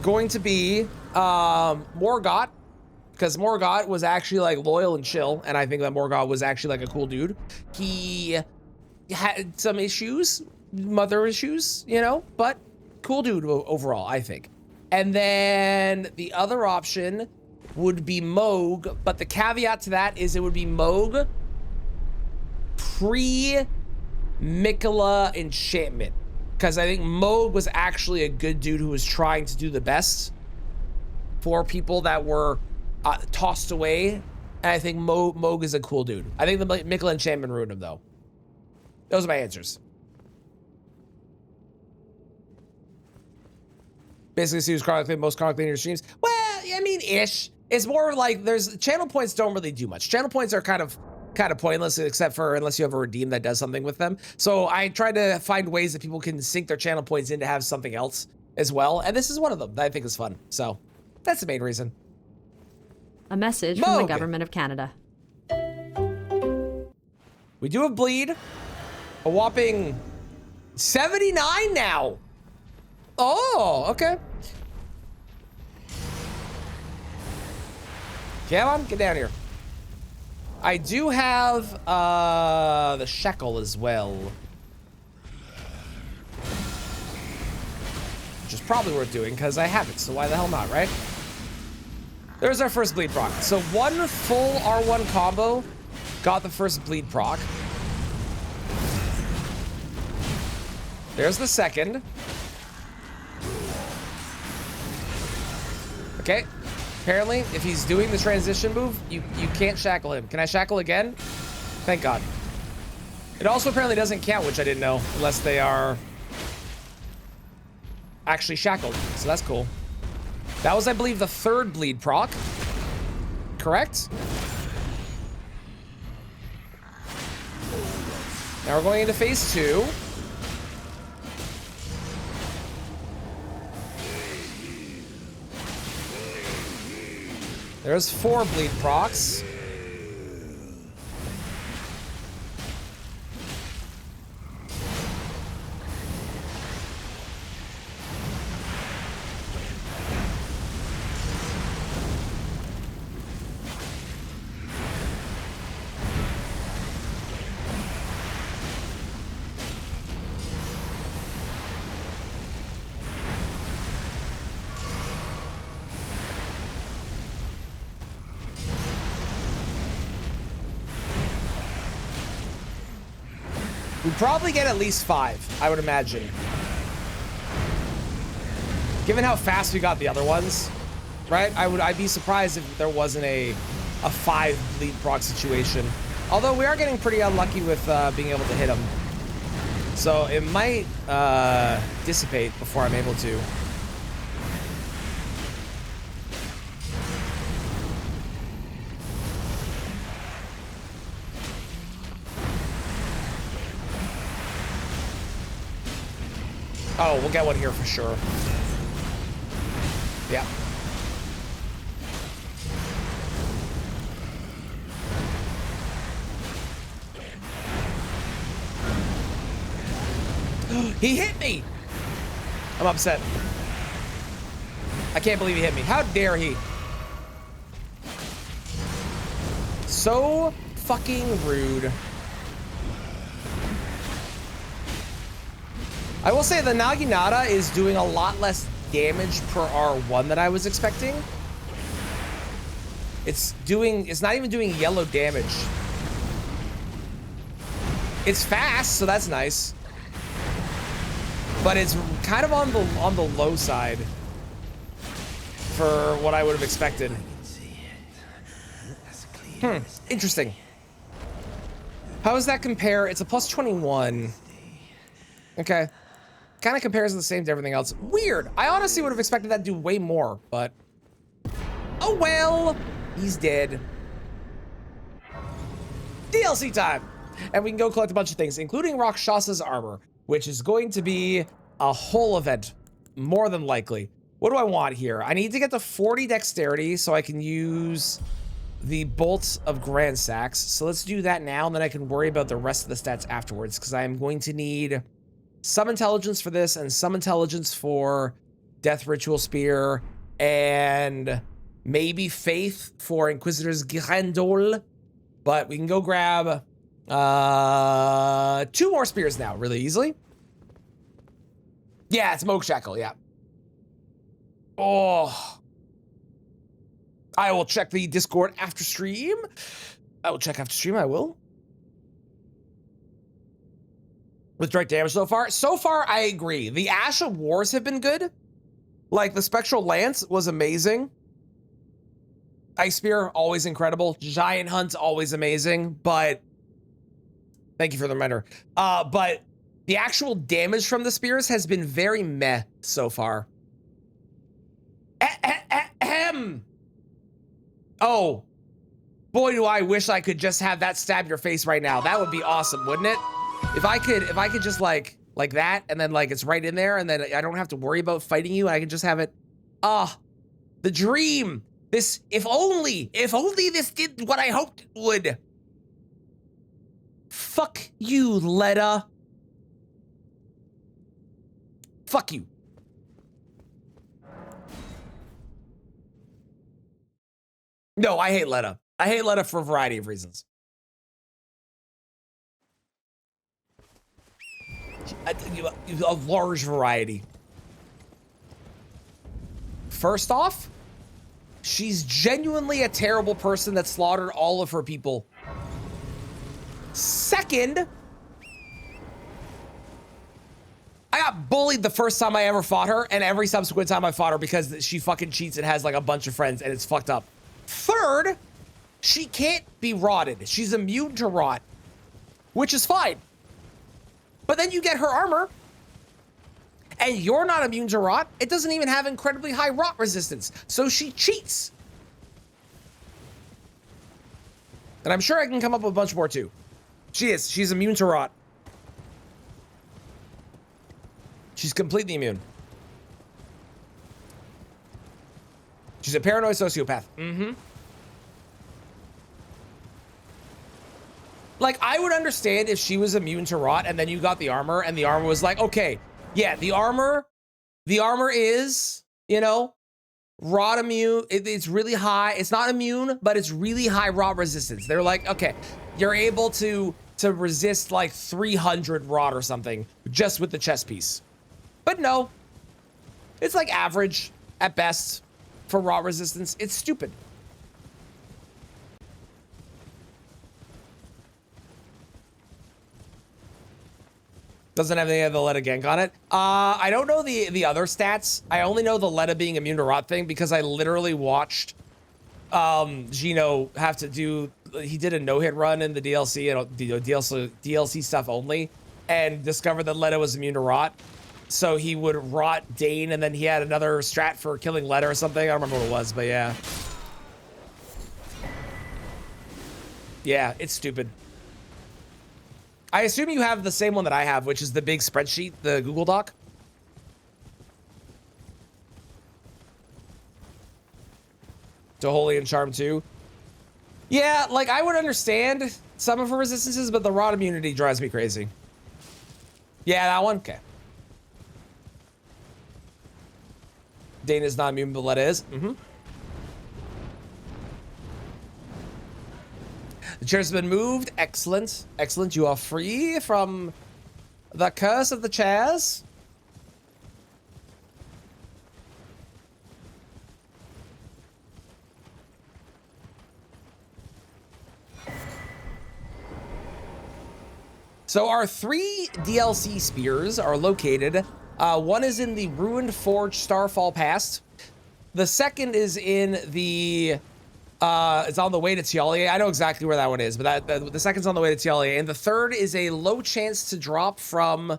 going to be Morgott, because Morgott was actually like loyal and chill, and I think that Morgott was actually like a cool dude. He had some issues, mother issues, you know, but cool dude overall, I think. And then the other option would be Moog, but the caveat to that is it would be Moog pre-Miquella enchantment, because I think Moog was actually a good dude who was trying to do the best for people that were tossed away, and I think Moog is a cool dude. I think the Miquella enchantment ruined him, though. Those are my answers. Basically, see who's chronically most chronically in your streams. Well, I mean, ish. It's more like there's channel points don't really do much. Channel points are kind of pointless, except for unless you have a redeem that does something with them. So I try to find ways that people can sink their channel points in to have something else as well. And this is one of them that I think is fun. So that's the main reason. A message from the government of Canada. We do have bleed. A whopping 79 now. Oh, okay. Come on, get down here. I do have the shekel as well. Which is probably worth doing because I have it, so why the hell not, right? There's our first bleed proc. So one full R1 combo got the first bleed proc. There's the second. Okay. Apparently, if he's doing the transition move, you can't shackle him. Can I shackle again? Thank God. It also apparently doesn't count, which I didn't know, unless they are actually shackled. So that's cool. That was, I believe, the third bleed proc. Correct? Now we're going into phase 2. There's 4 bleed procs. We'd probably get at least 5, I would imagine. Given how fast we got the other ones, right? I'd be surprised if there wasn't a 5 bleed proc situation. Although we are getting pretty unlucky with being able to hit them. So it might dissipate before I'm able to. Oh, we'll get one here for sure. Yeah. He hit me! I'm upset. I can't believe he hit me. How dare he? So fucking rude. I will say the Naginata is doing a lot less damage per R1 than I was expecting. It's not even doing yellow damage. It's fast, so that's nice. But it's kind of on the low side for what I would have expected. Interesting. How does that compare? It's a plus 21. Okay. Kind of compares the same to everything else. Weird. I honestly would have expected that to do way more, but oh well. He's dead. DLC time. And we can go collect a bunch of things, including Rakshasa's armor, which is going to be a whole event, more than likely. What do I want here? I need to get to 40 dexterity so I can use the Bolt of Grand Sax. So let's do that now, and then I can worry about the rest of the stats afterwards, because I am going to need some intelligence for this and some intelligence for Death Ritual Spear and maybe Faith for Inquisitor's Grendol. But we can go grab 2 more spears now really easily. Yeah, it's Moog Shackle, yeah. Oh. I will check the Discord after stream. I will check after stream, I will. With direct damage so far? So far, I agree. The Ash of Wars have been good. Like, the Spectral Lance was amazing. Ice Spear, always incredible. Giant Hunt, always amazing. But, thank you for the reminder. But the actual damage from the spears has been very meh so far. Ahem. Oh. Boy, do I wish I could just have that stab your face right now. That would be awesome, wouldn't it? If I could just like that, and then like it's right in there, and then I don't have to worry about fighting you. I can just have it. Ah, the dream. This, if only this did what I hoped it would. Fuck you, Leda. Fuck you. No, I hate Letta. I hate Letta for a variety of reasons. A large variety. First off, she's genuinely a terrible person that slaughtered all of her people. Second, I got bullied the first time I ever fought her, and every subsequent time I fought her because she fucking cheats and has like a bunch of friends, and it's fucked up. Third, she can't be rotted. She's immune to rot, which is fine. But then you get her armor, and you're not immune to rot. It doesn't even have incredibly high rot resistance, so she cheats. And I'm sure I can come up with a bunch more too. She's immune to rot. She's completely immune. She's a paranoid sociopath. Mm-hmm. Like, I would understand if she was immune to rot and then you got the armor and the armor was like, okay, yeah, the armor is, you know, rot immune. It's really high. It's not immune, but it's really high rot resistance. They're like, okay, you're able to resist like 300 rot or something just with the chest piece. But no, it's like average at best for rot resistance. It's stupid. Doesn't have any of the Letta gank on it. I don't know the other stats. I only know the Letta being immune to rot thing because I literally watched Gino have to do, he did a no-hit run in the DLC, and DLC stuff only, and discovered that Letta was immune to rot. So he would rot Dane, and then he had another strat for killing Letta or something. I don't remember what it was, but yeah. Yeah, it's stupid. I assume you have the same one that I have, which is the big spreadsheet, the Google Doc. To Holy and Charm 2. Yeah, like, I would understand some of her resistances, but the rot immunity drives me crazy. Yeah, that one? Okay. Dana's not immune, but Letta is. Mm-hmm. The chair's been moved. Excellent. Excellent. You are free from the curse of the chairs. So our 3 DLC spears are located. One is in the Ruined Forge Starfall Past. The second is in the... it's on the way to Tialia. I know exactly where that one is, but the second's on the way to Tialia. And the third is a low chance to drop from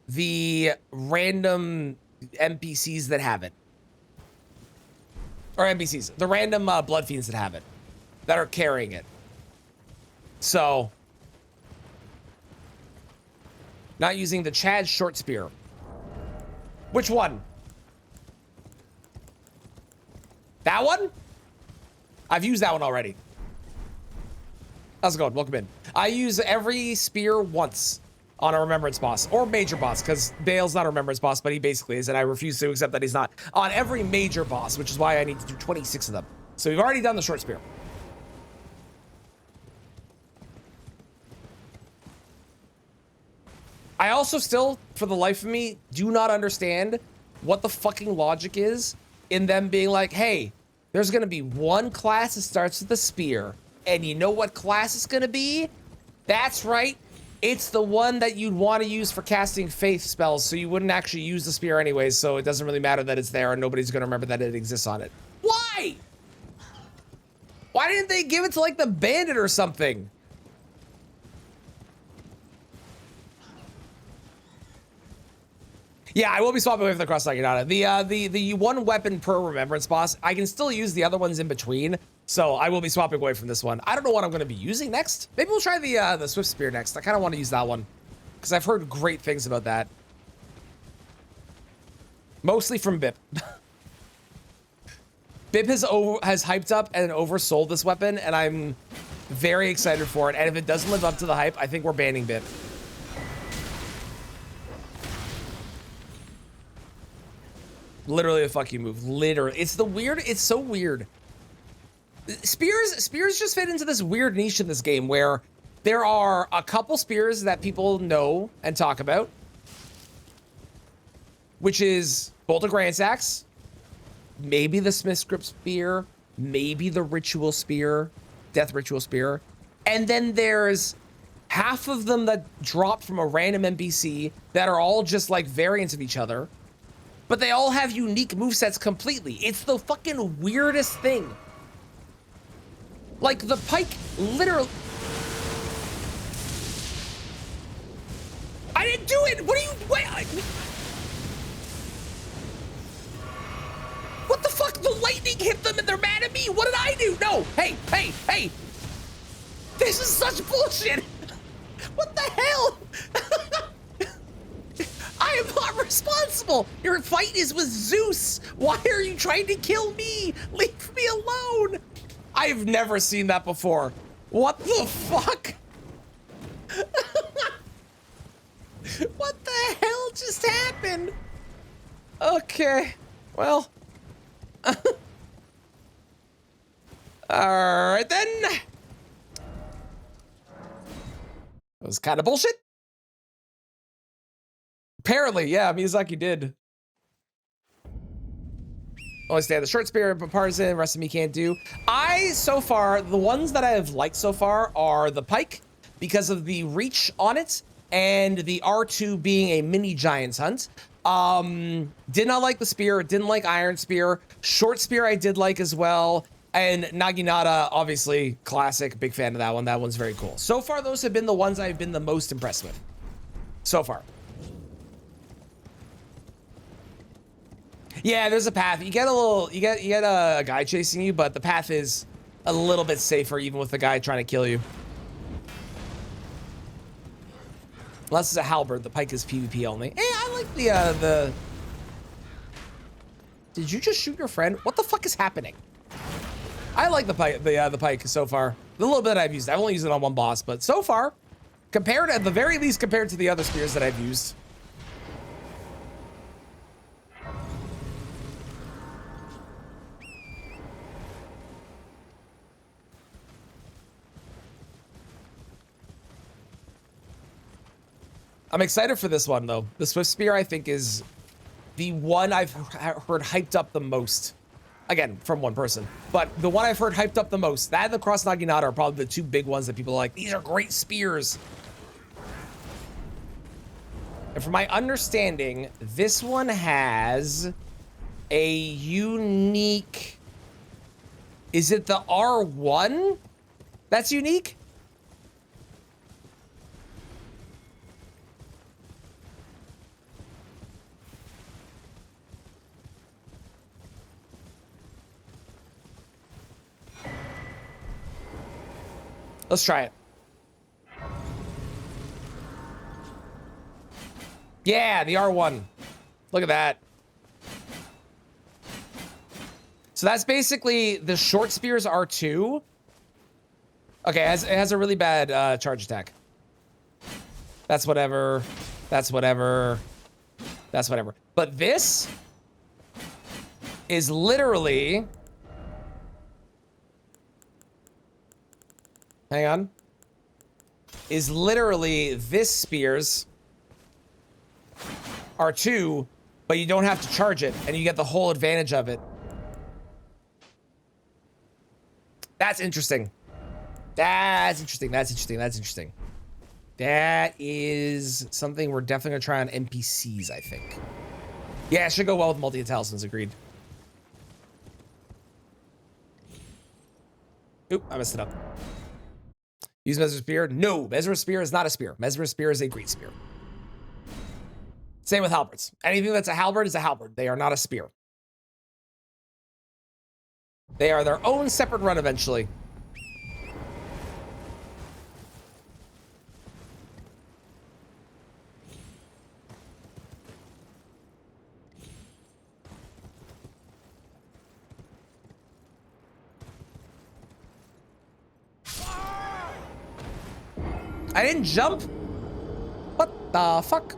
the random NPCs that have it. Or NPCs. The random Blood Fiends that have it. That are carrying it. So... not using the Chad short spear. Which one? That one? I've used that one already. How's it going? Welcome in. I use every spear once on a Remembrance boss, or major boss, because Bale's not a Remembrance boss, but he basically is, and I refuse to accept that he's not. On every major boss, which is why I need to do 26 of them. So we've already done the short spear. I also still, for the life of me, do not understand what the fucking logic is in them being like, hey, there's gonna be one class that starts with a spear, and you know what class it's gonna be? That's right, it's the one that you'd want to use for casting faith spells, so you wouldn't actually use the spear anyways, so it doesn't really matter that it's there and nobody's gonna remember that it exists on it. Why? Why didn't they give it to like the bandit or something? Yeah, I will be swapping away from the cross-legged on it. The one weapon per remembrance boss, I can still use the other ones in between, so I will be swapping away from this one. I don't know what I'm going to be using next. Maybe we'll try the Swift Spear next. I kind of want to use that one because I've heard great things about that. Mostly from Bip. Bip has hyped up and oversold this weapon, and I'm very excited for it. And if it doesn't live up to the hype, I think we're banning Bip. Literally a fuck you move. Literally. It's the weird. It's so weird. Spears just fit into this weird niche in this game where there are a couple spears that people know and talk about, which is Bolt of Gransax, maybe the Smith's Grip Spear, maybe the Ritual Spear, Death Ritual Spear, and then there's half of them that drop from a random NPC that are all just like variants of each other, but they all have unique movesets completely. It's the fucking weirdest thing. Like the pike, literally. I didn't do it. What are you? Wait, what the fuck? The lightning hit them and they're mad at me. What did I do? No. Hey, hey, hey. This is such bullshit. What the hell? I am not responsible. Your fight is with Zeus. Why are you trying to kill me? Leave me alone. I've never seen that before. What the fuck? What the hell just happened? Okay, well. All right then. That was kind of bullshit. Apparently, yeah, Miyazaki did. Only stay on the short spear, but partisan, rest of me can't do. So far, the ones that I have liked so far are the pike because of the reach on it and the R2 being a mini giant's hunt. Did not like the spear, didn't like iron spear. Short spear I did like as well. And Naginata, obviously classic, big fan of that one. That one's very cool. So far, those have been the ones I've been the most impressed with. So far. Yeah, there's a path. You get a little, you get a guy chasing you, but the path is a little bit safer even with the guy trying to kill you. Unless it's a halberd, the pike is PvP only. Hey, I like the... Did you just shoot your friend? What the fuck is happening? I like the pike so far. The little bit I've used. I've only used it on one boss, but so far, compared, at the very least, compared to the other spears that I've used. I'm excited for this one, though. The Swift Spear, I think, is the one I've heard hyped up the most. Again, from one person. But the one I've heard hyped up the most, that and the Cross Naginata are probably the two big ones that people are like, these are great spears. And from my understanding, this one has a unique... Is it the R1 that's unique? Let's try it. Yeah, the R1. Look at that. So that's basically the short spear's R2. Okay, it has a really bad charge attack. That's whatever. That's whatever. That's whatever. But this is literally... Hang on. Is literally this spear's R2, but you don't have to charge it, and you get the whole advantage of it. That's interesting. That's interesting. That's interesting. That's interesting. That is something we're definitely gonna try on NPCs, I think. Yeah, it should go well with multi-talismans, agreed. Oop, I messed it up. Use Mesmer's Spear? No, Mesmer's Spear is not a spear. Mesmer's Spear is a great spear. Same with halberds. Anything that's a halberd is a halberd. They are not a spear. They are their own separate run eventually. I didn't jump? What the fuck?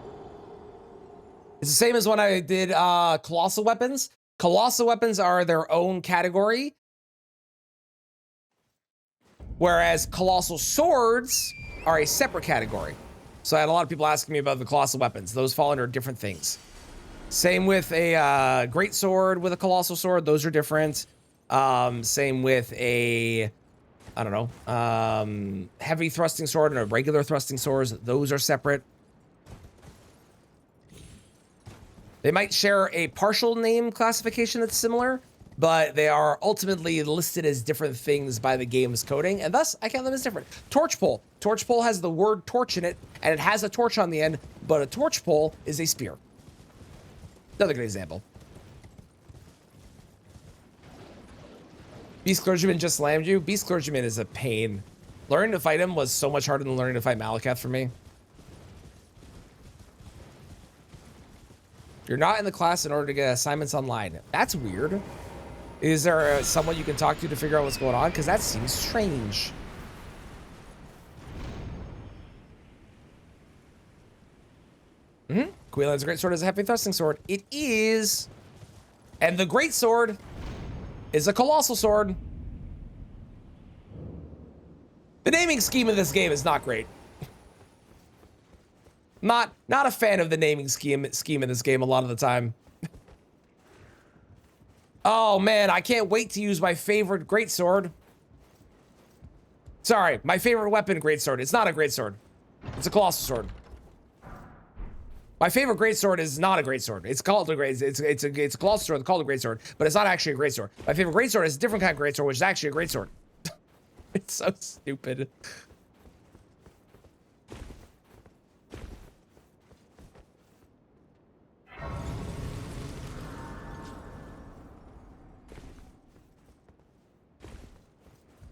It's the same as when I did colossal weapons. Colossal weapons are their own category, whereas colossal swords are a separate category. So I had a lot of people asking me about the colossal weapons. Those fall under different things. Same with a great sword with a colossal sword. Those are different. Same with a, I don't know, heavy thrusting sword and a regular thrusting sword. Those are separate. They might share a partial name classification that's similar, but they are ultimately listed as different things by the game's coding, and thus I count them as different. Torch pole. Torch pole has the word torch in it, and it has a torch on the end, but a torch pole is a spear. Another good example. Beast Clergyman just slammed you. Beast Clergyman is a pain. Learning to fight him was so much harder than learning to fight Malakath for me. You're not in the class in order to get assignments online. That's weird. Is there someone you can talk to figure out what's going on? Because that seems strange. Queenland's great sword is a heavy thrusting sword. It is. And the great sword is a colossal sword. The naming scheme of this game is not great. Not a fan of the naming scheme in this game a lot of the time. Oh man, I can't wait to use my favorite greatsword. Sorry, my favorite weapon greatsword. It's not a greatsword. It's a colossal sword. My favorite greatsword is not a greatsword. It's called a great. It's a colossal sword called a greatsword, but it's not actually a greatsword. My favorite greatsword is a different kind of greatsword, which is actually a greatsword. It's so stupid.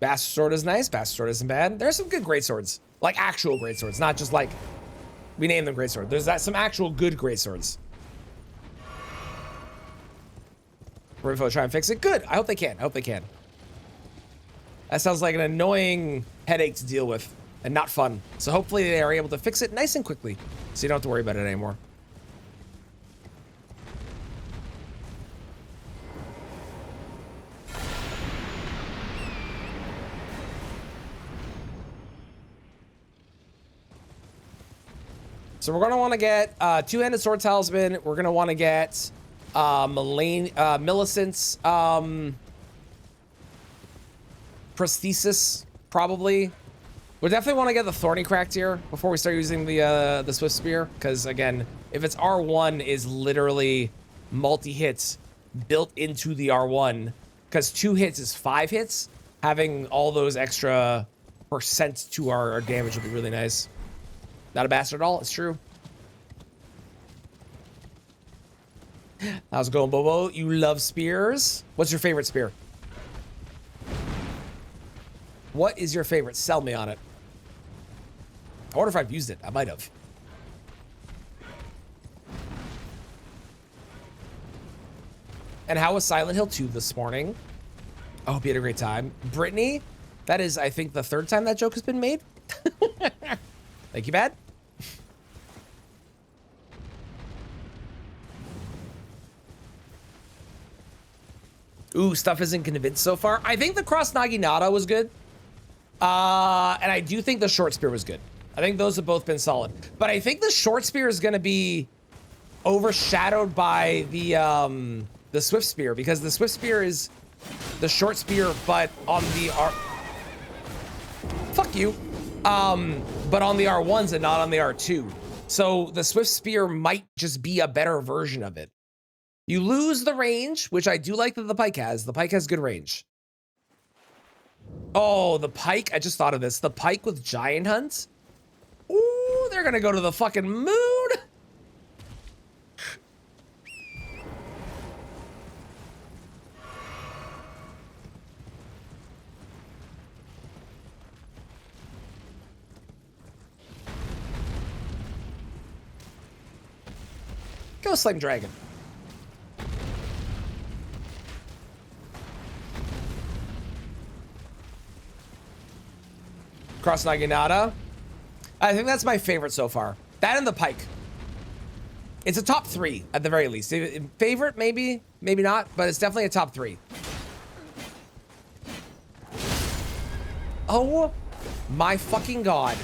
Bastard sword is nice. Bastard sword isn't bad. There's some good greatswords, like actual greatswords, not just like we name them greatsword. There's some actual good greatswords. Rinfo try and fix it. Good. I hope they can. I hope they can. That sounds like an annoying headache to deal with and not fun. So hopefully they are able to fix it nice and quickly, so you don't have to worry about it anymore. So we're going to want to get two-handed sword talisman. We're going to want to get Millicent's prosthesis, probably. We definitely want to get the thorny cracked here before we start using the swift spear, because again, if it's R1 is literally multi-hits built into the R1, because 2 hits is 5 hits, having all those extra percent to our damage would be really nice. Not a bastard at all, it's true. How's it going, Bobo? You love spears? What's your favorite spear? What is your favorite? Sell me on it. I wonder if I've used it. I might have. And how was Silent Hill 2 this morning? I hope you had a great time. Brittany, that is, I think, the 3rd time that joke has been made. Thank you, Bad. Ooh, stuff isn't convinced so far. I think the Cross Naginata was good. And I do think the short spear was good. I think those have both been solid. But I think the short spear is going to be overshadowed by the swift spear, because the swift spear is the short spear, but on the fuck you. But on the R1s and not on the R2. So the swift spear might just be a better version of it. You lose the range, which I do like that the pike has. The pike has good range. Oh, the pike. I just thought of this. The pike with giant hunts. Ooh, they're gonna go to the fucking moon. Go Slime Dragon. Cross Naginata. I think that's my favorite so far. That and the pike. It's a top 3 at the very least. Favorite, maybe, maybe not, but it's definitely a top 3. Oh my fucking God.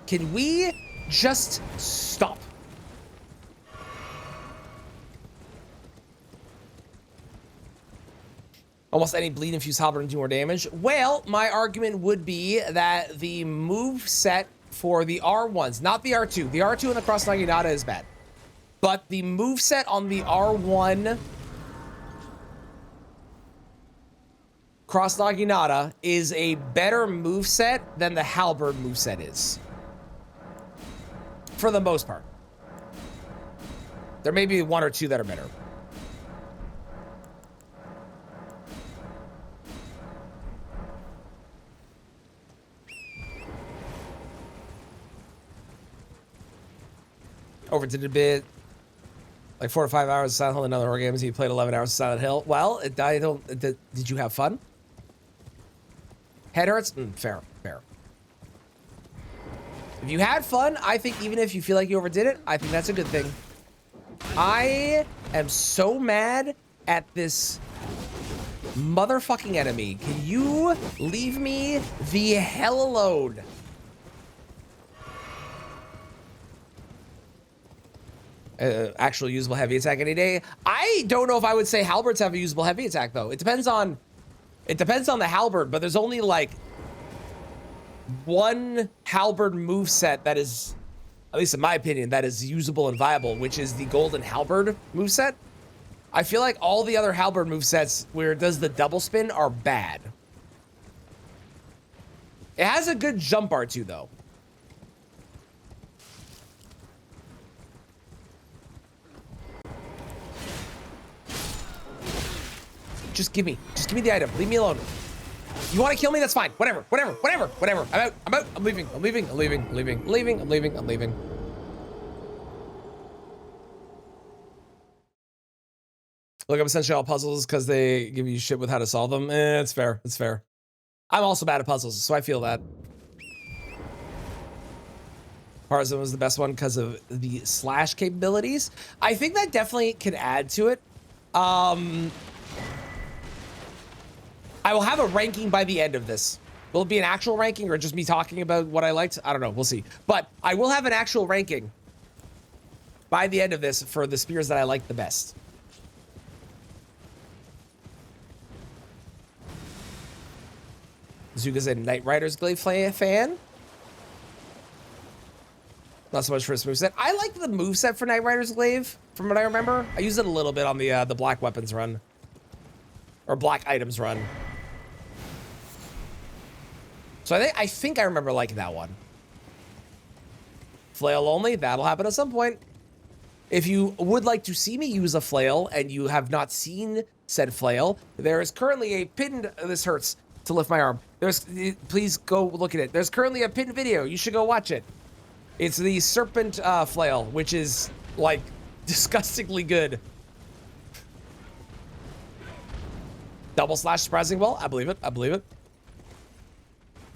Can we just stop? Almost any bleed infused halberd and do more damage. Well, my argument would be that the move set for the R1s, not the R2. The R2 in the Cross Naginata is bad. But the move set on the R1 Cross Naginata is a better move set than the halberd move set is. For the most part. There may be 1 or 2 that are better. Overdid a bit. Like 4 or 5 hours of Silent Hill and other horror games. You played 11 hours of Silent Hill. Well, did you have fun? Head hurts? Fair, fair. If you had fun, I think even if you feel like you overdid it, I think that's a good thing. I am so mad at this motherfucking enemy. Can you leave me the hell alone? Actual usable heavy attack any day. I don't know if I would say halberds have a usable heavy attack though. It depends on the halberd, but there's only like one halberd move set that is, at least in my opinion, that is usable and viable, which is the golden halberd move set. I feel like all the other halberd move sets where it does the double spin are bad. It has a good jump R2 though. Just give me the item. Leave me alone. You want to kill me? That's fine. Whatever. I'm out. I'm leaving. I'm leaving. Look up essentially all puzzles because they give you shit with how to solve them. It's fair. It's fair. I'm also bad at puzzles, so I feel that. Tarzan was the best one because of the slash capabilities. I think that definitely can add to it. I will have a ranking by the end of this. Will it be an actual ranking or just me talking about what I liked? I don't know. We'll see. But I will have an actual ranking by the end of this for the spears that I like the best. Zuga's a Knight Rider's Glaive fan. Not so much for his moveset. I like the moveset for Knight Rider's Glaive, from what I remember. I used it a little bit on the black weapons run. Or black items run. So I think I remember liking that one. Flail only, that'll happen at some point. If you would like to see me use a flail and you have not seen said flail, there is currently a pinned, this hurts to lift my arm. Please go look at it. There's currently a pinned video. You should go watch it. It's the serpent flail, which is like disgustingly good. Double slash surprising well. I believe it.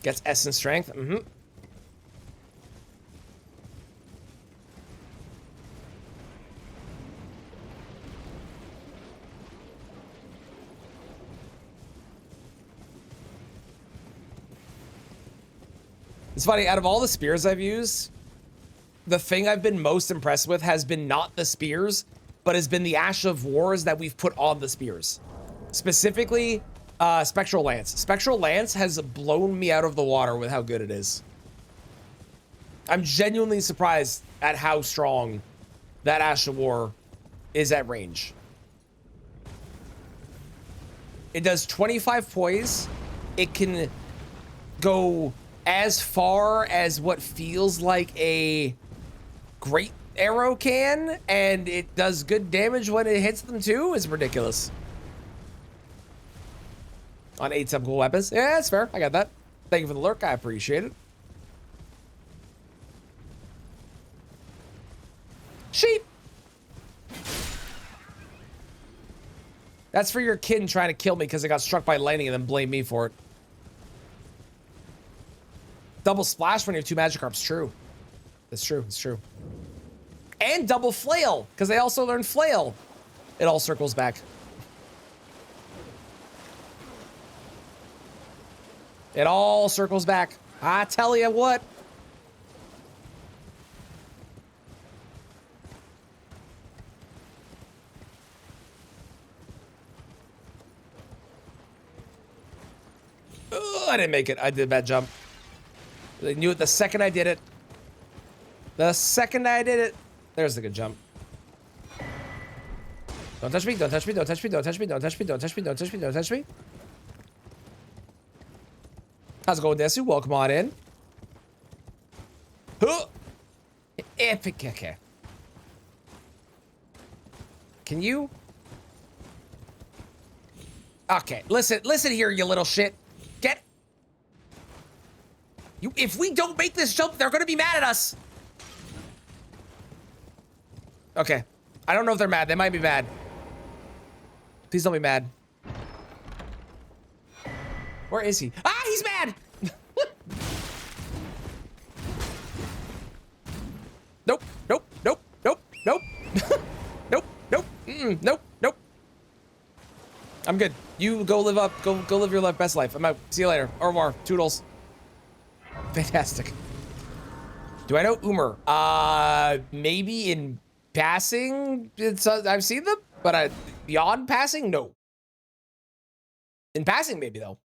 Gets essence strength. It's funny, out of all the spears I've used, the thing I've been most impressed with has been not the spears, but has been the Ash of Wars that we've put on the spears. Specifically, Spectral Lance. Spectral Lance has blown me out of the water with how good it is. I'm genuinely surprised at how strong that Ash of War is at range. It does 25 poise. It can go as far as what feels like a great arrow can, and it does good damage when it hits them too. It's ridiculous. On 8 typical weapons. Yeah, that's fair. I got that. Thank you for the lurk. I appreciate it. Sheep. That's for your kin trying to kill me because it got struck by lightning and then blame me for it. Double splash when you have 2 Magikarps. True. It's true. It's true. And double flail, because they also learned flail. It all circles back. It all circles back. I tell you what. I didn't make it. I did a bad jump. I knew it the second I did it. The second I did it. There's the good jump. Don't touch me, don't touch me, don't touch me, don't touch me, don't touch me, don't touch me, don't touch me, don't touch me. How's it going, Desu? Welcome on in. Huh. Epic. Okay. Can you? Okay, listen here, you little shit. Get. You. If we don't make this jump, they're gonna be mad at us. Okay. I don't know if they're mad. They might be mad. Please don't be mad. Where is he? Ah, he's mad! Nope, nope, nope, nope, nope. Nope, nope, nope, nope. I'm good. You go live up, go live your best life. I'm out. See you later. Au revoir. Toodles. Fantastic. Do I know Umar? Maybe in passing, I've seen them, but beyond passing, no. In passing, maybe though.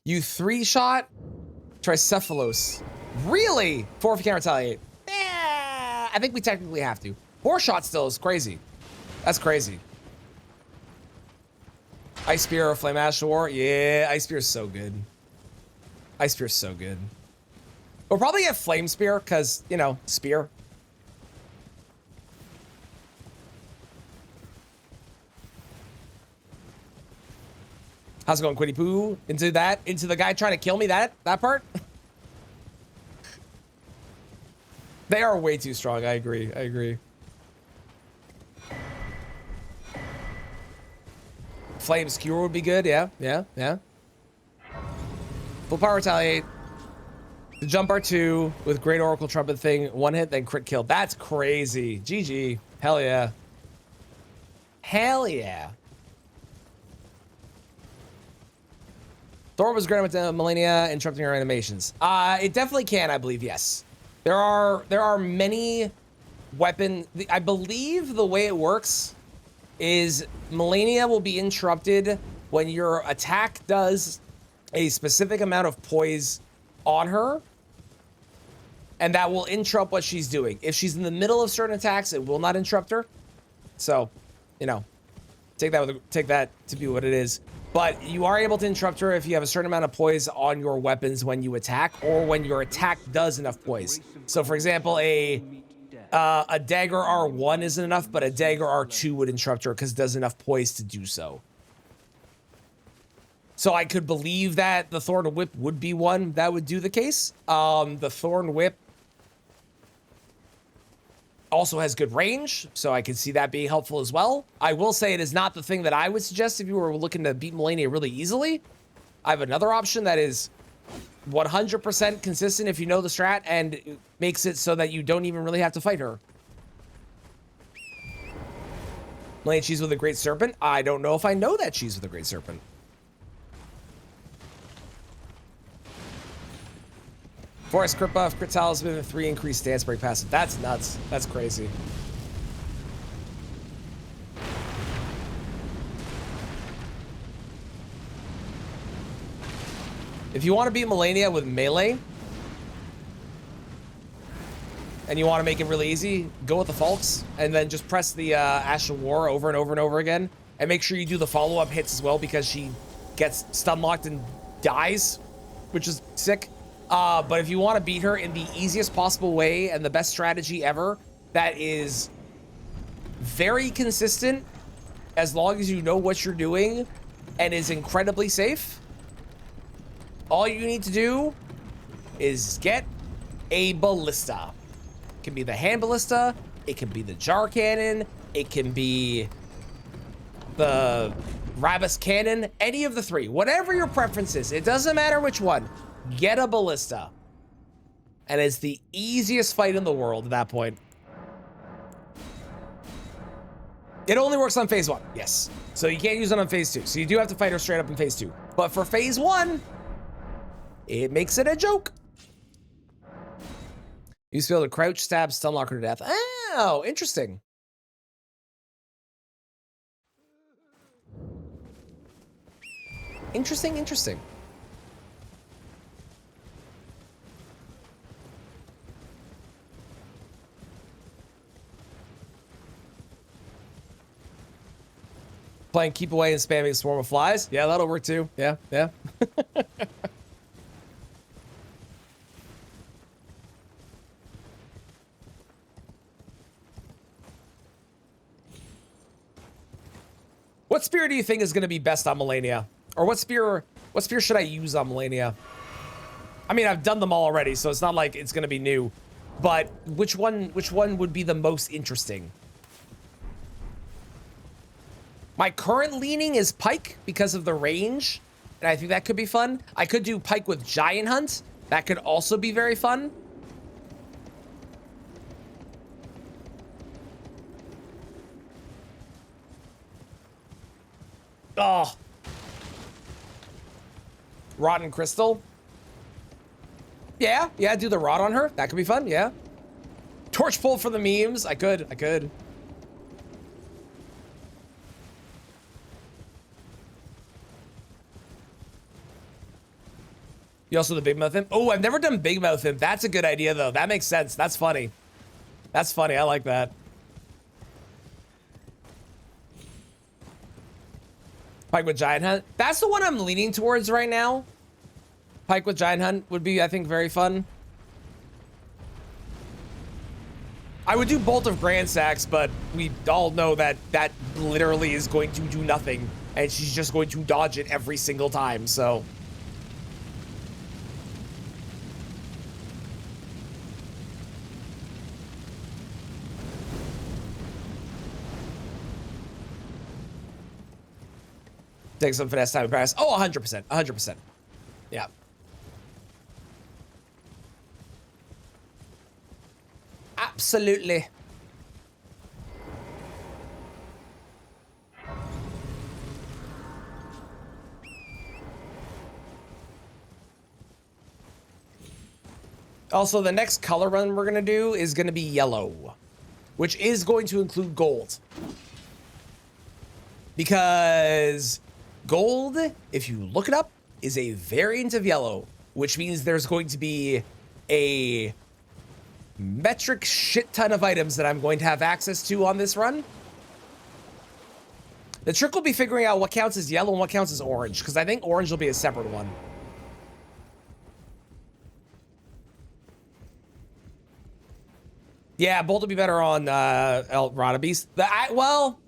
You 3-shot Tricephalos. Really? 4 if you can't retaliate. Yeah, I think we technically have to. 4-shot still is crazy. That's crazy. Ice Spear or Flame Ash War? Yeah, Ice Spear is so good. Ice Spear is so good. We'll probably get Flame Spear because, you know, spear. How's it going, Quiddy Poo? Into the guy trying to kill me, that part? They are way too strong, I agree. Flame Skewer would be good, yeah. Full power retaliate. The jump R2 with Great Oracle Trumpet thing, 1 hit, then crit kill. That's crazy. GG. Hell yeah. Hell yeah. Thor was granted with Melania interrupting her animations. It definitely can, I believe, yes. There are many weapons. I believe the way it works is Melania will be interrupted when your attack does a specific amount of poise on her, and that will interrupt what she's doing. If she's in the middle of certain attacks, it will not interrupt her. So, you know, take that to be what it is. But you are able to interrupt her if you have a certain amount of poise on your weapons when you attack, or when your attack does enough poise. So, for example, a dagger R1 isn't enough, but a dagger R2 would interrupt her because it does enough poise to do so. So I could believe that the Thorn Whip would be one that would do the case. The Thorn Whip also has good range, so I can see that being helpful as well. I will say it is not the thing that I would suggest if you were looking to beat Melania really easily. I have another option that is 100% consistent if you know the strat and makes it so that you don't even really have to fight her. Melania cheese with a Great Serpent? I don't know if I know that cheese with a Great Serpent. Forest crit buff, crit talisman, 3 increased stance break passive. That's nuts. That's crazy. If you want to beat Melania with melee, and you want to make it really easy, go with the Falks, and then just press the Ash of War over and over and over again, and make sure you do the follow-up hits as well, because she gets stun locked and dies, which is sick. But if you want to beat her in the easiest possible way and the best strategy ever, that is very consistent, as long as you know what you're doing and is incredibly safe, all you need to do is get a ballista. It can be the hand ballista, it can be the jar cannon, it can be the Rabus cannon, any of the 3, whatever your preference is, it doesn't matter which one. Get a ballista and it's the easiest fight in the world at that point. It only works on phase 1, yes. So you can't use it on phase 2. So you do have to fight her straight up in phase 2. But for phase 1, it makes it a joke. You used to be able to crouch, stab, stun lock her to death. Oh, interesting. Interesting, interesting. Playing keep away and spamming a swarm of flies. Yeah, that'll work too. Yeah, yeah. What spear do you think is going to be best on Malenia? Or what spear should I use on Malenia? I mean, I've done them all already, so it's not like it's going to be new. But which one would be the most interesting? My current leaning is Pike because of the range, and I think that could be fun. I could do Pike with Giant Hunt. That could also be very fun. Oh. Rotten Crystal. Yeah, do the rod on her. That could be fun, yeah. Torch pull for the memes. I could. You also the Big Mouth Imp? Oh, I've never done Big Mouth Imp. That's a good idea, though. That makes sense. That's funny. That's funny. I like that. Pike with Giant Hunt. That's the one I'm leaning towards right now. Pike with Giant Hunt would be, I think, very fun. I would do Bolt of Grand Sax, but we all know that that literally is going to do nothing, and she's just going to dodge it every single time, so... Take some finesse time in Paris. Oh, 100%. 100%. Yeah. Absolutely. Also, the next color run we're going to do is going to be yellow, which is going to include gold. Because gold, if you look it up, is a variant of yellow, which means there's going to be a metric shit ton of items that I'm going to have access to on this run. The trick will be figuring out what counts as yellow and what counts as orange, because I think orange will be a separate one. Yeah, Bolt will be better on Rana Beast. Well...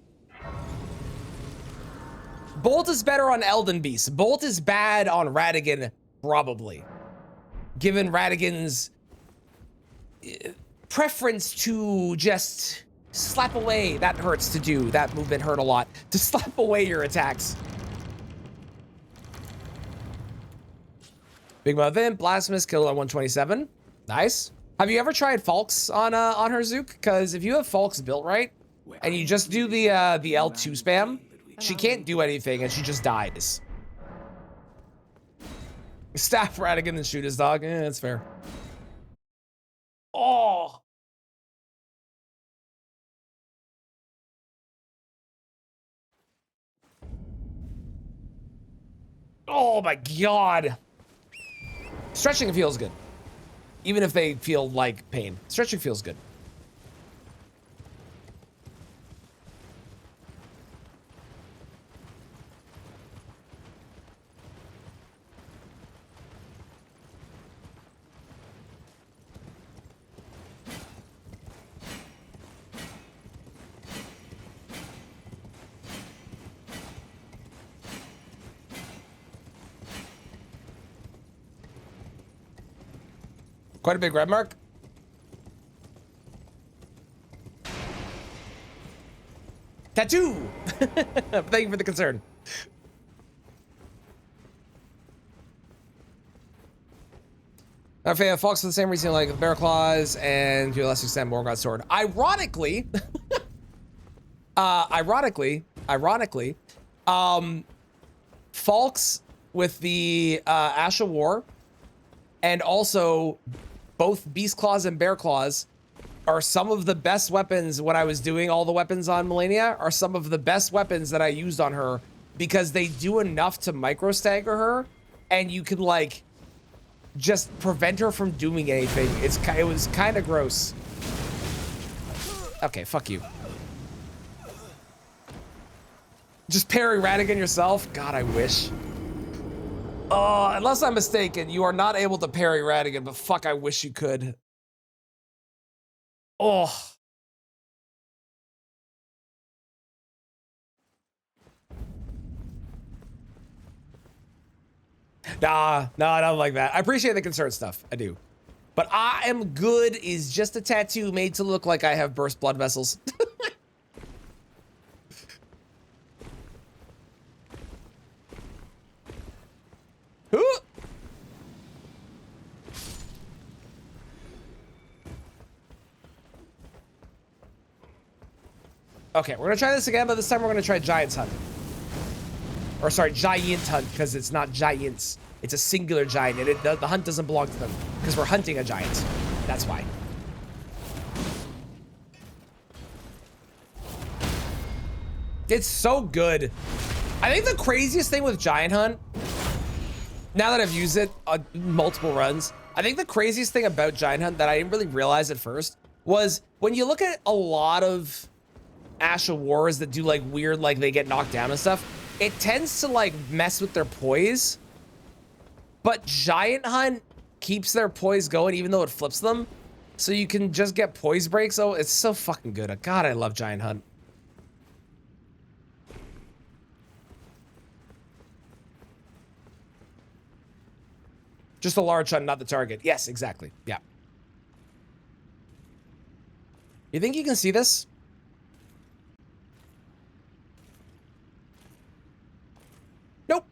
Bolt is better on Elden Beast. Bolt is bad on Radagon, probably. Given Radagon's preference to just slap away. That hurts to do. That movement hurt a lot. To slap away your attacks. Big Mouth Imp, Blasphemous, killed on 127. Nice. Have you ever tried Falx on her Zook? Because if you have Falx built right, and you just do the L2 spam, she can't do anything, and she just dies. Staff Radagon and shoot his dog. That's fair. Oh. Oh my god. Stretching feels good. Even if they feel like pain. Stretching feels good. Quite a big red mark. Tattoo! Thank you for the concern. Okay, Fox for the same reason like Bear Claws and to a lesser extent Morgoth Sword. Ironically, Falks with the Ash of War and also both Beast Claws and Bear Claws are some of the best weapons when I was doing all the weapons on Melania are some of the best weapons that I used on her because they do enough to micro stagger her and you can like just prevent her from doing anything. It was kind of gross. Okay, fuck you. Just parry Radigan yourself? God, I wish. Unless I'm mistaken, you are not able to parry Radigan, but fuck, I wish you could. Oh. Nah, I don't like that. I appreciate the concern stuff, I do. But I am good is just a tattoo made to look like I have burst blood vessels. Okay, we're gonna try this again, but this time we're gonna try Giant's Hunt. Or sorry, Giant Hunt, because it's not giants. It's a singular giant, and the hunt doesn't belong to them, because we're hunting a giant. That's why. It's so good. I think the craziest thing with Giant Hunt, now that I've used it on multiple runs, I think the craziest thing about Giant Hunt that I didn't really realize at first was when you look at a lot of Ash of Wars that do like weird, like they get knocked down and stuff, it tends to like mess with their poise. But Giant Hunt keeps their poise going even though it flips them. So you can just get poise breaks. Oh, it's so fucking good. God, I love Giant Hunt. Just a large hunt, not the target. Yes, exactly. Yeah. You think you can see this? Nope.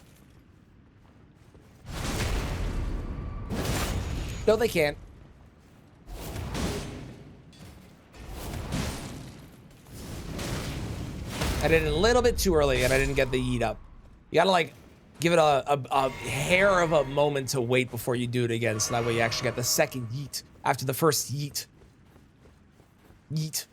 No, they can't. I did it a little bit too early and I didn't get the yeet up. You gotta like give it a hair of a moment to wait before you do it again, so that way you actually get the second yeet after the first yeet. Yeet.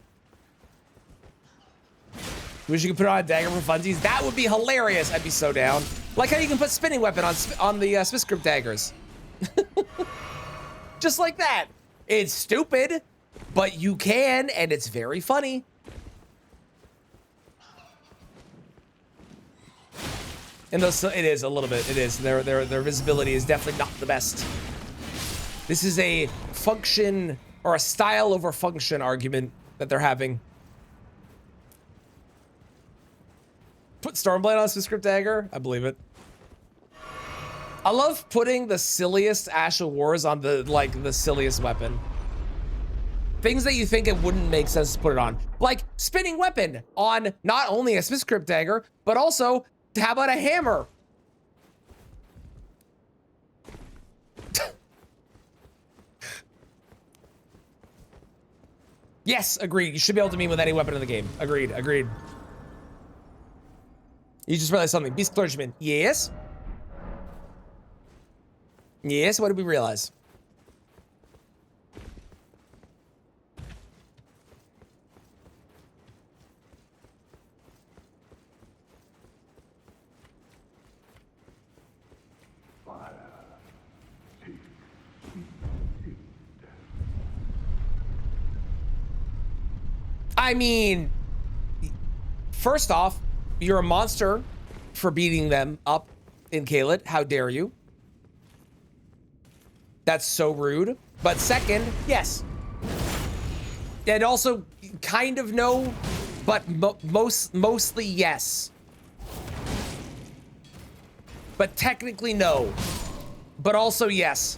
Wish you could put on a dagger for funsies. That would be hilarious. I'd be so down. Like how you can put spinning weapon on the Swiss grip daggers. Just like that. It's stupid, but you can, and it's very funny. And those, it is a little bit. It is. Their visibility is definitely not the best. This is a function or a style over function argument that they're having. Put Stormblade on Swiss grip dagger. I believe it. I love putting the silliest Ash of Wars on the silliest weapon. Things that you think it wouldn't make sense to put it on. Like spinning weapon on not only a Swiss grip dagger, but also, how about a hammer? Yes, agreed. You should be able to meme with any weapon in the game. Agreed, agreed. You just realized something. Beast Clergyman. Yes? Yes, what did we realize? I mean, first off, you're a monster for beating them up in Caelid. How dare you? That's so rude. But second, yes. And also, kind of no, but mostly yes. But technically no. But also yes.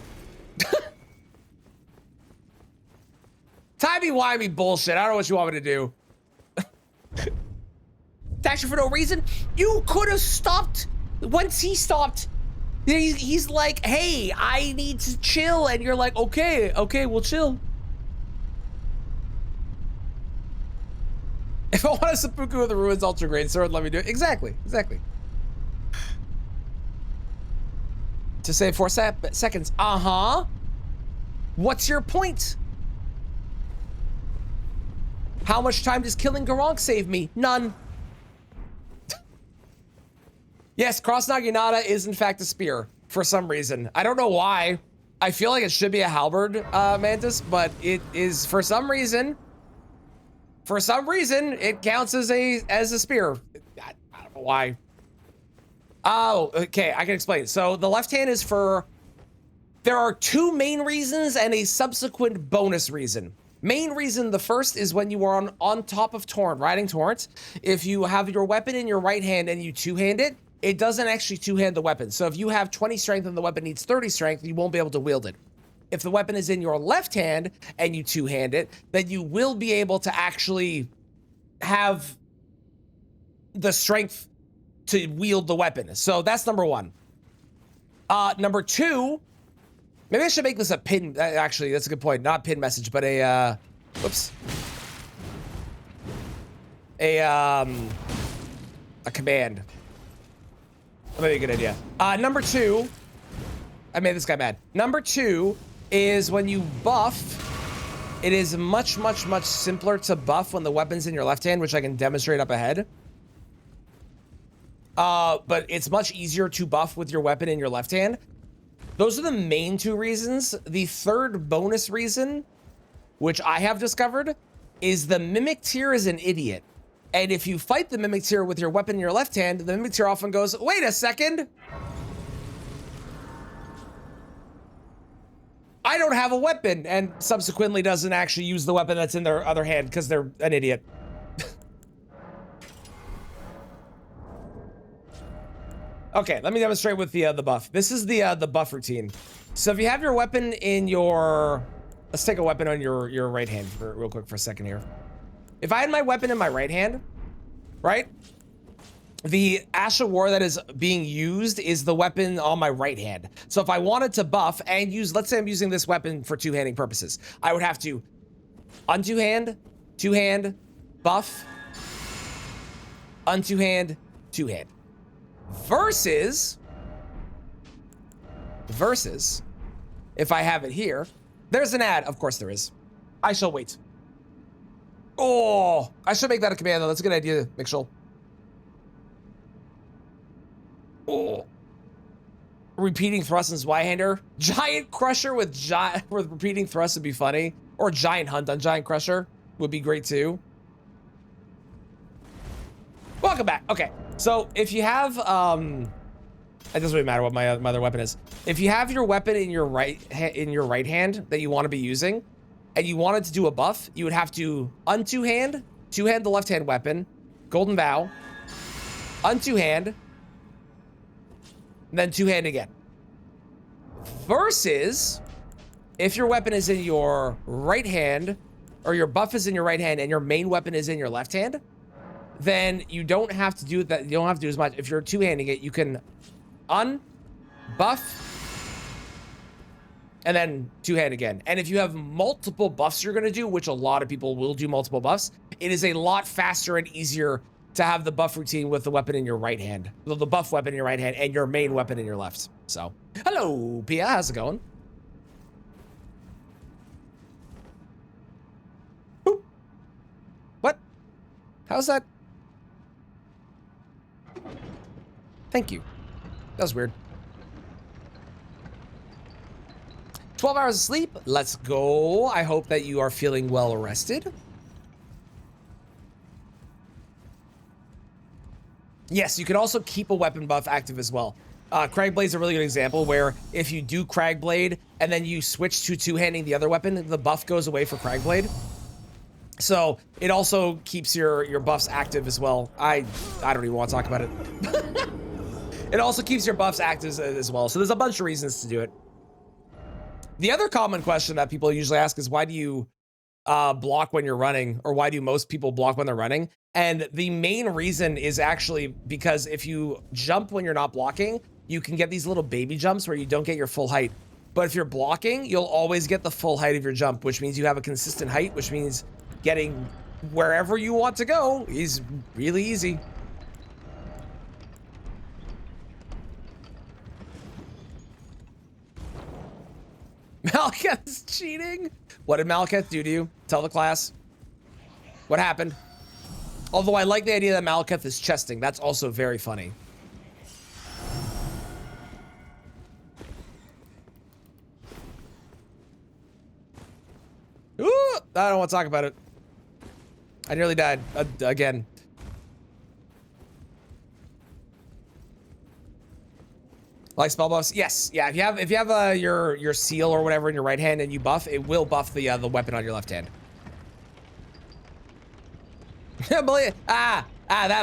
Timey-wimey bullshit. I don't know what you want me to do. Action for no reason? You could have stopped once he stopped. He's like, hey, I need to chill. And you're like, okay, we'll chill. If I want a seppuku of the ruins ultra grade sword, let me do it. Exactly. To save 4 seconds. Uh-huh. What's your point? How much time does killing Garunk save me? None. Yes, Cross Naginata is in fact a spear for some reason. I don't know why. I feel like it should be a halberd, Mantis, but it is for some reason. For some reason, it counts as a spear. I don't know why. Oh, okay, I can explain. So the left hand is for, there are 2 main reasons and a subsequent bonus reason. Main reason, the first is when you are on top of Torrent, riding Torrent. If you have your weapon in your right hand and you two-hand it, it doesn't actually two-hand the weapon. So if you have 20 strength and the weapon needs 30 strength, you won't be able to wield it. If the weapon is in your left hand and you two-hand it, then you will be able to actually have the strength to wield the weapon. So that's number 1. Number 2, maybe I should make this a pin. Actually, that's a good point. Not pin message, but a, whoops. A command. That might be a good idea. Number 2, I made this guy mad. Number 2 is when you buff, it is much simpler to buff when the weapon's in your left hand, which I can demonstrate up ahead. But it's much easier to buff with your weapon in your left hand. Those are the main 2 reasons. The third bonus reason, which I have discovered, is the Mimic Tear is an idiot. And if you fight the Mimic Tear with your weapon in your left hand, the Mimic Tear often goes, wait a second. I don't have a weapon, and subsequently doesn't actually use the weapon that's in their other hand because they're an idiot. Okay, let me demonstrate with the buff. This is the buff routine. So if you have your weapon in your, let's take a weapon on your right hand real quick for a second here. If I had my weapon in my right hand, right? The Ash of War that is being used is the weapon on my right hand. So if I wanted to buff and use, let's say I'm using this weapon for two-handing purposes, I would have to untwo-hand, two-hand, buff, untwo-hand, two-hand. Versus, if I have it here, there's an ad. Of course there is. I shall wait. Oh, I should make that a command though. That's a good idea, Mitchell. Oh, repeating thrust and Zweihander. Giant Crusher with repeating thrust would be funny. Or Giant Hunt on Giant Crusher would be great too. Welcome back. Okay, so if you have, it doesn't really matter what my other weapon is. If you have your weapon in your right hand that you want to be using, and you wanted to do a buff, you would have to untwo-hand, two-hand the left-hand weapon, Golden Vow, untwo-hand, and then two-hand again. Versus, if your weapon is in your right hand, or your buff is in your right hand, and your main weapon is in your left hand, then you don't have to do that. You don't have to do as much. If you're two-handing it, you can buff, and then two-hand again. And if you have multiple buffs you're gonna do, which a lot of people will do multiple buffs, it is a lot faster and easier to have the buff routine with the weapon in your right hand. The buff weapon in your right hand and your main weapon in your left. So, hello, Pia, how's it going? Boop. What? How's that? Thank you. That was weird. 12 hours of sleep. Let's go. I hope that you are feeling well rested. Yes, you can also keep a weapon buff active as well. Cragblade's a really good example where if you do Cragblade and then you switch to two-handing the other weapon, the buff goes away for Cragblade. So it also keeps your buffs active as well. I don't even want to talk about it. It also keeps your buffs active as well. So there's a bunch of reasons to do it. The other common question that people usually ask is, why do you block when you're running? Or why do most people block when they're running? And the main reason is actually because if you jump when you're not blocking, you can get these little baby jumps where you don't get your full height. But if you're blocking, you'll always get the full height of your jump, which means you have a consistent height, which means getting wherever you want to go is really easy. Malekith's cheating? What did Malekith do to you? Tell the class. What happened? Although I like the idea that Malekith is chesting. That's also very funny. Ooh, I don't want to talk about it. I nearly died again. Like spell buffs? Yes. Yeah. If you have your seal or whatever in your right hand and you buff, it will buff the weapon on your left hand. That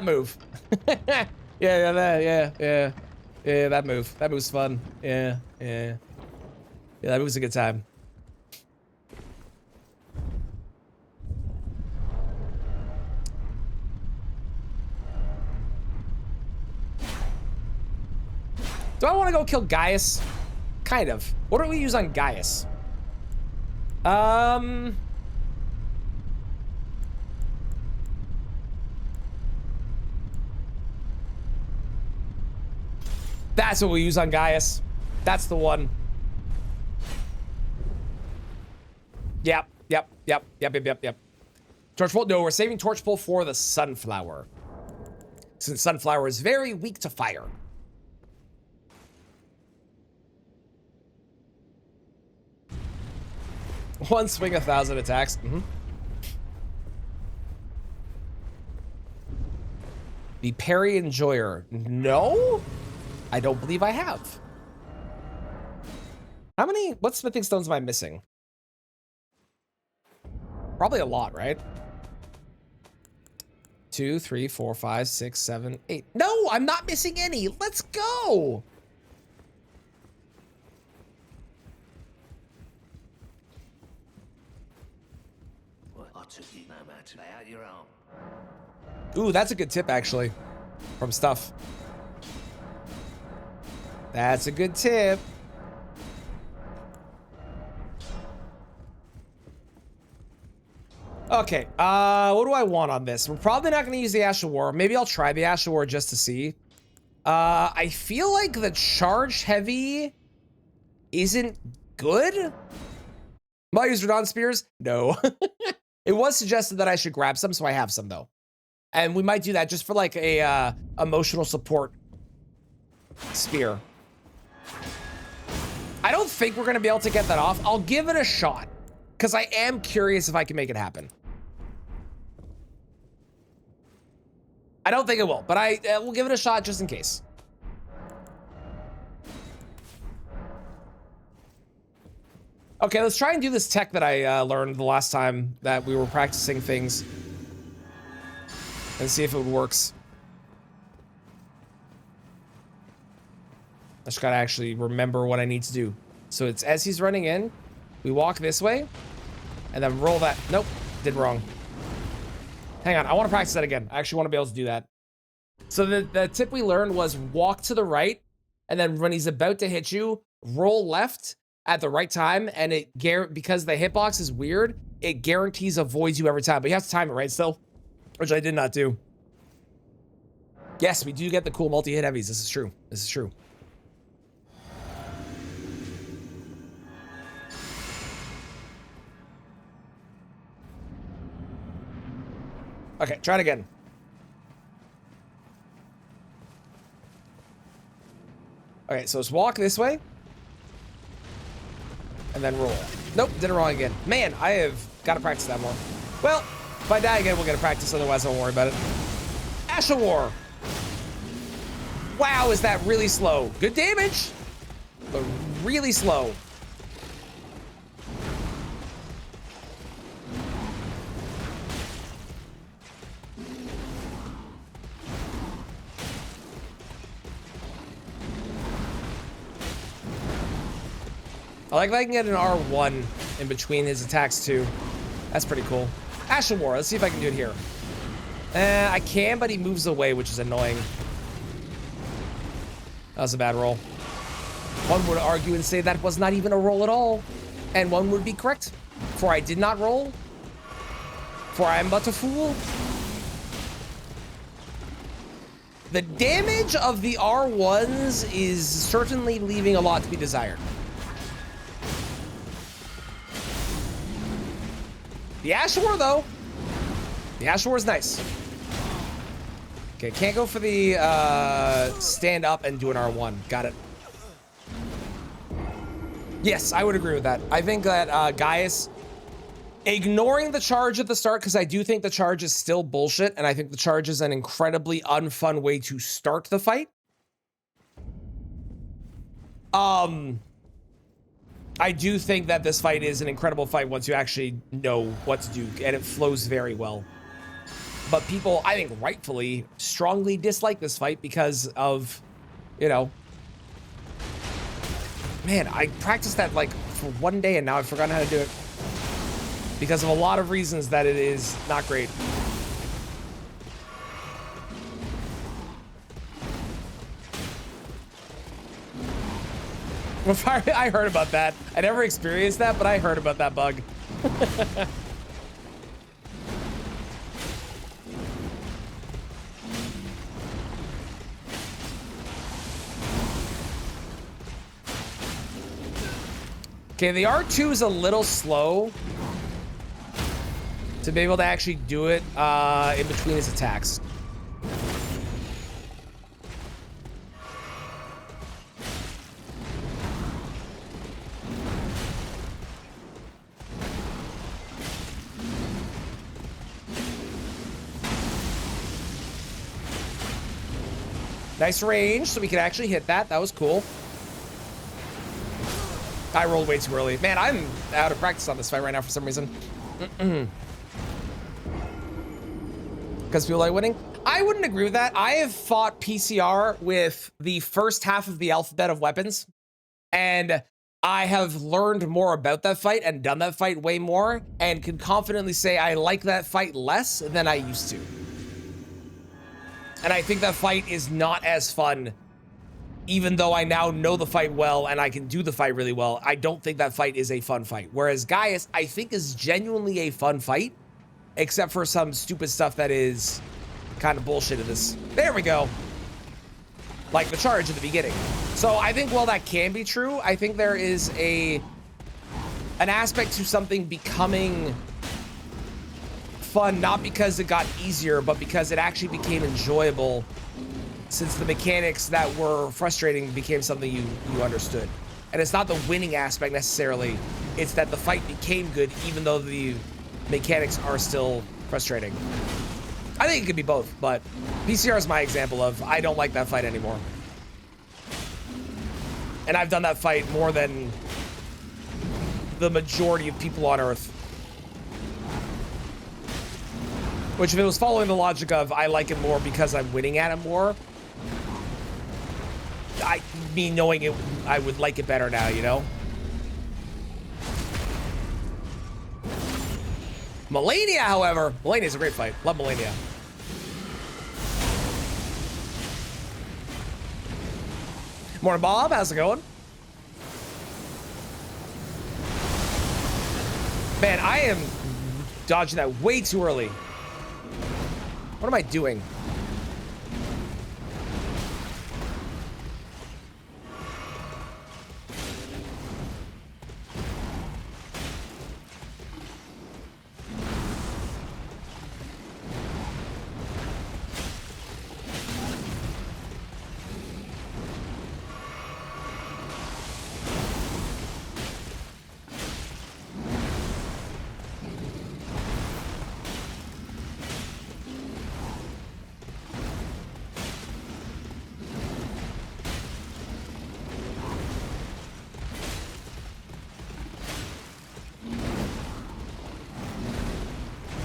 move. Yeah, that move. That move's fun. Yeah, that move's a good time. Do I want to go kill Gaius? Kind of. What do we use on Gaius? That's what we use on Gaius. That's the one. Yep. Torchbolt? No, we're saving Torchbolt for the Sunflower. Since Sunflower is very weak to fire. One swing, 1,000 attacks. The Parry Enjoyer. No? I don't believe I have. How many? What smithing stones am I missing? Probably a lot, right? 2, 3, 4, 5, 6, 7, 8. No, I'm not missing any. Let's go. Ooh, that's a good tip, actually. From stuff. That's a good tip. Okay, what do I want on this? We're probably not going to use the Ash of War. Maybe I'll try the Ash of War just to see. I feel like the charge heavy isn't good. Might use Radon Spears? No. It was suggested that I should grab some, so I have some, though. And we might do that just for, like, a emotional support spear. I don't think we're going to be able to get that off. I'll give it a shot, because I am curious if I can make it happen. I don't think it will, but I will give it a shot just in case. Okay, let's try and do this tech that I learned the last time that we were practicing things. And see if it works. I just gotta actually remember what I need to do. So it's as he's running in, we walk this way, and then roll that. Nope, did wrong. Hang on, I want to practice that again. I actually want to be able to do that. So the tip we learned was walk to the right, and then when he's about to hit you, roll left at the right time, and because the hitbox is weird, it guarantees avoids you every time. But you have to time it right still, which I did not do. Yes, we do get the cool multi-hit heavies. This is true. This is true. Okay, try it again. Okay, so let's walk this way. And then roll. Nope, did it wrong again. Man, I have got to practice that more. Well, if I die again, we'll get to practice, otherwise don't worry about it. Ash of War. Wow, is that really slow? Good damage, but really slow. I like that I can get an R1 in between his attacks too. That's pretty cool. Ash of War, let's see if I can do it here. I can, but he moves away, which is annoying. That was a bad roll. One would argue and say that was not even a roll at all. And one would be correct. For I did not roll. For I am but a fool. The damage of the R1s is certainly leaving a lot to be desired. The Ashore, though. The Ashore is nice. Okay, can't go for the stand up and do an R1. Got it. Yes, I would agree with that. I think that Gaius, ignoring the charge at the start, because I do think the charge is still bullshit, and I think the charge is an incredibly unfun way to start the fight. I do think that this fight is an incredible fight once you actually know what to do, and it flows very well. But people, I think rightfully, strongly dislike this fight because of, you know, man, I practiced that like for one day and now I've forgotten how to do it. Because of a lot of reasons that it is not great. I heard about that. I never experienced that, but I heard about that bug. Okay, the R2 is a little slow to be able to actually do it in between his attacks. Nice range, so we can actually hit that. That was cool. I rolled way too early. Man, I'm out of practice on this fight right now for some reason. Because people like winning? I wouldn't agree with that. I have fought PCR with the first half of the alphabet of weapons. And I have learned more about that fight and done that fight way more. And can confidently say I like that fight less than I used to. And I think that fight is not as fun, even though I now know the fight well and I can do the fight really well. I don't think that fight is a fun fight. Whereas Gaius, I think, is genuinely a fun fight, except for some stupid stuff that is kind of bullshit in this. There we go. Like the charge at the beginning. So I think while that can be true, I think there is an aspect to something becoming fun, not because it got easier, but because it actually became enjoyable, since the mechanics that were frustrating became something you understood. And it's not the winning aspect necessarily, it's that the fight became good even though the mechanics are still frustrating. I think it could be both, but PCR is my example of I don't like that fight anymore. And I've done that fight more than the majority of people on Earth. Which, if it was following the logic of I like it more because I'm winning at it more, me knowing it, I would like it better now, you know? Malenia, however, Malenia's a great fight. Love Malenia. Morning, Bob. How's it going? Man, I am dodging that way too early. What am I doing?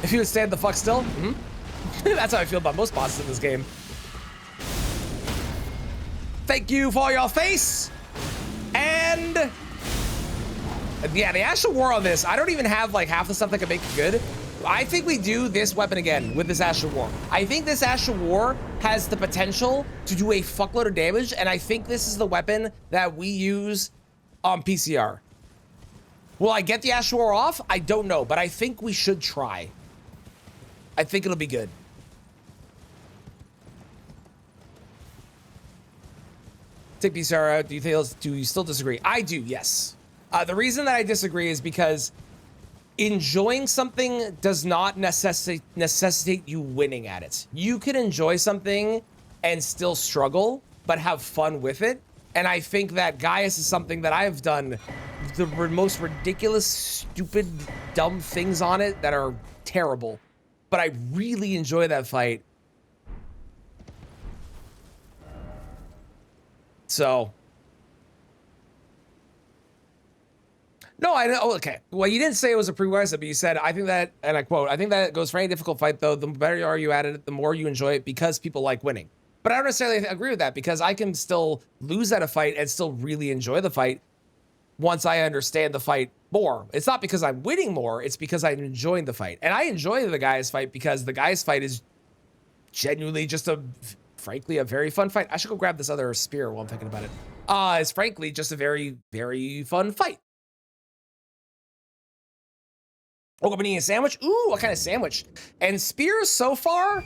If you would stand the fuck still, that's how I feel about most bosses in this game. Thank you for your face. And yeah, the Astral War on this, I don't even have like half the stuff that can make it good. I think we do this weapon again with this Ash of War. I think this Ash of War has the potential to do a fuckload of damage, and I think this is the weapon that we use on PCR. Will I get the Ash of War off? I don't know, but I think we should try. I think it'll be good. Take PCR out. Do you still disagree? I do, yes. The reason that I disagree is because enjoying something does not necessitate you winning at it. You can enjoy something and still struggle, but have fun with it. And I think that Gaius is something that I've done the most ridiculous, stupid, dumb things on it that are terrible. But I really enjoy that fight. So... No, I know. Okay. Well, you didn't say it was a prerequisite, but you said, I think that, and I quote, I think that goes for any difficult fight, though, the better you are you at it, the more you enjoy it because people like winning. But I don't necessarily agree with that because I can still lose at a fight and still really enjoy the fight once I understand the fight more. It's not because I'm winning more, it's because I'm enjoying the fight. And I enjoy the Gaius fight because the Gaius fight is genuinely just frankly, a very fun fight. I should go grab this other spear while I'm thinking about it. It's frankly just a very, very fun fight. Oh, I'm eating a sandwich? Ooh, what kind of sandwich? And spears so far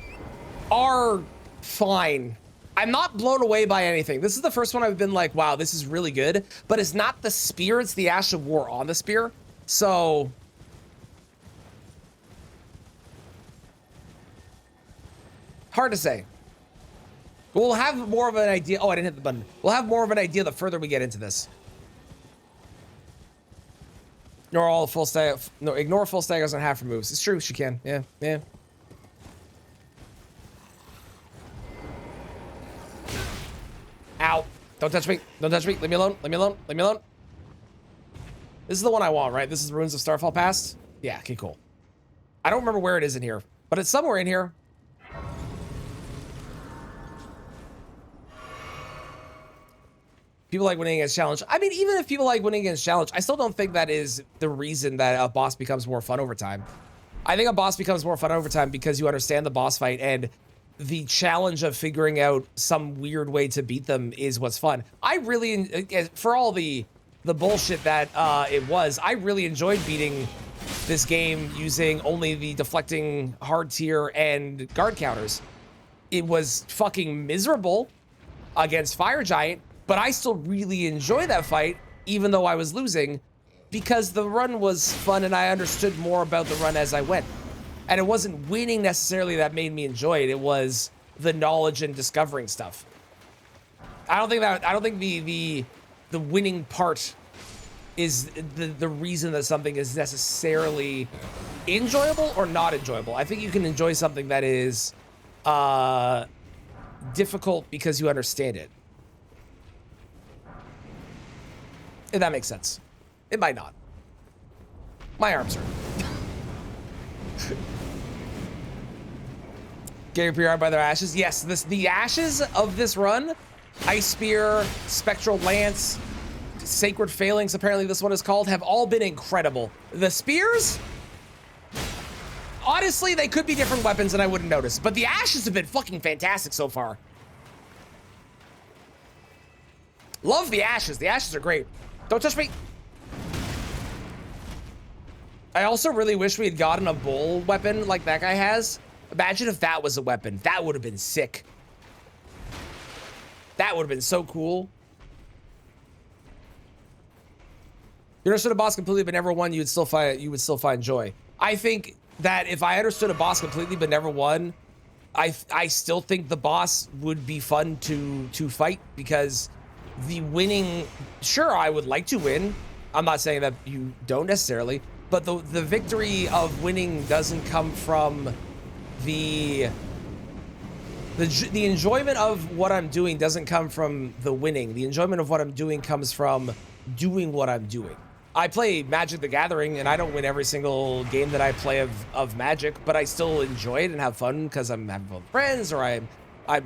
are fine. I'm not blown away by anything. This is the first one I've been like, wow, this is really good. But it's not the spear, it's the Ash of War on the spear. So... hard to say. We'll have more of an idea. Oh, I didn't hit the button. We'll have more of an idea the further we get into this. Ignore all full stag. No, ignore full staggers on half removes. It's true, she can. Yeah, yeah. Ow. Don't touch me. Don't touch me. Leave me alone. Leave me alone. Leave me alone. This is the one I want, right? This is the Ruins of Starfall Past? Yeah, okay, cool. I don't remember where it is in here, but it's somewhere in here. People like winning against challenge. I mean, even if people like winning against challenge, I still don't think that is the reason that a boss becomes more fun over time. I think a boss becomes more fun over time because you understand the boss fight and the challenge of figuring out some weird way to beat them is what's fun. I really, for all the bullshit that it was, I really enjoyed beating this game using only the deflecting hard tier and guard counters. It was fucking miserable against Fire Giant, but I still really enjoy that fight, even though I was losing, because the run was fun and I understood more about the run as I went. And it wasn't winning necessarily that made me enjoy it. It was the knowledge and discovering stuff. I don't think the winning part is the reason that something is necessarily enjoyable or not enjoyable. I think you can enjoy something that is difficult because you understand it. If that makes sense. It might not. My arms hurt. Get your PR by their ashes. Yes, the ashes of this run, Ice Spear, Spectral Lance, Sacred Phalanx, apparently this one is called, have all been incredible. The spears, honestly, they could be different weapons and I wouldn't notice, but the ashes have been fucking fantastic so far. Love the ashes. The ashes are great. Don't touch me. I also really wish we had gotten a bull weapon like that guy has. Imagine if that was a weapon. That would have been sick. That would have been so cool. You understood a boss completely but never won, you would still find joy. I think that if I understood a boss completely but never won, I still think the boss would be fun to fight because the winning, sure, I would like to win. I'm not saying that you don't necessarily, but the victory of winning doesn't come from the enjoyment of what I'm doing doesn't come from the winning. The enjoyment of what I'm doing comes from doing what I'm doing. I play Magic the Gathering and I don't win every single game that I play of Magic, but I still enjoy it and have fun because I'm having fun with friends, or I'm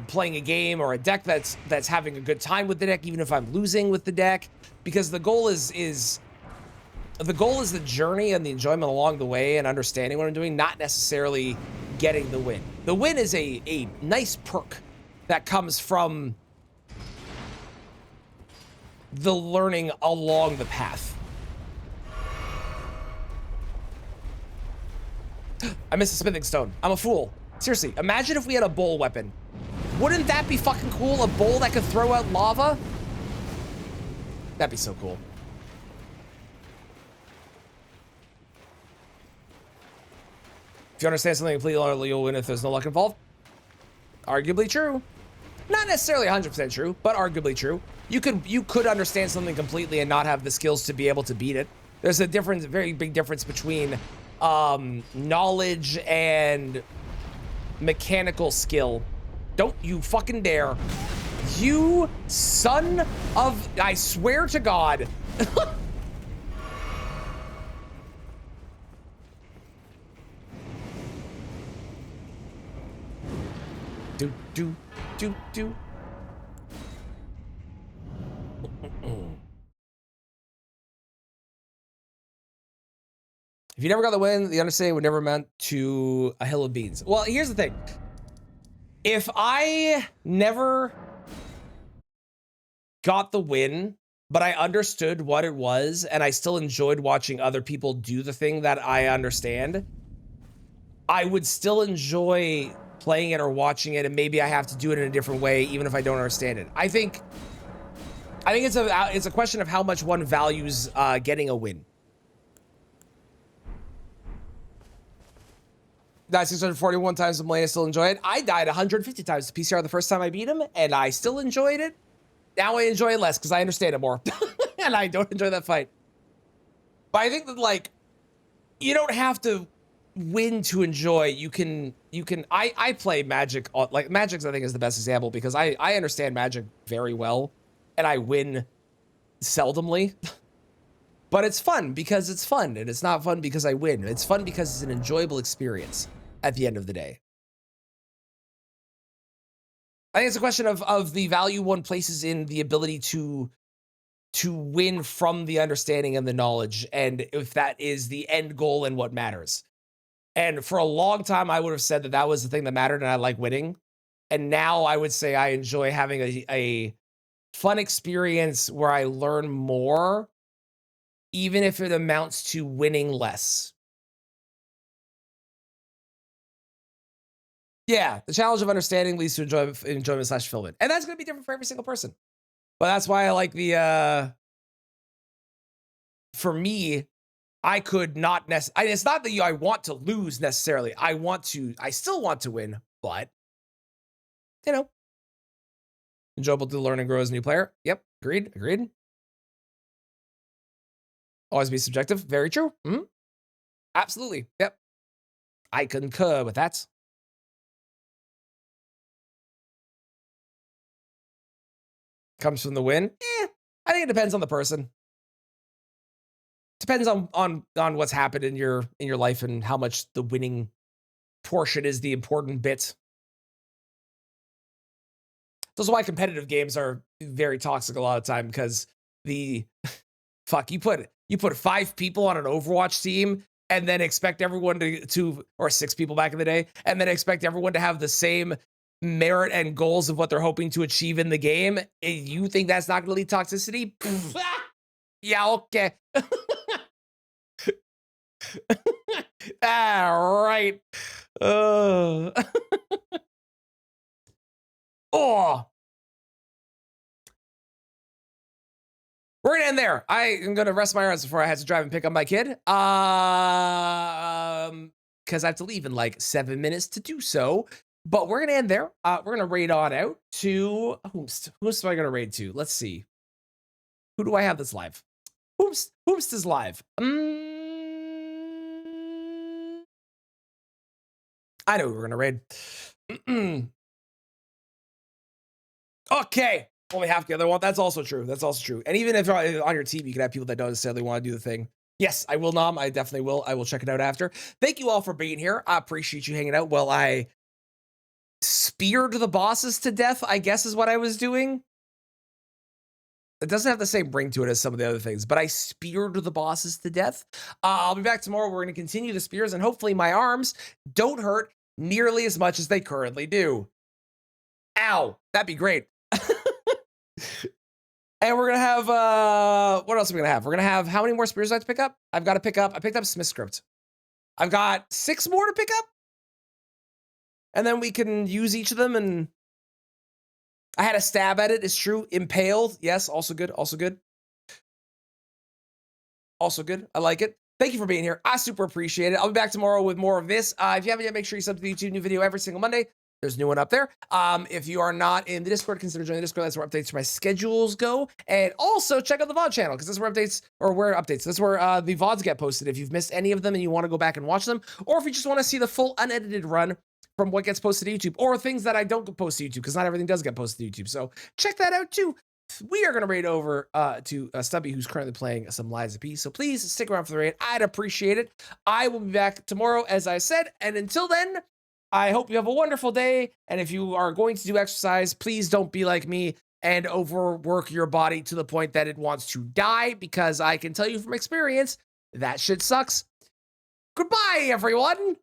playing a game or a deck that's having a good time with the deck, even if I'm losing with the deck, because the goal is the goal is the journey and the enjoyment along the way and understanding what I'm doing, not necessarily getting the win. The win is a nice perk that comes from the learning along the path. I missed a smithing stone. I'm a fool. Seriously, imagine if we had a bowl weapon. Wouldn't that be fucking cool? A bowl that could throw out lava? That'd be so cool. If you understand something completely, you'll win if there's no luck involved. Arguably true. Not necessarily 100% true, but arguably true. You could understand something completely and not have the skills to be able to beat it. There's a difference, very big difference between knowledge and mechanical skill. Don't you fucking dare. You son of, I swear to God. Do. If you never got the win, the understanding would never amount to a hill of beans. Well, here's the thing. If I never got the win, but I understood what it was, and I still enjoyed watching other people do the thing that I understand, I would still enjoy playing it or watching it, and maybe I have to do it in a different way, even if I don't understand it. I think it's a question of how much one values getting a win. Died 641 times to Malenia, still enjoy it. I died 150 times to PCR the first time I beat him, and I still enjoyed it. Now I enjoy it less because I understand it more, and I don't enjoy that fight. But I think that, like, you don't have to win to enjoy. You can. I play Magic. Like, Magic's, I think, is the best example because I understand Magic very well, and I win seldomly. But it's fun because it's fun, and it's not fun because I win. It's fun because it's an enjoyable experience at the end of the day. I think it's a question of the value one places in the ability to win from the understanding and the knowledge, and if that is the end goal and what matters. And for a long time, I would have said that that was the thing that mattered, and I like winning. And now I would say I enjoy having a fun experience where I learn more, even if it amounts to winning less. Yeah, the challenge of understanding leads to enjoyment / fulfillment. And that's going to be different for every single person. But that's why I like the, for me, I could not necessarily, it's not that I want to lose necessarily. I still want to win, but, you know, enjoyable to learn and grow as a new player. Yep, agreed. Always be subjective. Very true. Absolutely. Yep. I concur with that. Comes from the win. I think it depends on the person. Depends on what's happened in your life and how much the winning portion is the important bit. That's why competitive games are very toxic a lot of time, because the fuck, you put 5 people on an Overwatch team and then expect everyone to or 6 people back in the day, and then expect everyone to have the same merit and goals of what they're hoping to achieve in the game. You think that's not going to lead to toxicity? Yeah, okay. All right. Oh. We're gonna end there. I am gonna rest my arms before I have to drive and pick up my kid. Because I have to leave in like 7 minutes to do so. But we're gonna end there. We're gonna raid on out to who's am I gonna raid to? Let's see. Who do I have that's live? Who's is live? I know who we're gonna raid. Okay. Only half the other one. That's also true. And even if on your team, you can have people that don't necessarily want to do the thing. Yes, I will, Nom. I definitely will. I will check it out after. Thank you all for being here. I appreciate you hanging out while I speared the bosses to death, I guess is what I was doing. It doesn't have the same ring to it as some of the other things, but I speared the bosses to death. I'll be back tomorrow. We're going to continue the spears, and hopefully my arms don't hurt nearly as much as they currently do. Ow, that'd be great. And we're going to have, what else are we going to have? We're going to have, how many more spears do I have to pick up? I picked up Smith Script. I've got 6 more to pick up. And then we can use each of them, and I had a stab at it, it's true. Impaled, yes, also good, also good. Also good, I like it. Thank you for being here. I super appreciate it. I'll be back tomorrow with more of this. If you haven't yet, make sure you sub to the YouTube, new video every single Monday. There's a new one up there. If you are not in the Discord, consider joining the Discord. That's where updates for my schedules go. And also check out the VOD channel, because that's where that's where the VODs get posted. If you've missed any of them and you want to go back and watch them, or if you just want to see the full unedited run from what gets posted to YouTube, or things that I don't post to YouTube, because not everything does get posted to YouTube. So check that out too. We are going to raid over to Stubby, who's currently playing some Lies of P. So please stick around for the raid. I'd appreciate it. I will be back tomorrow, as I said. And until then, I hope you have a wonderful day. And if you are going to do exercise, please don't be like me and overwork your body to the point that it wants to die, because I can tell you from experience, that shit sucks. Goodbye, everyone.